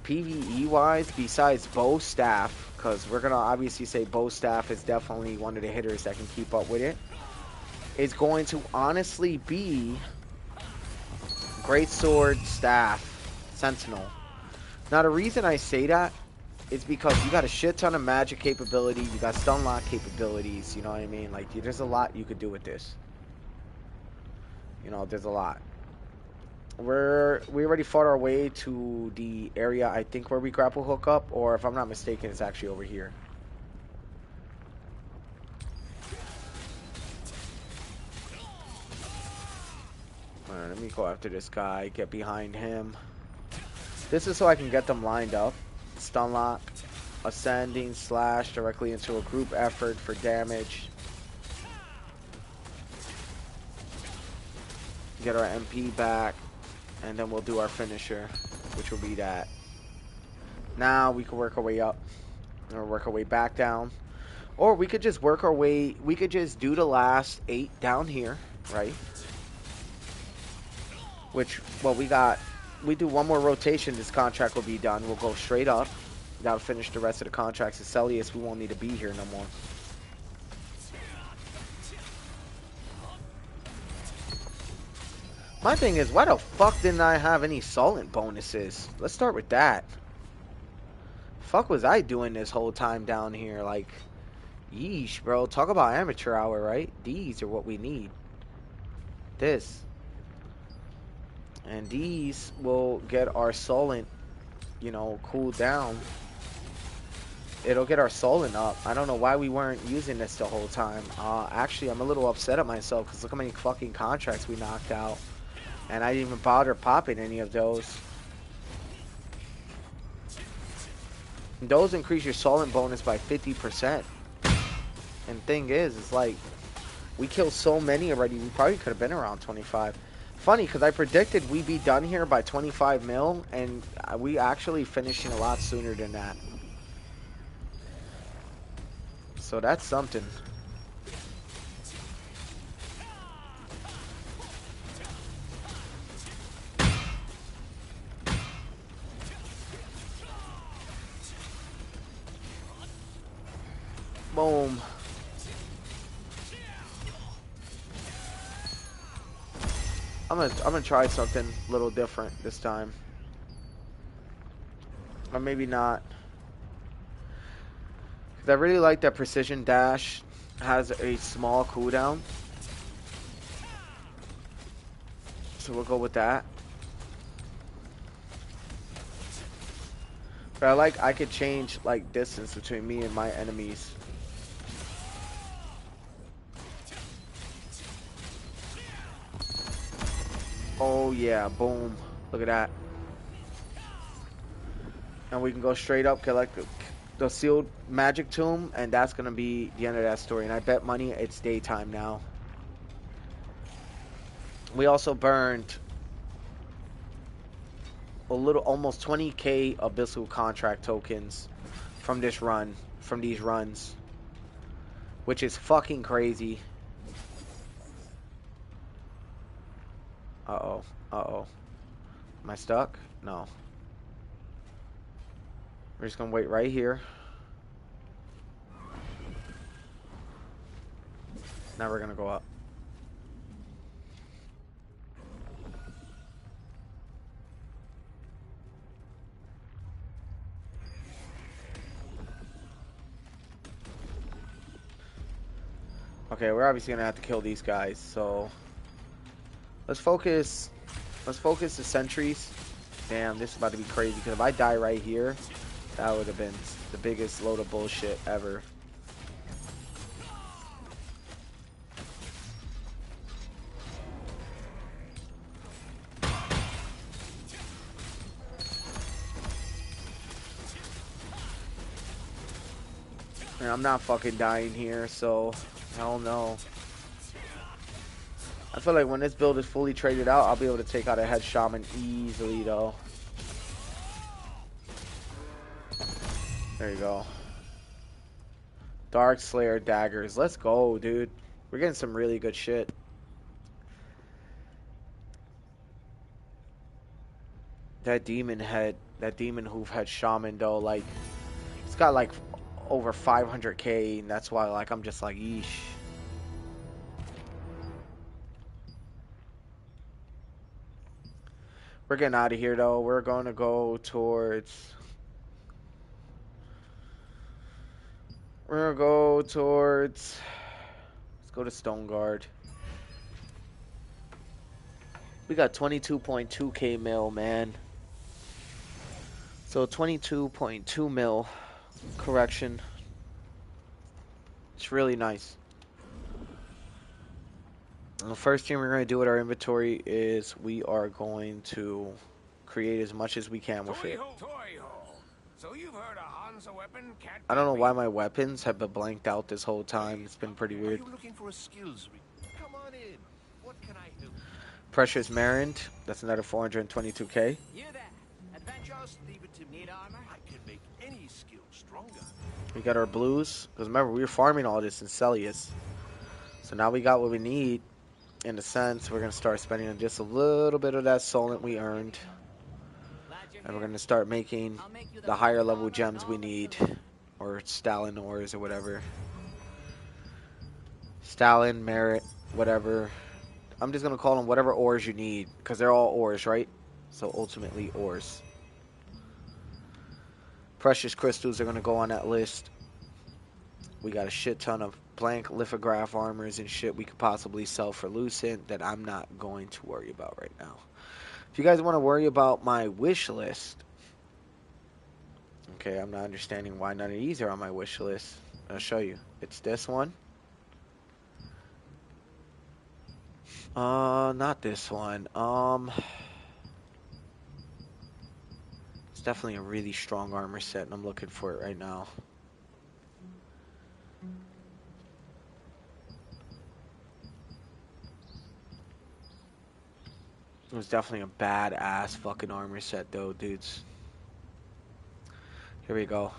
PvE-wise, besides Bow Staff, because we're going to obviously say Bow Staff is definitely one of the hitters that can keep up with it, is going to honestly be Greatsword, Staff, Sentinel. Now, the reason I say that is because you got a shit ton of magic capability, you got stun lock capabilities, you know what I mean? Like, there's a lot you could do with this. You know, there's a lot. We already fought our way to the area, I think, where we grapple hook up, or if I'm not mistaken, it's actually over here. Alright, let me go after this guy, get behind him. This is so I can get them lined up. Stun lock, ascending, slash directly into a group effort for damage. Get our MP back, and then we'll do our finisher, which will be that. Now we can work our way up, or work our way back down. Or we could just work our way, we could just do the last 8 down here, right? Which, well, we do one more rotation, this contract will be done. We'll go straight up. That'll finish the rest of the contracts. At Celius, we won't need to be here no more. My thing is, why the fuck didn't I have any Solent bonuses? Let's start with that. Fuck was I doing this whole time down here? Like, yeesh, bro. Talk about amateur hour, right? These are what we need. This. And these will get our Solent, you know, cooled down. It'll get our Solent up. I don't know why we weren't using this the whole time. Actually, I'm a little upset at myself because look how many fucking contracts we knocked out. And I didn't even bother popping any of those. And those increase your Solent bonus by 50%. And thing is, it's like, we killed so many already, we probably could have been around 25. Funny, because I predicted we'd be done here by 25 mil, and we actually finishing a lot sooner than that. So that's something. Boom. I'm gonna try something a little different this time. Or maybe not. Cause I really like that Precision Dash has a small cooldown. So we'll go with that. But I could change like distance between me and my enemies. Oh yeah, boom. Look at that. And we can go straight up, collect the sealed magic tomb, and that's gonna be the end of that story. And I bet money it's daytime now. We also burned a little, almost 20k abyssal contract tokens from this run, from these runs, which is fucking crazy. Uh-oh, uh-oh. Am I stuck? No. We're just gonna wait right here. Now we're gonna go up. Okay, we're obviously gonna have to kill these guys, so let's focus the sentries. Damn, this is about to be crazy, because if I die right here, that would have been the biggest load of bullshit ever. And I'm not fucking dying here, so hell no. I feel like when this build is fully traded out, I'll be able to take out a head shaman easily, though. There you go. Dark Slayer daggers. Let's go, dude. We're getting some really good shit. That demon hoof head shaman, though, like, it's got like over 500k, and that's why, like, I'm just like, yeesh. We're getting out of here, though. We're going to go towards... Let's go to Stoneguard. We got 22.2k mil, man. So 22.2 mil. Correction. It's really nice. And the first thing we're going to do with our inventory is we are going to create as much as we can with it. So you've heard a Hansa weapon can't I don't know be why beat. my weapons have been blanked out this whole time. It's been pretty weird. Are you looking for a skills Come on in. What can I do? Precious Marint. That's another 422k. You there. Adventurers, leave it to me. Need armor? I can make any skill stronger. We got our blues. Because remember, we were farming all this in Celius. So now we got what we need. In a sense, we're going to start spending just a little bit of that solent we earned. And we're going to start making the higher level gems we need. Or Stalin ores or whatever. Stalin, merit, whatever. I'm just going to call them whatever ores you need. Because they're all ores, right? So ultimately ores. Precious crystals are going to go on that list. We got a shit ton of blank lithograph armors and shit we could possibly sell for Lucent that I'm not going to worry about right now. If you guys want to worry about my wish list, okay, I'm not understanding why none of these are on my wish list. I'll show you. It's this one. Not this one. It's definitely a really strong armor set, and I'm looking for it right now. It was definitely a badass fucking armor set, though, dudes. Here we go.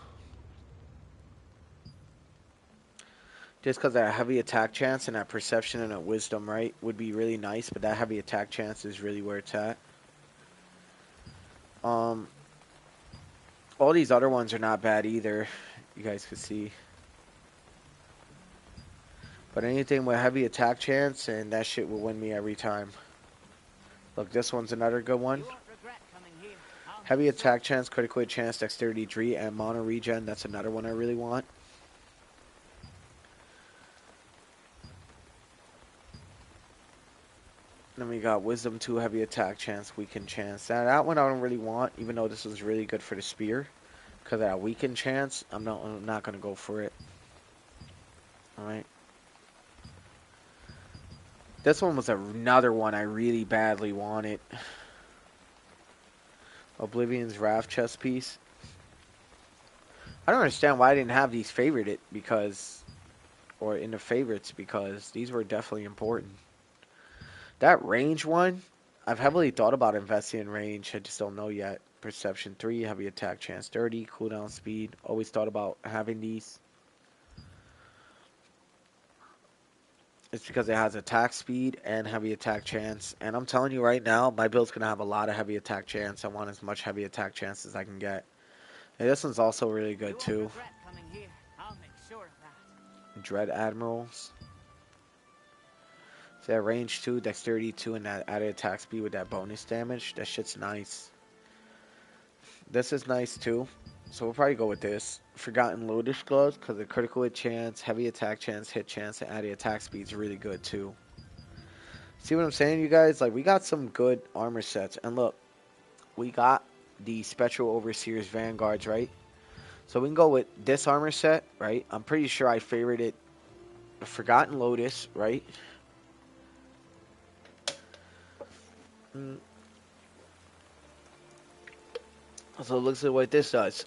Just because that heavy attack chance and that perception and that wisdom, right, would be really nice, but that heavy attack chance is really where it's at. All these other ones are not bad either, you guys can see. But anything with heavy attack chance, and that shit will win me every time. Look, this one's another good one. Heavy attack chance, critical hit chance, dexterity 3, and mono regen. That's another one I really want. Then we got Wisdom 2, heavy attack chance, weaken chance. Now, that one I don't really want, even though this was really good for the spear. Because of that weaken chance, I'm not going to go for it. Alright. This one was another one I really badly wanted. Oblivion's Wrath chest piece. I don't understand why I didn't have these favorited because, or in the favorites, because these were definitely important. That range one, I've heavily thought about investing in range. I just don't know yet. Perception 3, heavy attack chance 30, cooldown speed. Always thought about having these. It's because it has attack speed and heavy attack chance. And I'm telling you right now, my build's going to have a lot of heavy attack chance. I want as much heavy attack chance as I can get. And this one's also really good too. Dread Admirals. So that range 2, dexterity 2, and that added attack speed with that bonus damage. That shit's nice. This is nice too. So we'll probably go with this. Forgotten Lotus Gloves, because the critical hit chance, heavy attack chance, hit chance, and added attack speed is really good too. See what I'm saying, you guys? Like, we got some good armor sets. And look, we got the Spectral Overseer's Vanguards, right? So we can go with this armor set, right? I'm pretty sure I favored it. Forgotten Lotus, right? So it looks at what this does.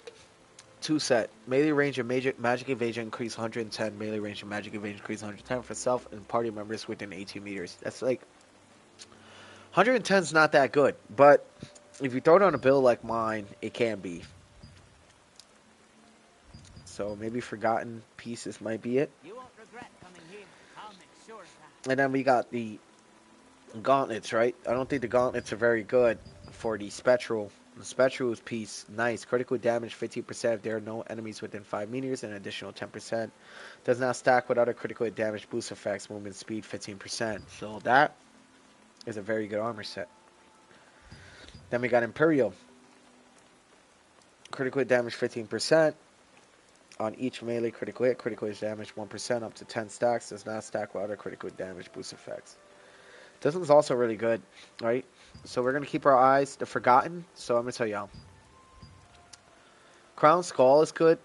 2 set. Melee range and magic evasion increase 110. Melee range and magic evasion increase 110 for self and party members within 18 meters. That's like... 110 is not that good. But if you throw it on a build like mine, it can be. So maybe Forgotten Pieces might be it. You won't regret coming here. I'll make sure of that. And then we got the gauntlets, right? I don't think the gauntlets are very good for the Spectral. The Spectral's piece, nice. Critical damage 15% if there are no enemies within 5 meters, and an additional 10%. Does not stack with other critical damage boost effects, movement speed 15%. So that is a very good armor set. Then we got Imperial. Critical damage 15% on each melee critical hit. Critical damage 1% up to 10 stacks. Does not stack with other critical damage boost effects. This one's also really good, right? So we're going to keep our eyes. The Forgotten. So I'm going to tell y'all. Crown Skull is good,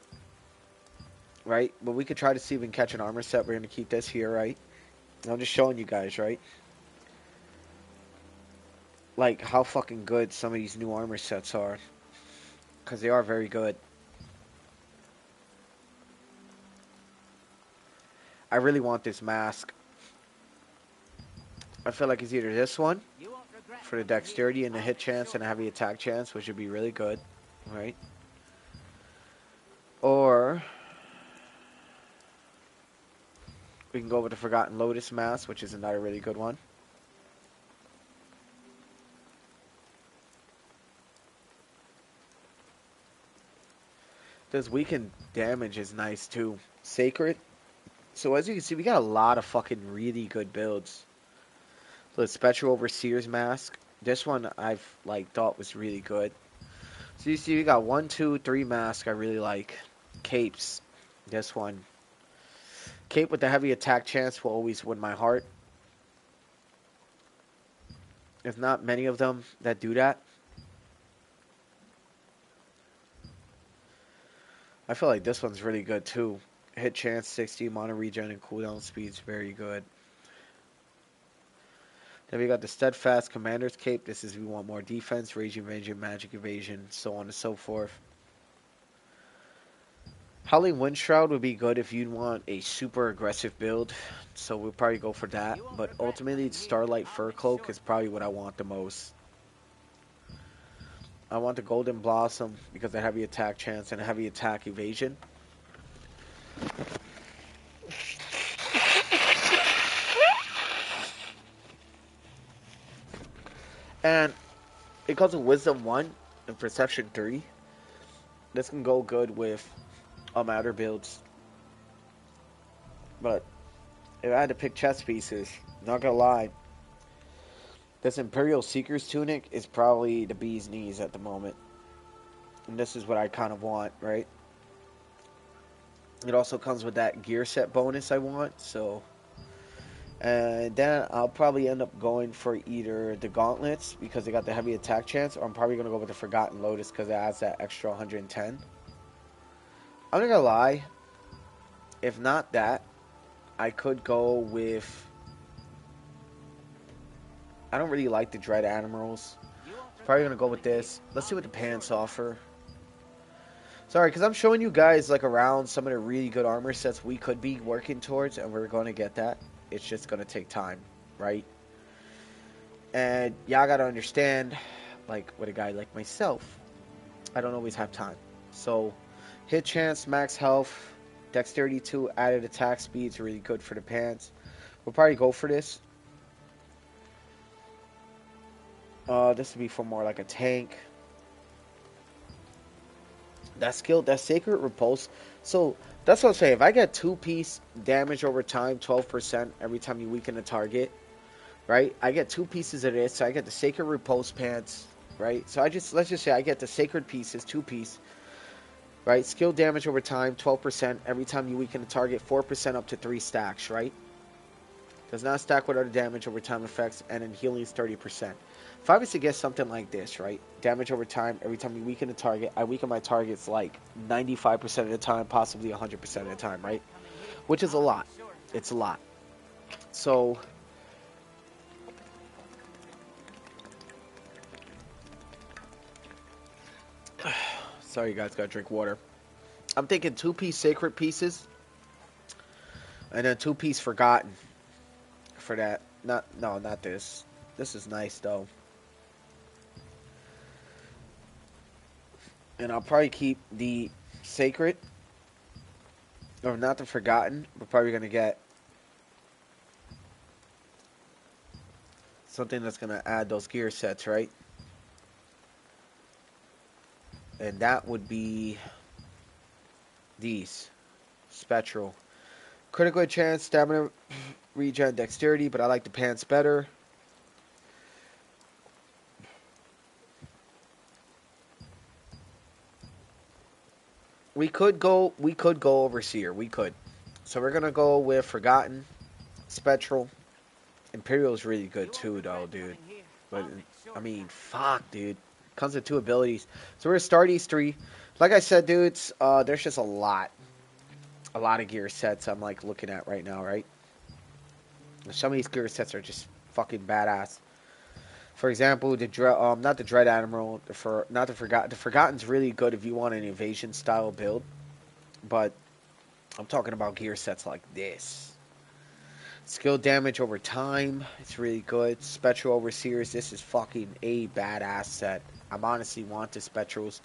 right? But we could try to see if we can catch an armor set. We're going to keep this here, right? I'm just showing you guys, right? Like, how fucking good some of these new armor sets are. Because they are very good. I really want this mask. I feel like it's either this one for the dexterity and the hit chance and the heavy attack chance, which would be really good, right? Or we can go with the Forgotten Lotus mask, which is another really good one. This weakened damage is nice too. Sacred. So as you can see, we got a lot of fucking really good builds. The Spectral Overseer's mask. This one I've like thought was really good. So you see we got 1, 2, 3 masks I really like. Capes. This one. Cape with the heavy attack chance will always win my heart. There's not many of them that do that. I feel like this one's really good too. Hit chance 60, mono regen and cooldown speed's very good. Then we got the Steadfast Commander's Cape. This is if we want more defense, rage evasion, magic evasion, so on and so forth. Howling Wind Shroud would be good if you want a super aggressive build, so we'll probably go for that. But ultimately, Starlight Fur Cloak is probably what I want the most. I want the Golden Blossom because of heavy attack chance and heavy attack evasion. And it comes with Wisdom 1 and Perception 3. This can go good with other builds. But if I had to pick chest pieces, not gonna lie, this Imperial Seeker's Tunic is probably the bee's knees at the moment. And this is what I kind of want, right? It also comes with that gear set bonus I want, so... And then I'll probably end up going for either the gauntlets because they got the heavy attack chance, or I'm probably going to go with the Forgotten Lotus because it adds that extra 110. I'm not going to lie. If not that, I could go with... I don't really like the Dread Admirals. Probably going to go with this. Let's see what the pants offer. Sorry, because I'm showing you guys like around some of the really good armor sets we could be working towards, and we're going to get that. It's just going to take time, right? And y'all got to understand, like with a guy like myself, I don't always have time. So, hit chance, max health, dexterity 2, added attack speed is really good for the pants. We'll probably go for this. This would be for more like a tank. That skill, that Sacred Repulse. So, that's what I'm saying. If I get 2-piece damage over time, 12% every time you weaken a target, right? I get 2 pieces of this. So, I get the Sacred Repulse pants, right? So, let's just say I get the Sacred pieces, 2-piece, right? Skill damage over time, 12% every time you weaken a target, 4% up to 3 stacks, right? Does not stack with other damage over time effects, and then healing is 30%. If I was to get something like this, right? Damage over time, every time you weaken a target, I weaken my targets like 95% of the time, possibly 100% of the time, right? Which is a lot. It's a lot. So, sorry you guys, gotta drink water. I'm thinking 2-piece Sacred pieces, and then 2-piece Forgotten for that. Not this. This is nice though. And I'll probably keep the Sacred, or not the Forgotten. We're probably going to get something that's going to add those gear sets, right? And that would be these. Spectral. Critical chance, stamina, regen, dexterity, but I like the pants better. We could go Overseer. We could. So we're gonna go with Forgotten, Spectral. Imperial is really good too, though, dude. But I mean, fuck, dude. Comes with 2 abilities. So we're gonna start these 3. Like I said, dudes, there's just a lot of gear sets I'm like looking at right now, right? Some of these gear sets are just fucking badass. For example, not the Dread Admiral, not the Forgotten. The Forgotten's really good if you want an evasion style build, but I'm talking about gear sets like this. Skill damage over time, it's really good. Spectral Overseers, this is fucking a badass set. I'm honestly want the Spectrals.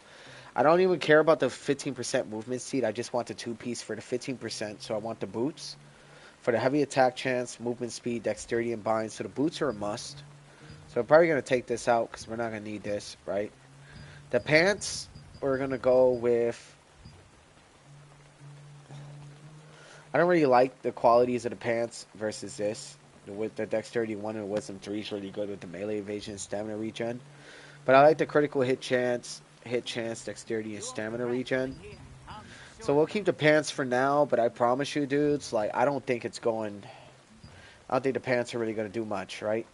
I don't even care about the 15% movement speed. I just want the 2-piece for the 15%. So I want the boots for the heavy attack chance, movement speed, dexterity, and bind. So the boots are a must. So I'm probably going to take this out because we're not going to need this, right? The pants, we're going to go with... I don't really like the qualities of the pants versus this. With the dexterity 1 and the wisdom 3 is really good with the melee evasion and stamina regen. But I like the critical hit chance, dexterity, and stamina regen. So we'll keep the pants for now, but I promise you, dudes, like, I don't think the pants are really going to do much, right?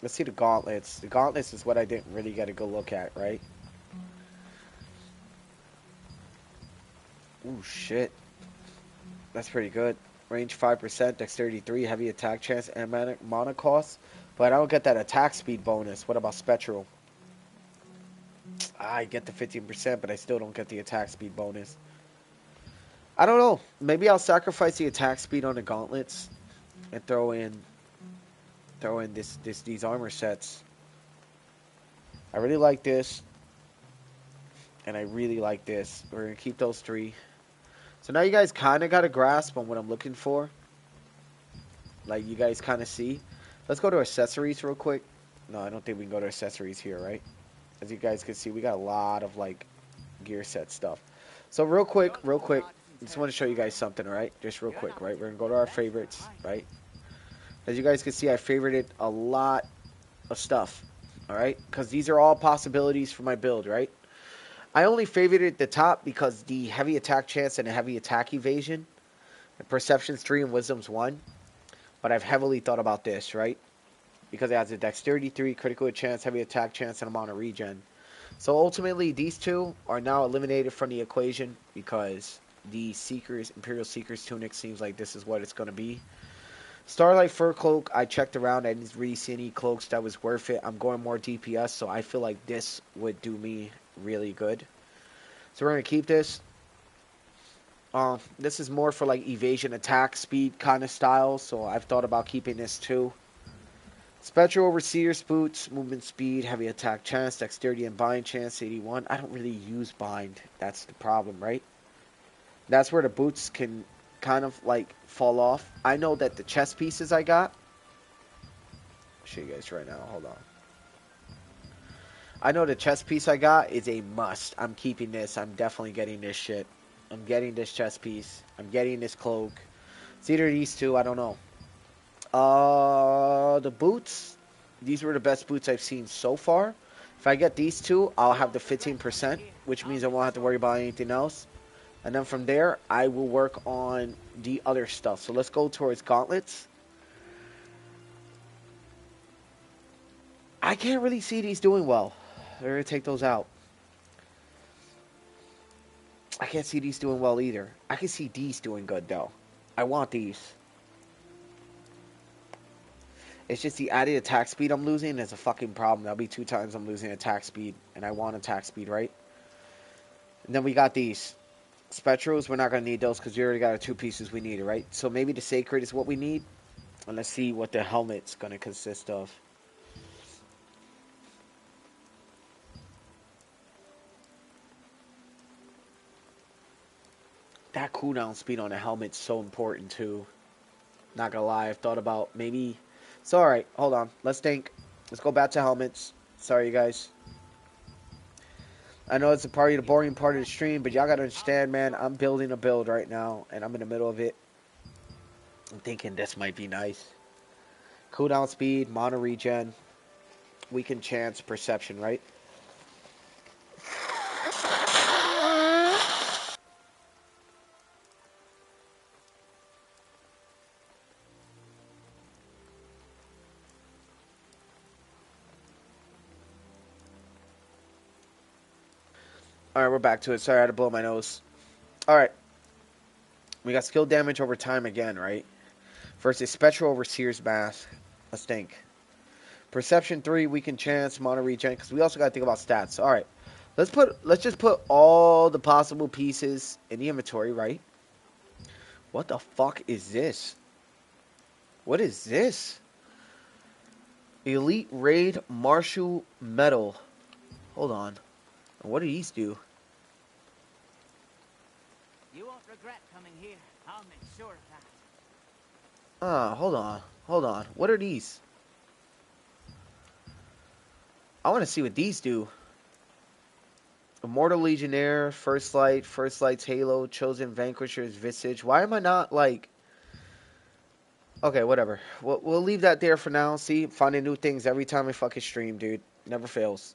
Let's see the gauntlets. The gauntlets is what I didn't really get a good look at, right? Ooh, shit. That's pretty good. Range 5%, dexterity 3, heavy attack chance, and mana cost. But I don't get that attack speed bonus. What about Spectral? I get the 15%, but I still don't get the attack speed bonus. I don't know. Maybe I'll sacrifice the attack speed on the gauntlets and throw in these armor sets. I really like this, and I really like this. We're gonna keep those 3. So now you guys kind of got a grasp on what I'm looking for. Like you guys kind of see. Let's go to accessories real quick. No, I don't think we can go to accessories here, right? As you guys can see, we got a lot of like gear set stuff. So real quick, just want to show you guys something, right? Just real quick, right? We're gonna go to our favorites, right? As you guys can see, I favorited a lot of stuff, all right? Because these are all possibilities for my build, right? I only favorited the top because the heavy attack chance and the heavy attack evasion, and perception's 3 and wisdom's 1. but I've heavily thought about this, right? Because it has a dexterity 3, critical hit chance, heavy attack chance, and amount of regen. So ultimately, these two are now eliminated from the equation because the Seekers, Imperial Seekers tunic seems like this is what it's going to be. Starlight Fur Cloak, I checked around. I didn't really see any cloaks that was worth it. I'm going more DPS, so I feel like this would do me really good. So we're going to keep this. This is more for like evasion attack speed kind of style, so I've thought about keeping this too. Spectral Overseer's boots, movement speed, heavy attack chance, dexterity and bind chance, 81. I don't really use bind. That's the problem, right? That's where the boots can kind of like fall off. I know that the chest pieces I got. I'll show you guys right now. Hold on. I know the chest piece I got is a must. I'm keeping this. I'm definitely getting this shit. I'm getting this chest piece. I'm getting this cloak. It's either these two. I don't know. The boots. These were the best boots I've seen so far. If I get these two, I'll have the 15%, which means I won't have to worry about anything else. And then from there, I will work on the other stuff. So let's go towards gauntlets. I can't really see these doing well. We're going to take those out. I can't see these doing well either. I can see these doing good, though. I want these. It's just the added attack speed I'm losing is a fucking problem. That'll be 2 times I'm losing attack speed. And I want attack speed, right? And then we got these. Spectrals, we're not going to need those because we already got our 2 pieces we needed, right? So maybe the Sacred is what we need. And let's see what the helmet's going to consist of. That cooldown speed on the helmet's so important too. Not going to lie, I've thought about maybe... It's alright, hold on. Let's think. Let's go back to helmets. Sorry, you guys. I know it's a part of the boring part of the stream, but y'all gotta understand, man, I'm building a build right now, and I'm in the middle of it. I'm thinking this might be nice. Cooldown speed, mono regen, weaken chance, perception, right? Alright, we're back to it. Sorry, I had to blow my nose. Alright. We got skill damage over time again, right? Versus Spectral Overseer's Mask. Let's think. Perception 3, weaken chance, mono regen, because we also gotta think about stats. Alright. Let's just put all the possible pieces in the inventory, right? What the fuck is this? What is this? Elite Raid Martial Medal. Hold on. What do these do? You won't regret coming here. I'll make sure of that. Hold on. Hold on. What are these? I want to see what these do. Immortal Legionnaire, First Light's Halo, Chosen Vanquisher's Visage. Why am I not, like... Okay, whatever. We'll leave that there for now. See, finding new things every time I fucking stream, dude. Never fails.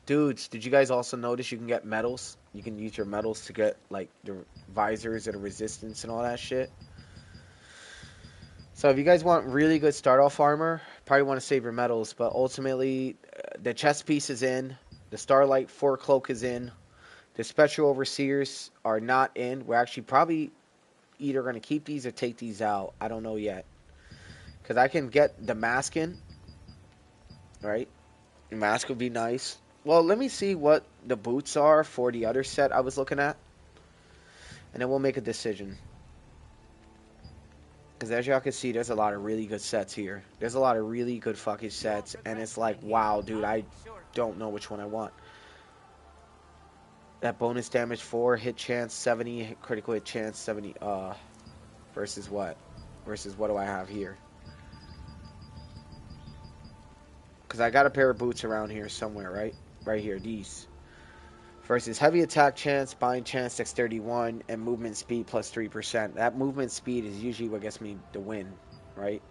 Dudes, did you guys also notice you can get medals? You can use your medals to get, like, the visors and the resistance and all that shit. So if you guys want really good start-off armor, probably want to save your medals. But ultimately, the chest piece is in. The Starlight 4 Cloak is in. The Spectral Overseers are not in. We're actually probably either going to keep these or take these out. I don't know yet. Because I can get the mask in. Right? The mask would be nice. Well, let me see what the boots are for the other set I was looking at. And then we'll make a decision. Because as y'all can see, there's a lot of really good sets here. There's a lot of really good fucking sets. And it's like, wow, dude, I don't know which one I want. That bonus damage 4, hit chance 70, critical hit chance 70. Versus what? Versus what do I have here? Because I got a pair of boots around here somewhere, right? Right here, these. Versus heavy attack chance, bind chance, dexterity 1, and movement speed plus 3%. That movement speed is usually what gets me the win, right?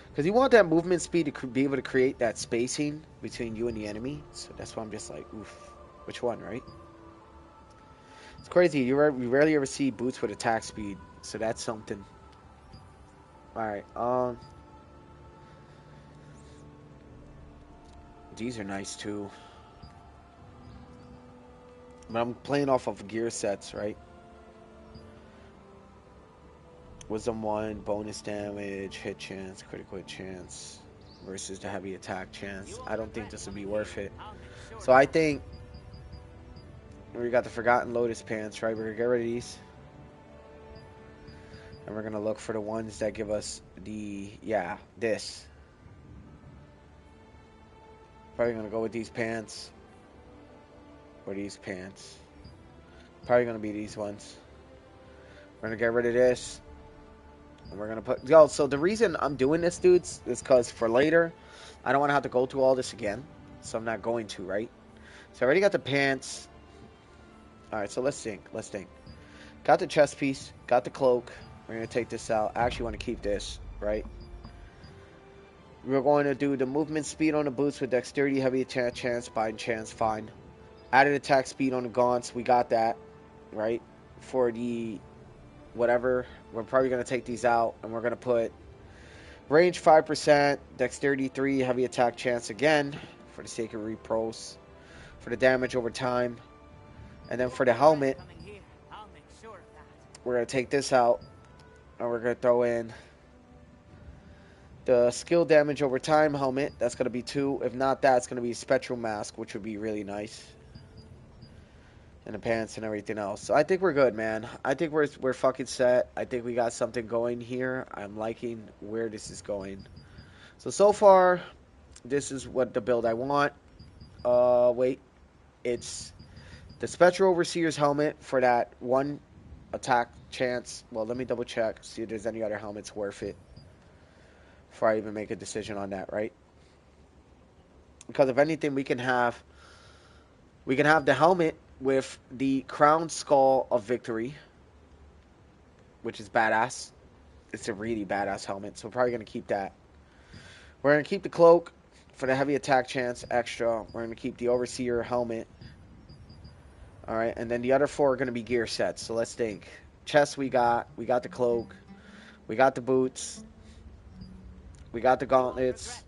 Because you want that movement speed to be able to create that spacing between you and the enemy. So that's why I'm just like, oof, which one, right? It's crazy. We rarely ever see boots with attack speed, so that's something. Alright, these are nice too. But I'm playing off of gear sets, right? Wisdom 1, bonus damage, hit chance, critical hit chance versus the heavy attack chance. I don't think this would be worth it. So I think we got the Forgotten Lotus pants, right? We're gonna get rid of these. And we're gonna look for the ones that give us the, yeah, this. Probably gonna go with these pants. Or these pants. Probably gonna be these ones. We're gonna get rid of this. And we're gonna put, yo, so the reason I'm doing this, dudes, is because for later, I don't want to have to go through all this again. So I'm not going to, right? So I already got the pants. Alright, so let's think. Got the chest piece. Got the cloak. We're gonna take this out. I actually want to keep this, right? We're going to do the movement speed on the boots with dexterity, heavy attack chance, bind chance, fine. Added attack speed on the gaunts. We got that, right? For the whatever, we're probably going to take these out, and we're going to put range 5%, dexterity 3, heavy attack chance again, for the sake of repros, for the damage over time, and then for the helmet, we're going to take this out, and we're going to throw in the skill damage over time helmet. That's going to be 2. If not that, it's going to be spectral mask, which would be really nice. And the pants and everything else. So I think we're good, man. I think we're fucking set. I think we got something going here. I'm liking where this is going. So far, this is what the build I want. Wait. It's the Spectral Overseer's helmet for that 1 attack chance. Well, let me double check. See if there's any other helmets worth it. Before I even make a decision on that, right? Because if anything, we can have the helmet with the crown skull of victory, which is badass. It's a really badass helmet, so we're probably going to keep that. We're going to keep the cloak for the heavy attack chance extra. We're going to keep the Overseer helmet. Alright, and then the other 4 are going to be gear sets, so let's think. Chest we got the cloak, we got the boots, we got the gauntlets.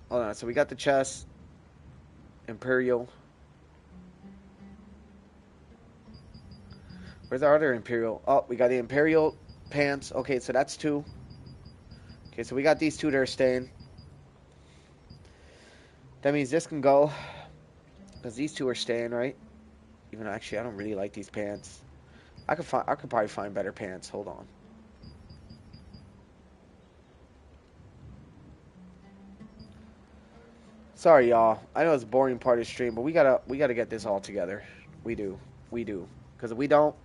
Hold on, so we got the chest, Imperial. Where's our other Imperial? Oh, we got the Imperial pants. Okay, so that's 2. Okay, so we got these 2 that are staying. That means this can go. Because these 2 are staying, right? Even though, actually, I don't really like these pants. I could probably find better pants. Hold on. Sorry, y'all. I know it's a boring part of the stream, but we gotta get this all together. We do. Because if we don't,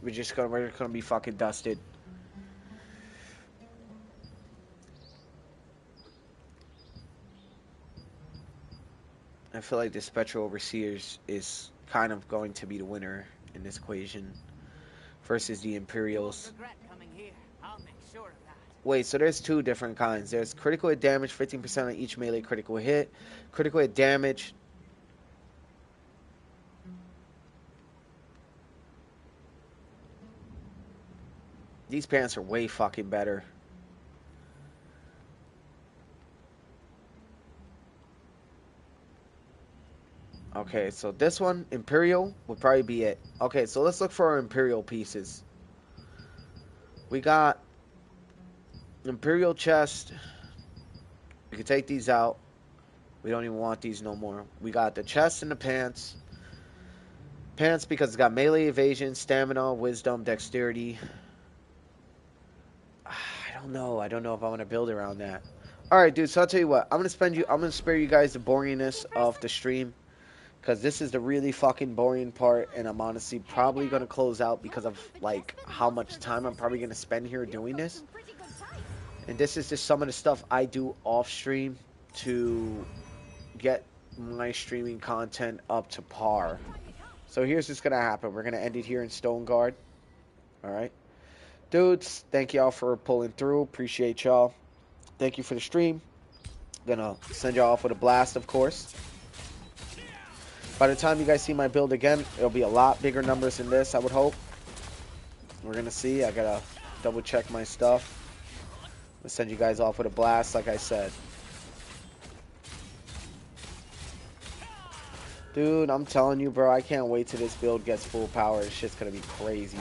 we're gonna be fucking dusted. I feel like the Spectral Overseers is kind of going to be the winner in this equation versus the Imperials. Wait, so there's 2 different kinds. There's critical hit damage, 15% on each melee critical hit. Critical hit damage. These pants are way fucking better. Okay, so this one, Imperial, would probably be it. Okay, so let's look for our Imperial pieces. We got Imperial chest. We can take these out. We don't even want these no more. We got the chest and the pants. Pants because it's got melee evasion, stamina, wisdom, dexterity. I don't know if I want to build around that. Alright, dude, so I'll tell you what. I'm gonna spare you guys the boringness of the stream. Because this is the really fucking boring part, and I'm honestly probably going to close out because of, like, how much time I'm probably going to spend here doing this. And this is just some of the stuff I do off-stream to get my streaming content up to par. So here's what's going to happen. We're going to end it here in Stone Guard. Alright? Dudes, thank y'all for pulling through. Appreciate y'all. Thank you for the stream. Gonna send y'all off with a blast, of course. By the time you guys see my build again, it'll be a lot bigger numbers than this, I would hope. We're going to see. I got to double check my stuff. I'll send you guys off with a blast, like I said. Dude, I'm telling you, bro, I can't wait till this build gets full power. This shit's going to be crazy.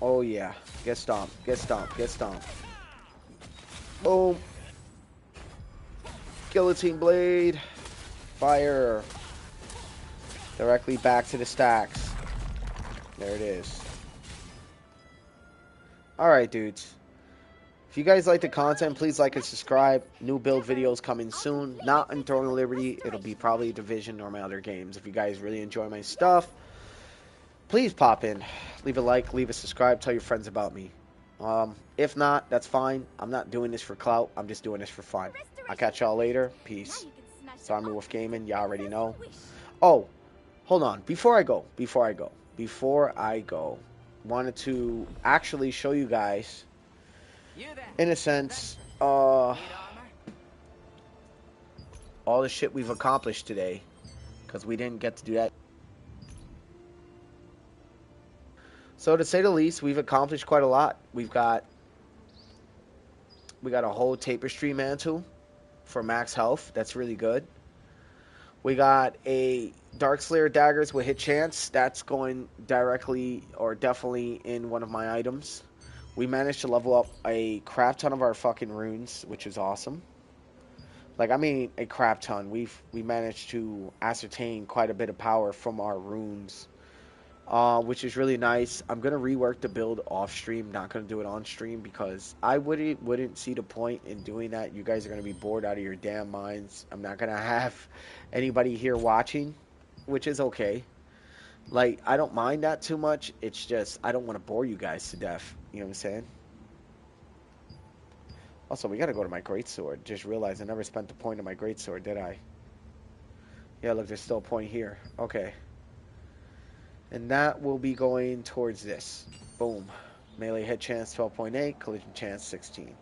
Oh, yeah. Get stomped. Get stomped. Get stomped. Boom. Guillotine blade. Fire. Directly back to the stacks. There it is. Alright, dudes. If you guys like the content, please like and subscribe. New build videos coming soon. Not in Throne of Liberty. It'll be probably Division or my other games. If you guys really enjoy my stuff, please pop in. Leave a like, leave a subscribe, tell your friends about me. If not, that's fine. I'm not doing this for clout. I'm just doing this for fun. I'll catch y'all later. Peace. It's Army Wolf Gaming. Y'all already know. Oh, hold on. Before I go, wanted to actually show you guys, in a sense, all the shit we've accomplished today, because we didn't get to do that. So to say the least, we've accomplished quite a lot. We got a whole tapestry mantle for max health. That's really good. We got a Darkslayer daggers with hit chance. That's going directly or definitely in one of my items. We managed to level up a crap ton of our fucking runes, which is awesome. Like, I mean, a crap ton. We managed to ascertain quite a bit of power from our runes, which is really nice. I'm going to rework the build off stream, not going to do it on stream, because I wouldn't see the point in doing that. You guys are going to be bored out of your damn minds. I'm not going to have anybody here watching, which is okay. Like, I don't mind that too much. It's just, I don't want to bore you guys to death. You know what I'm saying? Also, we got to go to my greatsword. Just realized I never spent the point of my greatsword, did I? Yeah, look, there's still a point here. Okay. And that will be going towards this. Boom. Melee hit chance 12.8, collision chance 16.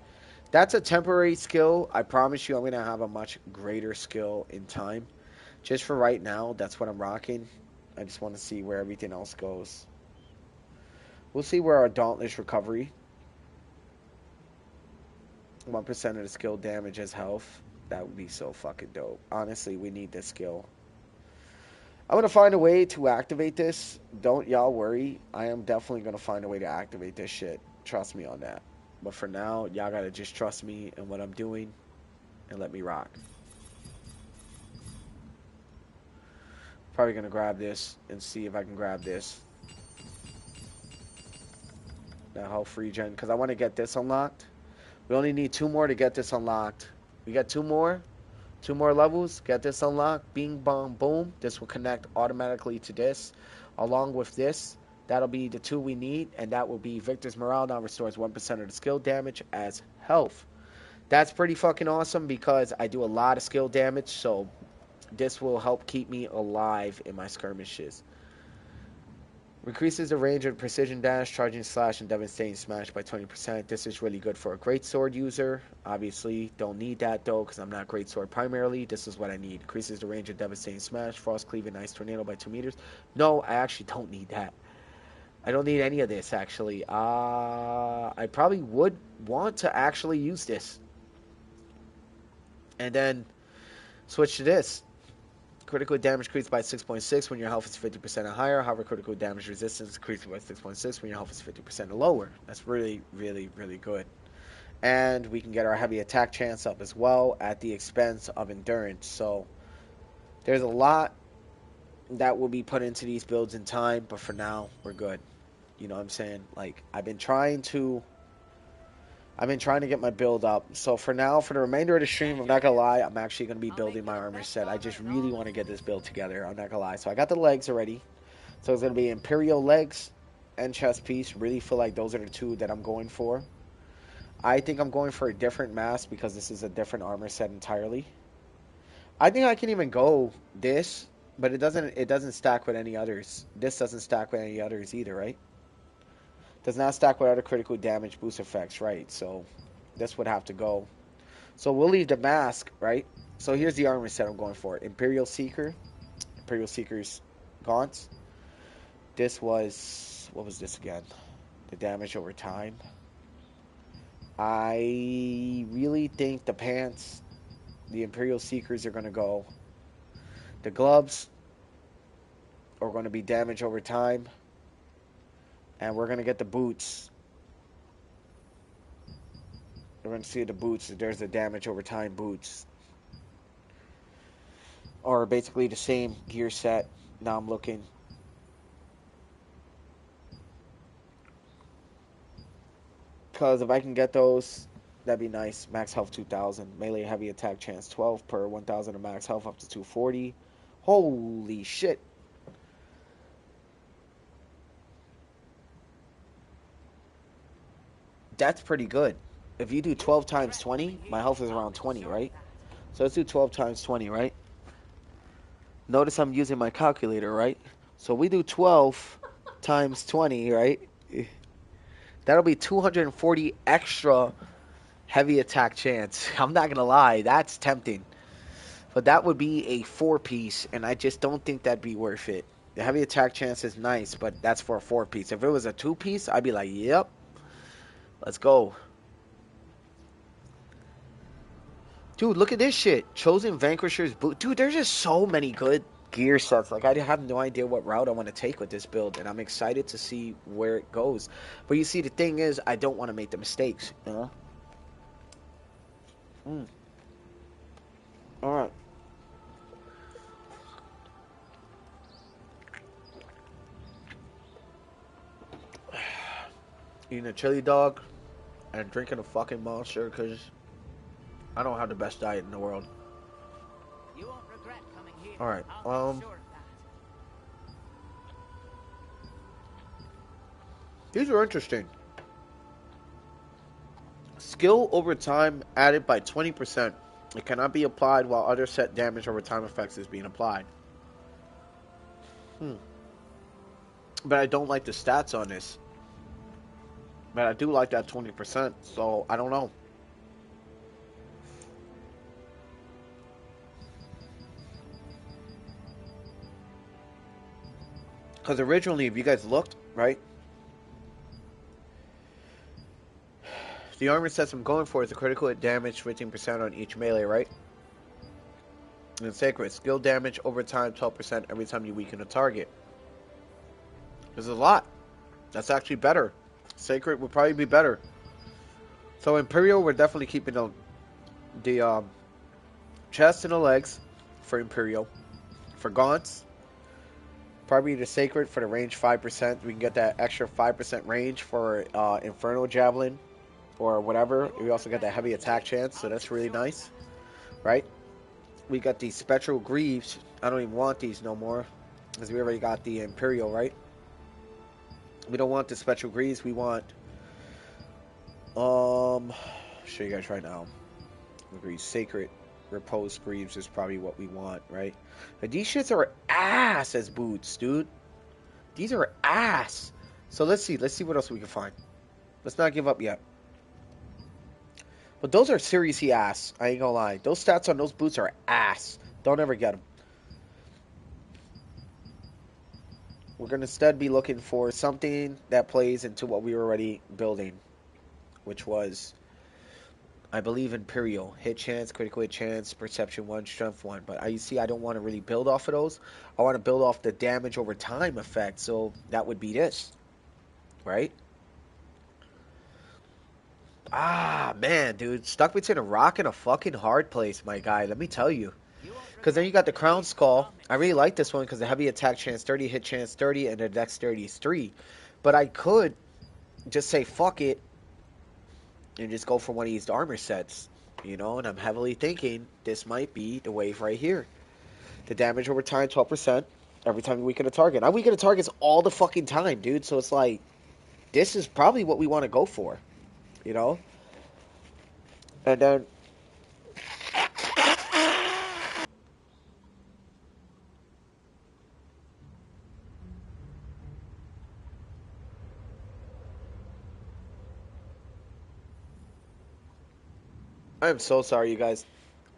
That's a temporary skill. I promise you I'm going to have a much greater skill in time. Just for right now, that's what I'm rocking. I just want to see where everything else goes. We'll see where our Dauntless recovery. 1% of the skill damage as health. That would be so fucking dope. Honestly, we need this skill. I'm going to find a way to activate this. Don't y'all worry. I am definitely going to find a way to activate this shit. Trust me on that. But for now, y'all got to just trust me in what I'm doing and let me rock. Probably going to grab this and see if I can grab this. That health regen, because I want to get this unlocked. We only need 2 more to get this unlocked. We got 2 more. 2 more levels, get this unlocked, bing, bong, boom. This will connect automatically to this. Along with this, that'll be the 2 we need, and that will be Victor's Morale now restores 1% of the skill damage as health. That's pretty fucking awesome because I do a lot of skill damage, so this will help keep me alive in my skirmishes. Increases the range of precision dash, charging slash, and devastating smash by 20%. This is really good for a greatsword user. Obviously, don't need that though, because I'm not greatsword primarily. This is what I need. Increases the range of devastating smash, frost cleave, and ice tornado by 2 meters. No, I actually don't need that. I don't need any of this actually. I probably would want to actually use this, and then switch to this. Critical damage increased by 6.6 when your health is 50% or higher. However, critical damage resistance increased by 6.6 when your health is 50% or lower. That's really, really, really good. And we can get our heavy attack chance up as well at the expense of endurance. So there's a lot that will be put into these builds in time, but for now, we're good. You know what I'm saying? Like, I've been trying to get my build up. So for now, for the remainder of the stream, I'm not going to lie, I'm actually going to be building my armor set. I just really want to get this build together. I'm not going to lie. So I got the legs already. So it's going to be Imperial legs and chest piece. Really feel like those are the 2 that I'm going for. I think I'm going for a different mask because this is a different armor set entirely. I think I can even go this, but it doesn't stack with any others. This doesn't stack with any others either, right? Does not stack with other critical damage boost effects, right? So this would have to go. So we'll leave the mask, right? So here's the armor set I'm going for. Imperial Seeker. Imperial Seeker's gaunts. This was... What was this again? The damage over time. I really think the pants, the Imperial Seekers are going to go. The gloves are going to be damage over time. And we're going to get the boots. We're going to see the boots. There's the damage over time boots. Or basically the same gear set. Now I'm looking. Because if I can get those, that'd be nice. Max health 2000. Melee heavy attack chance 12 per 1000 of max health up to 240. Holy shit. That's pretty good. If you do 12 times 20, my health is around 20, right? So let's do 12 times 20, right? Notice I'm using my calculator, right? So we do 12 times 20, right? That'll be 240 extra heavy attack chance. I'm not going to lie, that's tempting. But that would be a 4-piece, and I just don't think that'd be worth it. The heavy attack chance is nice, but that's for a 4-piece. If it was a 2-piece, I'd be like, yep, let's go. Dude, look at this shit. Chosen Vanquisher's boot. Dude, there's just so many good gear sets. Like, I have no idea what route I want to take with this build, and I'm excited to see where it goes. But you see, the thing is, I don't want to make the mistakes, you know? Alright. Eating a chili dog and drinking a fucking Monster because I don't have the best diet in the world. You won't regret coming here. Alright, I'll make sure of that. These are interesting. Skill over time added by 20%. It cannot be applied while other set damage over time effects is being applied. But I don't like the stats on this. But I do like that 20%, so I don't know. Because originally, if you guys looked, right? The armor sets I'm going for is a critical hit damage 15% on each melee, right? And Sacred, skill damage over time 12% every time you weaken a target. There's a lot. That's actually better. Sacred would probably be better. So Imperial, we're definitely keeping the chest and the legs for Imperial. For Gaunts, probably the Sacred for the range 5%. We can get that extra 5% range for Infernal Javelin or whatever. We also got that heavy attack chance, so that's really nice. Right? We got the Spectral Greaves. I don't even want these no more, because we already got the Imperial, right? We don't want the Spectral Greaves. We want... I'll show you guys right now. Greaves. Sacred Repose Greaves is probably what we want, right? But these shits are ass as boots, dude. These are ass. So let's see. Let's see what else we can find. Let's not give up yet. But those are seriously ass. I ain't gonna lie. Those stats on those boots are ass. Don't ever get them. We're gonna instead be looking for something that plays into what we were already building, which was, I believe, Imperial. Hit chance, critical hit chance, perception 1, strength 1. But you see, I don't want to really build off of those. I want to build off the damage over time effect. So that would be this, right? Ah, man, dude. Stuck between a rock and a fucking hard place, my guy. Let me tell you. Because then you got the Crown Skull. I really like this one because the heavy attack chance 30, hit chance 30, and the dexterity is 3. But I could just say fuck it and just go for one of these armor sets. You know, and I'm heavily thinking this might be the wave right here. The damage over time, 12%. Every time you weaken a target. I weaken a targets all the fucking time, dude. So it's like, this is probably what we want to go for. You know? And then... I am so sorry, you guys.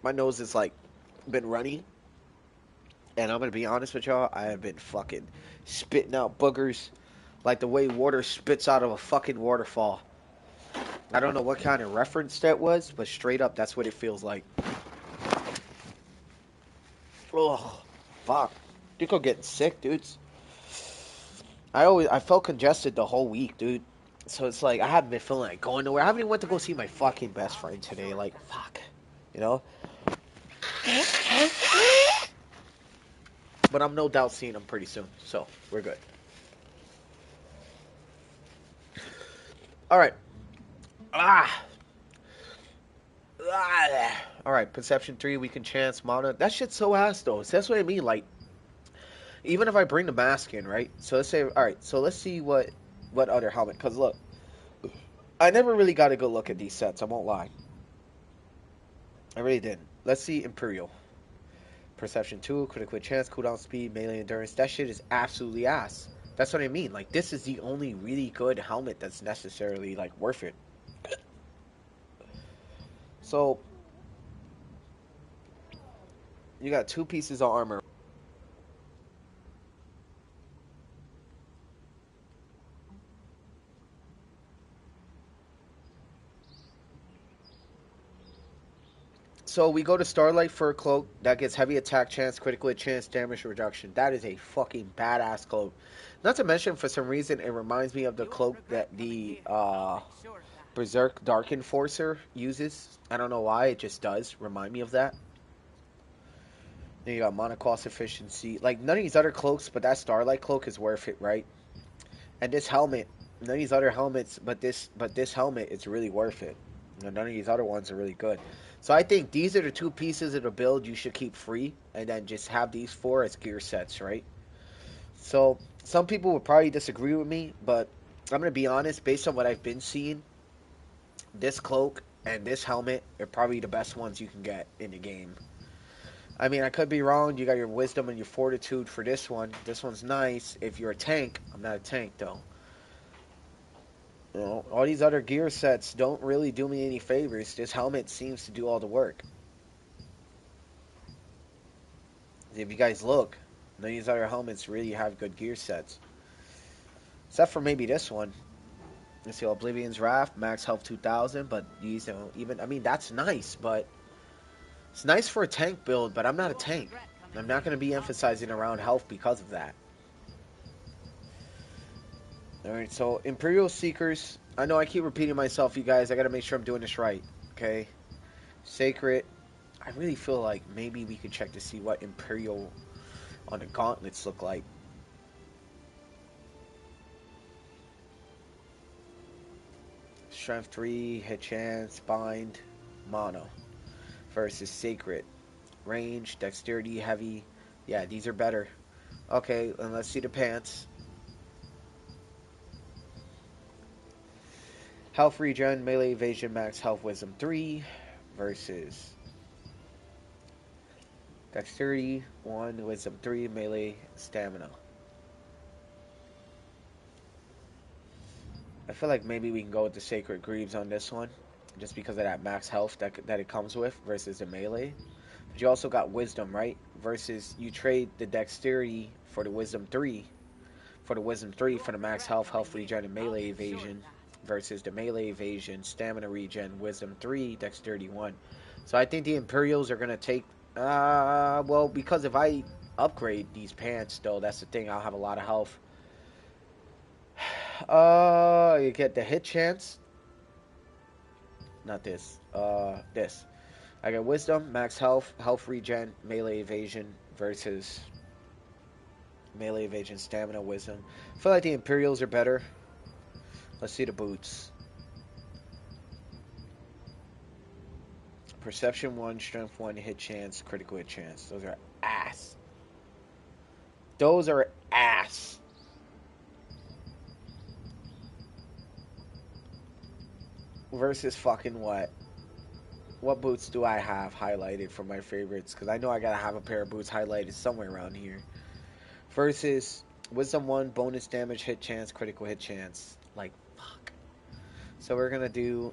My nose is like been runny, and I'm gonna be honest with y'all. I have been fucking spitting out boogers like the way water spits out of a fucking waterfall. I don't know what kind of reference that was, but straight up, that's what it feels like. Oh, fuck. Think I'm getting sick, dudes. I felt congested the whole week, dude. So it's like I haven't been feeling like going nowhere. I haven't even went to go see my fucking best friend today. Like, fuck, you know. But I'm no doubt seeing him pretty soon, so we're good. All right. Ah. All right. Perception 3. We can chance mana. That shit's so ass though. So that's what I mean. Like, even if I bring the mask in, right? So let's say, all right. So let's see what other helmet. Cause look, I never really got a good look at these sets. I won't lie. I really didn't. Let's see Imperial. Perception 2, critical chance, cooldown speed, melee endurance. That shit is absolutely ass. That's what I mean. Like, this is the only really good helmet that's necessarily, like, worth it. So, you got 2 pieces of armor. So, we go to Starlight Fur Cloak. That gets heavy attack chance, critical hit chance, damage reduction. That is a fucking badass cloak. Not to mention, for some reason, it reminds me of the cloak that the, Berserk Dark Enforcer uses. I don't know why, it just does remind me of that. Then you got mana cost efficiency. Like, none of these other cloaks, but that Starlight Cloak is worth it, right? And this helmet, none of these other helmets, but this helmet is really worth it. You know, none of these other ones are really good. So I think these are the 2 pieces of the build you should keep free, and then just have these 4 as gear sets, right? So some people would probably disagree with me, but I'm going to be honest, based on what I've been seeing, this cloak and this helmet are probably the best ones you can get in the game. I mean, I could be wrong. You got your wisdom and your fortitude for this one. This one's nice. If you're a tank, I'm not a tank though. You know, all these other gear sets don't really do me any favors. This helmet seems to do all the work. If you guys look, none of these other helmets really have good gear sets. Except for maybe this one. Let's see, Oblivion's Wrath, max health 2000, but these don't even, I mean, that's nice, but it's nice for a tank build, but I'm not a tank. I'm not going to be emphasizing around health because of that. Alright, so Imperial Seekers. I know I keep repeating myself, you guys. I got to make sure I'm doing this right. Okay. Sacred. I really feel like maybe we could check to see what Imperial on the gauntlets look like. Strength 3, hit chance, bind, mana. Versus Sacred. Range, dexterity, heavy. Yeah, these are better. Okay, and let's see the pants. Health regen, melee evasion, max health, wisdom 3. Versus dexterity 1, wisdom 3, melee, stamina. I feel like maybe we can go with the Sacred Greaves on this one, just because of that max health that it comes with versus the melee. But you also got wisdom, right? Versus you trade the dexterity for the wisdom 3, for the max health, health regen, and melee evasion, versus the melee evasion, stamina regen, wisdom 3, dexterity 1. So I think the Imperials are gonna take. Well, because if I upgrade these pants, though, that's the thing. I'll have a lot of health. You get the hit chance. Not this. This. I got wisdom, max health, health regen, melee evasion versus melee evasion, stamina, wisdom. I feel like the Imperials are better. Let's see the boots. Perception 1, strength 1, hit chance, critical hit chance. Those are ass. Those are ass. Versus fucking what? What boots do I have highlighted for my favorites? Because I know I gotta have a pair of boots highlighted somewhere around here. Versus Wisdom 1, bonus damage, hit chance, critical hit chance. Like, fuck. So we're gonna do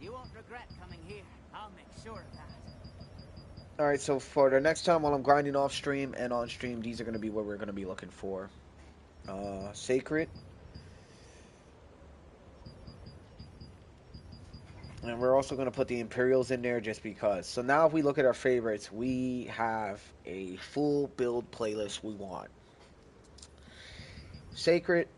You won't regret coming here. I'll make sure of that. Alright, so for the next time while I'm grinding off stream and on stream, these are going to be what we're going to be looking for. Sacred. And we're also going to put the Imperials in there just because. So now if we look at our favorites, we have a full build playlist we want. Sacred,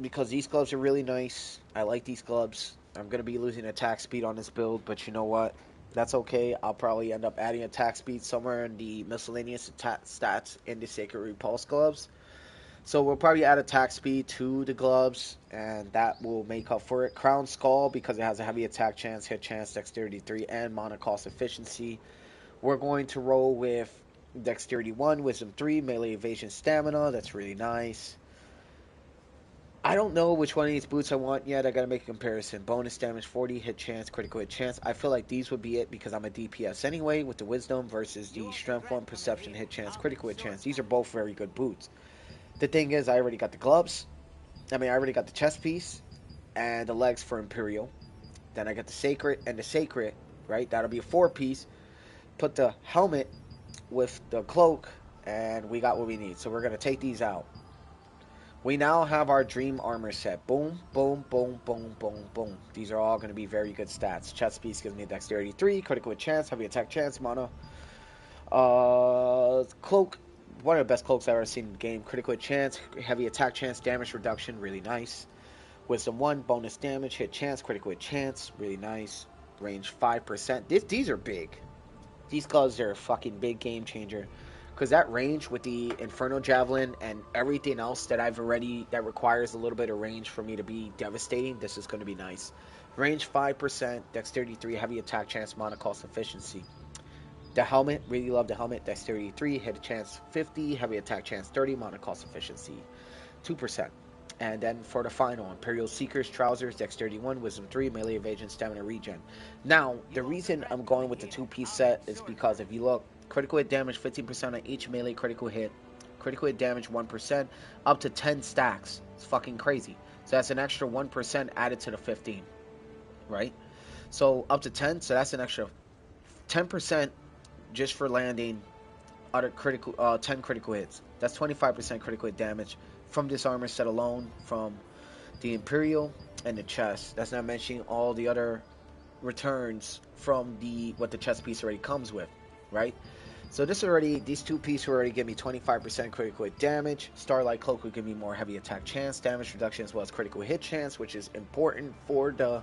because these gloves are really nice. I like these gloves. I'm going to be losing attack speed on this build, but you know what? That's okay. I'll probably end up adding attack speed somewhere in the miscellaneous stats in the Sacred Repulse gloves. So we'll probably add attack speed to the gloves, and that will make up for it. Crown Skull, because it has a heavy attack chance, hit chance, dexterity 3, and mana cost efficiency. We're going to roll with dexterity 1, wisdom 3, melee evasion stamina. That's really nice. I don't know which one of these boots I want yet. I gotta make a comparison. Bonus damage 40, hit chance, critical hit chance. I feel like these would be it because I'm a DPS anyway, with the wisdom versus the strength 1, perception, hit chance, critical hit chance. These are both very good boots. The thing is, I already got the gloves. I already got the chest piece and the legs for Imperial. Then I got the Sacred and the Sacred, right? That'll be a 4-piece. Put the helmet with the cloak, and we got what we need. So we're going to take these out. We now have our Dream Armor set. Boom, boom, boom, boom, boom, boom. These are all going to be very good stats. Chest piece gives me a dexterity 3, critical hit chance, heavy attack chance, mana. Cloak. One of the best cloaks I've ever seen in the game. Critical hit chance, heavy attack chance, damage reduction, really nice. Wisdom 1, bonus damage, hit chance, critical hit chance, really nice. Range 5%. These are big. These gloves are a fucking big game changer. Because that range with the Inferno Javelin and everything else that that requires a little bit of range for me to be devastating, this is going to be nice. Range 5%, dexterity 3, heavy attack chance, mana cost efficiency. The helmet, really love the helmet. Dexterity 3, hit chance 50, heavy attack chance 30, mana cost efficiency 2%. And then for the final, Imperial Seekers trousers, dexterity 1, wisdom 3, melee evasion, stamina regen. Now, the reason I'm going with the 2-piece set is because if you look, critical hit damage 15% on each melee critical hit damage 1%, up to 10 stacks. It's fucking crazy. So that's an extra 1% added to the 15, right? So up to 10, so that's an extra 10% just for landing other 10 critical hits. That's 25% critical hit damage from this armor set alone, from the Imperial and the chest. That's not mentioning all the other returns from what the chest piece already comes with, right? So these 2 pieces already give me 25% critical hit damage. Starlight Cloak will give me more heavy attack chance, damage reduction, as well as critical hit chance, which is important for the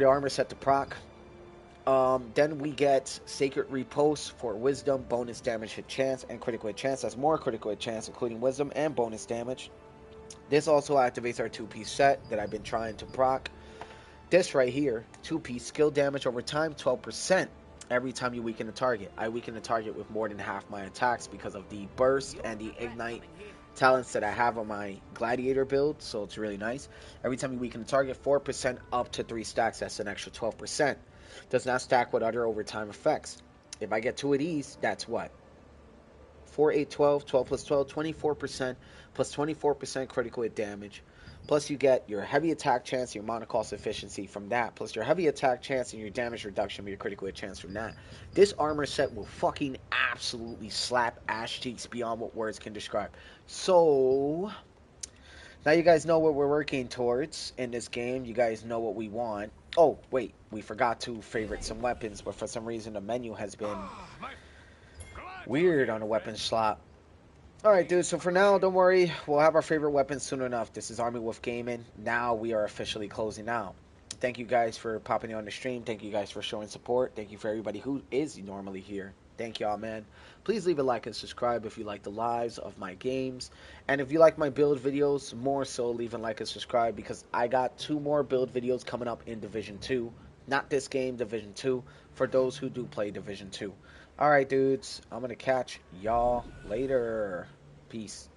armor set to proc. Then we get Sacred Repulse for wisdom, bonus damage, hit chance, and critical hit chance. That's more critical hit chance, including wisdom and bonus damage. This also activates our 2-piece set that I've been trying to proc. This right here, 2-piece skill damage over time, 12% every time you weaken a target. I weaken a target with more than half my attacks because of the burst and the ignite talents that I have on my Gladiator build, so it's really nice. Every time you weaken a target, 4% up to 3 stacks. That's an extra 12%. Does not stack with other overtime effects. If I get 2 of these, that's what? 4, 8, 12, 12 plus 12, 24%, plus 24% critical hit damage. Plus you get your heavy attack chance, your mana cost efficiency from that, plus your heavy attack chance and your damage reduction with your critical hit chance from that. This armor set will fucking absolutely slap ass cheeks beyond what words can describe. So now you guys know what we're working towards in this game. You guys know what we want. Oh, wait, we forgot to favorite some weapons, but for some reason the menu has been weird on the weapons slot. Alright, dude, so for now, don't worry. We'll have our favorite weapons soon enough. This is Army Wolf Gaming. Now we are officially closing out. Thank you guys for popping on the stream. Thank you guys for showing support. Thank you for everybody who is normally here. Thank y'all, man. Please leave a like and subscribe if you like the lives of my games. And if you like my build videos, more so leave a like and subscribe because I got 2 more build videos coming up in Division 2. Not this game, Division 2, for those who do play Division 2. Alright, dudes, I'm going to catch y'all later. Peace.